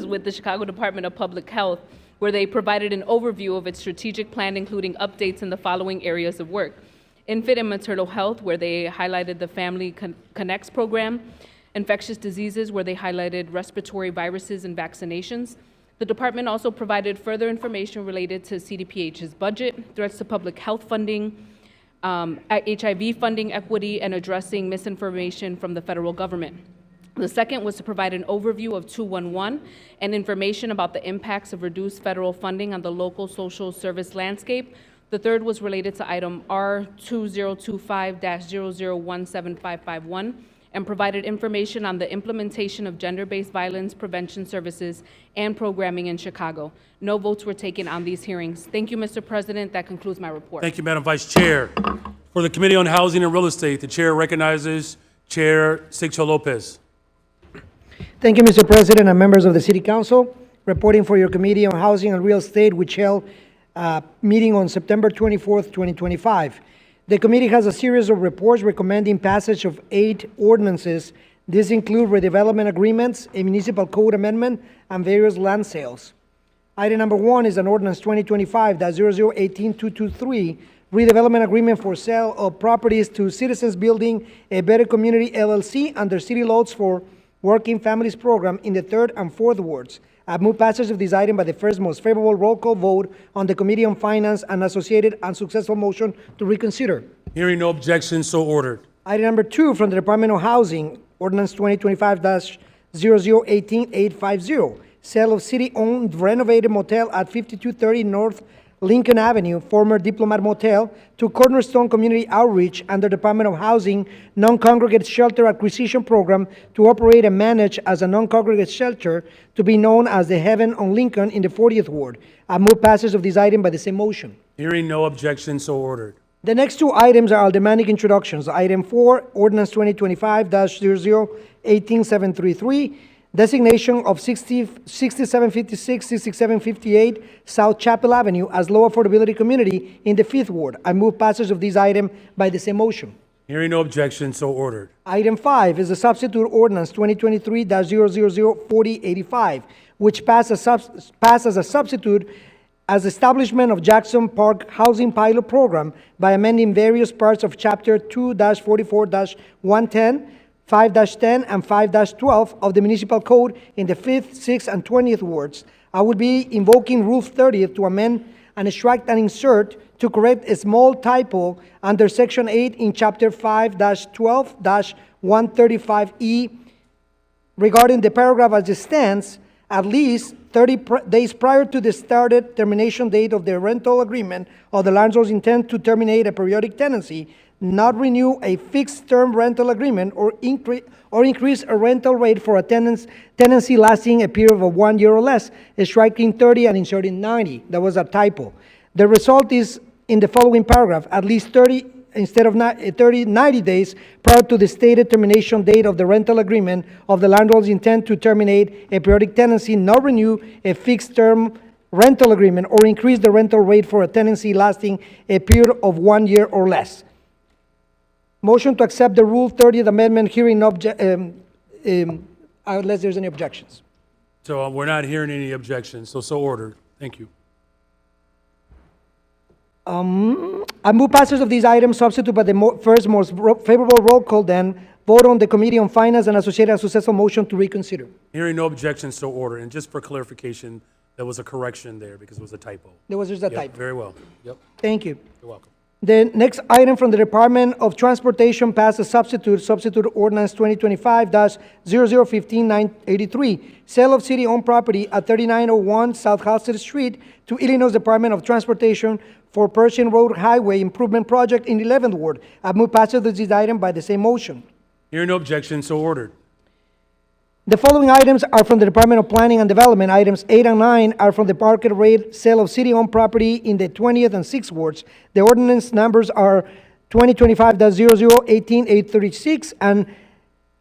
with the Chicago Department of Public Health, where they provided an overview of its strategic plan, including updates in the following areas of work: infant and maternal health, where they highlighted the Family Connects program; infectious diseases, where they highlighted respiratory viruses and vaccinations. The department also provided further information related to CDPH's budget, threats to public health funding, HIV funding equity, and addressing misinformation from the federal government. The second was to provide an overview of 211 and information about the impacts of reduced federal funding on the local social service landscape. The third was related to item R2025-00175551 and provided information on the implementation of gender-based violence prevention services and programming in Chicago. No votes were taken on these hearings. Thank you, Mr. President. That concludes my report.
Thank you, Madam Vice Chair. For the Committee on Housing and Real Estate, the chair recognizes Chair Sixto Lopez.
Thank you, Mr. President and members of the City Council. Reporting for your Committee on Housing and Real Estate, which held a meeting on September 24th, 2025. The committee has a series of reports recommending passage of 8 ordinances. These include redevelopment agreements, a municipal code amendment, and various land sales. Item number 1 is an ordinance 2025-0018223, redevelopment agreement for sale of properties to Citizens Building a Better Community LLC under city lots for Working Families Program in the 3rd and 4th wards. I move passage of this item by the first most favorable roll call vote on the Committee on Finance and associated unsuccessful motion to reconsider.
Hearing no objection, so ordered.
Item number 2 from the Department of Housing, ordinance 2025-0018850, sale of city-owned renovated motel at 5230 North Lincoln Avenue, former Diplomat Motel, to Cornerstone Community Outreach under Department of Housing Non-Congregate Shelter Acquisition Program to operate and manage as a non-congregate shelter to be known as the Heaven on Lincoln in the 40th Ward. I move passage of this item by the same motion.
Hearing no objection, so ordered.
The next 2 items are aldermanic introductions. Item 4, ordinance 2025-0018733, designation of 6756, 6758 South Chapel Avenue as low affordability community in the 5th Ward. I move passage of this item by the same motion.
Hearing no objection, so ordered.
Item 5 is the substitute ordinance 2023-0004085, which passed as a substitute as establishment of Jackson Park Housing Pilot Program by amending various parts of Chapter 2-44-110, 5-10, and 5-12 of the Municipal Code in the 5th, 6th, and 20th wards. I will be invoking Rule 30 to amend and extract and insert to correct a small typo under Section 8 in Chapter 5-12-135E regarding the paragraph as it stands, at least 30 days prior to the started termination date of the rental agreement of the landlord's intent to terminate a periodic tenancy, not renew a fixed-term rental agreement or increase a rental rate for a tenancy lasting a period of 1 year or less, striking 30 and inserting 90. That was a typo. The result is in the following paragraph, at least 30 instead of 90 days prior to the stated termination date of the rental agreement of the landlord's intent to terminate a periodic tenancy, not renew a fixed-term rental agreement or increase the rental rate for a tenancy lasting a period of 1 year or less. Motion to accept the Rule 30th Amendment, hearing unless there's any objections.
So we're not hearing any objections, so ordered. Thank you.
I move passage of these items substitute by the first most favorable roll call, then vote on the Committee on Finance and associated unsuccessful motion to reconsider.
Hearing no objections, so ordered. And just for clarification, there was a correction there because it was a typo.
There was just a typo.
Very well. Yep.
Thank you.
You're welcome.
The next item from the Department of Transportation passed a substitute ordinance 2025-0015983, sale of city-owned property at 3901 South Halsted Street to Illinois Department of Transportation for Pershing Road Highway Improvement Project in the 11th Ward. I move passage of this item by the same motion.
Hearing no objection, so ordered.
The following items are from the Department of Planning and Development. Items 8 and 9 are from the market rate sale of city-owned property in the 20th and 6th wards. The ordinance numbers are 2025-0018836 and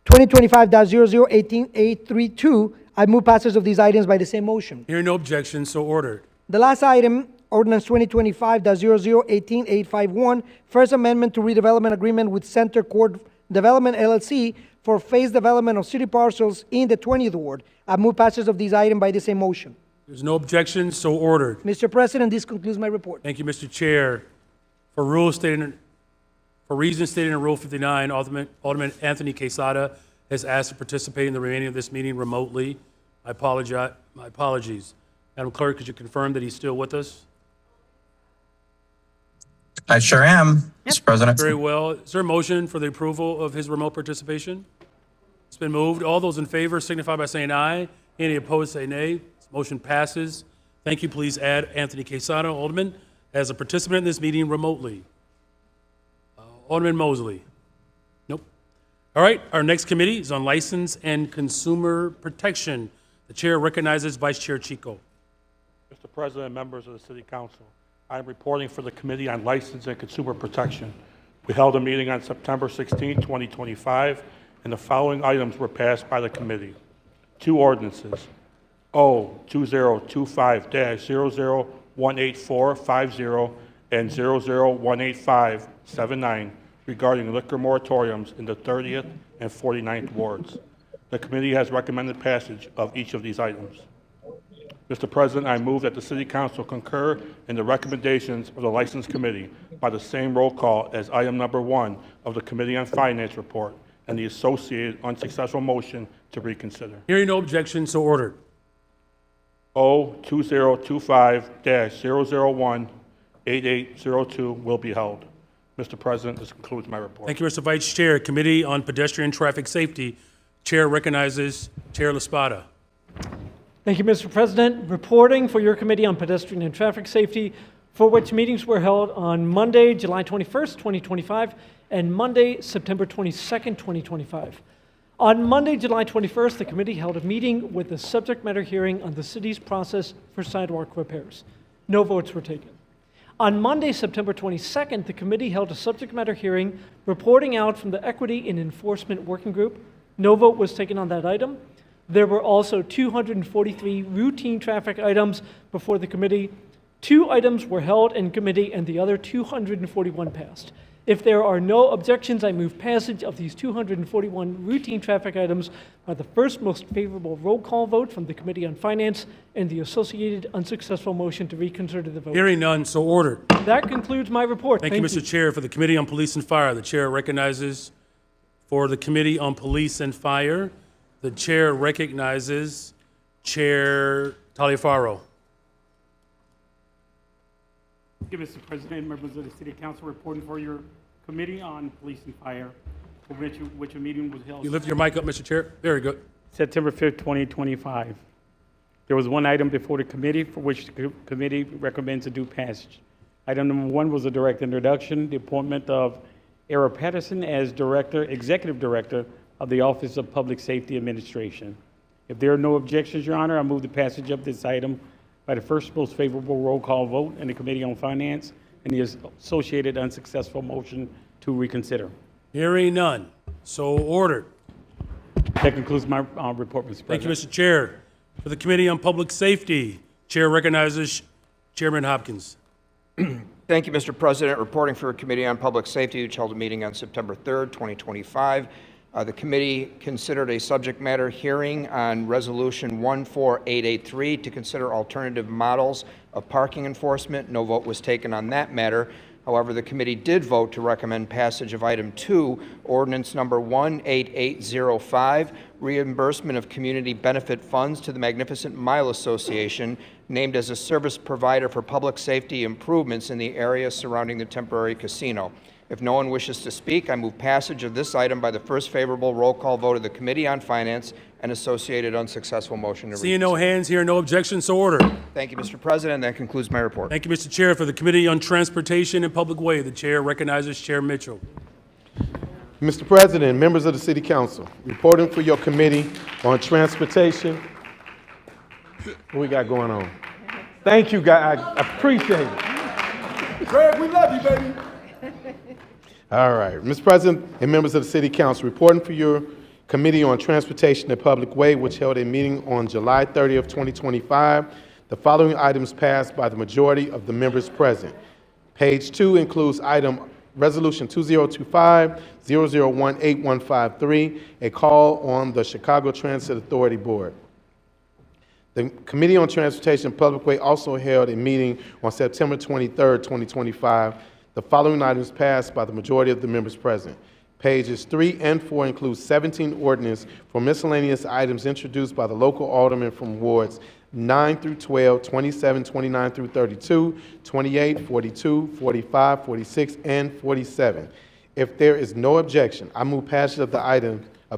2025-0018832. I move passage of these items by the same motion.
Hearing no objection, so ordered.
The last item, ordinance 2025-0018851, First Amendment to redevelopment agreement with Center Court Development LLC for phase development of city parcels in the 20th Ward. I move passage of these items by the same motion.
There's no objection, so ordered.
Mr. President, this concludes my report.
Thank you, Mr. Chair. For reasons stated in Rule 59, Alderman Anthony Quesada has asked to participate in the remaining of this meeting remotely. My apologies. Madam Clerk, could you confirm that he's still with us?
I sure am, Mr. President.
Very well. Is there a motion for the approval of his remote participation? It's been moved. All those in favor signify by saying aye. Any opposed say nay. This motion passes. Thank you. Please add Anthony Quesada, Alderman, as a participant in this meeting remotely. Alderman Mosley. Nope. All right. Our next committee is on License and Consumer Protection. The chair recognizes Vice Chair Chico.
Mr. President, members of the City Council, I am reporting for the Committee on License and Consumer Protection. We held a meeting on September 16, 2025, and the following items were passed by the committee. 2 ordinances. O 2025-0018450, and 0018579 regarding liquor moratoriums in the 30th and 49th wards. The committee has recommended passage of each of these items. Mr. President, I move that the City Council concur in the recommendations of the License Committee by the same roll call as item number 1 of the Committee on Finance report and the associated unsuccessful motion to reconsider.
Hearing no objection, so ordered.
O2025-001-8802 will be held. Mr. President, this concludes my report.
Thank you, Mr. Vice Chair. Committee on Pedestrian Traffic Safety. Chair recognizes Chair LaSpada.
Thank you, Mr. President. Reporting for your Committee on Pedestrian and Traffic Safety, for which meetings were held on Monday, July 21st, 2025, and Monday, September 22nd, 2025. On Monday, July 21st, the committee held a meeting with a subject matter hearing on the city's process for sidewalk repairs. No votes were taken. On Monday, September 22nd, the committee held a subject matter hearing reporting out from the Equity and Enforcement Working Group. No vote was taken on that item. There were also 243 routine traffic items before the committee. 2 items were held in committee and the other 241 passed. If there are no objections, I move passage of these 241 routine traffic items by the first most favorable roll call vote from the Committee on Finance and the associated unsuccessful motion to reconsider the vote.
Hearing none, so ordered.
That concludes my report.
Thank you, Mr. Chair. For the Committee on Police and Fire, the Chair recognizes. For the Committee on Police and Fire, the Chair recognizes Chair Taliaferro.
Thank you, Mr. President, members of the City Council, reporting for your Committee on Police and Fire, for which a meeting was held.
You lift your mic up, Mr. Chair. Very good.
September 5th, 2025. There was one item before the committee for which the committee recommends a due passage. Item number 1 was a direct introduction, the appointment of Era Patterson as Executive Director of the Office of Public Safety Administration. If there are no objections, Your Honor, I move the passage of this item by the first most favorable roll call vote in the Committee on Finance and the associated unsuccessful motion to reconsider.
Hearing none, so ordered.
That concludes my report, Mr. President.
Thank you, Mr. Chair. For the Committee on Public Safety, Chair recognizes Chairman Hopkins.
Thank you, Mr. President. Reporting for a Committee on Public Safety, which held a meeting on September 3rd, 2025. The committee considered a subject matter hearing on Resolution 14883 to consider alternative models of parking enforcement. No vote was taken on that matter. However, the committee did vote to recommend passage of Item 2, Ordinance Number 18805, reimbursement of community benefit funds to the Magnificent Mile Association, named as a service provider for public safety improvements in the area surrounding the temporary casino. If no one wishes to speak, I move passage of this item by the first favorable roll call vote of the Committee on Finance and associated unsuccessful motion to
Seeing no hands, hearing no objections, so ordered.
Thank you, Mr. President. That concludes my report.
Thank you, Mr. Chair. For the Committee on Transportation and Public Way, the Chair recognizes Chair Mitchell.
Mr. President, members of the City Council, reporting for your Committee on Transportation. What we got going on? Thank you, guys. I appreciate it. Greg, we love you, baby. All right. Mr. President and members of the City Council, reporting for your Committee on Transportation and Public Way, which held a meeting on July 30th, 2025. The following items passed by the majority of the members present. Page 2 includes item Resolution 2025-0018153, a call on the Chicago Transit Authority Board. The Committee on Transportation and Public Way also held a meeting on September 23rd, 2025. The following items passed by the majority of the members present. Pages 3 and 4 include 17 ordinances for miscellaneous items introduced by the local aldermen from wards 9 through 12, 27, 29 through 32, 28, 42, 45, 46, and 47. If there is no objection, I move passage of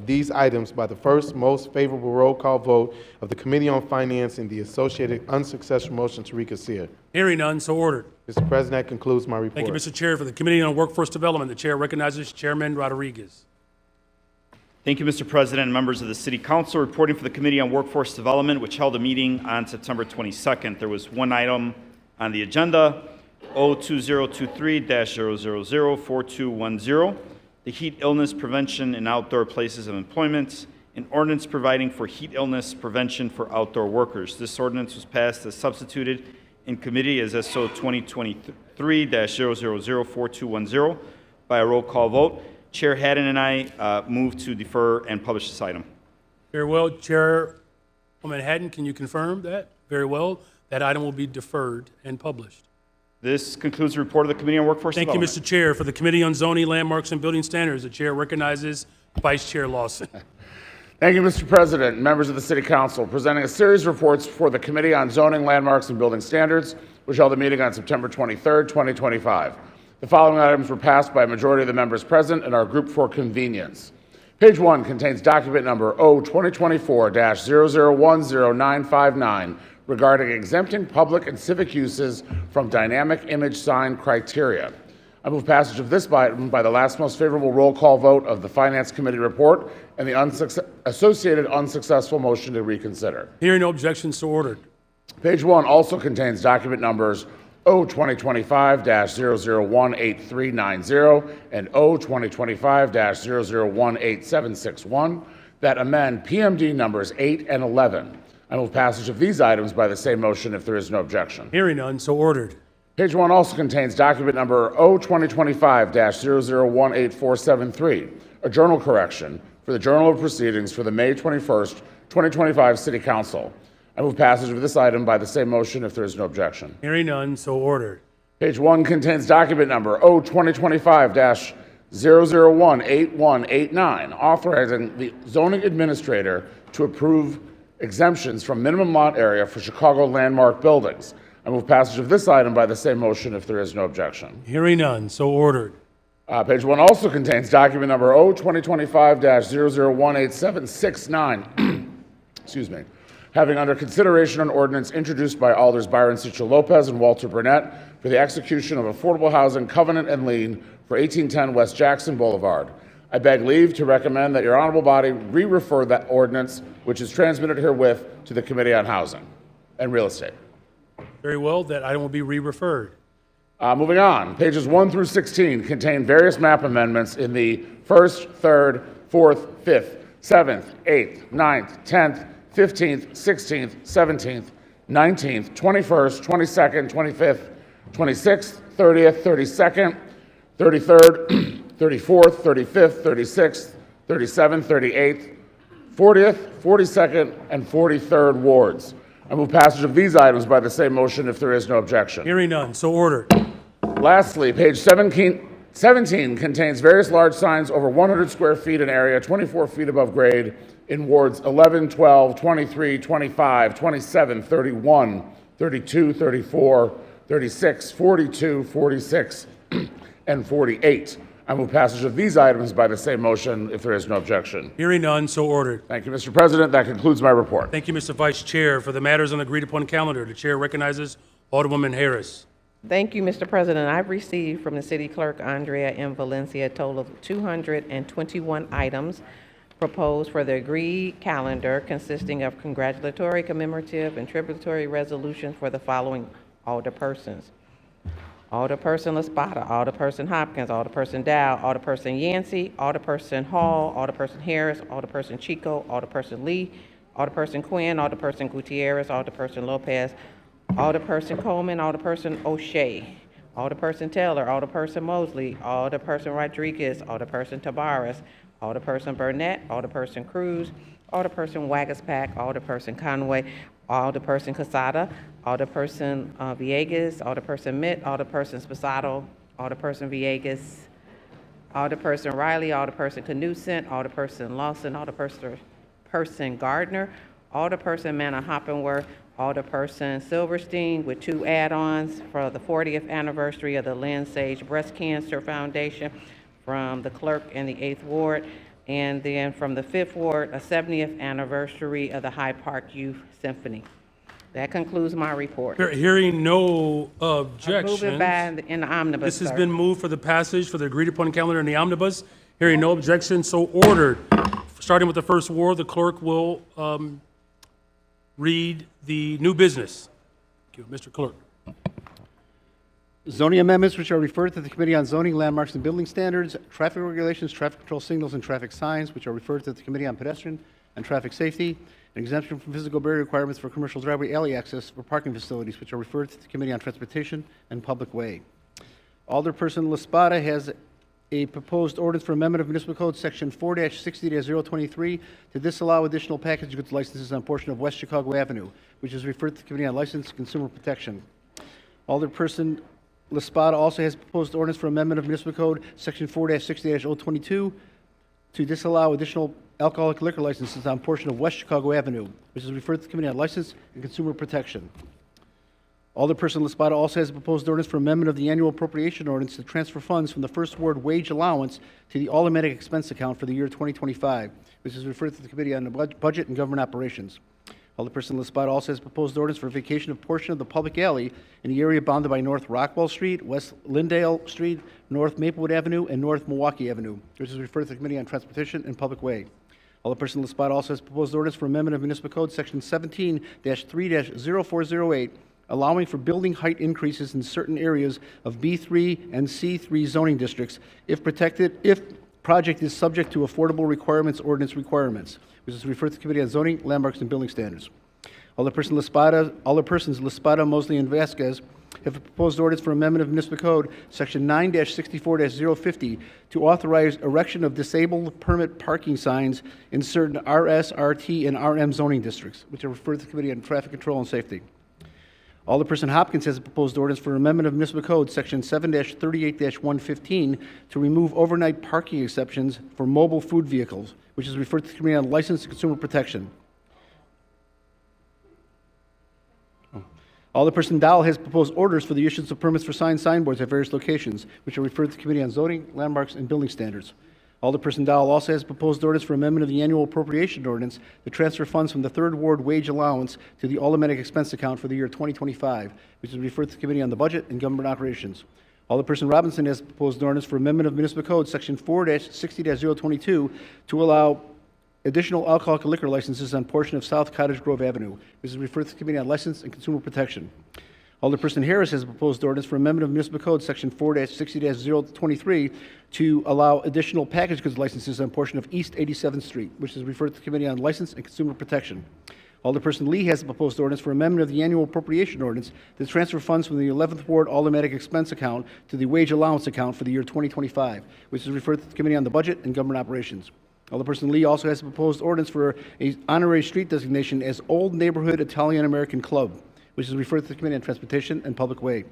these items by the first most favorable roll call vote of the Committee on Finance and the associated unsuccessful motion to reconsider.
Hearing none, so ordered.
Mr. President, that concludes my report.
Thank you, Mr. Chair. For the Committee on Workforce Development, the Chair recognizes Chairman Rodriguez.
Thank you, Mr. President and members of the City Council. Reporting for the Committee on Workforce Development, which held a meeting on September 22nd. There was one item on the agenda, O2023-0004210, the heat illness prevention in outdoor places of employment, an ordinance providing for heat illness prevention for outdoor workers. This ordinance was passed as substituted in committee as SO 2023-0004210 by a roll call vote. Chair Haddon and I move to defer and publish this item.
Very well. Chairwoman Haddon, can you confirm that? Very well. That item will be deferred and published.
This concludes the report of the Committee on Workforce
Thank you,
Development.
Mr. Chair. For the Committee on Zoning, Landmarks, and Building Standards, the Chair recognizes Vice Chair Lawson.
Thank you, Mr. President, members of the City Council. Presenting a series of reports for the Committee on Zoning, Landmarks, and Building Standards, which held a meeting on September 23rd, 2025. The following items were passed by a majority of the members present and are grouped for convenience. Page 1 contains document number O2024-001099 regarding exempting public and civic uses from dynamic image sign criteria. I move passage of this item by the last most favorable roll call vote of the Finance Committee report and the associated unsuccessful motion to reconsider.
Hearing no objections, so ordered.
Page 1 also contains document numbers O2025-001839 and O2025-00187661 that amend PMD numbers 8 and 11. I move passage of these items by the same motion if there is no objection.
Hearing none, so ordered.
Page 1 also contains document number O2025-00184773, a journal correction for the Journal of Proceedings for the May 21st, 2025 City Council. I move passage of this item by the same motion if there is no objection.
Hearing none, so ordered.
Page 1 contains document number O2025-00018189, authorizing the zoning administrator to approve exemptions from minimum lot area for Chicago landmark buildings. I move passage of this item by the same motion if there is no objection.
Hearing none, so ordered.
Page 1 also contains document number O2025-00187669. Excuse me. Having under consideration an ordinance introduced by Alders Byron Cicho Lopez and Walter Burnett for the execution of affordable housing covenant and lien for 1810 West Jackson Boulevard. I beg leave to recommend that your honorable body re-refer that ordinance, which is transmitted herewith, to the Committee on Housing and Real Estate.
Very well, that item will be re-referred.
Moving on, pages 1 through 16 contain various map amendments in the 1st, 3rd, 4th, 5th, 7th, 8th, 9th, 10th, 15th, 16th, 17th, 19th, 21st, 22nd, 25th, 26th, 30th, 32nd, 33rd, 34th, 35th, 36th, 37th, 38th, 40th, 42nd, and 43rd wards. I move passage of these items by the same motion if there is no objection.
Hearing none, so ordered.
Lastly, page 17 contains various large signs over 100 square feet in area, 24 feet above grade, in wards 11, 12, 23, 25, 27, 31, 32, 34, 36, 42, 46, and 48. I move passage of these items by the same motion if there is no objection.
Hearing none, so ordered.
Thank you, Mr. President. That concludes my report.
Thank you, Mr. Vice Chair. For the matters on the agreed-upon calendar, the Chair recognizes Alderwoman Harris.
Thank you, Mr. President. I've received from the City Clerk, Andrea M. Valencia, a total of 221 items proposed for the agreed calendar, consisting of congratulatory, commemorative, and tributary resolutions for the following alderpersons: Alderperson Laspada, Alderperson Hopkins, Alderperson Dow, Alderperson Yancey, Alderperson Hall, Alderperson Harris, Alderperson Chico, Alderperson Lee, Alderperson Quinn, Alderperson Gutierrez, Alderperson Lopez, Alderperson Coleman, Alderperson O'Shea, Alderperson Taylor, Alderperson Mosley, Alderperson Rodriguez, Alderperson Tabarez, Alderperson Burnett, Alderperson Cruz, Alderperson Wagaspack, Alderperson Conway, Alderperson Casada, Alderperson Villegas, Alderperson Mitt, Alderperson Sposato, Alderperson Villegas, Alderperson Riley, Alderperson Knudsen, Alderperson Lawson, Alderperson Gardner, Alderperson Manna Hoppenworth, Alderperson Silverstein, with 2 add-ons for the 40th anniversary of the Lynn Sage Breast Cancer Foundation from the clerk in the 8th Ward, and then from the 5th Ward, a 70th anniversary of the Hyde Park Youth Symphony. That concludes my report.
Hearing no objections.
Move it back in the omnibus,
This has
sir.
been moved for the passage for the agreed-upon calendar in the omnibus. Hearing no objections, so ordered. Starting with the 1st ward, the clerk will read the new business. Thank you, Mr. Clerk.
Zoning amendments which are referred to the Committee on Zoning, Landmarks, and Building Standards, traffic regulations, traffic control signals, and traffic signs which are referred to the Committee on Pedestrian and Traffic Safety, an exemption from physical barrier requirements for commercial driveway alley access for parking facilities, which are referred to the Committee on Transportation and Public Way. Alderperson Laspada has a proposed ordinance for amendment of Municipal Code Section 4-60-023 to disallow additional package goods licenses on a portion of West Chicago Avenue, which is referred to the Committee on License and Consumer Protection. Alderperson Laspada also has proposed ordinance for amendment of Municipal Code Section 4-60-022 to disallow additional alcoholic liquor licenses on a portion of West Chicago Avenue, which is referred to the Committee on License and Consumer Protection. Alderperson Laspada also has a proposed ordinance for amendment of the annual appropriation ordinance to transfer funds from the First Ward wage allowance to the automatic expense account for the year 2025, which is referred to the Committee on the Budget and Government Operations. Alderperson Laspada also has proposed ordinance for vacation of portion of the public alley in the area bounded by North Rockwell Street, West Lindale Street, North Maplewood Avenue, and North Milwaukee Avenue, which is referred to the Committee on Transportation and Public Way. Alderperson Laspada also has proposed ordinance for amendment of Municipal Code Section 17-3-0408, allowing for building height increases in certain areas of B3 and C3 zoning districts if project is subject to affordable requirements ordinance requirements, which is referred to the Committee on Zoning, Landmarks, and Building Standards. Alderpersons Laspada, Mosley, and Vasquez have proposed ordinance for amendment of Municipal Code Section 9-64-050 to authorize erection of disabled permit parking signs in certain RS, RT, and RM zoning districts, which are referred to the Committee on Traffic Control and Safety. Alderperson Hopkins has a proposed ordinance for amendment of Municipal Code Section 7-38-115 to remove overnight parking exceptions for mobile food vehicles, which is referred to the Committee on License and Consumer Protection. Alderperson Dowell has proposed orders for the issuance of permits for signboards at various locations, which are referred to the Committee on Zoning, Landmarks, and Building Standards. Alderperson Dowell also has proposed ordinance for amendment of the annual appropriation ordinance to transfer funds from the Third Ward wage allowance to the automatic expense account for the year 2025, which is referred to the Committee on the Budget and Government Operations. Alderperson Robinson has proposed ordinance for amendment of Municipal Code Section 4-60-022 to allow additional alcoholic liquor licenses on portion of South Cottage Grove Avenue, which is referred to the Committee on License and Consumer Protection. Alderperson Harris has proposed ordinance for amendment of Municipal Code Section 4-60-023 to allow additional package goods licenses on portion of East 87th Street, which is referred to the Committee on License and Consumer Protection. Alderperson Lee has a proposed ordinance for amendment of the annual appropriation ordinance to transfer funds from the 11th Ward automatic expense account to the wage allowance account for the year 2025, which is referred to the Committee on the Budget and Government Operations. Alderperson Lee also has a proposed ordinance for an honorary street designation as Old Neighborhood Italian American Club, which is referred to the Committee on Transportation and Public Way.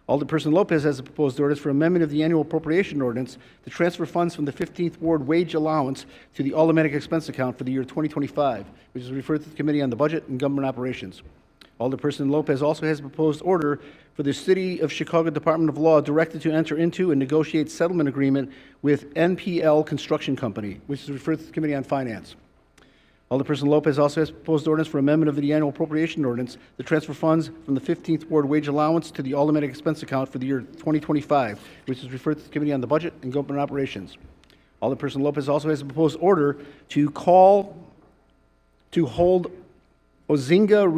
Alderperson Lopez has a proposed ordinance for amendment of the annual appropriation ordinance to transfer funds from the 15th Ward wage allowance to the automatic expense account for the year 2025, which is referred to the Committee on the Budget and Government Operations. Alderperson Lopez also has a proposed order for the City of Chicago Department of Law directed to enter into and negotiate settlement agreement with NPL Construction Company, which is referred to the Committee on Finance. Alderperson Lopez also has proposed ordinance for amendment of the annual appropriation ordinance to transfer funds from the 15th Ward wage allowance to the automatic expense account for the year 2025, which is referred to the Committee on the Budget and Government Operations. Alderperson Lopez also has a proposed order to hold Ozinga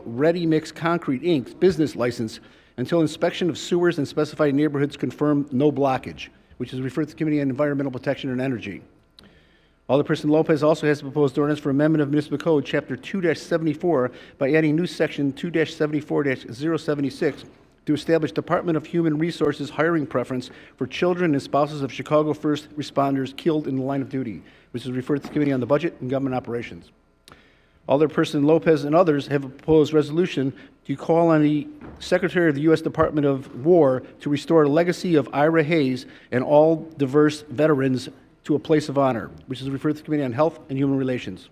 Ready Mix Concrete, Inc.'s business license until inspection of sewers and specified neighborhoods confirm no blockage, which is referred to the Committee on Environmental Protection and Energy. Alderperson Lopez also has a proposed ordinance for amendment of Municipal Code Chapter 2-74 by adding new Section 2-74-076 to establish Department of Human Resources hiring preference for children and spouses of Chicago first responders killed in the line of duty, which is referred to the Committee on the Budget and Government Operations. Alderperson Lopez and others have a proposed resolution to call on the Secretary of the U.S. Department of War to restore a legacy of Ira Hayes and all diverse veterans to a place of honor, which is referred to the Committee on Health and Human Relations.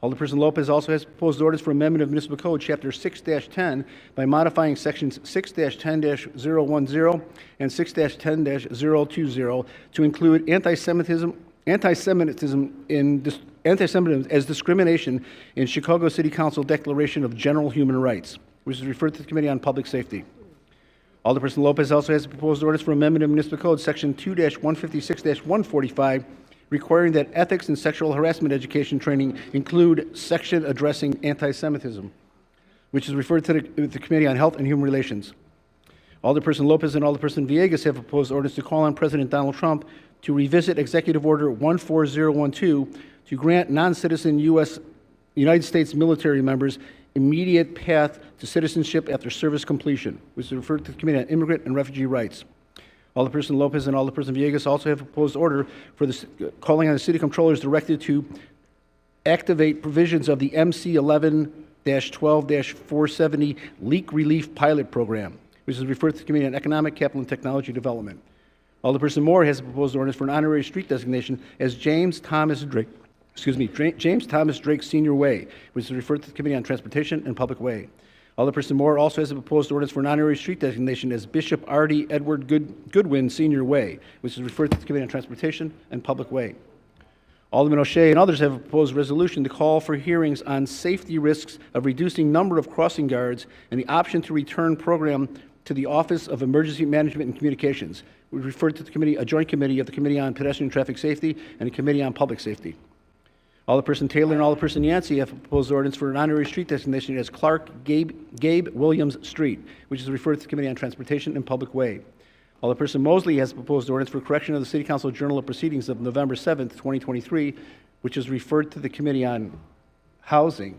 Alderperson Lopez also has proposed orders for amendment of Municipal Code Chapter 6-10 by modifying Sections 6-10-010 and 6-10-020 to include anti-Semitism as discrimination in Chicago City Council Declaration of General Human Rights, which is referred to the Committee on Public Safety. Alderperson Lopez also has a proposed ordinance for amendment of Municipal Code Section 2-156-145, requiring that ethics and sexual harassment education training include section addressing anti-Semitism, which is referred to the Committee on Health and Human Relations. Alderperson Lopez and Alderperson Villegas have proposed ordinance to call on President Donald Trump to revisit Executive Order 14012 to grant non-citizen United States military members immediate path to citizenship after service completion, which is referred to the Committee on Immigrant and Refugee Rights. Alderperson Lopez and Alderperson Villegas also have a proposed order for calling on the City Comptroller is directed to activate provisions of the MC 11-12-470 Leak Relief Pilot Program, which is referred to the Committee on Economic, Capital, and Technology Development. Alderperson Moore has a proposed ordinance for an honorary street designation as James Thomas Drake Senior Way, which is referred to the Committee on Transportation and Public Way. Alderperson Moore also has a proposed ordinance for an honorary street designation as Bishop R.D. Edward Goodwin Senior Way, which is referred to the Committee on Transportation and Public Way. Alderman O'Shea and others have a proposed resolution to call for hearings on safety risks of reducing number of crossing guards and the option to return program to the Office of Emergency Management and Communications. We refer to the committee, a joint committee of the Committee on Pedestrian and Traffic Safety and the Committee on Public Safety. Alderperson Taylor and Alderperson Yancey have proposed ordinance for an honorary street designation as Clark Gabe Williams Street, which is referred to the Committee on Transportation and Public Way. Alderperson Mosley has proposed ordinance for correction of the City Council Journal of Proceedings of November 7th, 2023, which is referred to the Committee on Housing.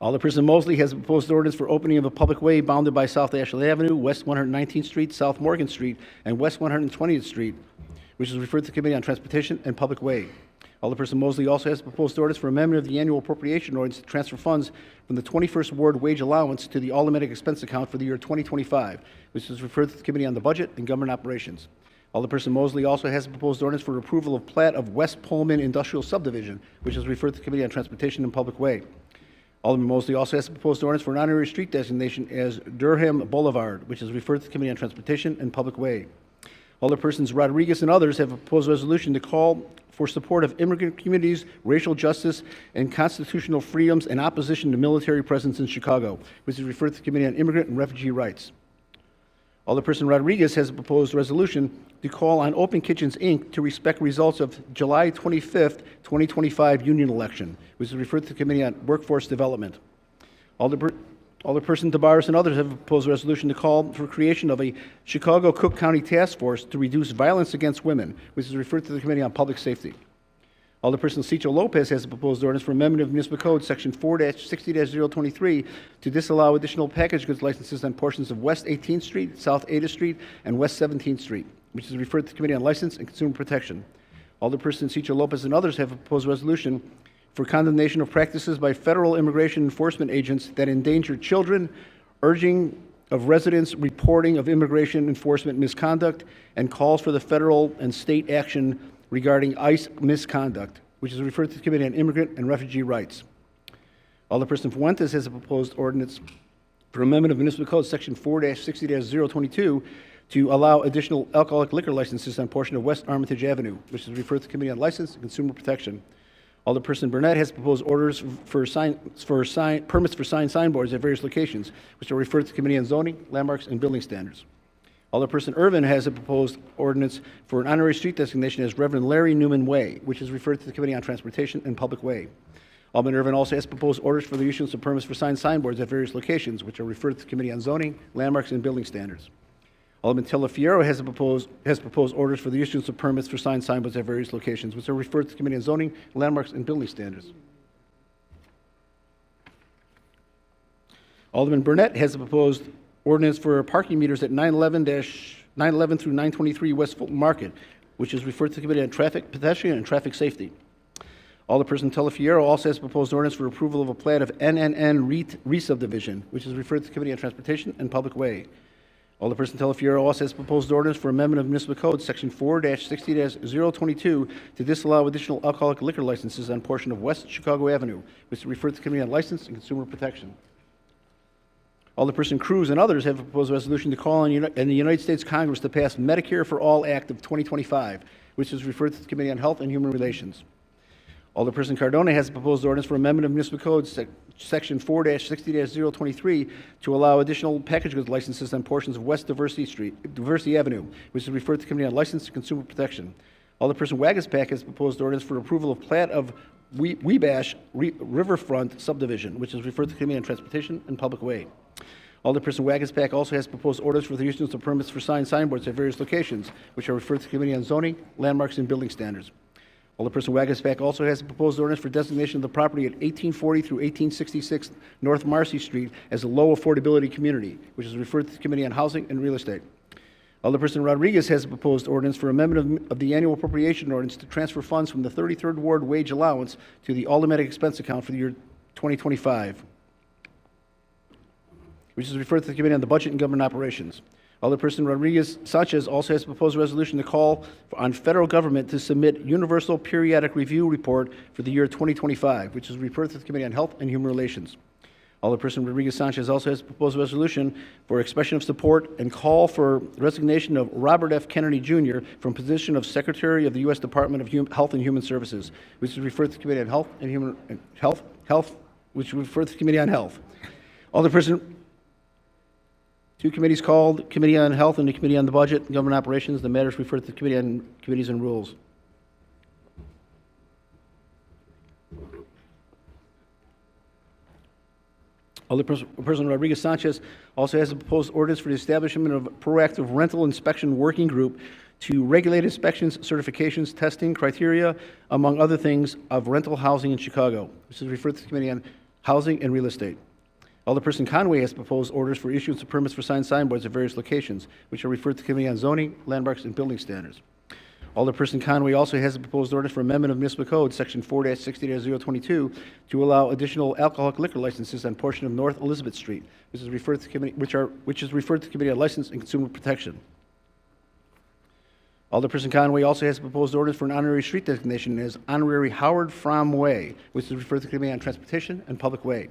Alderperson Mosley has proposed ordinance for opening of a public way bounded by South Ashley Avenue, West 119th Street, South Morgan Street, and West 120th Street, which is referred to the Committee on Transportation and Public Way. Alderperson Mosley also has proposed ordinance for amendment of the annual appropriation ordinance to transfer funds from the 21st Ward wage allowance to the automatic expense account for the year 2025, which is referred to the Committee on the Budget and Government Operations. Alderperson Mosley also has a proposed ordinance for approval of plat of West Pullman Industrial Subdivision, which is referred to the Committee on Transportation and Public Way. Alderman Mosley also has a proposed ordinance for an honorary street designation as Durham Boulevard, which is referred to the Committee on Transportation and Public Way. Alderpersons Rodriguez and others have a proposed resolution to call for support of immigrant communities, racial justice, and constitutional freedoms in opposition to military presence in Chicago, which is referred to the Committee on Immigrant and Refugee Rights. Alderperson Rodriguez has a proposed resolution to call on Open Kitchens, Inc. to respect results of July 25th, 2025 union election, which is referred to the Committee on Workforce Development. Alderperson Tabares and others have proposed a resolution to call for creation of a Chicago Cook County Task Force to reduce violence against women, which is referred to the Committee on Public Safety. Alderperson Cicho Lopez has a proposed ordinance for amendment of Municipal Code Section 4-60-023 to disallow additional package goods licenses on portions of West 18th Street, South 8th Street, and West 17th Street, which is referred to the Committee on License and Consumer Protection. Alderperson Cicho Lopez and others have a proposed resolution for condemnation of practices by federal immigration enforcement agents that endanger children, urging of residents reporting of immigration enforcement misconduct, and calls for the federal and state action regarding ICE misconduct, which is referred to the Committee on Immigrant and Refugee Rights. Alderperson Fuentes has a proposed ordinance for amendment of Municipal Code Section 4-60-022 to allow additional alcoholic liquor licenses on a portion of West Armitage Avenue, which is referred to the Committee on License and Consumer Protection. Alderperson Burnett has proposed orders for permits for signboards at various locations, which are referred to the Committee on Zoning, Landmarks, and Building Standards. Alderperson Irvin has a proposed ordinance for an honorary street designation as Reverend Larry Newman Way, which is referred to the Committee on Transportation and Public Way. Alderman Irvin also has proposed orders for the issuance of permits for signboards at various locations, which are referred to the Committee on Zoning, Landmarks, and Building Standards. Alderman Telefiero has proposed orders for the issuance of permits for signboards at various locations, which are referred to the Committee on Zoning, Landmarks, and Building Standards. Alderman Burnett has a proposed ordinance for parking meters at 911 through 923 West Fulton Market, which is referred to the Committee on Traffic, Pedestrian, and Traffic Safety. Alderperson Telefiero also has proposed ordinance for approval of a plat of NNN re-subdivision, which is referred to the Committee on Transportation and Public Way. Alderperson Telefiero also has proposed ordinance for amendment of Municipal Code Section 4-60-022 to disallow additional alcoholic liquor licenses on a portion of West Chicago Avenue, which is referred to the Committee on License and Consumer Protection. Alderperson Cruz and others have proposed a resolution to call on the United States Congress to pass Medicare for All Act of 2025, which is referred to the Committee on Health and Human Relations. Alderperson Cardona has a proposed ordinance for amendment of Municipal Code Section 4-60-023 to allow additional package goods licenses on portions of West Diversity Avenue, which is referred to the Committee on License and Consumer Protection. Alderperson Wagaspack has proposed ordinance for approval of plat of Webash Riverfront Subdivision, which is referred to the Committee on Transportation and Public Way. Alderperson Wagaspack also has proposed orders for the issuance of permits for signboards at various locations, which are referred to the Committee on Zoning, Landmarks, and Building Standards. Alderperson Wagasback also has a proposed ordinance for designation of the property at 1840 through 1866 North Marcy Street as a low affordability community, which is referred to the Committee on Housing and Real Estate. Alderperson Rodriguez has a proposed ordinance for amendment of the annual appropriation ordinance to transfer funds from the 33rd Ward wage allowance to the automatic expense account for the year 2025, which is referred to the Committee on the Budget and Government Operations. Alderperson Rodriguez Sanchez also has proposed a resolution to call on federal government to submit universal periodic review report for the year 2025, which is referred to the Committee on Health and Human Relations. Alderperson Rodriguez Sanchez also has proposed a resolution for expression of support and call for resignation of Robert F. Kennedy Jr. from position of Secretary of the U.S. Department of Health and Human Services, which is referred to the Committee on Health and Human which is referred to the Committee on Health. Alderperson. Two committees called, Committee on Health and the Committee on the Budget and Government Operations. The matters referred to the Committee on Committees and Rules. Alderperson Rodriguez Sanchez also has a proposed ordinance for the establishment of a proactive rental inspection working group to regulate inspections, certifications, testing, criteria, among other things, of rental housing in Chicago, which is referred to the Committee on Housing and Real Estate. Alderperson Conway has proposed orders for issuance of permits for signboards at various locations, which are referred to the Committee on Zoning, Landmarks, and Building Standards. Alderperson Conway also has a proposed ordinance for amendment of Municipal Code, Section 4-60-022, to allow additional alcoholic liquor licenses on portion of North Elizabeth Street, which is referred to the Committee, which is referred to the Committee on License and Consumer Protection. Alderperson Conway also has a proposed ordinance for an honorary street designation as Honorary Howard Fromm Way, which is referred to the Committee on Transportation and Public Way.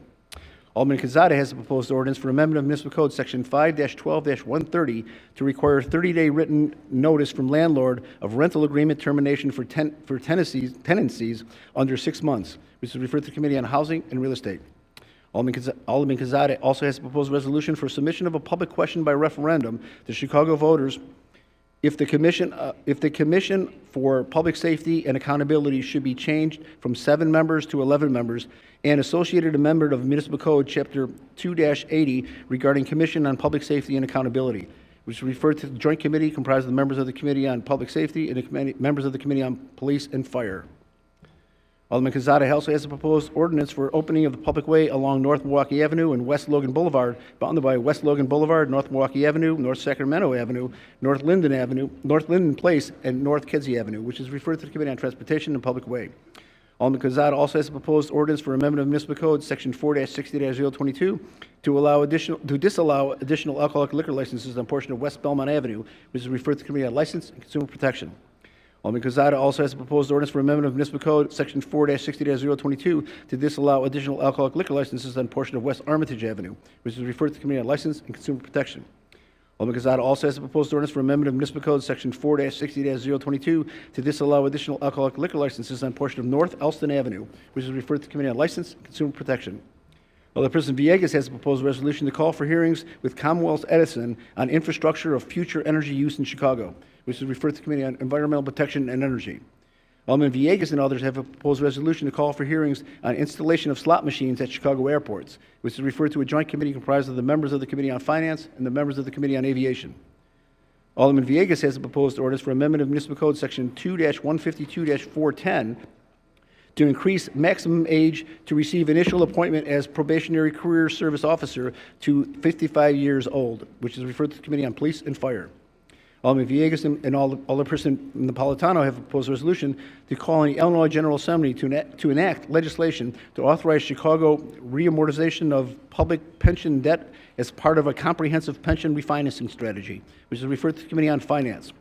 Alderman Quezada has a proposed ordinance for amendment of Municipal Code Section 5-12-130 to require 30-day written notice from landlord of rental agreement termination for tenancies under 6 months, which is referred to the Committee on Housing and Real Estate. Alderman Quezada also has a proposed resolution for submission of a public question by referendum to Chicago voters if the Commission for Public Safety and Accountability should be changed from 7 members to 11 members and associated amendment of Municipal Code Chapter 2-80 regarding Commission on Public Safety and Accountability, which is referred to the Joint Committee comprised of the members of the Committee on Public Safety and the members of the Committee on Police and Fire. Alderman Quezada also has a proposed ordinance for opening of the public way along North Milwaukee Avenue and West Logan Boulevard, bounded by West Logan Boulevard, North Milwaukee Avenue, North Sacramento Avenue, North Linden Place, and North Kedzie Avenue, which is referred to the Committee on Transportation and Public Way. Alderman Quezada also has a proposed ordinance for amendment of Municipal Code Section 4-60-022 to disallow additional alcoholic liquor licenses on a portion of West Belmont Avenue, which is referred to the Committee on License and Consumer Protection. Alderman Quezada also has a proposed ordinance for amendment of Municipal Code Section 4-60-022 to disallow additional alcoholic liquor licenses on a portion of West Armitage Avenue, which is referred to the Committee on License and Consumer Protection. Alderman Quezada also has a proposed ordinance for amendment of Municipal Code Section 4-60-022 to disallow additional alcoholic liquor licenses on a portion of North Elston Avenue, which is referred to the Committee on License and Consumer Protection. Alderperson Villegas has a proposed resolution to call for hearings with Commonwealth Edison on infrastructure of future energy use in Chicago, which is referred to the Committee on Environmental Protection and Energy. Alderman Villegas and others have a proposed resolution to call for hearings on installation of slot machines at Chicago airports, which is referred to a joint committee comprised of the members of the Committee on Finance and the members of the Committee on Aviation. Alderman Villegas has a proposed ordinance for amendment of Municipal Code Section 2-152-410 to increase maximum age to receive initial appointment as probationary career service officer to 55 years old, which is referred to the Committee on Police and Fire. Alderman Villegas and Alderperson Napolitano have proposed a resolution to call on the Illinois General Assembly to enact legislation to authorize Chicago reamortization of public pension debt as part of a comprehensive pension refinancing strategy, which is referred to the Committee on Finance.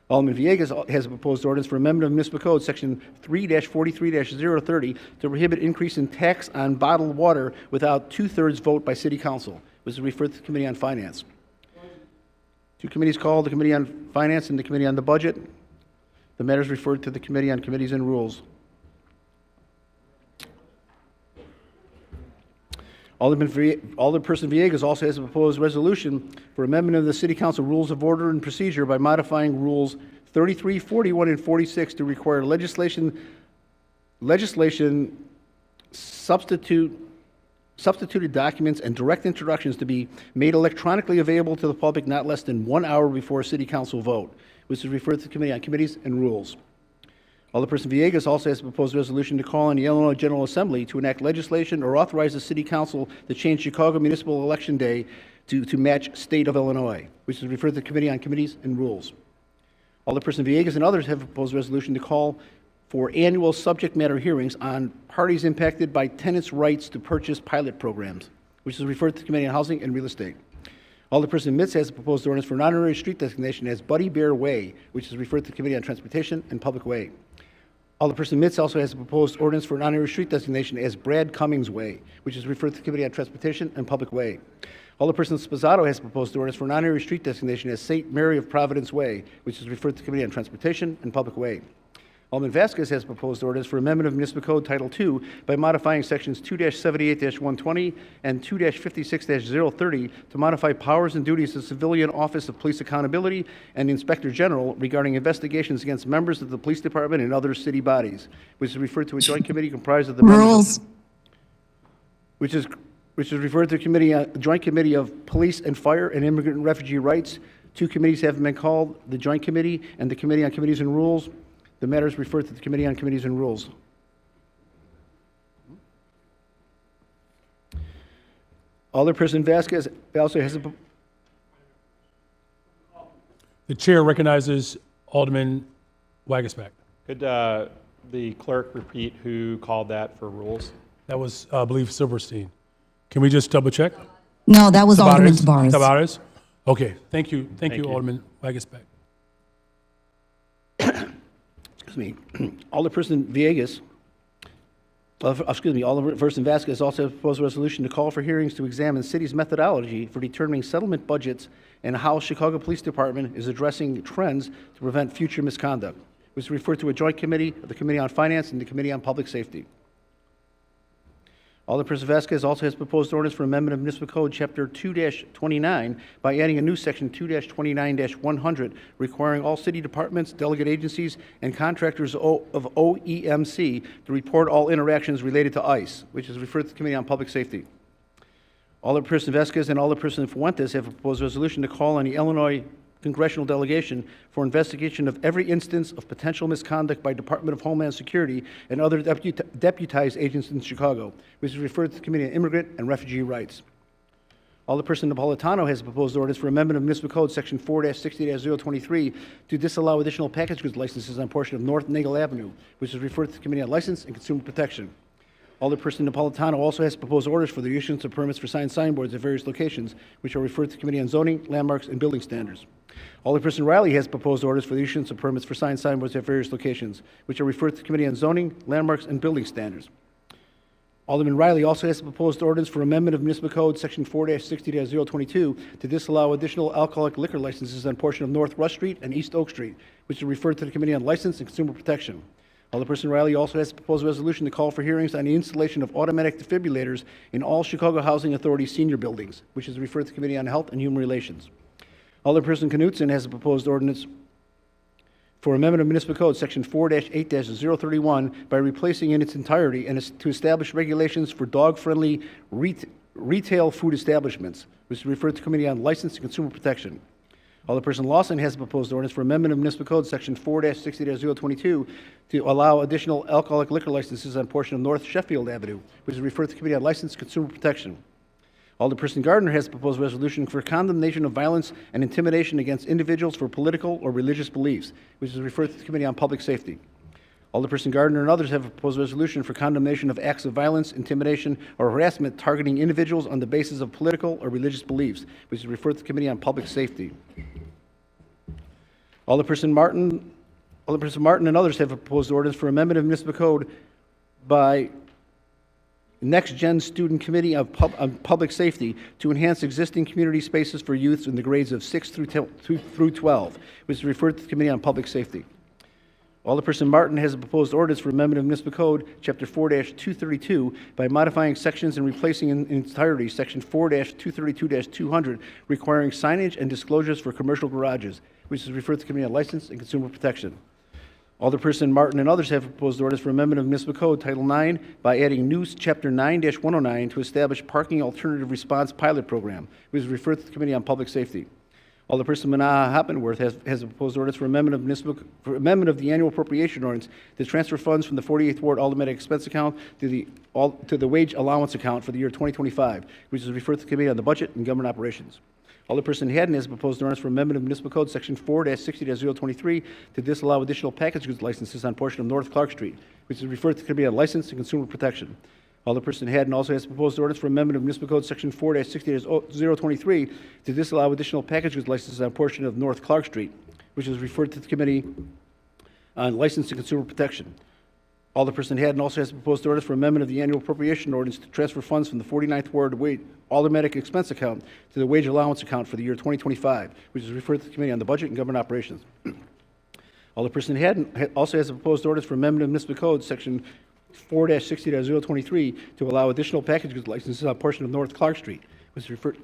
Alderman Villegas has a proposed ordinance for amendment of Municipal Code Section 3-43-030 to prohibit increase in tax on bottled water without 2/3 vote by City Council, which is referred to the Committee on Finance. Two committees called, the Committee on Finance and the Committee on the Budget. The matter is referred to the Committee on Committees and Rules. Alderperson Villegas also has a proposed resolution for amendment of the City Council Rules of Order and Procedure by modifying Rules 33, 41, and 46 to require legislated documents and direct introductions to be made electronically available to the public not less than 1 hour before a City Council vote, which is referred to the Committee on Committees and Rules. Alderperson Villegas also has proposed a resolution to call on the Illinois General Assembly to enact legislation or authorize the City Council to change Chicago Municipal Election Day to match State of Illinois, which is referred to the Committee on Committees and Rules. Alderperson Villegas and others have proposed a resolution to call for annual subject matter hearings on parties impacted by tenants' rights to purchase pilot programs, which is referred to the Committee on Housing and Real Estate. Alderperson Mitz has proposed ordinance for an honorary street designation as Buddy Bear Way, which is referred to the Committee on Transportation and Public Way. Alderperson Mitz also has a proposed ordinance for an honorary street designation as Brad Cummings Way, which is referred to the Committee on Transportation and Public Way. Alderperson Sposato has proposed ordinance for an honorary street designation as St. Mary of Providence Way, which is referred to the Committee on Transportation and Public Way. Alderman Vasquez has proposed ordinance for amendment of Municipal Code Title II by modifying sections 2-78-120 and 2-56-030 to modify powers and duties of the Civilian Office of Police Accountability and Inspector General regarding investigations against members of the Police Department and other city bodies, which is referred to a joint committee comprised of the
Rules.
which is referred to a joint committee of Police and Fire and Immigrant and Refugee Rights. Two committees have been called, the Joint Committee and the Committee on Committees and Rules. The matter is referred to the Committee on Committees and Rules. Alderperson Vasquez also has a...
The chair recognizes Alderman Wagasback.
Could the clerk repeat who called that for rules?
That was, I believe, Silverstein. Can we just double check?
No, that was Alderman Tabarez.
Tabarez? Okay, thank you, Alderman Wagasback.
Alderperson Villegas, Alderperson Vasquez also proposed a resolution to call for hearings to examine the city's methodology for determining settlement budgets and how Chicago Police Department is addressing trends to prevent future misconduct, which is referred to a joint committee of the Committee on Finance and the Committee on Public Safety. Alderperson Vasquez also has proposed ordinance for amendment of Municipal Code Chapter 2-29 by adding a new section 2-29-100 requiring all city departments, delegate agencies, and contractors of OEMC to report all interactions related to ICE, which is referred to the Committee on Public Safety. Alderperson Vasquez and Alderperson Fuentes have proposed a resolution to call on the Illinois congressional delegation for investigation of every instance of potential misconduct by Department of Homeland Security and other deputized agents in Chicago, which is referred to the Committee on Immigrant and Refugee Rights. Alderperson Napolitano has proposed ordinance for amendment of Municipal Code Section 4-60-023 to disallow additional package goods licenses on a portion of North Nagle Avenue, which is referred to the Committee on License and Consumer Protection. Alderperson Napolitano also has proposed orders for the issuance of permits for signboards at various locations, which are referred to the Committee on Zoning, Landmarks, and Building Standards. Alderperson Riley has proposed orders for the issuance of permits for signboards at various locations, which are referred to the Committee on Zoning, Landmarks, and Building Standards. Alderman Riley also has proposed ordinance for amendment of Municipal Code Section 4-60-022 to disallow additional alcoholic liquor licenses on a portion of North Rush Street and East Oak Street, which are referred to the Committee on License and Consumer Protection. Alderperson Riley also has proposed a resolution to call for hearings on the installation of automatic defibrillators in all Chicago Housing Authority senior buildings, which is referred to the Committee on Health and Human Relations. Alderperson Knutson has a proposed ordinance for amendment of Municipal Code Section 4-8-031 by replacing in its entirety and to establish regulations for dog-friendly retail food establishments, which is referred to the Committee on License and Consumer Protection. Alderperson Lawson has a proposed ordinance for amendment of Municipal Code Section 4-60-022 to allow additional alcoholic liquor licenses on a portion of North Sheffield Avenue, which is referred to the Committee on License and Consumer Protection. Alderperson Gardner has proposed a resolution for condemnation of violence and intimidation against individuals for political or religious beliefs, which is referred to the Committee on Public Safety. Alderperson Gardner and others have proposed a resolution for condemnation of acts of violence, intimidation, or harassment targeting individuals on the basis of political or religious beliefs, which is referred to the Committee on Public Safety. Alderperson Martin and others have proposed ordinance for amendment of Municipal Code by Next Gen Student Committee on Public Safety to enhance existing community spaces for youths in the grades of 6 through 12, which is referred to the Committee on Public Safety. Alderperson Martin has a proposed ordinance for amendment of Municipal Code, Chapter 4-232, by modifying sections and replacing in entirety Section 4-232-200, requiring signage and disclosures for commercial garages, which is referred to the Committee on License and Consumer Protection. Alderperson Martin and others have proposed orders for amendment of Municipal Code Title IX by adding new Chapter 9-109 to establish parking alternative response pilot program, which is referred to the Committee on Public Safety. Alderperson Manaha Hoppenworth has a proposed ordinance for amendment of the annual appropriation ordinance to transfer funds from the 48th Ward automatic expense account to the wage allowance account for the year 2025, which is referred to the Committee on the Budget and Government Operations. Alderperson Haddon has proposed ordinance for amendment of Municipal Code Section 4-60-023 to disallow additional package goods licenses on portion of North Clark Street, which is referred to the Committee on License and Consumer Protection. Alderperson Haddon also has proposed ordinance for amendment of Municipal Code Section 4-60-023 to disallow additional package goods licenses on portion of North Clark Street, which is referred to the Committee on License and Consumer Protection. Alderperson Haddon also has proposed ordinance for amendment of the annual appropriation ordinance to transfer funds from the 49th Ward automatic expense account to the wage allowance account for the year 2025, which is referred to the Committee on the Budget and Government Operations. Alderperson Haddon also has a proposed ordinance for amendment of Municipal Code Section 4-60-023 to allow additional package goods licenses on a portion of North Clark Street, which is referred,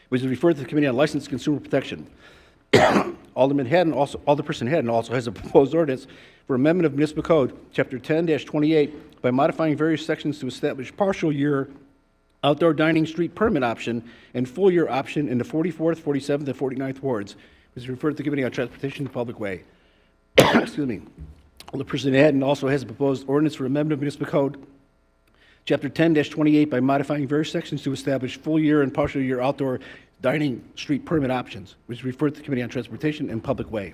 which is referred to the Committee on License and Consumer Protection. Alderperson Haddon also has a proposed ordinance for amendment of Municipal Code, Chapter 10-28, by modifying various sections to establish partial year outdoor dining street permit option and full year option in the 44th, 47th, and 49th wards, which is referred to the Committee on Transportation and Public Way. Alderperson Haddon also has a proposed ordinance for amendment of Municipal Code, Chapter 10-28, by modifying various sections to establish full year and partial year outdoor dining street permit options, which is referred to the Committee on Transportation and Public Way.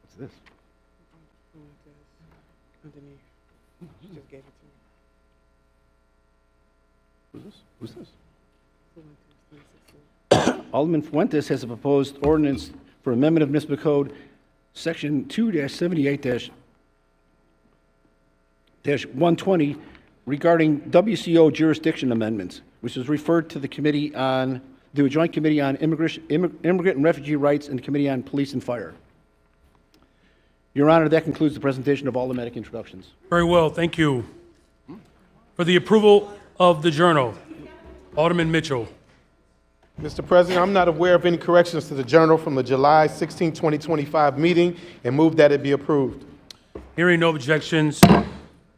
What's this? Who's this? Alderman Fuentes has a proposed ordinance for amendment of Municipal Code Section 2-78-120 regarding WCO jurisdiction amendments, which is referred to the Joint Committee on Immigrant and Refugee Rights and the Committee on Police and Fire. Your Honor, that concludes the presentation of automatic introductions.
Very well, thank you. For the approval of the journal, Alderman Mitchell.
Mr. President, I'm not aware of any corrections to the journal from the July 16, 2025 meeting and move that it be approved.
Hearing no objections,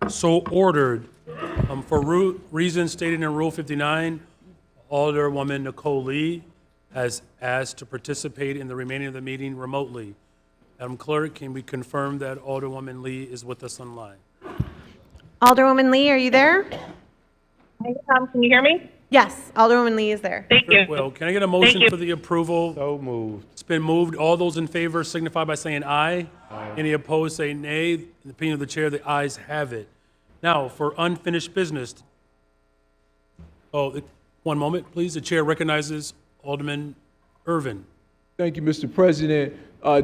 so ordered. For reasons stated in Rule 59, Alderwoman Nicole Lee has asked to participate in the remaining of the meeting remotely. Madam Clerk, can we confirm that Alderwoman Lee is with us online?
Alderwoman Lee, are you there?
Hi, can you hear me?
Yes, Alderwoman Lee is there.
Thank you.
Well, can I get a motion for the approval?
So moved.
It's been moved. All those in favor signify by saying aye. Aye. Any opposed say nay. In the opinion of the chair, the ayes have it. Now, for unfinished business. Oh, one moment, please. The chair recognizes Alderman Irvin.
Thank you, Mr. President.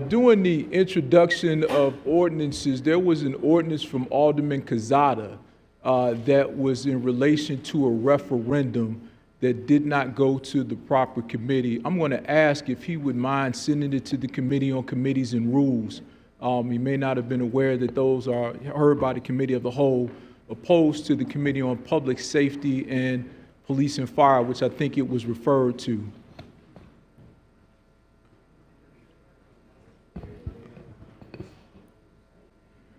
During the introduction of ordinances, there was an ordinance from Alderman Quezada that was in relation to a referendum that did not go to the proper committee. I'm going to ask if he would mind sending it to the Committee on Committees and Rules. He may not have been aware that those are heard by the Committee of the Whole, opposed to the Committee on Public Safety and Police and Fire, which I think it was referred to.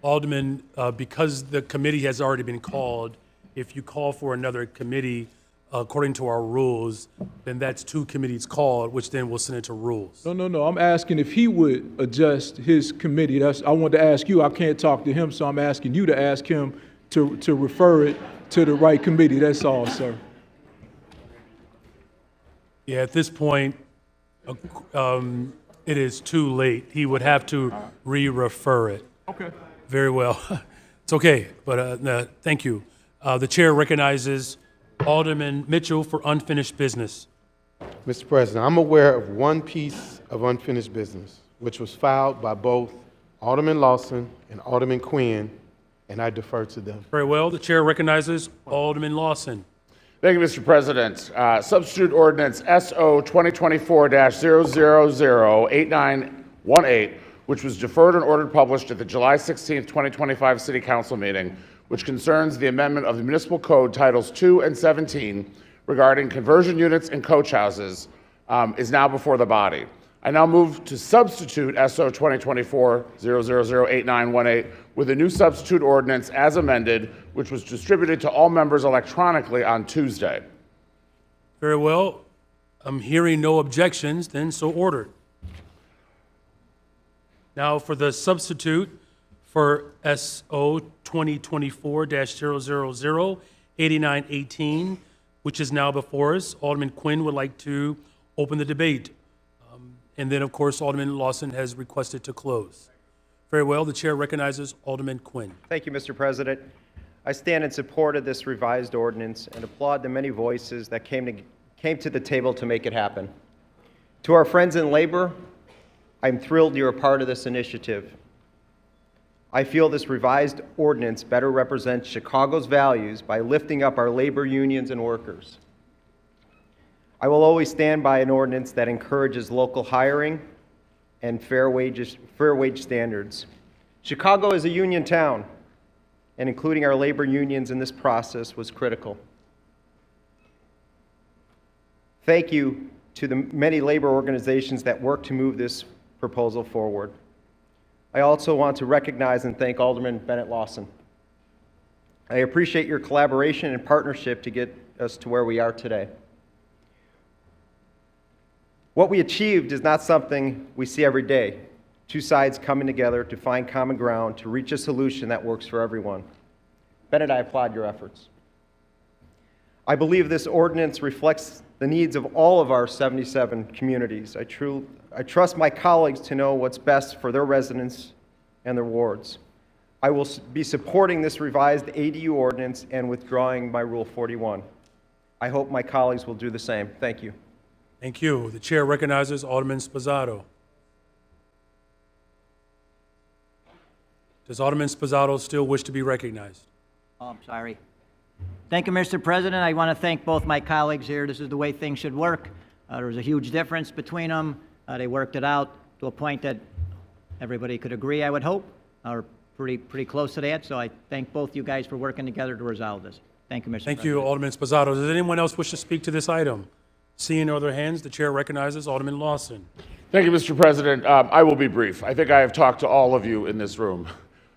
Alderman, because the committee has already been called, if you call for another committee, according to our rules, then that's two committees called, which then will send it to rules.
No. I'm asking if he would adjust his committee. I want to ask you. I can't talk to him, so I'm asking you to ask him to refer it to the right committee. That's all, sir.
Yeah, at this point, it is too late. He would have to re-refer it.
Okay.
Very well. It's okay, but no, thank you. The chair recognizes Alderman Mitchell for unfinished business.
Mr. President, I'm aware of one piece of unfinished business, which was filed by both Alderman Lawson and Alderman Quinn, and I defer to them.
Very well. The chair recognizes Alderman Lawson.
Thank you, Mr. President. Substitute Ordinance SO 2024-0008918, which was deferred and ordered published at the July 16, 2025 City Council meeting, which concerns the amendment of the Municipal Code Titles 2 and 17 regarding conversion units and coach houses, is now before the body. I now move to substitute SO 2024-0008918 with a new substitute ordinance as amended, which was distributed to all members electronically on Tuesday.
Very well. I'm hearing no objections, then so ordered. Now for the substitute for SO 2024-000-8918, which is now before us, Alderman Quinn would like to open the debate. And then, of course, Alderman Lawson has requested to close. Very well, the chair recognizes Alderman Quinn.
Thank you, Mr. President. I stand in support of this revised ordinance and applaud the many voices that came to the table to make it happen. To our friends in labor, I'm thrilled you're a part of this initiative. I feel this revised ordinance better represents Chicago's values by lifting up our labor unions and workers. I will always stand by an ordinance that encourages local hiring and fair wage standards. Chicago is a union town, and including our labor unions in this process was critical. Thank you to the many labor organizations that worked to move this proposal forward. I also want to recognize and thank Alderman Bennett Lawson. I appreciate your collaboration and partnership to get us to where we are today. What we achieved is not something we see every day. Two sides coming together to find common ground to reach a solution that works for everyone. Bennett, I applaud your efforts. I believe this ordinance reflects the needs of all of our 77 communities. I trust my colleagues to know what's best for their residents and their wards. I will be supporting this revised ADU ordinance and withdrawing my Rule 41. I hope my colleagues will do the same. Thank you.
Thank you. The chair recognizes Alderman Sposato. Does Alderman Sposato still wish to be recognized?
Oh, I'm sorry. Thank you, Mr. President. I want to thank both my colleagues here. This is the way things should work. There was a huge difference between them. They worked it out to a point that everybody could agree, I would hope, or pretty close to that. So I thank both you guys for working together to resolve this. Thank you, Mr. President.
Thank you, Alderman Sposato. Does anyone else wish to speak to this item? Seeing no other hands, the chair recognizes Alderman Lawson.
Thank you, Mr. President. I will be brief. I think I have talked to all of you in this room,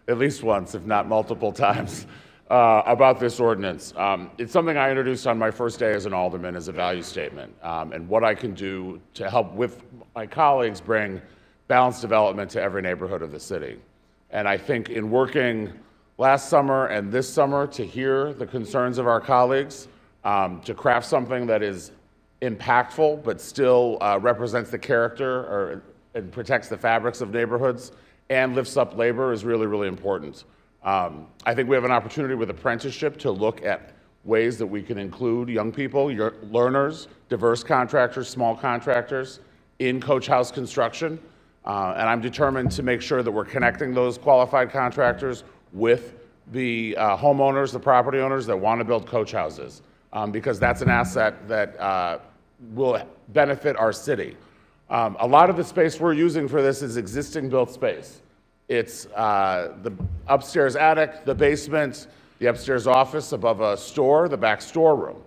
at least once, if not multiple times, about this ordinance. It's something I introduced on my first day as an alderman as a value statement, and what I can do to help with my colleagues bring balanced development to every neighborhood of the city. And I think in working last summer and this summer to hear the concerns of our colleagues, to craft something that is impactful but still represents the character and protects the fabrics of neighborhoods and lifts up labor is really, really important. I think we have an opportunity with apprenticeship to look at ways that we can include young people, learners, diverse contractors, small contractors in coach house construction. And I'm determined to make sure that we're connecting those qualified contractors with the homeowners, the property owners that want to build coach houses, because that's an asset that will benefit our city. A lot of the space we're using for this is existing built space. It's the upstairs attic, the basement, the upstairs office above a store, the back storeroom.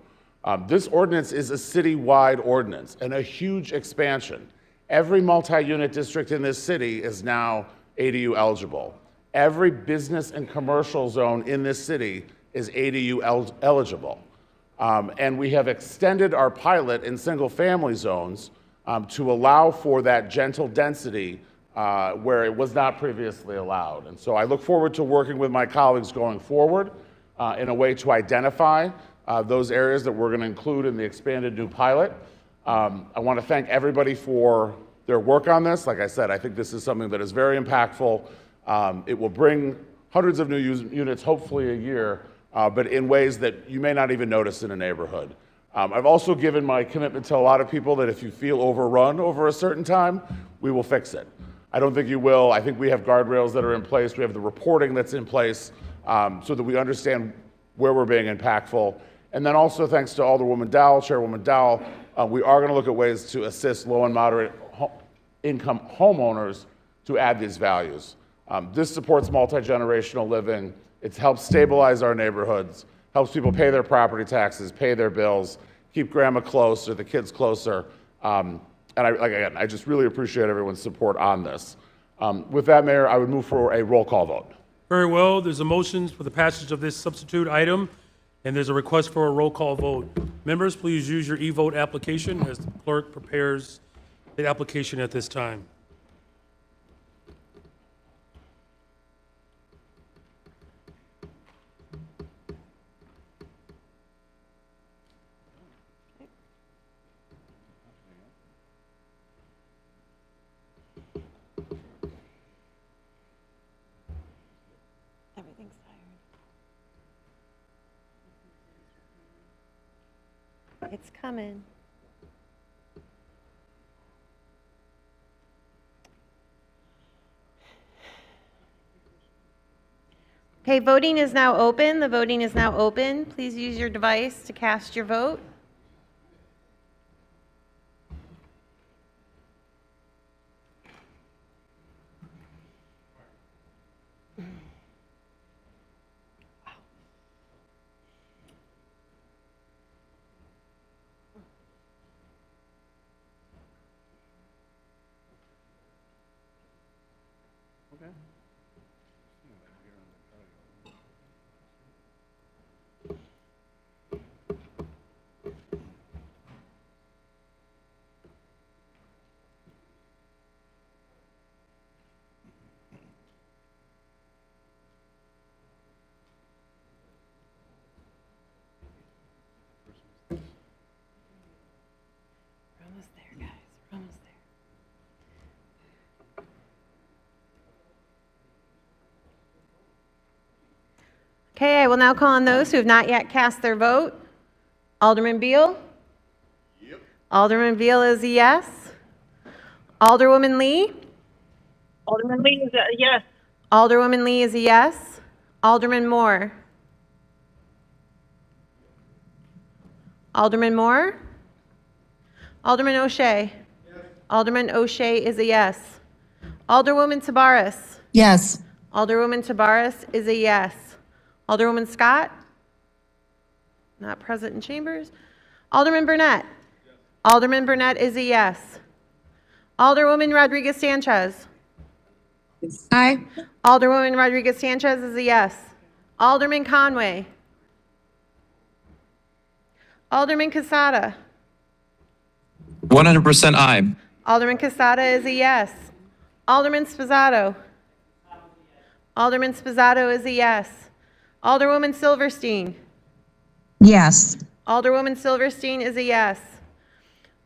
This ordinance is a city-wide ordinance and a huge expansion. Every multi-unit district in this city is now ADU eligible. Every business and commercial zone in this city is ADU eligible. And we have extended our pilot in single-family zones to allow for that gentle density where it was not previously allowed. And so I look forward to working with my colleagues going forward in a way to identify those areas that we're going to include in the expanded new pilot. I want to thank everybody for their work on this. Like I said, I think this is something that is very impactful. It will bring hundreds of new units, hopefully a year, but in ways that you may not even notice in a neighborhood. I've also given my commitment to a lot of people that if you feel overrun over a certain time, we will fix it. I don't think you will. I think we have guardrails that are in place. We have the reporting that's in place so that we understand where we're being impactful. And then also thanks to Alderwoman Dowell, Chairwoman Dowell, we are going to look at ways to assist low and moderate income homeowners to add these values. This supports multi-generational living. It helps stabilize our neighborhoods, helps people pay their property taxes, pay their bills, keep grandma close or the kids closer. And I just really appreciate everyone's support on this. With that, Mayor, I would move for a roll call vote.
Very well. There's a motion for the passage of this substitute item, and there's a request for a roll call vote. Members, please use your e-vote application as the clerk prepares the application at this time.
Everything's tired. It's coming. Okay, voting is now open. The voting is now open. Please use your device to cast your vote. We're almost there, guys. We're almost there. Okay, I will now call on those who have not yet cast their vote. Alderman Beal? Yep. Alderman Beal is a yes. Alderwoman Lee?
Alderman Lee is a yes.
Alderwoman Lee is a yes. Alderman Moore? Alderman Moore? Alderman O'Shea? Yes. Alderman O'Shea is a yes. Alderwoman Tabares?
Yes.
Alderwoman Tabares is a yes. Alderwoman Scott? Not present in chambers. Alderman Burnett? Yes. Alderman Burnett is a yes. Alderwoman Rodriguez Sanchez?
Aye.
Alderwoman Rodriguez Sanchez is a yes. Alderman Conway? Alderman Casada?
100% aye.
Alderman Casada is a yes. Alderman Spizzato? Alderman Spizzato is a yes. Alderwoman Silverstein?
Yes.
Alderwoman Silverstein is a yes.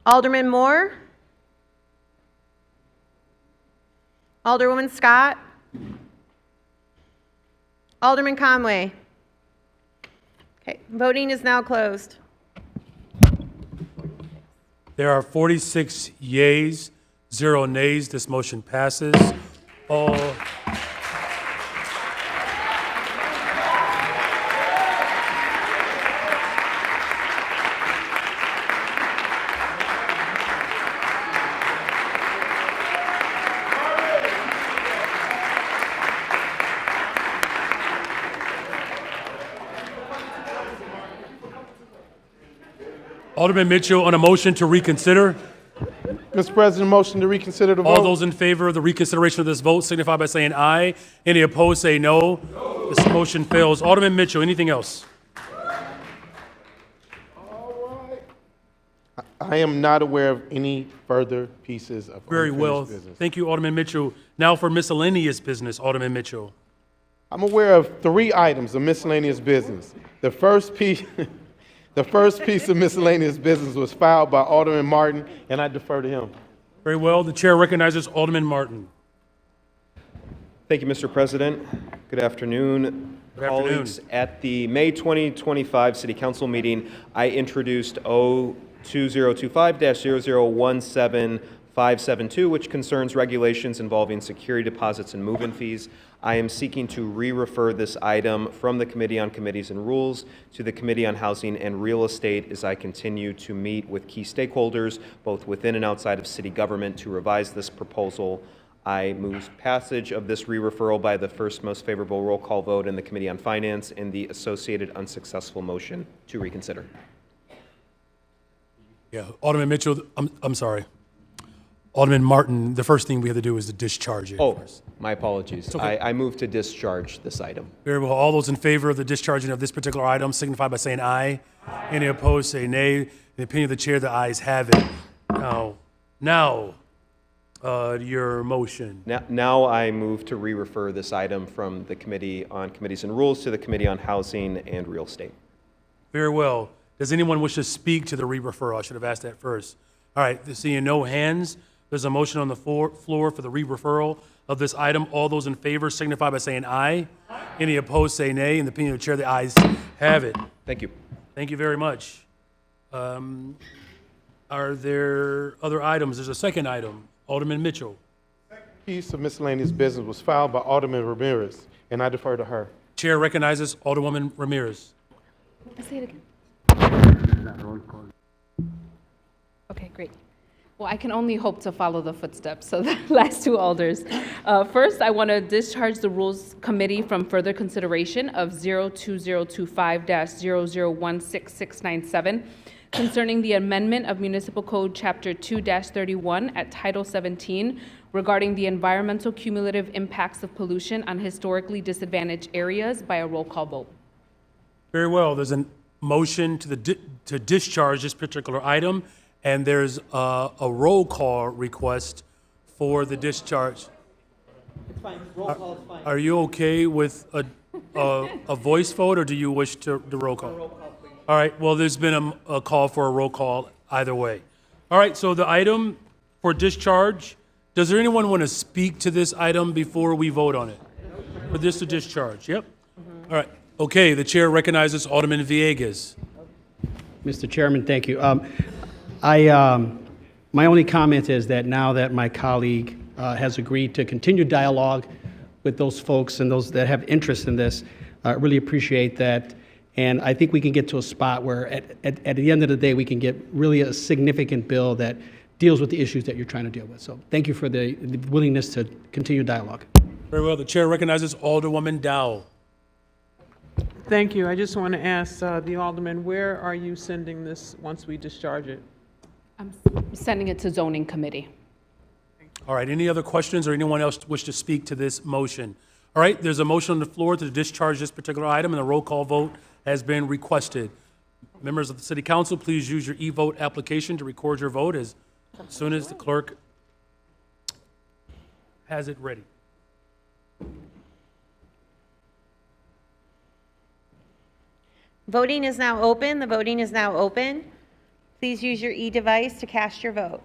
Alderman Moore? Alderwoman Scott? Alderman Conway? Okay, voting is now closed.
There are 46 yeas, 0 nays. This motion passes. All Alderman Mitchell on a motion to reconsider.
Mr. President, motion to reconsider the vote.
All those in favor of the reconsideration of this vote signify by saying aye. Any opposed, say no. This motion fails. Alderman Mitchell, anything else?
I am not aware of any further pieces of
Very
unfinished
well.
business.
Thank you, Alderman Mitchell. Now for miscellaneous business, Alderman Mitchell.
I'm aware of 3 items of miscellaneous business. The first piece of miscellaneous business was filed by Alderman Martin, and I defer to him.
Very well. The chair recognizes Alderman Martin.
Thank you, Mr. President. Good afternoon.
Good afternoon.
Colleagues, at the May 2025 City Council meeting, I introduced O2025-0017572, which concerns regulations involving security deposits and move-in fees. I am seeking to re-refer this item from the Committee on Committees and Rules to the Committee on Housing and Real Estate as I continue to meet with key stakeholders, both within and outside of city government, to revise this proposal. I move passage of this re-referral by the first most favorable roll call vote in the Committee on Finance and the associated unsuccessful motion to reconsider.
Yeah, Alderman Mitchell, I'm sorry. Alderman Martin, the first thing we have to do is to discharge it.
Oh, my apologies.
okay.
I move to discharge this item.
Very well. All those in favor of the discharging of this particular item signify by saying aye. Any opposed, say nay. In the opinion of the chair, the ayes have it. Now, your motion.
Now I move to re-refer this item from the Committee on Committees and Rules to the Committee on Housing and Real Estate.
Very well. Does anyone wish to speak to the re-referral? I should have asked that first. All right, seeing no hands, there's a motion on the floor for the re-referral of this item. All those in favor signify by saying aye. Any opposed, say nay. In the opinion of the chair, the ayes have it.
Thank you.
Thank you very much. Are there other items? There's a second item. Alderman Mitchell.
Piece of miscellaneous business was filed by Alderman Ramirez, and I defer to her.
Chair recognizes Alderwoman Ramirez.
Say it again. Okay, great. Well, I can only hope to follow the footsteps of the last two alders. First, I want to discharge the Rules Committee from further consideration of 02025-0016697 concerning the amendment of Municipal Code Chapter 2-31 at Title 17 regarding the environmental cumulative impacts of pollution on historically disadvantaged areas by a roll call vote.
Very well. There's a motion to discharge this particular item, and there's a roll call request for the discharge.
It's fine. Roll call is fine.
Are you okay with a voice vote, or do you wish to roll call?
Roll call, please.
All right. Well, there's been a call for a roll call either way. All right. So the item for discharge. Does there anyone want to speak to this item before we vote on it? For this to discharge. Yep. All right. Okay. The chair recognizes Alderman Villegas.
Mr. Chairman, thank you. My only comment is that now that my colleague has agreed to continue dialogue with those folks and those that have interest in this, I really appreciate that. And I think we can get to a spot where at the end of the day, we can get really a significant bill that deals with the issues that you're trying to deal with. So thank you for the willingness to continue dialogue.
Very well. The chair recognizes Alderwoman Dow.
Thank you. I just want to ask the Alderman, where are you sending this once we discharge it?
I'm sending it to Zoning Committee.
All right. Any other questions or anyone else wish to speak to this motion? All right. There's a motion on the floor to discharge this particular item, and a roll call vote has been requested. Members of the City Council, please use your e-vote application to record your vote as soon as the clerk has it ready.
Voting is now open. The voting is now open. Please use your e-device to cast your vote.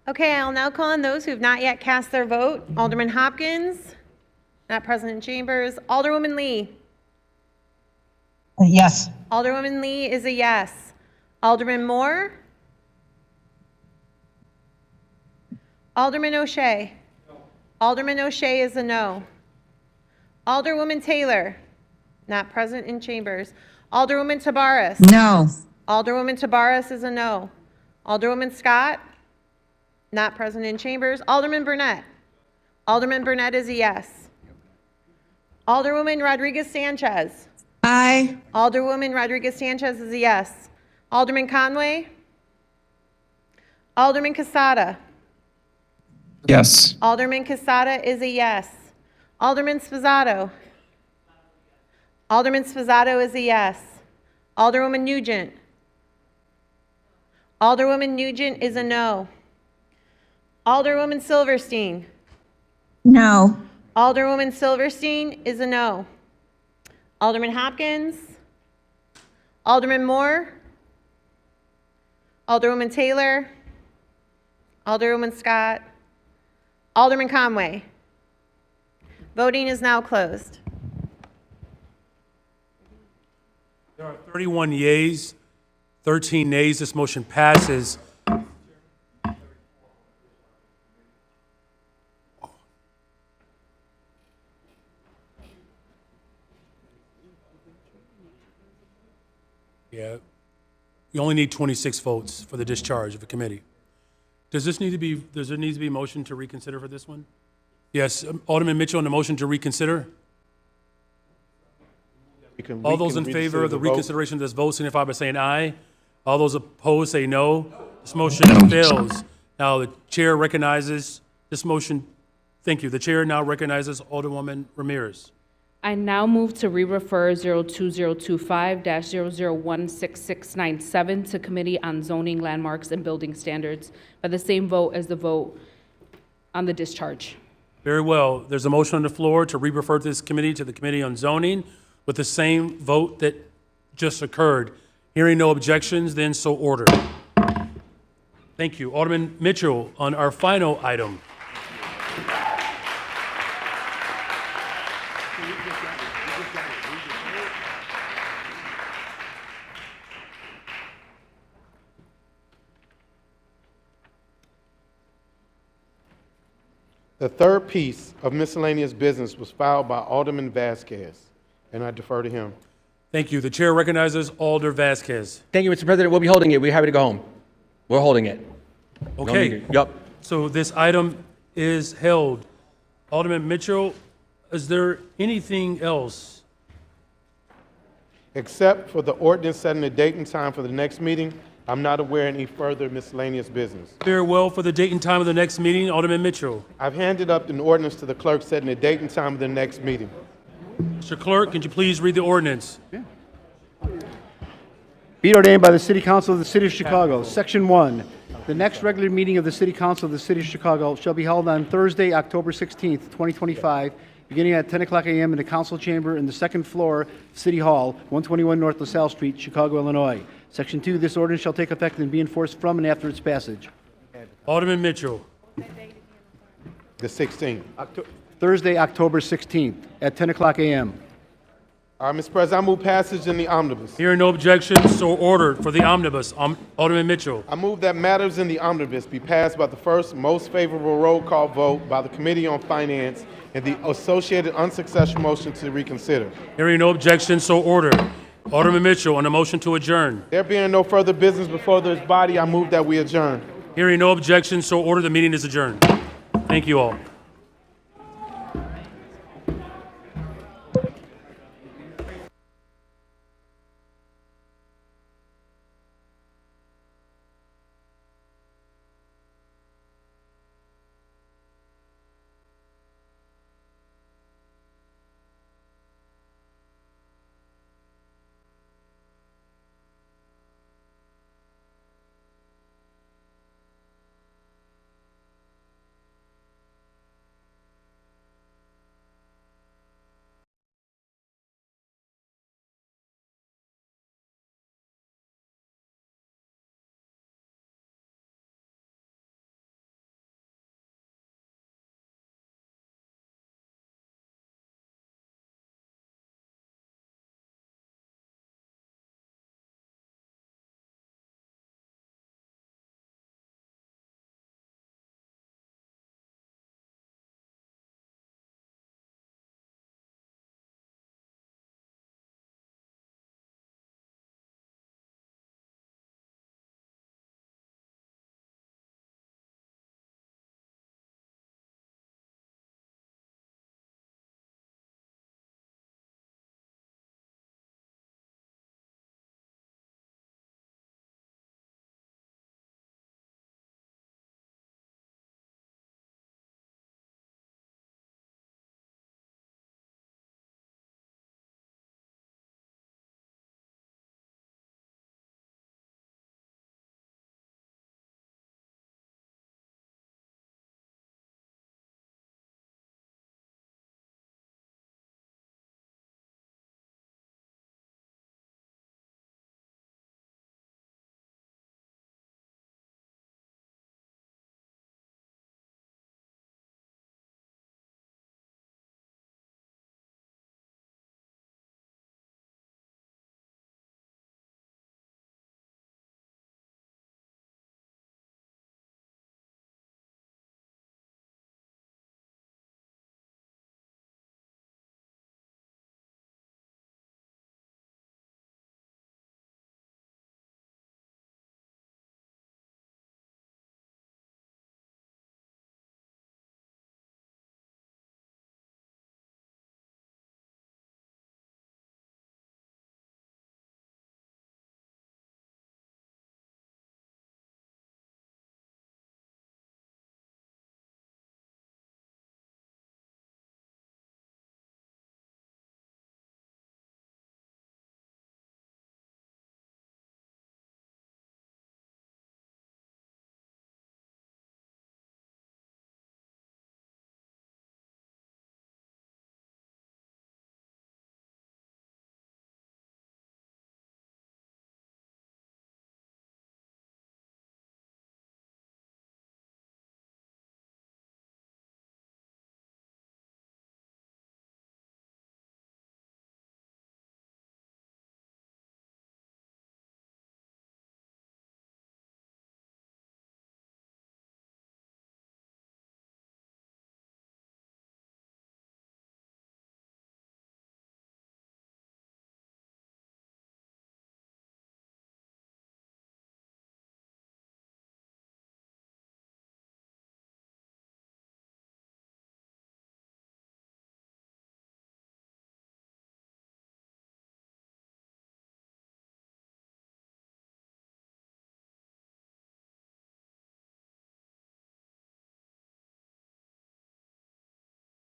Okay, I'll now call on those who have not yet cast their vote. Alderman Hopkins, not present in chambers. Alderwoman Lee.
Yes.
Alderwoman Lee is a yes. Alderman Moore. Alderman O'Shea. Alderman O'Shea is a no. Alderwoman Taylor, not present in chambers. Alderwoman Tabares.
No.
Alderwoman Tabares is a no. Alderwoman Scott, not present in chambers. Alderman Burnett. Alderman Burnett is a yes. Alderwoman Rodriguez Sanchez.
Aye.
Alderwoman Rodriguez Sanchez is a yes. Alderman Conway. Alderman Casada.
Yes.
Alderman Casada is a yes. Alderman Spizzato. Alderman Spizzato is a yes. Alderwoman Nugent. Alderwoman Nugent is a no. Alderwoman Silverstein.
No.
Alderwoman Silverstein is a no. Alderman Hopkins. Alderman Moore. Alderwoman Taylor. Alderwoman Scott. Alderman Conway. Voting is now closed.
There are 31 yeas, 13 nays. This motion passes. Yeah, you only need 26 votes for the discharge of a committee. Does there need to be a motion to reconsider for this one? Yes, Alderman Mitchell on the motion to reconsider. All those in favor of the reconsideration of this vote signify by saying aye. All those opposed say no. This motion fails. Now the chair recognizes this motion. Thank you. The chair now recognizes Alderwoman Ramirez.
I now move to re-refer 02025-00166697 to Committee on Zoning, Landmarks, and Building Standards by the same vote as the vote on the discharge.
Very well. There's a motion on the floor to re-refer this committee to the Committee on Zoning with the same vote that just occurred. Hearing no objections, then so ordered. Thank you. Alderman Mitchell on our final item.
The third piece of miscellaneous business was filed by Alderman Vasquez, and I defer to him.
Thank you. The chair recognizes Alder Vasquez.
Thank you, Mr. President. We'll be holding it. We're happy to go home. We're holding it.
Okay.
Yep.
So this item is held. Alderman Mitchell, is there anything else?
Except for the ordinance setting the date and time for the next meeting, I'm not aware of any further miscellaneous business.
Very well. For the date and time of the next meeting, Alderman Mitchell.
I've handed up an ordinance to the clerk setting the date and time of the next meeting.
Mr. Clerk, could you please read the ordinance?
Be it ordained by the City Council of the City of Chicago, Section 1, the next regular meeting of the City Council of the City of Chicago shall be held on Thursday, October 16th, 2025, beginning at 10 o'clock a.m. in the council chamber in the second floor, City Hall, 121 North LaSalle Street, Chicago, Illinois. Section 2, this ordinance shall take effect and be enforced from and after its passage.
Alderman Mitchell.
The 16th.
Thursday, October 16th, at 10 o'clock a.m.
Mr. President, I move passage in the omnibus.
Hearing no objections, so ordered. For the omnibus, Alderman Mitchell.
I move that matters in the omnibus be passed by the first most favorable roll call vote by the Committee on Finance and the associated unsuccessful motion to reconsider.
Hearing no objections, so ordered. Alderman Mitchell on the motion to adjourn.
There being no further business before this body, I move that we adjourn.
Hearing no objections, so ordered. The meeting is adjourned. Thank you all.